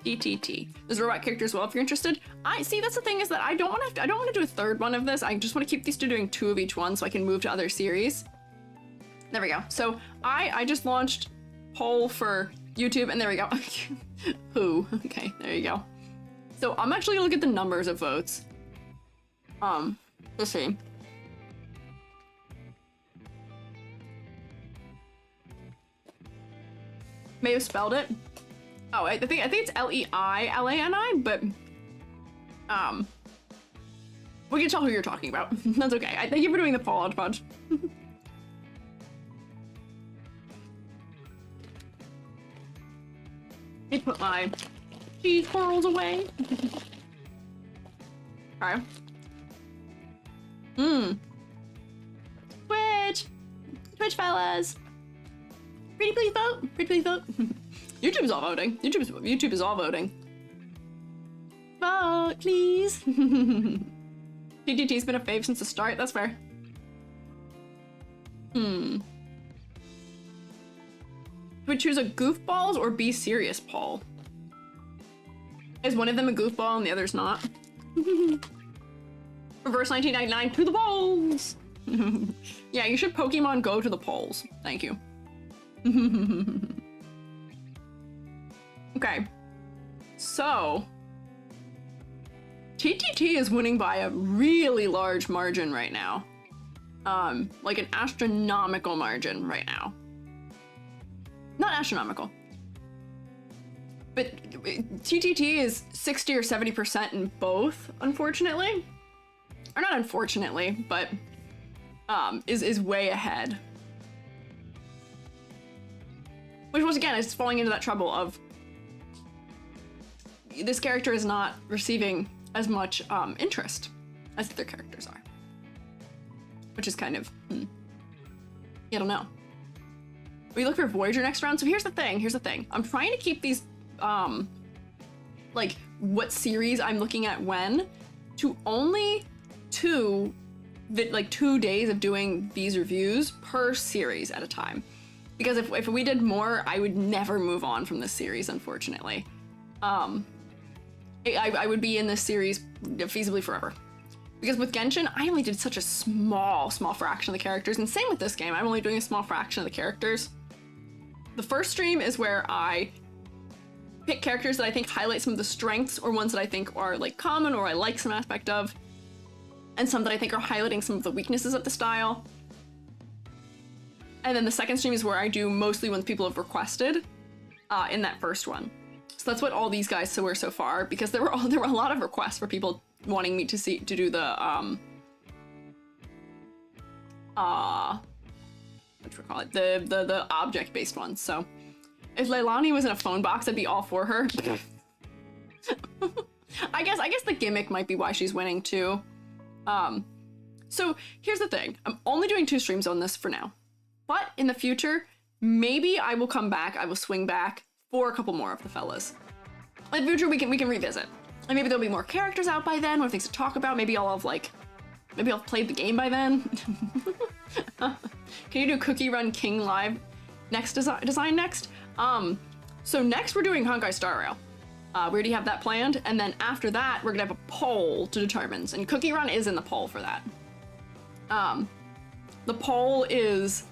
DTT. There's a robot character as well if you're interested. I see, that's the thing, is that I don't want to do a third one of this. I just want to keep these two doing 2 of each one so I can move to other series. There we go. So I just launched poll for YouTube, and there we go. Who? Okay, there you go. So I'm actually gonna look at the numbers of votes. Let's see. May have spelled it. Oh, I think it's Leilani, but we can tell who you're talking about. That's okay. I thank you for doing the poll, Hodgepodge. Let me put my Cheese whirls away. Alright. Twitch fellas. Pretty please vote. Pretty please vote. YouTube's all voting. YouTube is all voting. Vote, please. TTT's been a fave since the start. That's fair. Would choose a goofballs or be serious Paul? Is one of them a goofball and the other's not? Reverse 1999 to the polls! Yeah, you should Pokemon Go to the polls. Thank you. Okay. So... TTT is winning by a really large margin right now. Like an astronomical margin right now. Not astronomical. But TTT is 60 or 70% in both, unfortunately. Or not unfortunately, but is way ahead. Which once again is falling into that trouble of this character is not receiving as much interest as the other characters are. Which is kind of, I don't know. We look for Voyager next round. So here's the thing. I'm trying to keep these, like what series I'm looking at when to only 2 days of doing these reviews per series at a time. Because if we did more, I would never move on from this series, unfortunately. I would be in this series feasibly forever. Because with Genshin, I only did such a small fraction of the characters, and same with this game, I'm only doing a small fraction of the characters. The first stream is where I pick characters that I think highlight some of the strengths, or ones that I think are like common or I like some aspect of, and some that I think are highlighting some of the weaknesses of the style. And then the second stream is where I do mostly ones people have requested in that first one. So that's what all these guys were so far, because there were a lot of requests for people wanting me to do the what you call it, the object based ones. So if Leilani was in a phone box, I'd be all for her. I guess the gimmick might be why she's winning too. So here's the thing, I'm only doing 2 streams on this for now, but in the future maybe I will come back, I will swing back for a couple more of the fellas. In the future we can revisit. And maybe there'll be more characters out by then, more things to talk about. Maybe I'll have played the game by then. Can you do Cookie Run King live next design next? So next we're doing Honkai Star Rail. We already have that planned, and then after that we're gonna have a poll to determine, and Cookie Run is in the poll for that. The poll is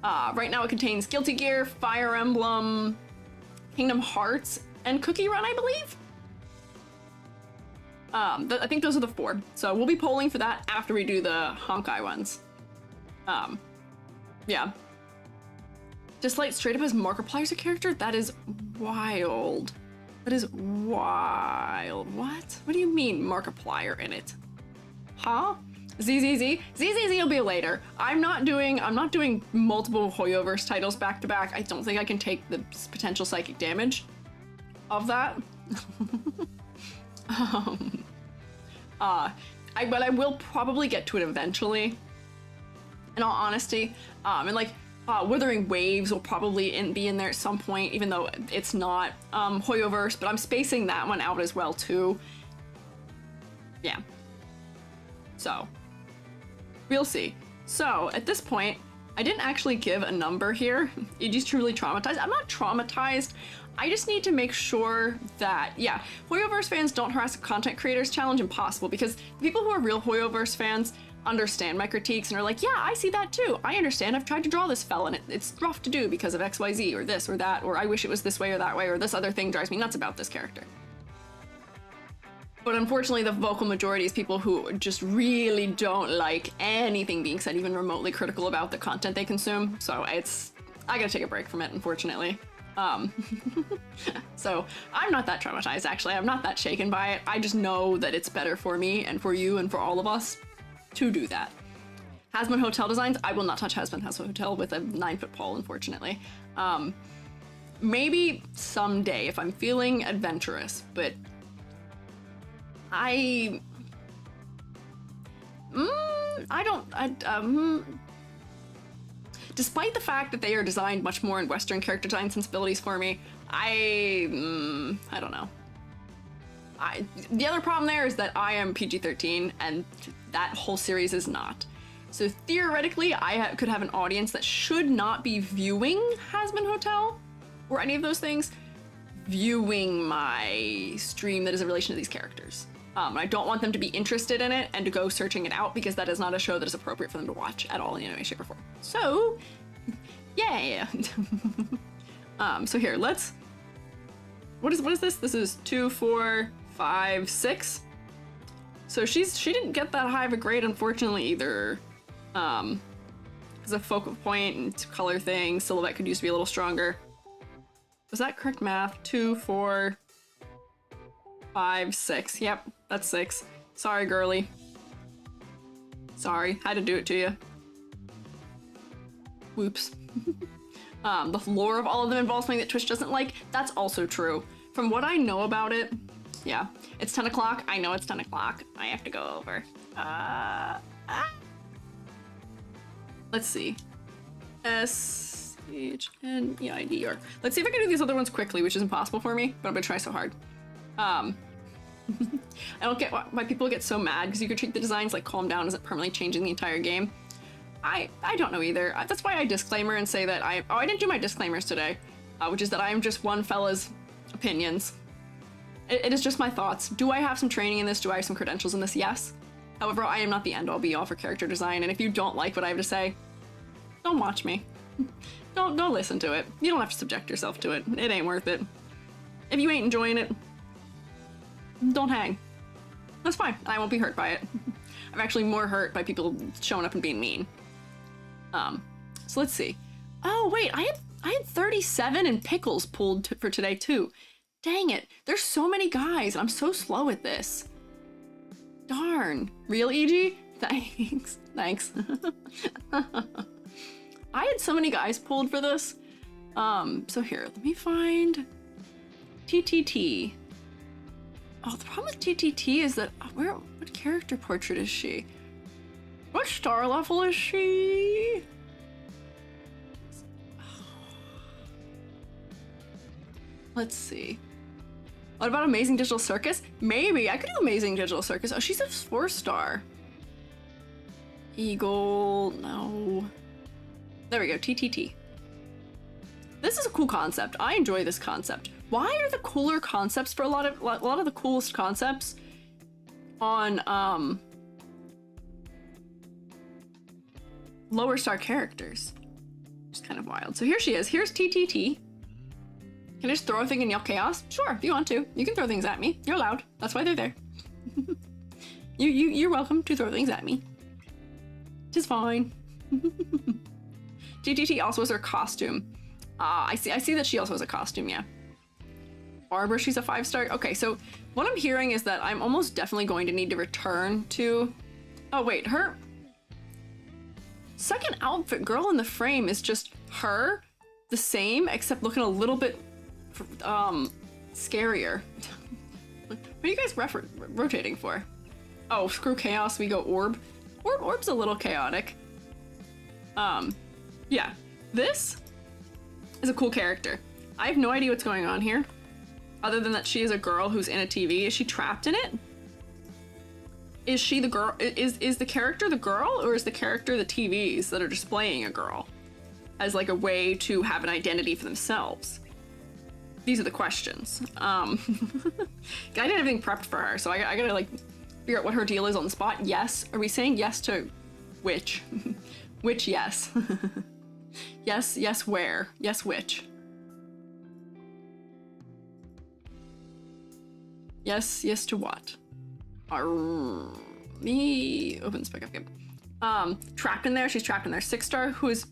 right now it contains Guilty Gear, Fire Emblem, Kingdom Hearts, and Cookie Run, I believe. I think those are the 4. So we'll be polling for that after we do the Honkai ones. Yeah. Just like straight up as Markiplier's a character? That is wild. That is wild. What? What do you mean Markiplier in it? Huh? ZZZ will be later. I'm not doing multiple Hoyoverse titles back to back. I don't think I can take the potential psychic damage of that. But I will probably get to it eventually, in all honesty. And like Withering Waves will probably be in there at some point, even though it's not Hoyoverse, but I'm spacing that one out as well too. Yeah. So we'll see. So at this point, I didn't actually give a number here. It is truly traumatized. I'm not traumatized. I just need to make sure that, yeah, Hoyoverse fans don't harass content creators challenge impossible, because the people who are real Hoyoverse fans understand my critiques and are like, yeah, I see that too. I understand. I've tried to draw this fella and it's rough to do because of XYZ or this or that, or I wish it was this way or that way, or this other thing drives me nuts about this character. But unfortunately, the vocal majority is people who just really don't like anything being said, even remotely critical about the content they consume. So I gotta take a break from it, unfortunately. So I'm not that traumatized, actually. I'm not that shaken by it. I just know that it's better for me and for you and for all of us to do that. Hazbin Hotel designs, I will not touch Hazbin Hotel with a 9-foot pole, unfortunately. Maybe someday if I'm feeling adventurous, but I don't, despite the fact that they are designed much more in Western character design sensibilities for me, I don't know. The other problem there is that I am PG-13 and that whole series is not. So theoretically, I could have an audience that should not be viewing Hazbin Hotel or any of those things, viewing my stream that is in relation to these characters. I don't want them to be interested in it and to go searching it out because that is not a show that is appropriate for them to watch at all in any way, shape, or form. So, yeah. So here, let's... What is this? This is 2, 4, 5, 6. So she didn't get that high of a grade, unfortunately, either. Because of focal point and color thing, silhouette could use to be a little stronger. Was that correct math? 2, 4, 5, 6. Yep, that's 6. Sorry, girly. Sorry, had to do it to you. Whoops. The lore of all of them involves something that Twitch doesn't like. That's also true. From what I know about it, yeah, it's 10 o'clock. I know it's 10 o'clock. I have to go over. Let's see. SHNEIDR. Let's see if I can do these other ones quickly, which is impossible for me, but I'm gonna try so hard. I don't get why people get so mad because you could treat the designs like Calm Down isn't permanently changing the entire game. I don't know either. That's why I disclaimer and say that I didn't do my disclaimers today, which is that I am just one fella's opinions. It is just my thoughts. Do I have some training in this? Do I have some credentials in this? Yes. However, I am not the end-all be-all for character design, and if you don't like what I have to say, don't watch me. Don't listen to it. You don't have to subject yourself to it. It ain't worth it. If you ain't enjoying it, don't hang. That's fine. I won't be hurt by it. I'm actually more hurt by people showing up and being mean. So let's see. Oh wait, I had 37 and pickles pulled for today too. Dang it, there's so many guys and I'm so slow at this. Darn. Real EG? Thanks. Thanks. I had so many guys pulled for this. So here, let me find TTT. Oh, the problem with TTT is that what character portrait is she? What star level is she? Let's see. What about Amazing Digital Circus? Maybe I could do Amazing Digital Circus. Oh, she's a 4-star. Eagle, no. There we go, TTT. This is a cool concept. I enjoy this concept. Why are the cooler concepts for a lot of the coolest concepts on lower star characters? It's kind of wild. So here she is. Here's TTT. Can I just throw a thing in your chaos? Sure, if you want to. You can throw things at me. You're allowed. That's why they're there. You're welcome to throw things at me. Tis fine. TTT also has her costume. I see that she also has a costume, yeah. Barbara, she's a 5-star. Okay, so what I'm hearing is that I'm almost definitely going to need to return to... Oh wait, her second outfit, girl in the frame, is just her, the same, except looking a little bit scarier. What are you guys rotating for? Oh, screw chaos, we go orb. Orb's a little chaotic. Yeah, this is a cool character. I have no idea what's going on here, other than that she is a girl who's in a TV. Is she trapped in it? Is she the girl? Is the character the girl, or is the character the TVs that are displaying a girl as like a way to have an identity for themselves? These are the questions. I didn't have anything prepped for her, so I gotta like figure out what her deal is on the spot. Yes, are we saying yes to which? Which yes? Yes, where? Yes, which? Yes to what? Me open spec up. Trapped in there. She's trapped in there. 6-star. Who is?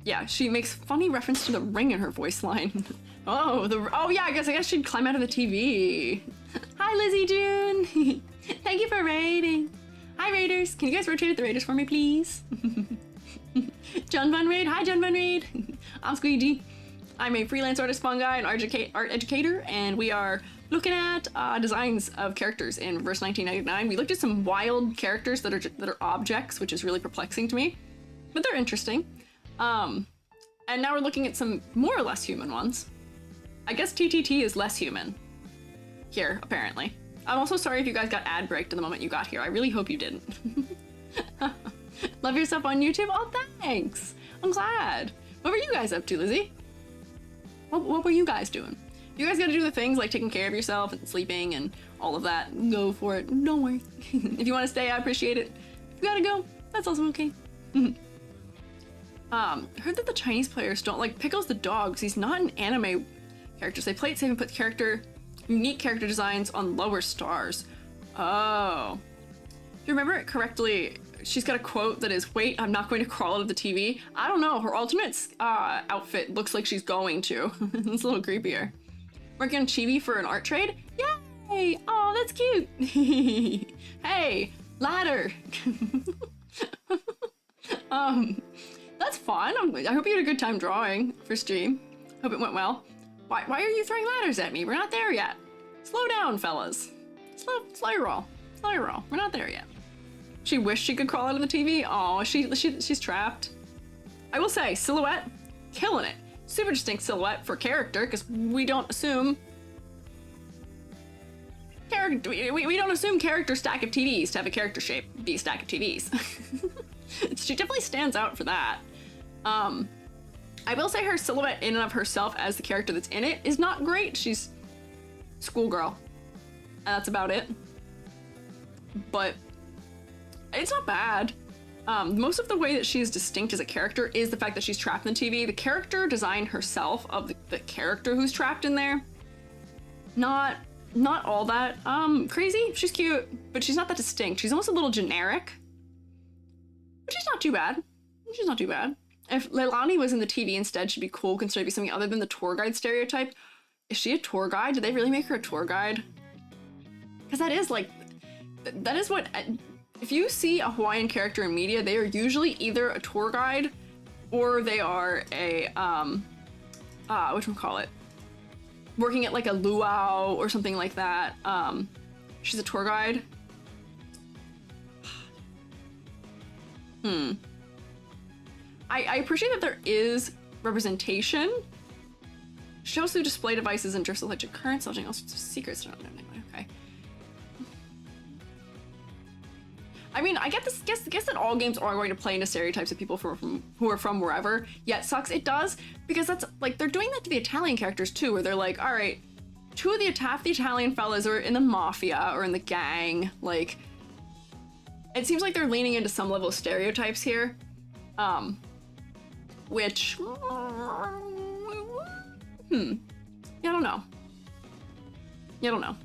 Yeah, she makes funny reference to the ring in her voice line. Oh yeah. I guess she'd climb out of the TV. Hi, Lizzie June. Thank you for raiding. Hi, raiders. Can you guys rotate the raiders for me, please? John Van Raid. Hi, John Van Raid. I'm Squiiji. I'm a freelance artist, fun guy, and art educator, and we are looking at designs of characters in Reverse 1999. We looked at some wild characters that are objects, which is really perplexing to me, but they're interesting. And now we're looking at some more or less human ones. I guess TTT is less human here, apparently. I'm also sorry if you guys got ad braked the moment you got here. I really hope you didn't. Love yourself on YouTube? Oh, thanks. I'm glad. What were you guys up to, Lizzie? What were you guys doing? You guys gotta do the things like taking care of yourself and sleeping and all of that. Go for it. Don't worry. If you want to stay, I appreciate it. If you gotta go, that's also okay. Heard that the Chinese players don't like Pickles the dog because he's not an anime character. So they play it safe and put unique character designs on lower stars. Oh. If you remember it correctly, she's got a quote that is, "Wait, I'm not going to crawl out of the TV." I don't know, her alternate outfit looks like she's going to. It's a little creepier. Working on Chibi for an art trade? Yay! Oh, that's cute. Hey, ladder. That's fun. I hope you had a good time drawing for stream. Hope it went well. Why are you throwing ladders at me? We're not there yet. Slow down, fellas. Slow your roll. Slow your roll. We're not there yet. She wished she could crawl out of the TV. Oh, she's trapped. I will say, silhouette, killing it. Super distinct silhouette for character, because we don't assume we don't assume character stack of TVs to have a character shape be a stack of TVs. She definitely stands out for that. I will say her silhouette in and of herself as the character that's in it is not great. She's schoolgirl, and that's about it. But it's not bad. Most of the way that she's distinct as a character is the fact that she's trapped in the TV. The character design herself of the character who's trapped in there, not all that crazy. She's cute, but she's not that distinct. She's almost a little generic, but she's not too bad. She's not too bad. If Leilani was in the TV instead, she'd be cool, considered to be something other than the tour guide stereotype. Is she a tour guide? Did they really make her a tour guide? Because that is like, that is what, if you see a Hawaiian character in media, they are usually either a tour guide or they are a, whatchamacallit, working at like a luau or something like that. She's a tour guide. I appreciate that there is representation. Shows through display devices and drifts electric currents, selling all sorts of secrets. No, okay. I mean, I guess that all games are going to play into stereotypes of people who are from wherever. Yeah, it sucks. It does, because that's like they're doing that to the Italian characters too, where they're like, all right, half the Italian fellas are in the mafia or in the gang. Like, it seems like they're leaning into some level of stereotypes here, which, yeah, I don't know.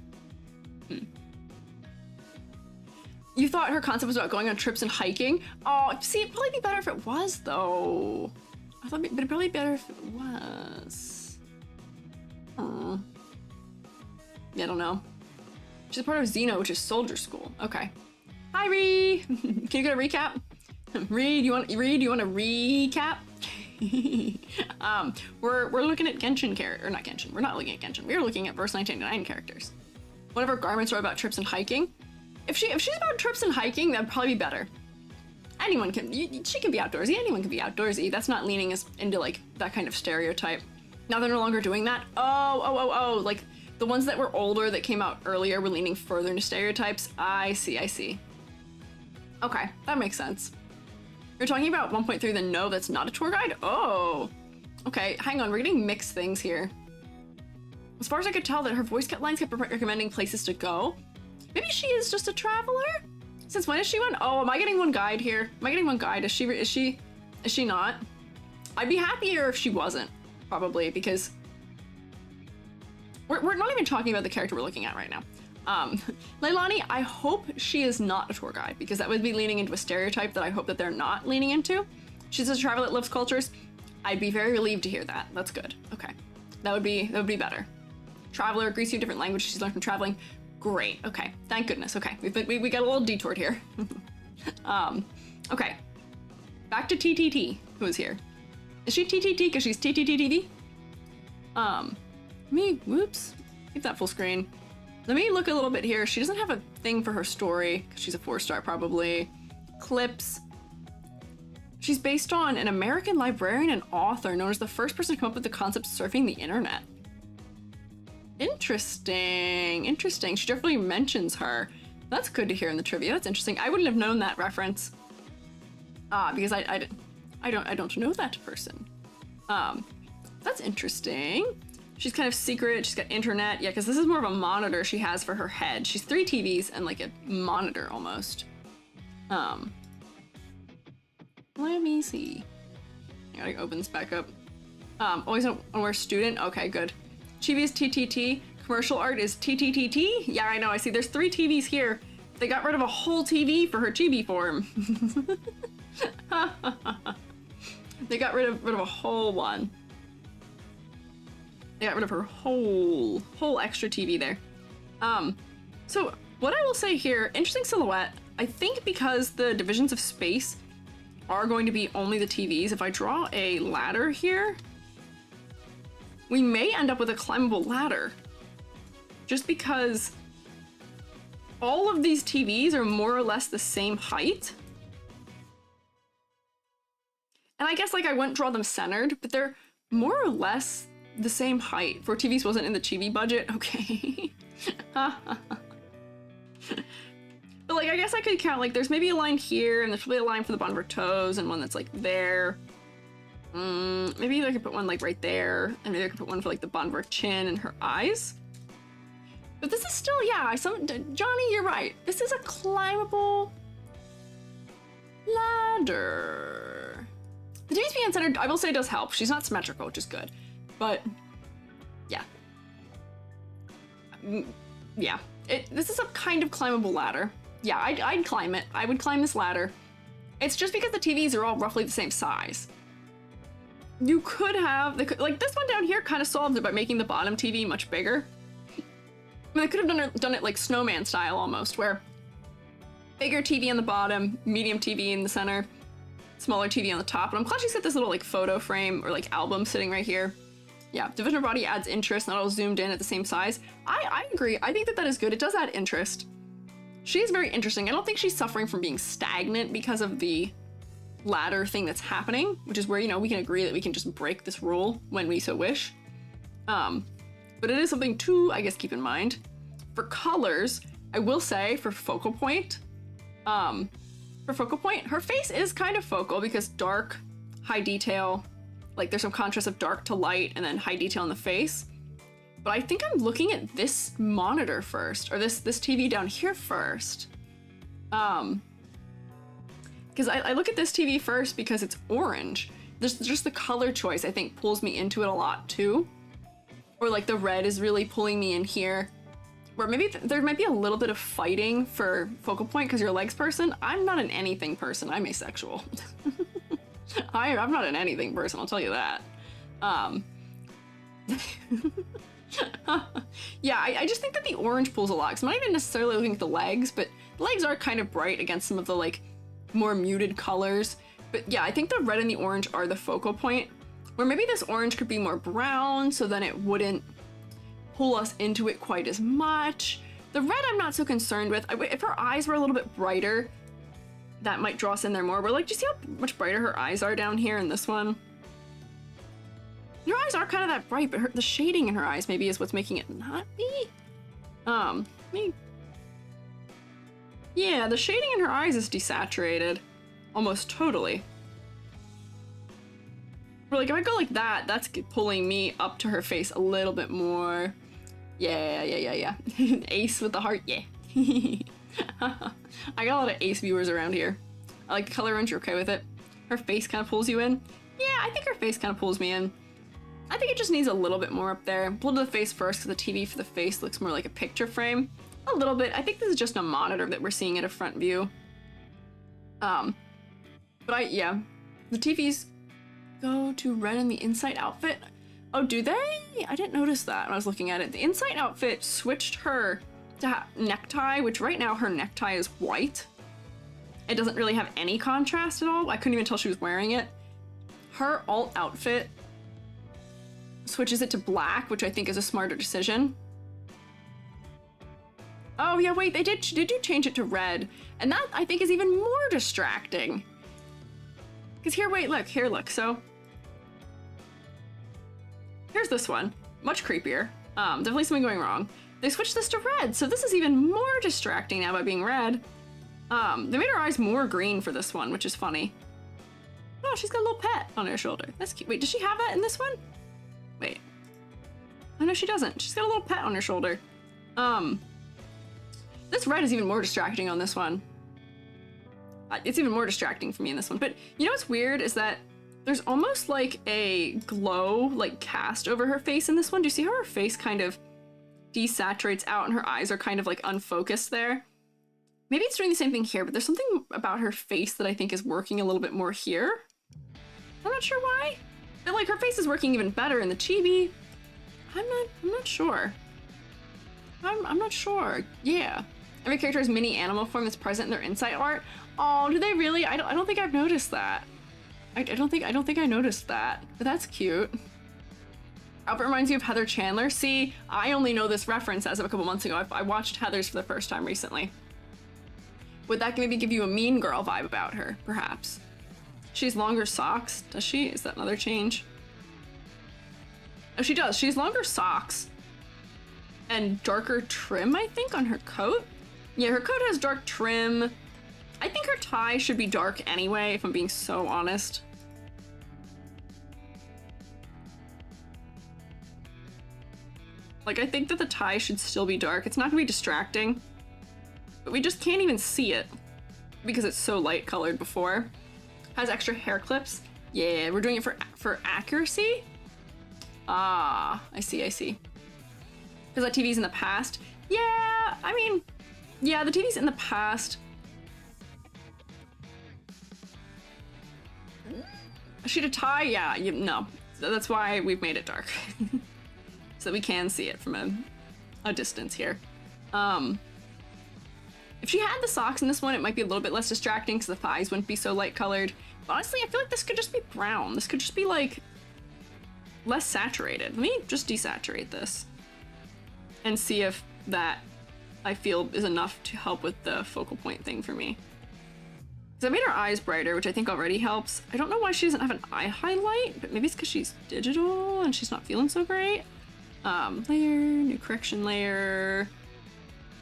You thought her concept was about going on trips and hiking? Oh, see, it'd probably be better if it was, though. I thought it'd probably be better if it was. Yeah, I don't know. She's a part of Xeno, which is soldier school. Okay. Hi, Ree. Can you get a recap? Reed, you want a recap? We're looking at Genshin character, or not Genshin. We're not looking at Genshin. We're looking at Verse 1999 characters. One of her garments are about trips and hiking. If she's about trips and hiking, that'd probably be better. She can be outdoorsy. Anyone can be outdoorsy. That's not leaning us into like that kind of stereotype. Now they're no longer doing that. Oh, like the ones that were older that came out earlier were leaning further into stereotypes. I see. Okay, that makes sense. You're talking about 1.3, then no, that's not a tour guide? Oh, okay, hang on, we're getting mixed things here. As far as I could tell, that her voice lines kept recommending places to go. Maybe she is just a traveler? Since when is she one? Oh, am I getting one guide here? Am I getting one guide? Is she not? I'd be happier if she wasn't, probably, because we're not even talking about the character we're looking at right now. Leilani, I hope she is not a tour guide, because that would be leaning into a stereotype that I hope that they're not leaning into. She's a traveler that lives cultures. I'd be very relieved to hear that. That's good. Okay. That would be better. Traveler, agrees to a different language she's learned from traveling. Great. Okay. Thank goodness. Okay. We got a little detoured here. Okay. Back to TTT, who is here. Is she TTT because she's TTTTV? Whoops, keep that full screen. Let me look a little bit here. She doesn't have a thing for her story, because she's a 4-star probably. Clips. She's based on an American librarian and author known as the first person to come up with the concept of surfing the internet. Interesting, interesting. She definitely mentions her. That's good to hear in the trivia. That's interesting. I wouldn't have known that reference. Because I don't know that person. That's interesting. She's kind of secret. She's got internet. Yeah, because this is more of a monitor she has for her head. She's 3 TVs and like a monitor almost. Let me see. I gotta open this back up. Always we're student. Okay, good. Chibi is TTT. Commercial art is TTTT. Yeah, I know. I see. There's 3 TVs here. They got rid of a whole TV for her chibi form. They got rid of a whole one. They got rid of her whole extra TV there. So what I will say here, interesting silhouette. I think because the divisions of space are going to be only the TVs, if I draw a ladder here, we may end up with a climbable ladder. Just because all of these TVs are more or less the same height. And I guess like I wouldn't draw them centered, but they're more or less the same height. 4 TVs wasn't in the chibi budget, okay. But like, I guess I could count, like, there's maybe a line here, and there's probably a line for the bottom of her toes, and one that's like there. Maybe I could put one like right there, and maybe I could put one for like the bottom of her chin and her eyes. But this is still, yeah, Johnny, you're right. This is a climbable ladder. The TV's being centered, I will say, does help. She's not symmetrical, which is good. But, yeah. Yeah. This is a kind of climbable ladder. Yeah, I'd climb it. I would climb this ladder. It's just because the TVs are all roughly the same size. You could have, like this one down here kind of solved it by making the bottom TV much bigger. I mean, they could have done it like snowman style almost, where bigger TV on the bottom, medium TV in the center, smaller TV on the top. And I'm glad she's got this little like photo frame or like album sitting right here. Yeah, division of body adds interest, not all zoomed in at the same size. I agree. I think that is good. It does add interest. She's very interesting. I don't think she's suffering from being stagnant because of the ladder thing that's happening, which is where, you know, we can agree that we can just break this rule when we so wish. But it is something to, I guess, keep in mind. For colors, I will say for focal point, her face is kind of focal because dark, high detail, like there's some contrast of dark to light and then high detail in the face. But I think I'm looking at this monitor first, or this TV down here first. Because I look at this TV first because it's orange. There's just the color choice, I think, pulls me into it a lot too. Or like the red is really pulling me in here. Where maybe there might be a little bit of fighting for focal point because you're a legs person. I'm not an anything person, I'm asexual. I'm not an anything person, I'll tell you that. Yeah, I just think that the orange pulls a lot, because I'm not even necessarily looking at the legs, but the legs are kind of bright against some of the like more muted colors. But yeah, I think the red and the orange are the focal point, where maybe this orange could be more brown, so then it wouldn't pull us into it quite as much. The red I'm not so concerned with. If her eyes were a little bit brighter, that might draw us in there more. But like, do you see how much brighter her eyes are down here in this one? Her eyes are kind of that bright, but the shading in her eyes maybe is what's making it not be. Yeah, the shading in her eyes is desaturated. Almost totally. But like, if I go like that, that's pulling me up to her face a little bit more. Yeah. Ace with the heart, yeah. I got a lot of Ace viewers around here. I like the color orange, you're okay with it? Her face kind of pulls you in? Yeah, I think her face kind of pulls me in. I think it just needs a little bit more up there. Pull to the face first, because the TV for the face looks more like a picture frame. A little bit. I think this is just a monitor that we're seeing at a front view. Yeah. The TVs go to red in the Insight outfit. Oh, do they? I didn't notice that when I was looking at it. The Insight outfit switched her to necktie, which right now her necktie is white. It doesn't really have any contrast at all. I couldn't even tell she was wearing it. Her alt outfit switches it to black, which I think is a smarter decision. Oh yeah, wait, they did change it to red, and that I think is even more distracting. Because here, wait, look, so here's this one, much creepier. Definitely something going wrong. They switched this to red, so this is even more distracting now by being red. They made her eyes more green for this one, which is funny. Oh, she's got a little pet on her shoulder. That's cute. Wait, does she have that in this one? Wait. Oh no, she doesn't. She's got a little pet on her shoulder. This red is even more distracting on this one. It's even more distracting for me in this one. But you know what's weird is that there's almost like a glow, like cast over her face in this one. Do you see how her face kind of desaturates out and her eyes are kind of like unfocused there? Maybe it's doing the same thing here, but there's something about her face that I think is working a little bit more here. I'm not sure why. But like her face is working even better in the chibi. I'm not sure. I'm not sure. Yeah. Every character has mini animal form that's present in their insight art. Oh, do they really? I don't think I've noticed that. I don't think I noticed that. But that's cute. Albert reminds you of Heather Chandler. See, I only know this reference as of a couple months ago. I watched Heather's for the first time recently. Would that maybe give you a mean girl vibe about her, perhaps? She has longer socks, does she? Is that another change? Oh, she does. She has longer socks. And darker trim, I think, on her coat. Yeah, her coat has dark trim. I think her tie should be dark anyway, if I'm being so honest. Like, I think that the tie should still be dark. It's not gonna be distracting, but we just can't even see it because it's so light colored before. Has extra hair clips. Yeah, we're doing it for accuracy. Ah, I see. Because that TV's in the past. Yeah, I mean, yeah, the TV's in the past. She'd a tie? Yeah, no. So that's why we've made it dark. So that we can see it from a distance here. If she had the socks in this one, it might be a little bit less distracting because the thighs wouldn't be so light colored. But honestly, I feel like this could just be brown. This could just be like less saturated. Let me just desaturate this and see if that I feel is enough to help with the focal point thing for me. Because I made her eyes brighter, which I think already helps. I don't know why she doesn't have an eye highlight, but maybe it's because she's digital and she's not feeling so great. Layer, new correction layer,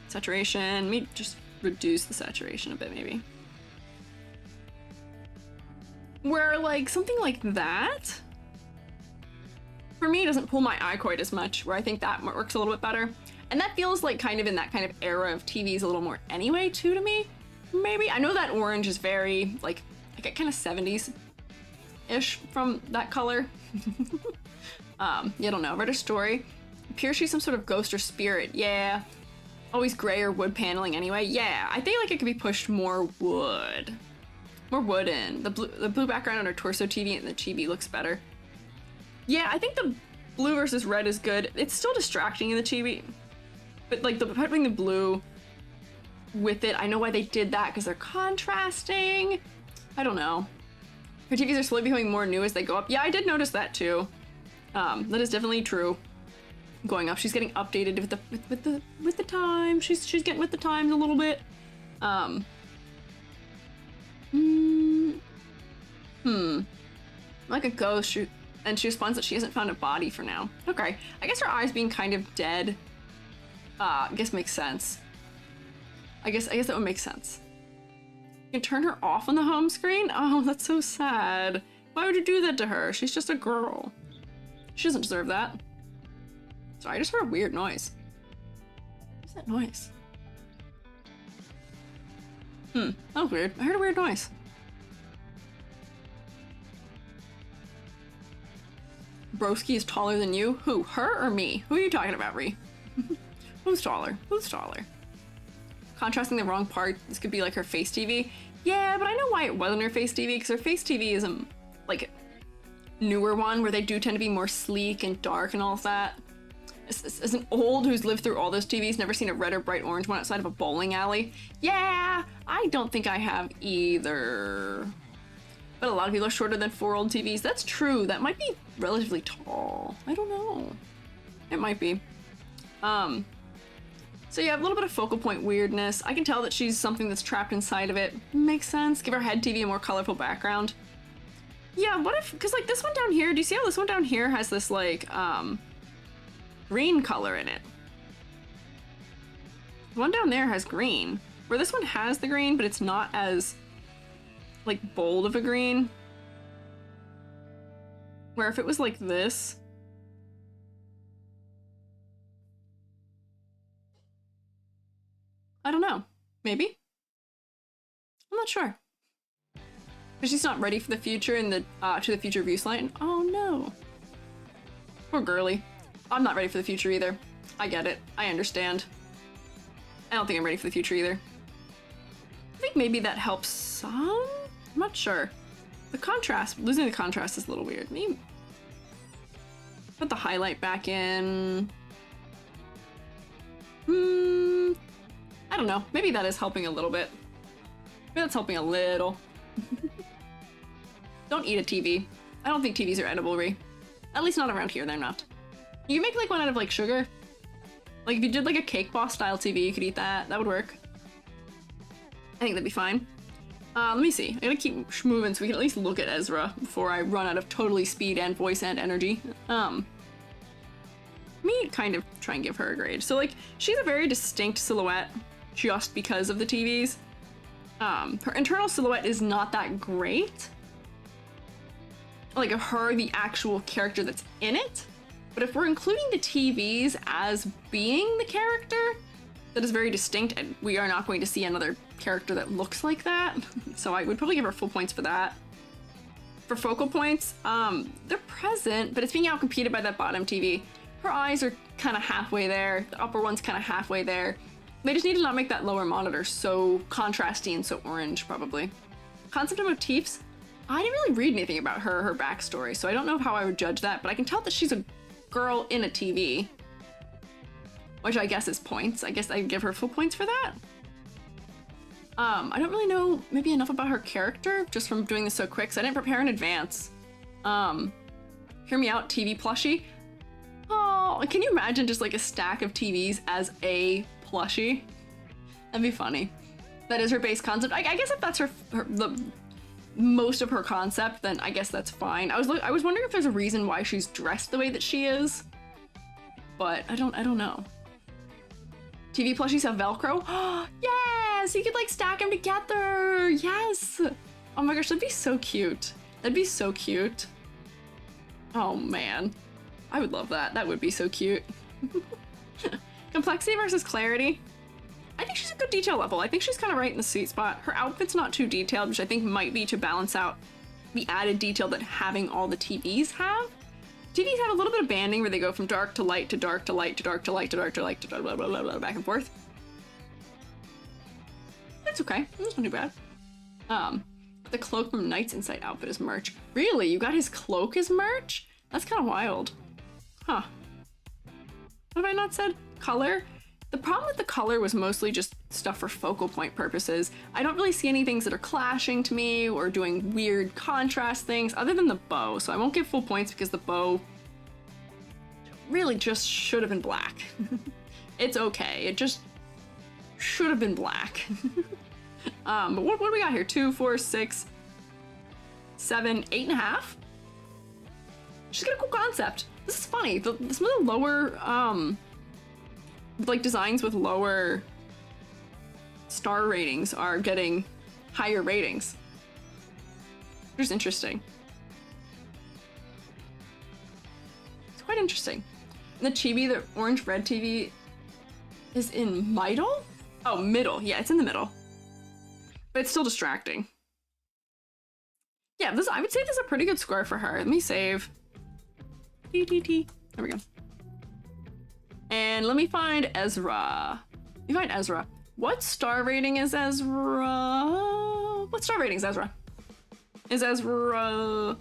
saturation. Let me just reduce the saturation a bit, maybe. Where like something like that, for me, doesn't pull my eye quite as much, where I think that works a little bit better. And that feels like kind of in that kind of era of TVs a little more anyway, too, to me. Maybe. I know that orange is very, like I get kind of 70s-ish from that color. You don't know. Read her story. Appears she's some sort of ghost or spirit. Yeah. Always gray or wood paneling anyway. Yeah, I think like it could be pushed more wood. More wood in. The blue background on her torso TV and the chibi looks better. Yeah, I think the blue versus red is good. It's still distracting in the chibi. But like putting the blue with it, I know why they did that, because they're contrasting. I don't know. Her TVs are slowly becoming more new as they go up. Yeah, I did notice that too. That is definitely true. Going up, she's getting updated with the time. She's getting with the times a little bit. Like a ghost, and she responds that she hasn't found a body for now. Okay, I guess her eyes being kind of dead. I guess makes sense. I guess that would make sense. You can turn her off on the home screen? Oh, that's so sad. Why would you do that to her? She's just a girl. She doesn't deserve that. Sorry, I just heard a weird noise. What's that noise? That was weird. I heard a weird noise. Broski is taller than you? Who? Her or me? Who are you talking about, Ree? Who's taller? Who's taller? Contrasting the wrong part. This could be like her face TV. Yeah, but I know why it wasn't her face TV, because her face TV is a like newer one where they do tend to be more sleek and dark and all of that. As an old who's lived through all those TVs, never seen a red or bright orange one outside of a bowling alley. Yeah, I don't think I have either. But a lot of people are shorter than 4 old TVs. That's true. That might be relatively tall. I don't know. It might be. So you have a little bit of focal point weirdness. I can tell that she's something that's trapped inside of it. Makes sense. Give her head TV a more colorful background. Yeah, what if, because like this one down here, do you see how this one down here has this like, green color in it? The one down there has green, where this one has the green, but it's not as like bold of a green. Where if it was like this, I don't know, maybe? I'm not sure. But she's not ready for the future in the to the future view slide. Oh no. Poor girly. I'm not ready for the future either. I get it. I understand. I don't think I'm ready for the future either. I think maybe that helps some? I'm not sure. The contrast, losing the contrast is a little weird. Maybe put the highlight back in. I don't know. Maybe that is helping a little bit. Maybe that's helping a little. Don't eat a TV. I don't think TVs are edible, Ree. At least not around here, they're not. You can make like one out of like sugar. Like if you did like a Cake Boss style TV, you could eat that. That would work. I think that'd be fine. Let me see. I gotta keep moving so we can at least look at Ezra before I run out of totally speed and voice and energy. Let me kind of try and give her a grade. So like, she's a very distinct silhouette just because of the TVs. Her internal silhouette is not that great. Like of her, the actual character that's in it. But if we're including the TVs as being the character, that is very distinct, and we are not going to see another character that looks like that. So I would probably give her full points for that. For focal points, they're present, but it's being outcompeted by that bottom TV. Her eyes are kind of halfway there. The upper one's kind of halfway there. They just need to not make that lower monitor so contrasty and so orange, probably. Concept of motifs, I didn't really read anything about her backstory, so I don't know how I would judge that, but I can tell that she's a girl in a TV. Which I guess is points. I guess I'd give her full points for that. I don't really know maybe enough about her character just from doing this so quick, so I didn't prepare in advance. Hear me out, TV plushie. Oh, can you imagine just like a stack of TVs as a plushie? That'd be funny. That is her base concept. I guess if that's the most of her concept, then I guess that's fine. I was wondering if there's a reason why she's dressed the way that she is, but I don't know. TV plushies have Velcro. Oh, yes! You could like stack them together. Yes! Oh my gosh, that'd be so cute. That'd be so cute. Oh man. I would love that. That would be so cute. Complexity versus clarity. I think she's a good detail level. I think she's kind of right in the sweet spot. Her outfit's not too detailed, which I think might be to balance out the added detail that having all the TVs have. TVs have a little bit of banding where they go from dark to light to dark to light to dark to light to dark to light to blah, blah, blah, blah, blah, back and forth. That's okay. That's not too bad. The cloak from Knight's Insight outfit is merch. Really? You got his cloak as merch? That's kind of wild. Huh. What have I not said? Color? The problem with the color was mostly just stuff for focal point purposes. I don't really see any things that are clashing to me or doing weird contrast things other than the bow. So I won't give full points because the bow really just should have been black. It's okay. It just should have been black. But what do we got here? 2, 4, 6, 7, 8.5? She's got a cool concept. This is funny. Some of the lower, like designs with lower star ratings are getting higher ratings. Which is interesting. It's quite interesting. And the chibi, the orange-red TV, is in middle? Oh, middle. Yeah, it's in the middle. But it's still distracting. Yeah, I would say this is a pretty good score for her. Let me save. There we go. And let me find Ezra. Let me find Ezra. What star rating is Ezra? What star rating is Ezra? Is Ezra...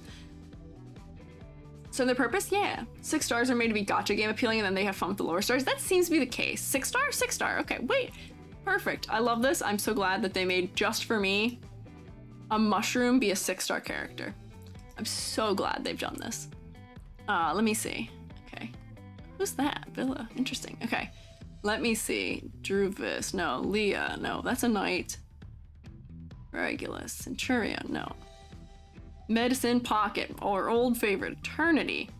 So the purpose? Yeah. 6 stars are made to be gacha game appealing and then they have fun with the lower stars. That seems to be the case. 6 star? 6 star. Okay, wait. Perfect. I love this. I'm so glad that they made just for me a mushroom be a 6-star character. I'm so glad they've done this. Let me see. Okay. Who's that? Villa. Interesting. Okay. Let me see. Druvis. No. Leah. No. That's a knight. Regulus. Centurion. No. Medicine Pocket. Or old favorite. Eternity.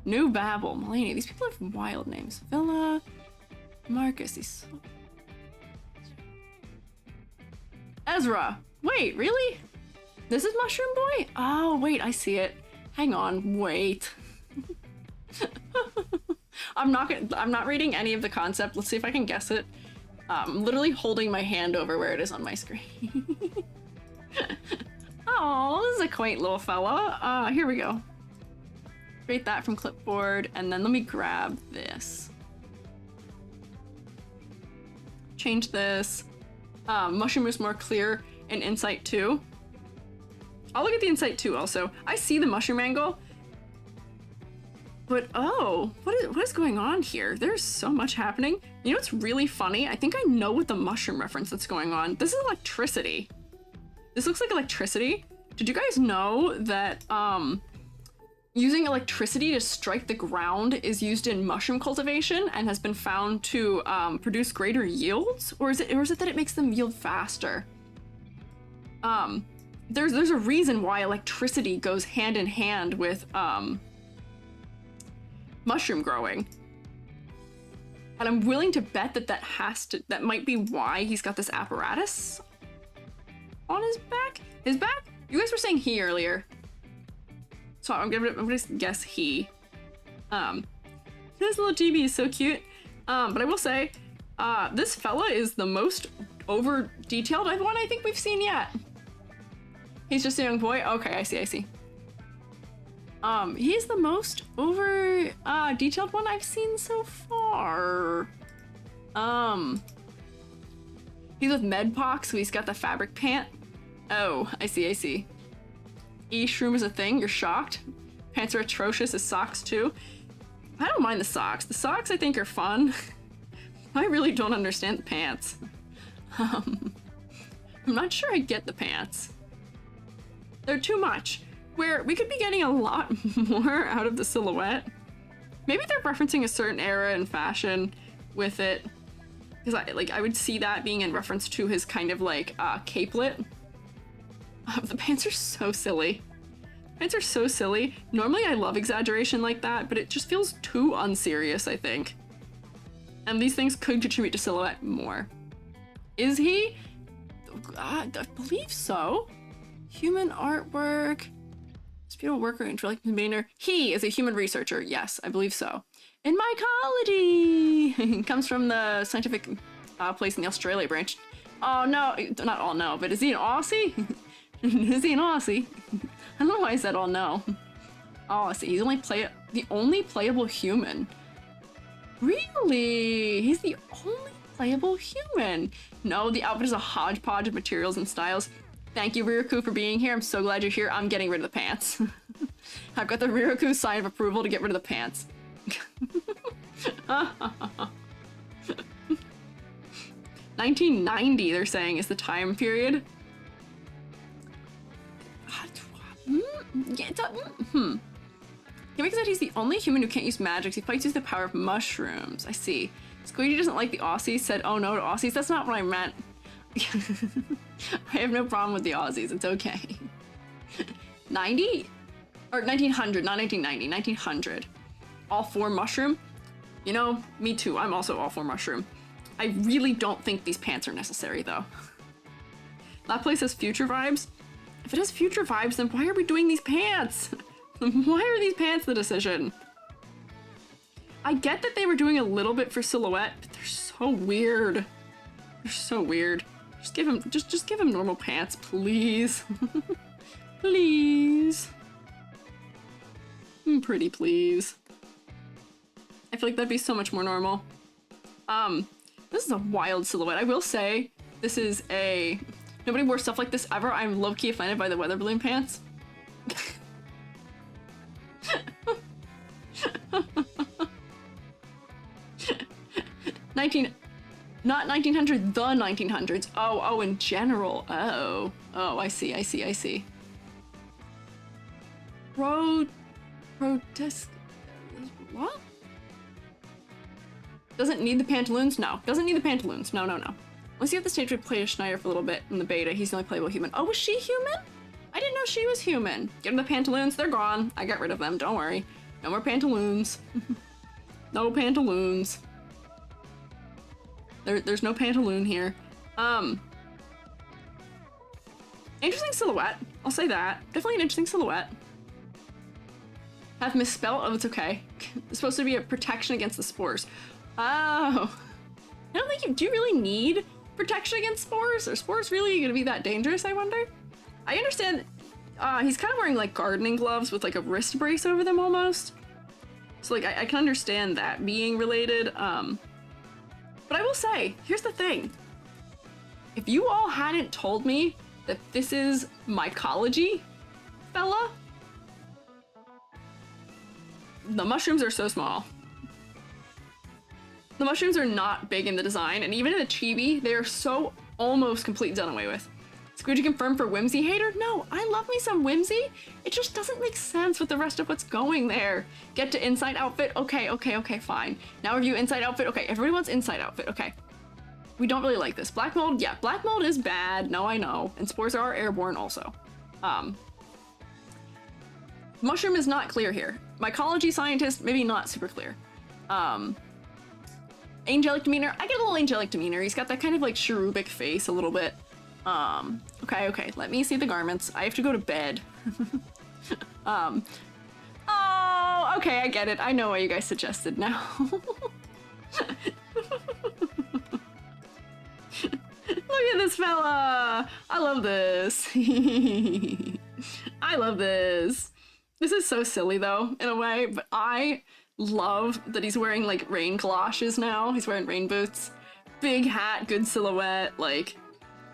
New Babel. Melania. These people have wild names. Villa. Marcus. Ezra. Wait, really? This is Mushroom Boy? Oh, wait, I see it. Hang on, wait. I'm not reading any of the concept. Let's see if I can guess it. I'm literally holding my hand over where it is on my screen. Oh, this is a quaint little fella. Here we go. Create that from clipboard, and then let me grab this. Change this. Mushroom is more clear in Insight 2. I'll look at the Insight 2 also. I see the mushroom angle. But oh, what is going on here? There's so much happening. You know what's really funny? I think I know what the mushroom reference that's going on. This is electricity. This looks like electricity. Did you guys know that using electricity to strike the ground is used in mushroom cultivation and has been found to produce greater yields? Or is it that it makes them yield faster? There's a reason why electricity goes hand in hand with mushroom growing. And I'm willing to bet that might be why he's got this apparatus on his back. His back? You guys were saying he earlier. So I'm gonna guess he. This little chibi is so cute. But I will say, this fella is the most over detailed one I think we've seen yet. He's just a young boy. Okay, I see. He's the most over detailed one I've seen so far. He's with Medpox, so he's got the fabric pant. Oh, I see. E-shroom is a thing, you're shocked. Pants are atrocious, his socks too. I don't mind the socks. The socks I think are fun. I really don't understand the pants. I'm not sure I get the pants. They're too much. Where we could be getting a lot more out of the silhouette. Maybe they're referencing a certain era in fashion with it. Because I would see that being in reference to his kind of like capelet. The pants are so silly. Pants are so silly. Normally I love exaggeration like that, but it just feels too unserious, I think. And these things could contribute to silhouette more. Is he? I believe so. Human artwork. Spiritual worker, intellect demeanor. He is a human researcher. Yes, I believe so. In mycology! Comes from the scientific place in the Australia branch. Oh no, not all no, but is he an Aussie? Is he an Aussie? I don't know why I said all no. Aussie, he's the only playable human. Really? He's the only playable human. No, the outfit is a hodgepodge of materials and styles. Thank you, Riraku, for being here. I'm so glad you're here. I'm getting rid of the pants. I've got the Riraku sign of approval to get rid of the pants. 1990, they're saying, is the time period. He said he's the only human who can't use magic. He fights with the power of mushrooms. I see. Squiiji doesn't like the Aussies. Said, oh no to Aussies. That's not what I meant. I have no problem with the Aussies. It's okay. 90? Or 1900, not 1990. 1900. All for mushroom? You know, me too. I'm also all for mushroom. I really don't think these pants are necessary, though. That place has future vibes. If it has future vibes, then why are we doing these pants? Why are these pants the decision? I get that they were doing a little bit for silhouette, but they're so weird. They're so weird. Just give him normal pants, please. Please. Pretty please. I feel like that'd be so much more normal. This is a wild silhouette. I will say, this is a... Nobody wore stuff like this ever. I'm low-key offended by the weather balloon pants. Not 1900, the 1900s. Oh, in general. Oh, I see. Protest. What? Doesn't need the pantaloons? No. Doesn't need the pantaloons. No. Once you have the stage, we play a Schneider for a little bit in the beta. He's the only playable human. Oh, was she human? I didn't know she was human. Get him the pantaloons. They're gone. I got rid of them. Don't worry. No more pantaloons. No pantaloons. There's no pantaloon here. Interesting silhouette. I'll say that. Definitely an interesting silhouette. Have misspelled? Oh, it's okay. It's supposed to be a protection against the spores. Oh. I don't think do you really need protection against spores? Are spores really gonna be that dangerous, I wonder? I understand he's kind of wearing like gardening gloves with like a wrist brace over them almost. So like I can understand that being related. But I will say, here's the thing. If you all hadn't told me that this is mycology, fella, the mushrooms are so small. The mushrooms are not big in the design, and even in the chibi, they are so almost completely done away with. Squiiji confirmed for whimsy hater? No, I love me some whimsy. It just doesn't make sense with the rest of what's going there. Get to inside outfit? Okay, fine. Now review inside outfit? Okay, everybody wants inside outfit, okay. We don't really like this. Black mold? Yeah, black mold is bad. No, I know. And spores are airborne also. Mushroom is not clear here. Mycology scientist, maybe not super clear. Angelic demeanor? I get a little angelic demeanor. He's got that kind of like cherubic face a little bit. Okay, let me see the garments. I have to go to bed. Oh, okay, I get it. I know what you guys suggested now. Look at this fella! I love this. I love this. This is so silly though, in a way, but I love that he's wearing like rain galoshes now. He's wearing rain boots. Big hat, good silhouette, like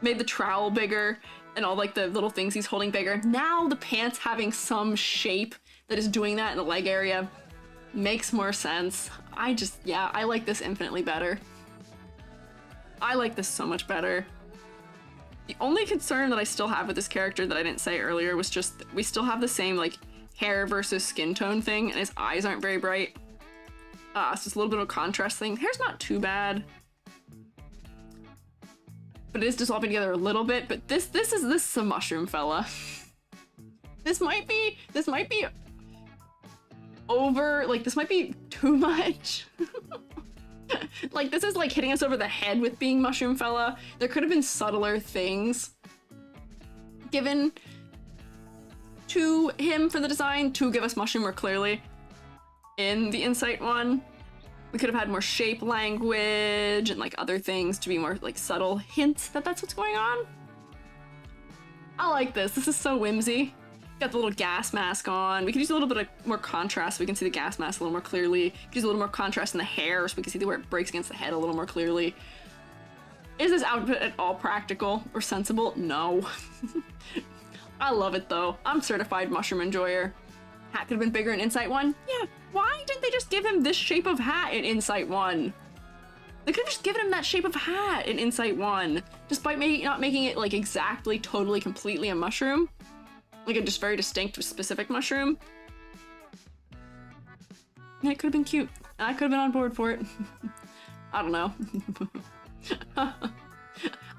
made the trowel bigger and all like the little things he's holding bigger. Now the pants having some shape that is doing that in the leg area makes more sense. I like this infinitely better. I like this so much better. The only concern that I still have with this character that I didn't say earlier was just we still have the same like hair versus skin tone thing, and his eyes aren't very bright. So it's a little bit of a contrast thing. Hair's not too bad, but it is dissolving together a little bit. But this is a mushroom fella. This might be over, like this might be too much. Like this is like hitting us over the head with being mushroom fella. There could have been subtler things given to him for the design to give us mushroom more clearly in the insight one. We could have had more shape language and like other things to be more like subtle hints that that's what's going on. I like this. This is so whimsy. Got the little gas mask on. We could use a little bit of more contrast so we can see the gas mask a little more clearly. Use a little more contrast in the hair so we can see where it breaks against the head a little more clearly. Is this outfit at all practical or sensible? No. I love it though. I'm certified mushroom enjoyer. Hat could have been bigger in Insight 1. Yeah, why didn't they just give him this shape of hat in Insight 1? They could have just given him that shape of hat in Insight 1, despite not making it like exactly, totally, completely a mushroom. Like a just very distinct, specific mushroom. Yeah, it could have been cute. I could have been on board for it. I don't know.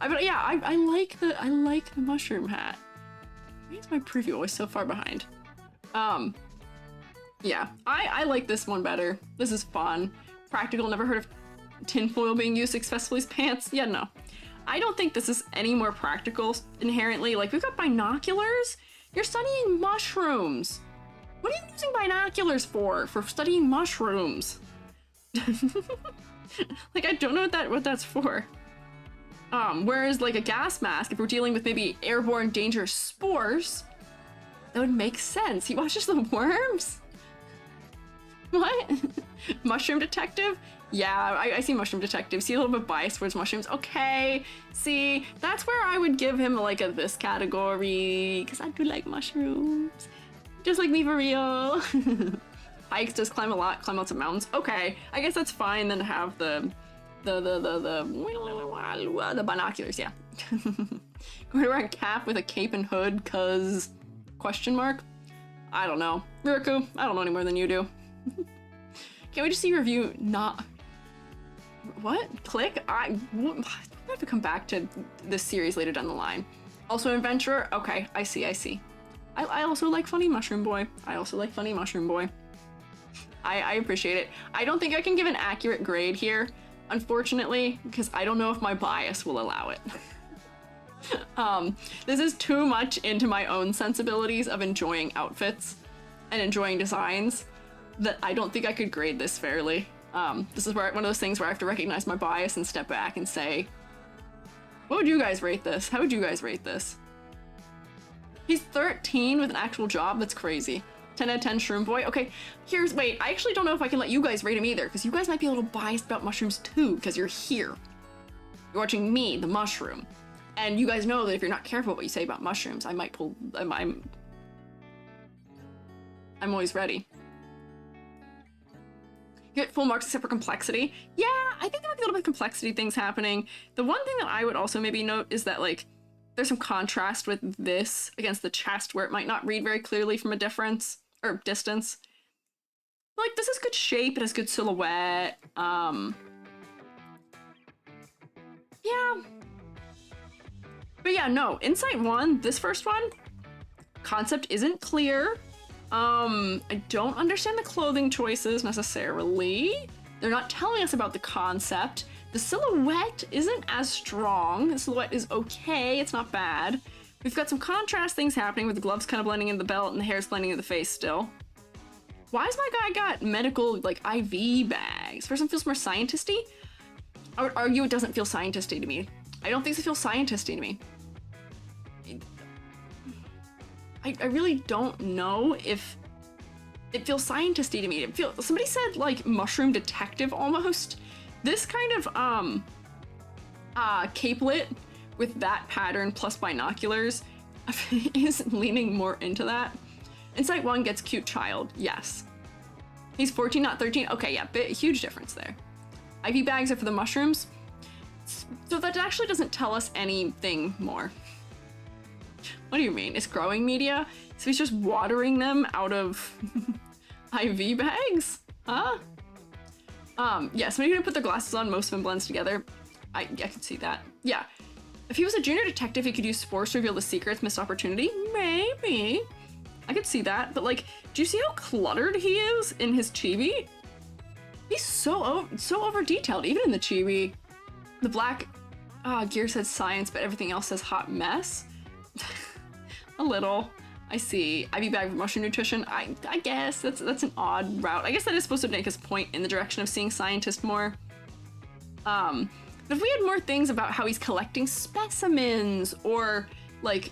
I like the mushroom hat. Why is my preview always so far behind? Yeah, I like this one better. This is fun. Practical, never heard of tinfoil being used successfully as pants. Yeah, no. I don't think this is any more practical inherently. Like, we've got binoculars. You're studying mushrooms. What are you using binoculars for? For studying mushrooms? Like, I don't know what that's for. Whereas like a gas mask, if we're dealing with maybe airborne dangerous spores, that would make sense. He watches the worms? What? Mushroom detective? Yeah, I see mushroom detective. See, a little bit biased towards mushrooms. Okay, see, that's where I would give him like a this category, because I do like mushrooms. Just like me for real. Hikes, does climb a lot, climb lots of mountains. Okay, I guess that's fine then to have the the binoculars, yeah. We're wearing a cap with a cape and hood, cause question mark? I don't know. Riku, I don't know any more than you do. Can't we just see your review not... What? Click? I have to come back to this series later down the line. Also adventurer? Okay, I see. I also like Funny Mushroom Boy. I appreciate it. I don't think I can give an accurate grade here, unfortunately, because I don't know if my bias will allow it. This is too much into my own sensibilities of enjoying outfits and enjoying designs that I don't think I could grade this fairly. This is where one of those things where I have to recognize my bias and step back and say, what would you guys rate this? How would you guys rate this? He's 13 with an actual job? That's crazy. 10 out of 10 Shroom Boy. Okay, wait, I actually don't know if I can let you guys rate him either, because you guys might be a little biased about mushrooms too, because you're here. You're watching me, the mushroom. And you guys know that if you're not careful what you say about mushrooms, I might pull, I'm always ready. You get full marks except for complexity. Yeah, I think there might be a little bit of complexity things happening. The one thing that I would also maybe note is that, like, there's some contrast with this against the chest where it might not read very clearly from a distance. Like, this is good shape, it has good silhouette. Yeah. But yeah, no, Insight 1, this first one, concept isn't clear. I don't understand the clothing choices necessarily. They're not telling us about the concept. The silhouette isn't as strong. The silhouette is okay, it's not bad. We've got some contrast things happening with the gloves kind of blending into the belt and the hair's blending into the face still. Why has my guy got medical, like, IV bags? First one feels more scientisty? I would argue it doesn't feel scientisty to me. I don't think it feels scientisty to me. I really don't know if it feels scientisty to me. Somebody said, like, mushroom detective almost. This kind of capelet with that pattern plus binoculars is leaning more into that. Insight 1 gets cute child, yes. He's 14, not 13. Okay, yeah, huge difference there. IV bags are for the mushrooms. So that actually doesn't tell us anything more. What do you mean? It's growing media? So he's just watering them out of IV bags? Huh? Yeah, somebody gonna put their glasses on, most of them blends together. I can see that. Yeah. If he was a junior detective, he could use spores to reveal the secrets, missed opportunity? Maybe. I could see that, but like, do you see how cluttered he is in his chibi? He's so over-detailed, even in the chibi. The black gear says science, but everything else says hot mess. A little. I see. IV bag with mushroom nutrition. I guess that's an odd route. I guess that is supposed to make us point in the direction of seeing scientist more. But if we had more things about how he's collecting specimens or like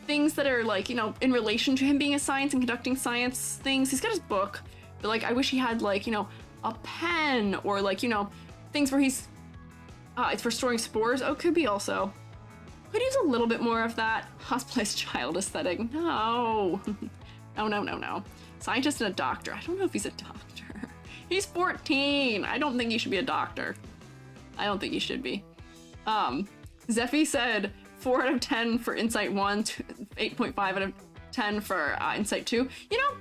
things that are like, you know, in relation to him being a science and conducting science things. He's got his book, but like I wish he had like, you know, a pen or like, you know, things where he's it's for storing spores. Oh, could be also. Could use a little bit more of that hospitalized child aesthetic. No. No. Scientist and a doctor. I don't know if he's a doctor. He's 14. I don't think he should be a doctor. I don't think he should be. Zeffy said 4 out of 10 for Insight 1, 8.5 out of 10 for Insight 2. You know,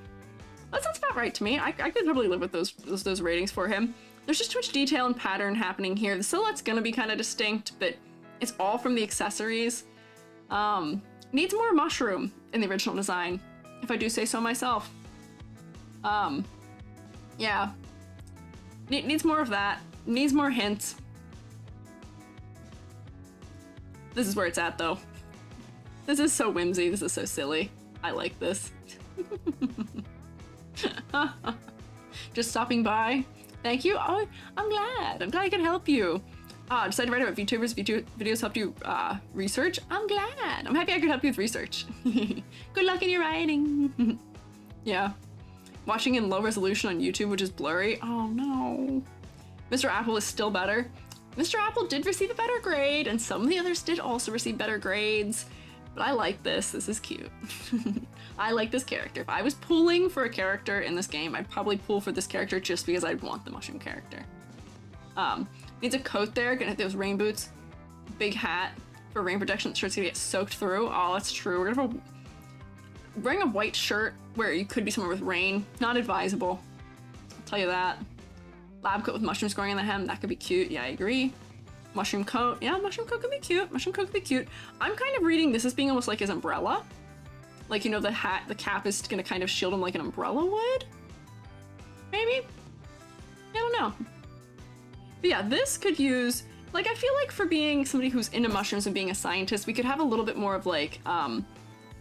that sounds about right to me. I could probably live with those ratings for him. There's just too much detail and pattern happening here. The silhouette's gonna be kind of distinct, but it's all from the accessories. Needs more mushroom in the original design, if I do say so myself. Yeah. Needs more of that. Needs more hints. This is where it's at, though. This is so whimsy. This is so silly. I like this. Just stopping by. Thank you. Oh, I'm glad. I'm glad I could help you. Decided to write about VTubers. Videos helped you research. I'm glad. I'm happy I could help you with research. Good luck in your writing. Yeah. Watching in low resolution on YouTube, which is blurry. Oh no. Mr. Apple is still better. Mr. Apple did receive a better grade, and some of the others did also receive better grades. But I like this. This is cute. I like this character. If I was pulling for a character in this game, I'd probably pull for this character just because I'd want the mushroom character. Needs a coat there, gonna hit those rain boots. Big hat for rain protection. The shirt's gonna get soaked through. Oh, that's true. We're gonna wearing a white shirt where you could be somewhere with rain. Not advisable. I'll tell you that. Lab coat with mushrooms growing in the hem. That could be cute. Yeah, I agree. Mushroom coat. Yeah, mushroom coat could be cute. Mushroom coat could be cute. I'm kind of reading this as being almost like his umbrella. Like, you know, the hat, the cap is gonna kind of shield him like an umbrella would? Maybe? I don't know. But yeah, this could use, like, I feel like for being somebody who's into mushrooms and being a scientist, we could have a little bit more of like,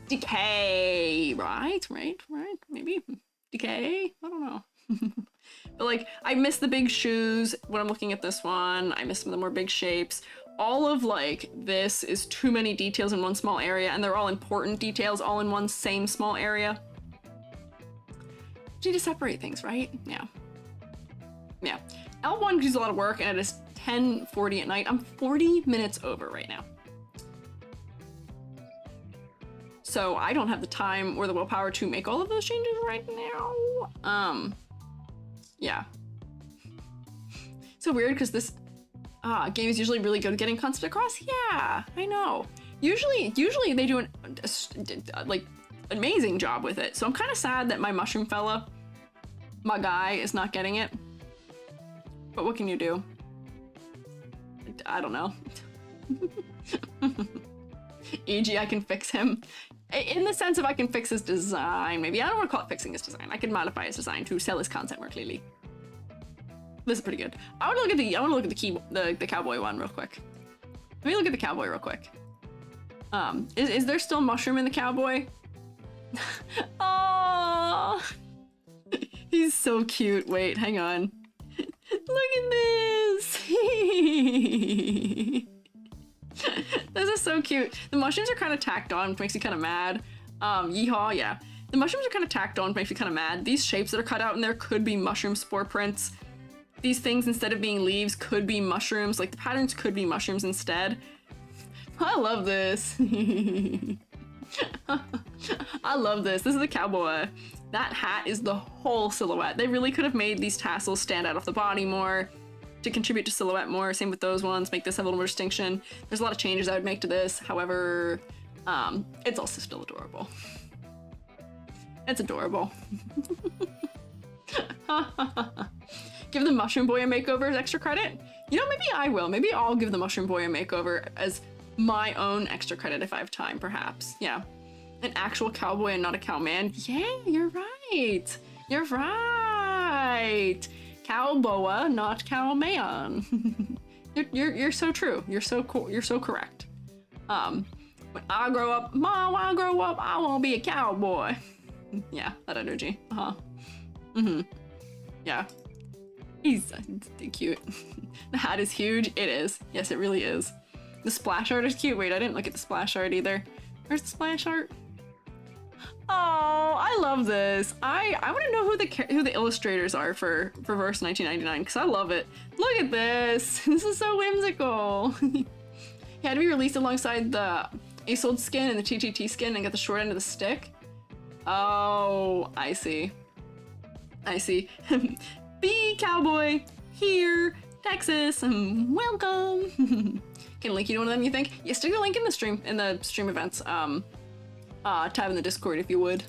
decay, right? Maybe. Decay? I don't know. But like, I miss the big shoes when I'm looking at this one. I miss some of the more big shapes. All of like, this is too many details in one small area, and they're all important details all in one same small area. You need to separate things, right? Yeah. Yeah. L1 gives a lot of work, and it is 10:40 at night. I'm 40 minutes over right now. So I don't have the time or the willpower to make all of those changes right now. Yeah. So weird, because this game is usually really good at getting concept across. Yeah, I know. Usually they do an like amazing job with it. So I'm kind of sad that my mushroom fella, my guy, is not getting it. But what can you do? I don't know. E.g., I can fix him. In the sense of I can fix his design, maybe. I don't want to call it fixing his design. I can modify his design to sell his content more clearly. This is pretty good. I want to look at the cowboy one real quick. Let me look at the cowboy real quick. Is there still mushroom in the cowboy? Oh, he's so cute. Wait, hang on. Look at this. This is so cute. The mushrooms are kind of tacked on, which makes you kind of mad. Yeehaw, yeah. The mushrooms are kind of tacked on, which makes you kind of mad. These shapes that are cut out in there could be mushroom spore prints. These things, instead of being leaves, could be mushrooms. Like, the patterns could be mushrooms instead. I love this. I love this. This is the cowboy. That hat is the whole silhouette. They really could have made these tassels stand out off the body more to contribute to silhouette more. Same with those ones. Make this have a little more distinction. There's a lot of changes I would make to this. However, it's also still adorable. It's adorable. Give the mushroom boy a makeover as extra credit? You know, maybe I will. Maybe I'll give the mushroom boy a makeover as my own extra credit if I have time, perhaps. Yeah. An actual cowboy and not a cowman. Yeah, you're right. You're right. Cowboa, not cowman. You're so true. You're so cool. You're so correct. When I grow up, Mom, I grow up, I want to be a cowboy. Yeah, that energy. Yeah. He's cute. The hat is huge. It is. Yes, it really is. The splash art is cute. Wait, I didn't look at the splash art either. Where's the splash art? Oh, I love this. I want to know who the illustrators are for Verse 1999, because I love it. Look at this. This is so whimsical. He had to be released alongside the Isolde skin and the TTT skin and get the short end of the stick. Oh, I see. I see. Be cowboy here, Texas. Welcome. Can link you to one of them, you think? Yeah, stick the link in the stream events tab in the Discord if you would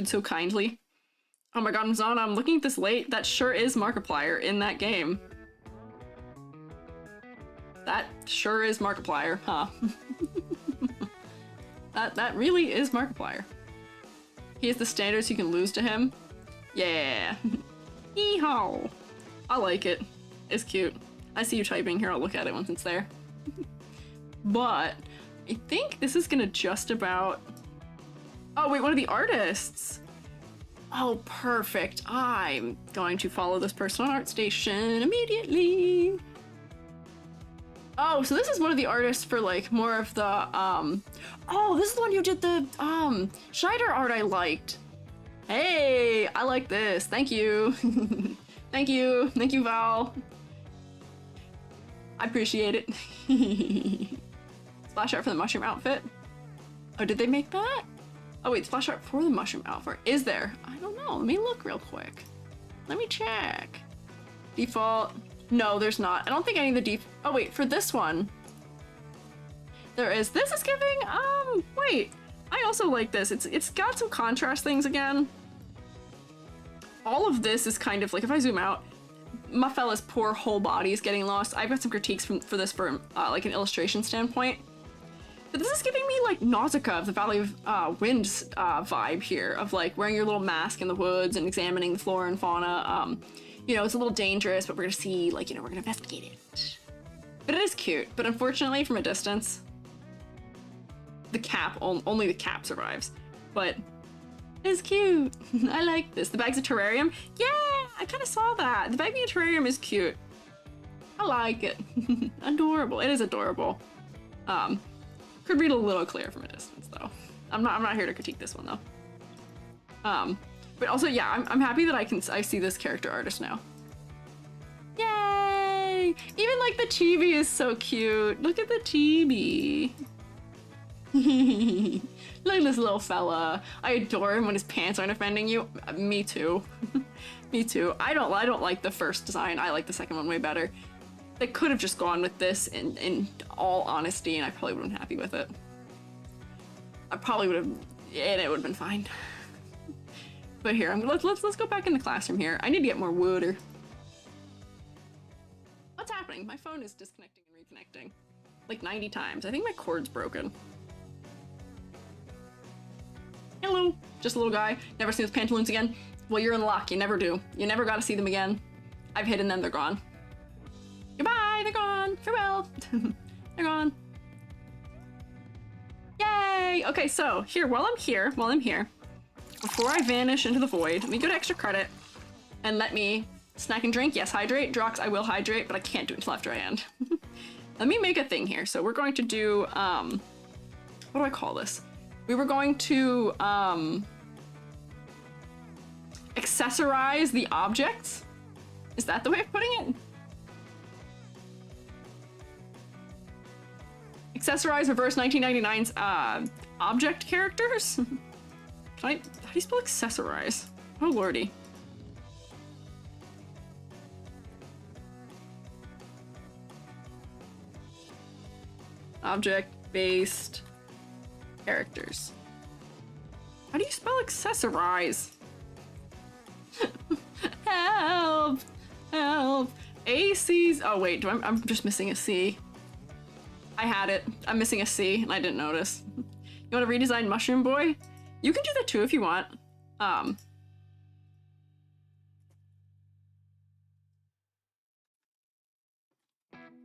so kindly. Oh my god, Mazana, I'm looking at this late. That sure is Markiplier in that game. That sure is Markiplier, huh? that really is Markiplier. He has the standards, you can lose to him. Yeah. Yeehaw. I like it. It's cute. I see you typing here. I'll look at it once it's there. But I think this is gonna just about... Oh, wait, one of the artists. Oh, perfect. I'm going to follow this person on ArtStation immediately. Oh, so this is one of the artists for like more of the, oh, this is the one who did the, Schneider art I liked. Hey, I like this. Thank you. Thank you. Thank you, Val. I appreciate it. Splash art for the mushroom outfit. Oh, did they make that? Oh wait, splash art for the mushroom outfit. Is there? I don't know. Let me look real quick. Let me check. Default. No, there's not. I don't think any of the deep... Oh, wait, for this one, there is. This is giving, wait. I also like this. It's got some contrast things again. All of this is kind of like, if I zoom out, my fella's poor whole body is getting lost. I've got some critiques for this from like an illustration standpoint. But this is giving me like Nausicaa of the Valley of Winds vibe here, of like wearing your little mask in the woods and examining the flora and fauna. You know, it's a little dangerous, but we're gonna see, like, you know, we're gonna investigate it. But it is cute, but unfortunately from a distance, the cap, only the cap survives. But it's cute. I like this. The bag's a terrarium. Yeah, I kind of saw that. The bag being a terrarium is cute. I like it. Adorable. It is adorable. Could read a little clear from a distance though. I'm not here to critique this one though. But also, yeah, I'm happy that I see this character artist now. Yay! Even like the chibi is so cute. Look at the chibi. Look at this little fella. I adore him when his pants aren't offending you. Me too. Me too. I don't like the first design. I like the second one way better. They could have just gone with this in all honesty, and I probably would have been happy with it. I probably would have, and it would have been fine. But here, let's go back in the classroom here. I need to get more water. What's happening? My phone is disconnecting and reconnecting like 90 times. I think my cord's broken. Hello, just a little guy. Never seen his pantaloons again. Well, you're in luck. You never do. You never got to see them again. I've hidden them. They're gone. Goodbye. They're gone. Farewell. They're gone. Yay. Okay, so here, while I'm here, before I vanish into the void, let me go to extra credit and let me snack and drink. Yes, hydrate. Drox, I will hydrate, but I can't do it until after I end. Let me make a thing here. So we're going to do, what do I call this? We were going to accessorize the objects. Is that the way of putting it? Accessorize reverse 1999's object characters? How do you spell accessorize? Oh lordy. Object-based characters. How do you spell accessorize? Help! Help! AC's. Oh wait, I'm just missing a C. I had it. I'm missing a C and I didn't notice. You want to redesign Mushroom Boy? You can do that too if you want.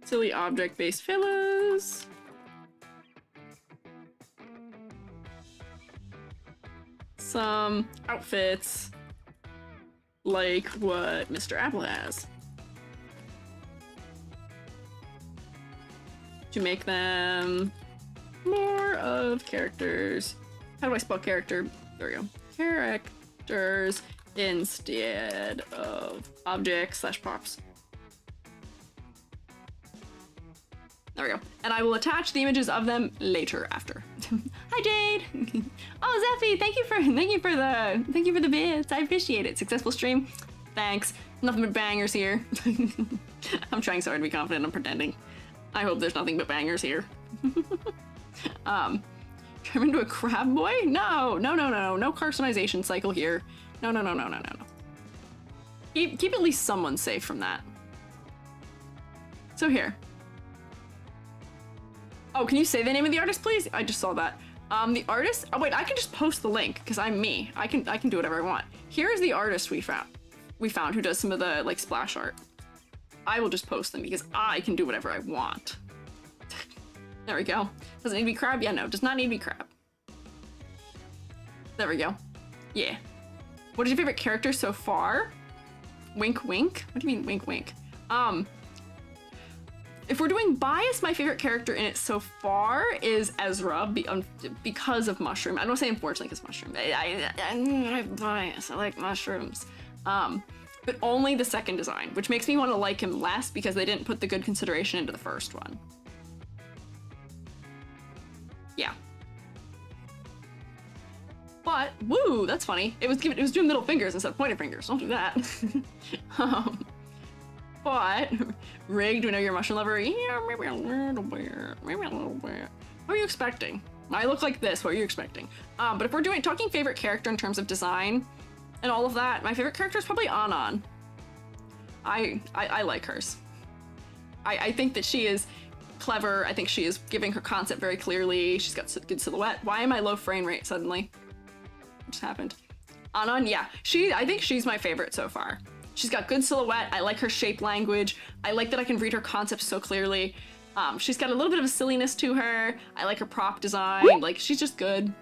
Silly object-based fillers. Some outfits like what Mr. Apple has. To make them more of characters. How do I spell character? There we go. Characters instead of objects / props. There we go. And I will attach the images of them later after. Hi Jade. Oh Zephy, thank you for the bits. I appreciate it. Successful stream. Thanks. Nothing but bangers here. I'm trying so hard to be confident. I'm pretending. I hope there's nothing but bangers here. Turn into a crab boy? No. No carcinization cycle here. No. Keep at least someone safe from that. So here. Oh, can you say the name of the artist, please? I just saw that. The artist. Oh wait, I can just post the link because I'm me. I can do whatever I want. Here's the artist we found who does some of the like splash art. I will just post them because I can do whatever I want. There we go. Does it need to be crab? Yeah, no, does not need to be crab. There we go. Yeah. What is your favorite character so far? Wink, wink. What do you mean, wink, wink? If we're doing bias, my favorite character in it so far is Ezra because of Mushroom. I don't say unfortunately because Mushroom. I have bias. I like mushrooms. But only the second design, which makes me want to like him less because they didn't put the good consideration into the first one. Yeah. But woo, that's funny. It was doing middle fingers instead of pointed fingers. Don't do that. But, Rig, do we know you're a mushroom lover? Yeah, maybe a little bit. Maybe a little bit. What are you expecting? I look like this. What are you expecting? But if we're talking favorite character in terms of design and all of that, my favorite character is probably Anon. I like hers. I think that she is clever. I think she is giving her concept very clearly. She's got good silhouette. Why am I low frame rate suddenly? What just happened? Anon, yeah. I think she's my favorite so far. She's got good silhouette. I like her shape language. I like that I can read her concepts so clearly. She's got a little bit of a silliness to her. I like her prop design. Like, she's just good.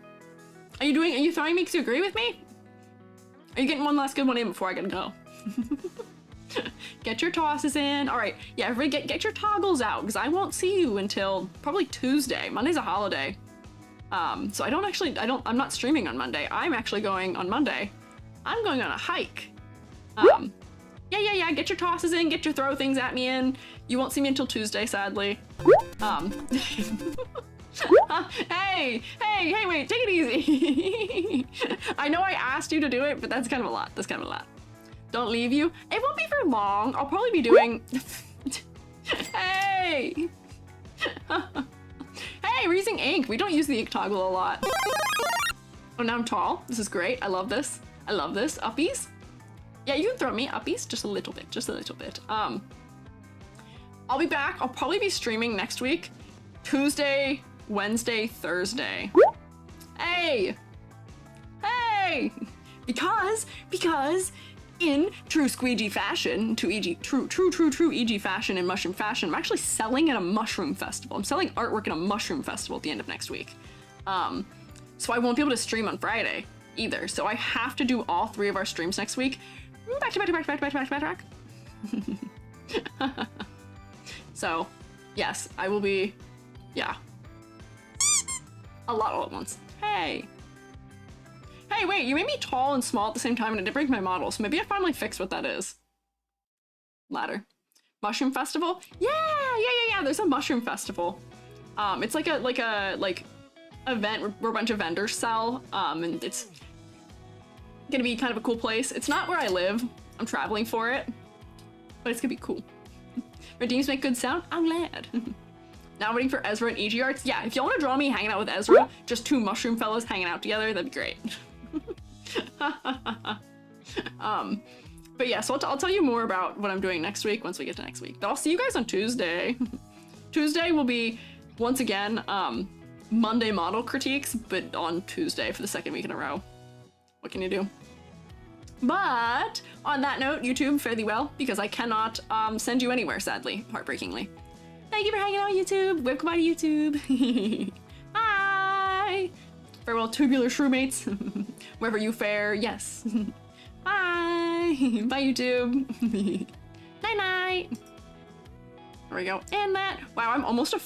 Are you throwing me because you agree with me? Are you getting one last good one in before I gotta go? Get your tosses in. All right, yeah, everybody get your toggles out because I won't see you until probably Tuesday. Monday's a holiday. So I'm not streaming on Monday. I'm actually going on Monday. I'm going on a hike. Yeah, get your tosses in, get your throw things at me in. You won't see me until Tuesday, sadly. Hey, wait, take it easy. I know I asked you to do it, but that's kind of a lot. Don't leave you. It won't be for long. I'll probably be doing... Hey! Hey, we're using ink. We don't use the ink toggle a lot. Oh, now I'm tall. This is great. I love this. Uppies? Yeah, you can throw me uppies just a little bit. I'll be back. I'll probably be streaming next week. Tuesday, Wednesday, Thursday. Hey! Because in true Squiiji fashion, true EG fashion and mushroom fashion, I'm actually selling at a mushroom festival. I'm selling artwork at a mushroom festival at the end of next week. So I won't be able to stream on Friday either. So I have to do all 3 of our streams next week. Back to back. So, yes, I will be, yeah. A lot all at once. Hey, wait, you made me tall and small at the same time and it did break my model, so maybe I finally fixed what that is. Ladder. Mushroom festival? Yeah, there's a mushroom festival. It's like a event where a bunch of vendors sell, and it's gonna be kind of a cool place. It's not where I live. I'm traveling for it, but it's gonna be cool. Redeems make good sound? I'm glad. Now waiting for Ezra and EG arts. Yeah, if y'all want to draw me hanging out with Ezra, just 2 mushroom fellas hanging out together, that'd be great. But yeah, so I'll tell you more about what I'm doing next week once we get to next week. But I'll see you guys on Tuesday. Tuesday will be, once again, Monday model critiques, but on Tuesday for the 2nd week in a row. What can you do? But on that note, YouTube, fare thee well, because I cannot send you anywhere, sadly, heartbreakingly. Thank you for hanging out, YouTube. Wave goodbye to YouTube. Bye. Farewell, tubular Shroomates. Wherever you fare, yes. Bye. Bye, YouTube. Night night. There we go. And that. Wow, I'm almost a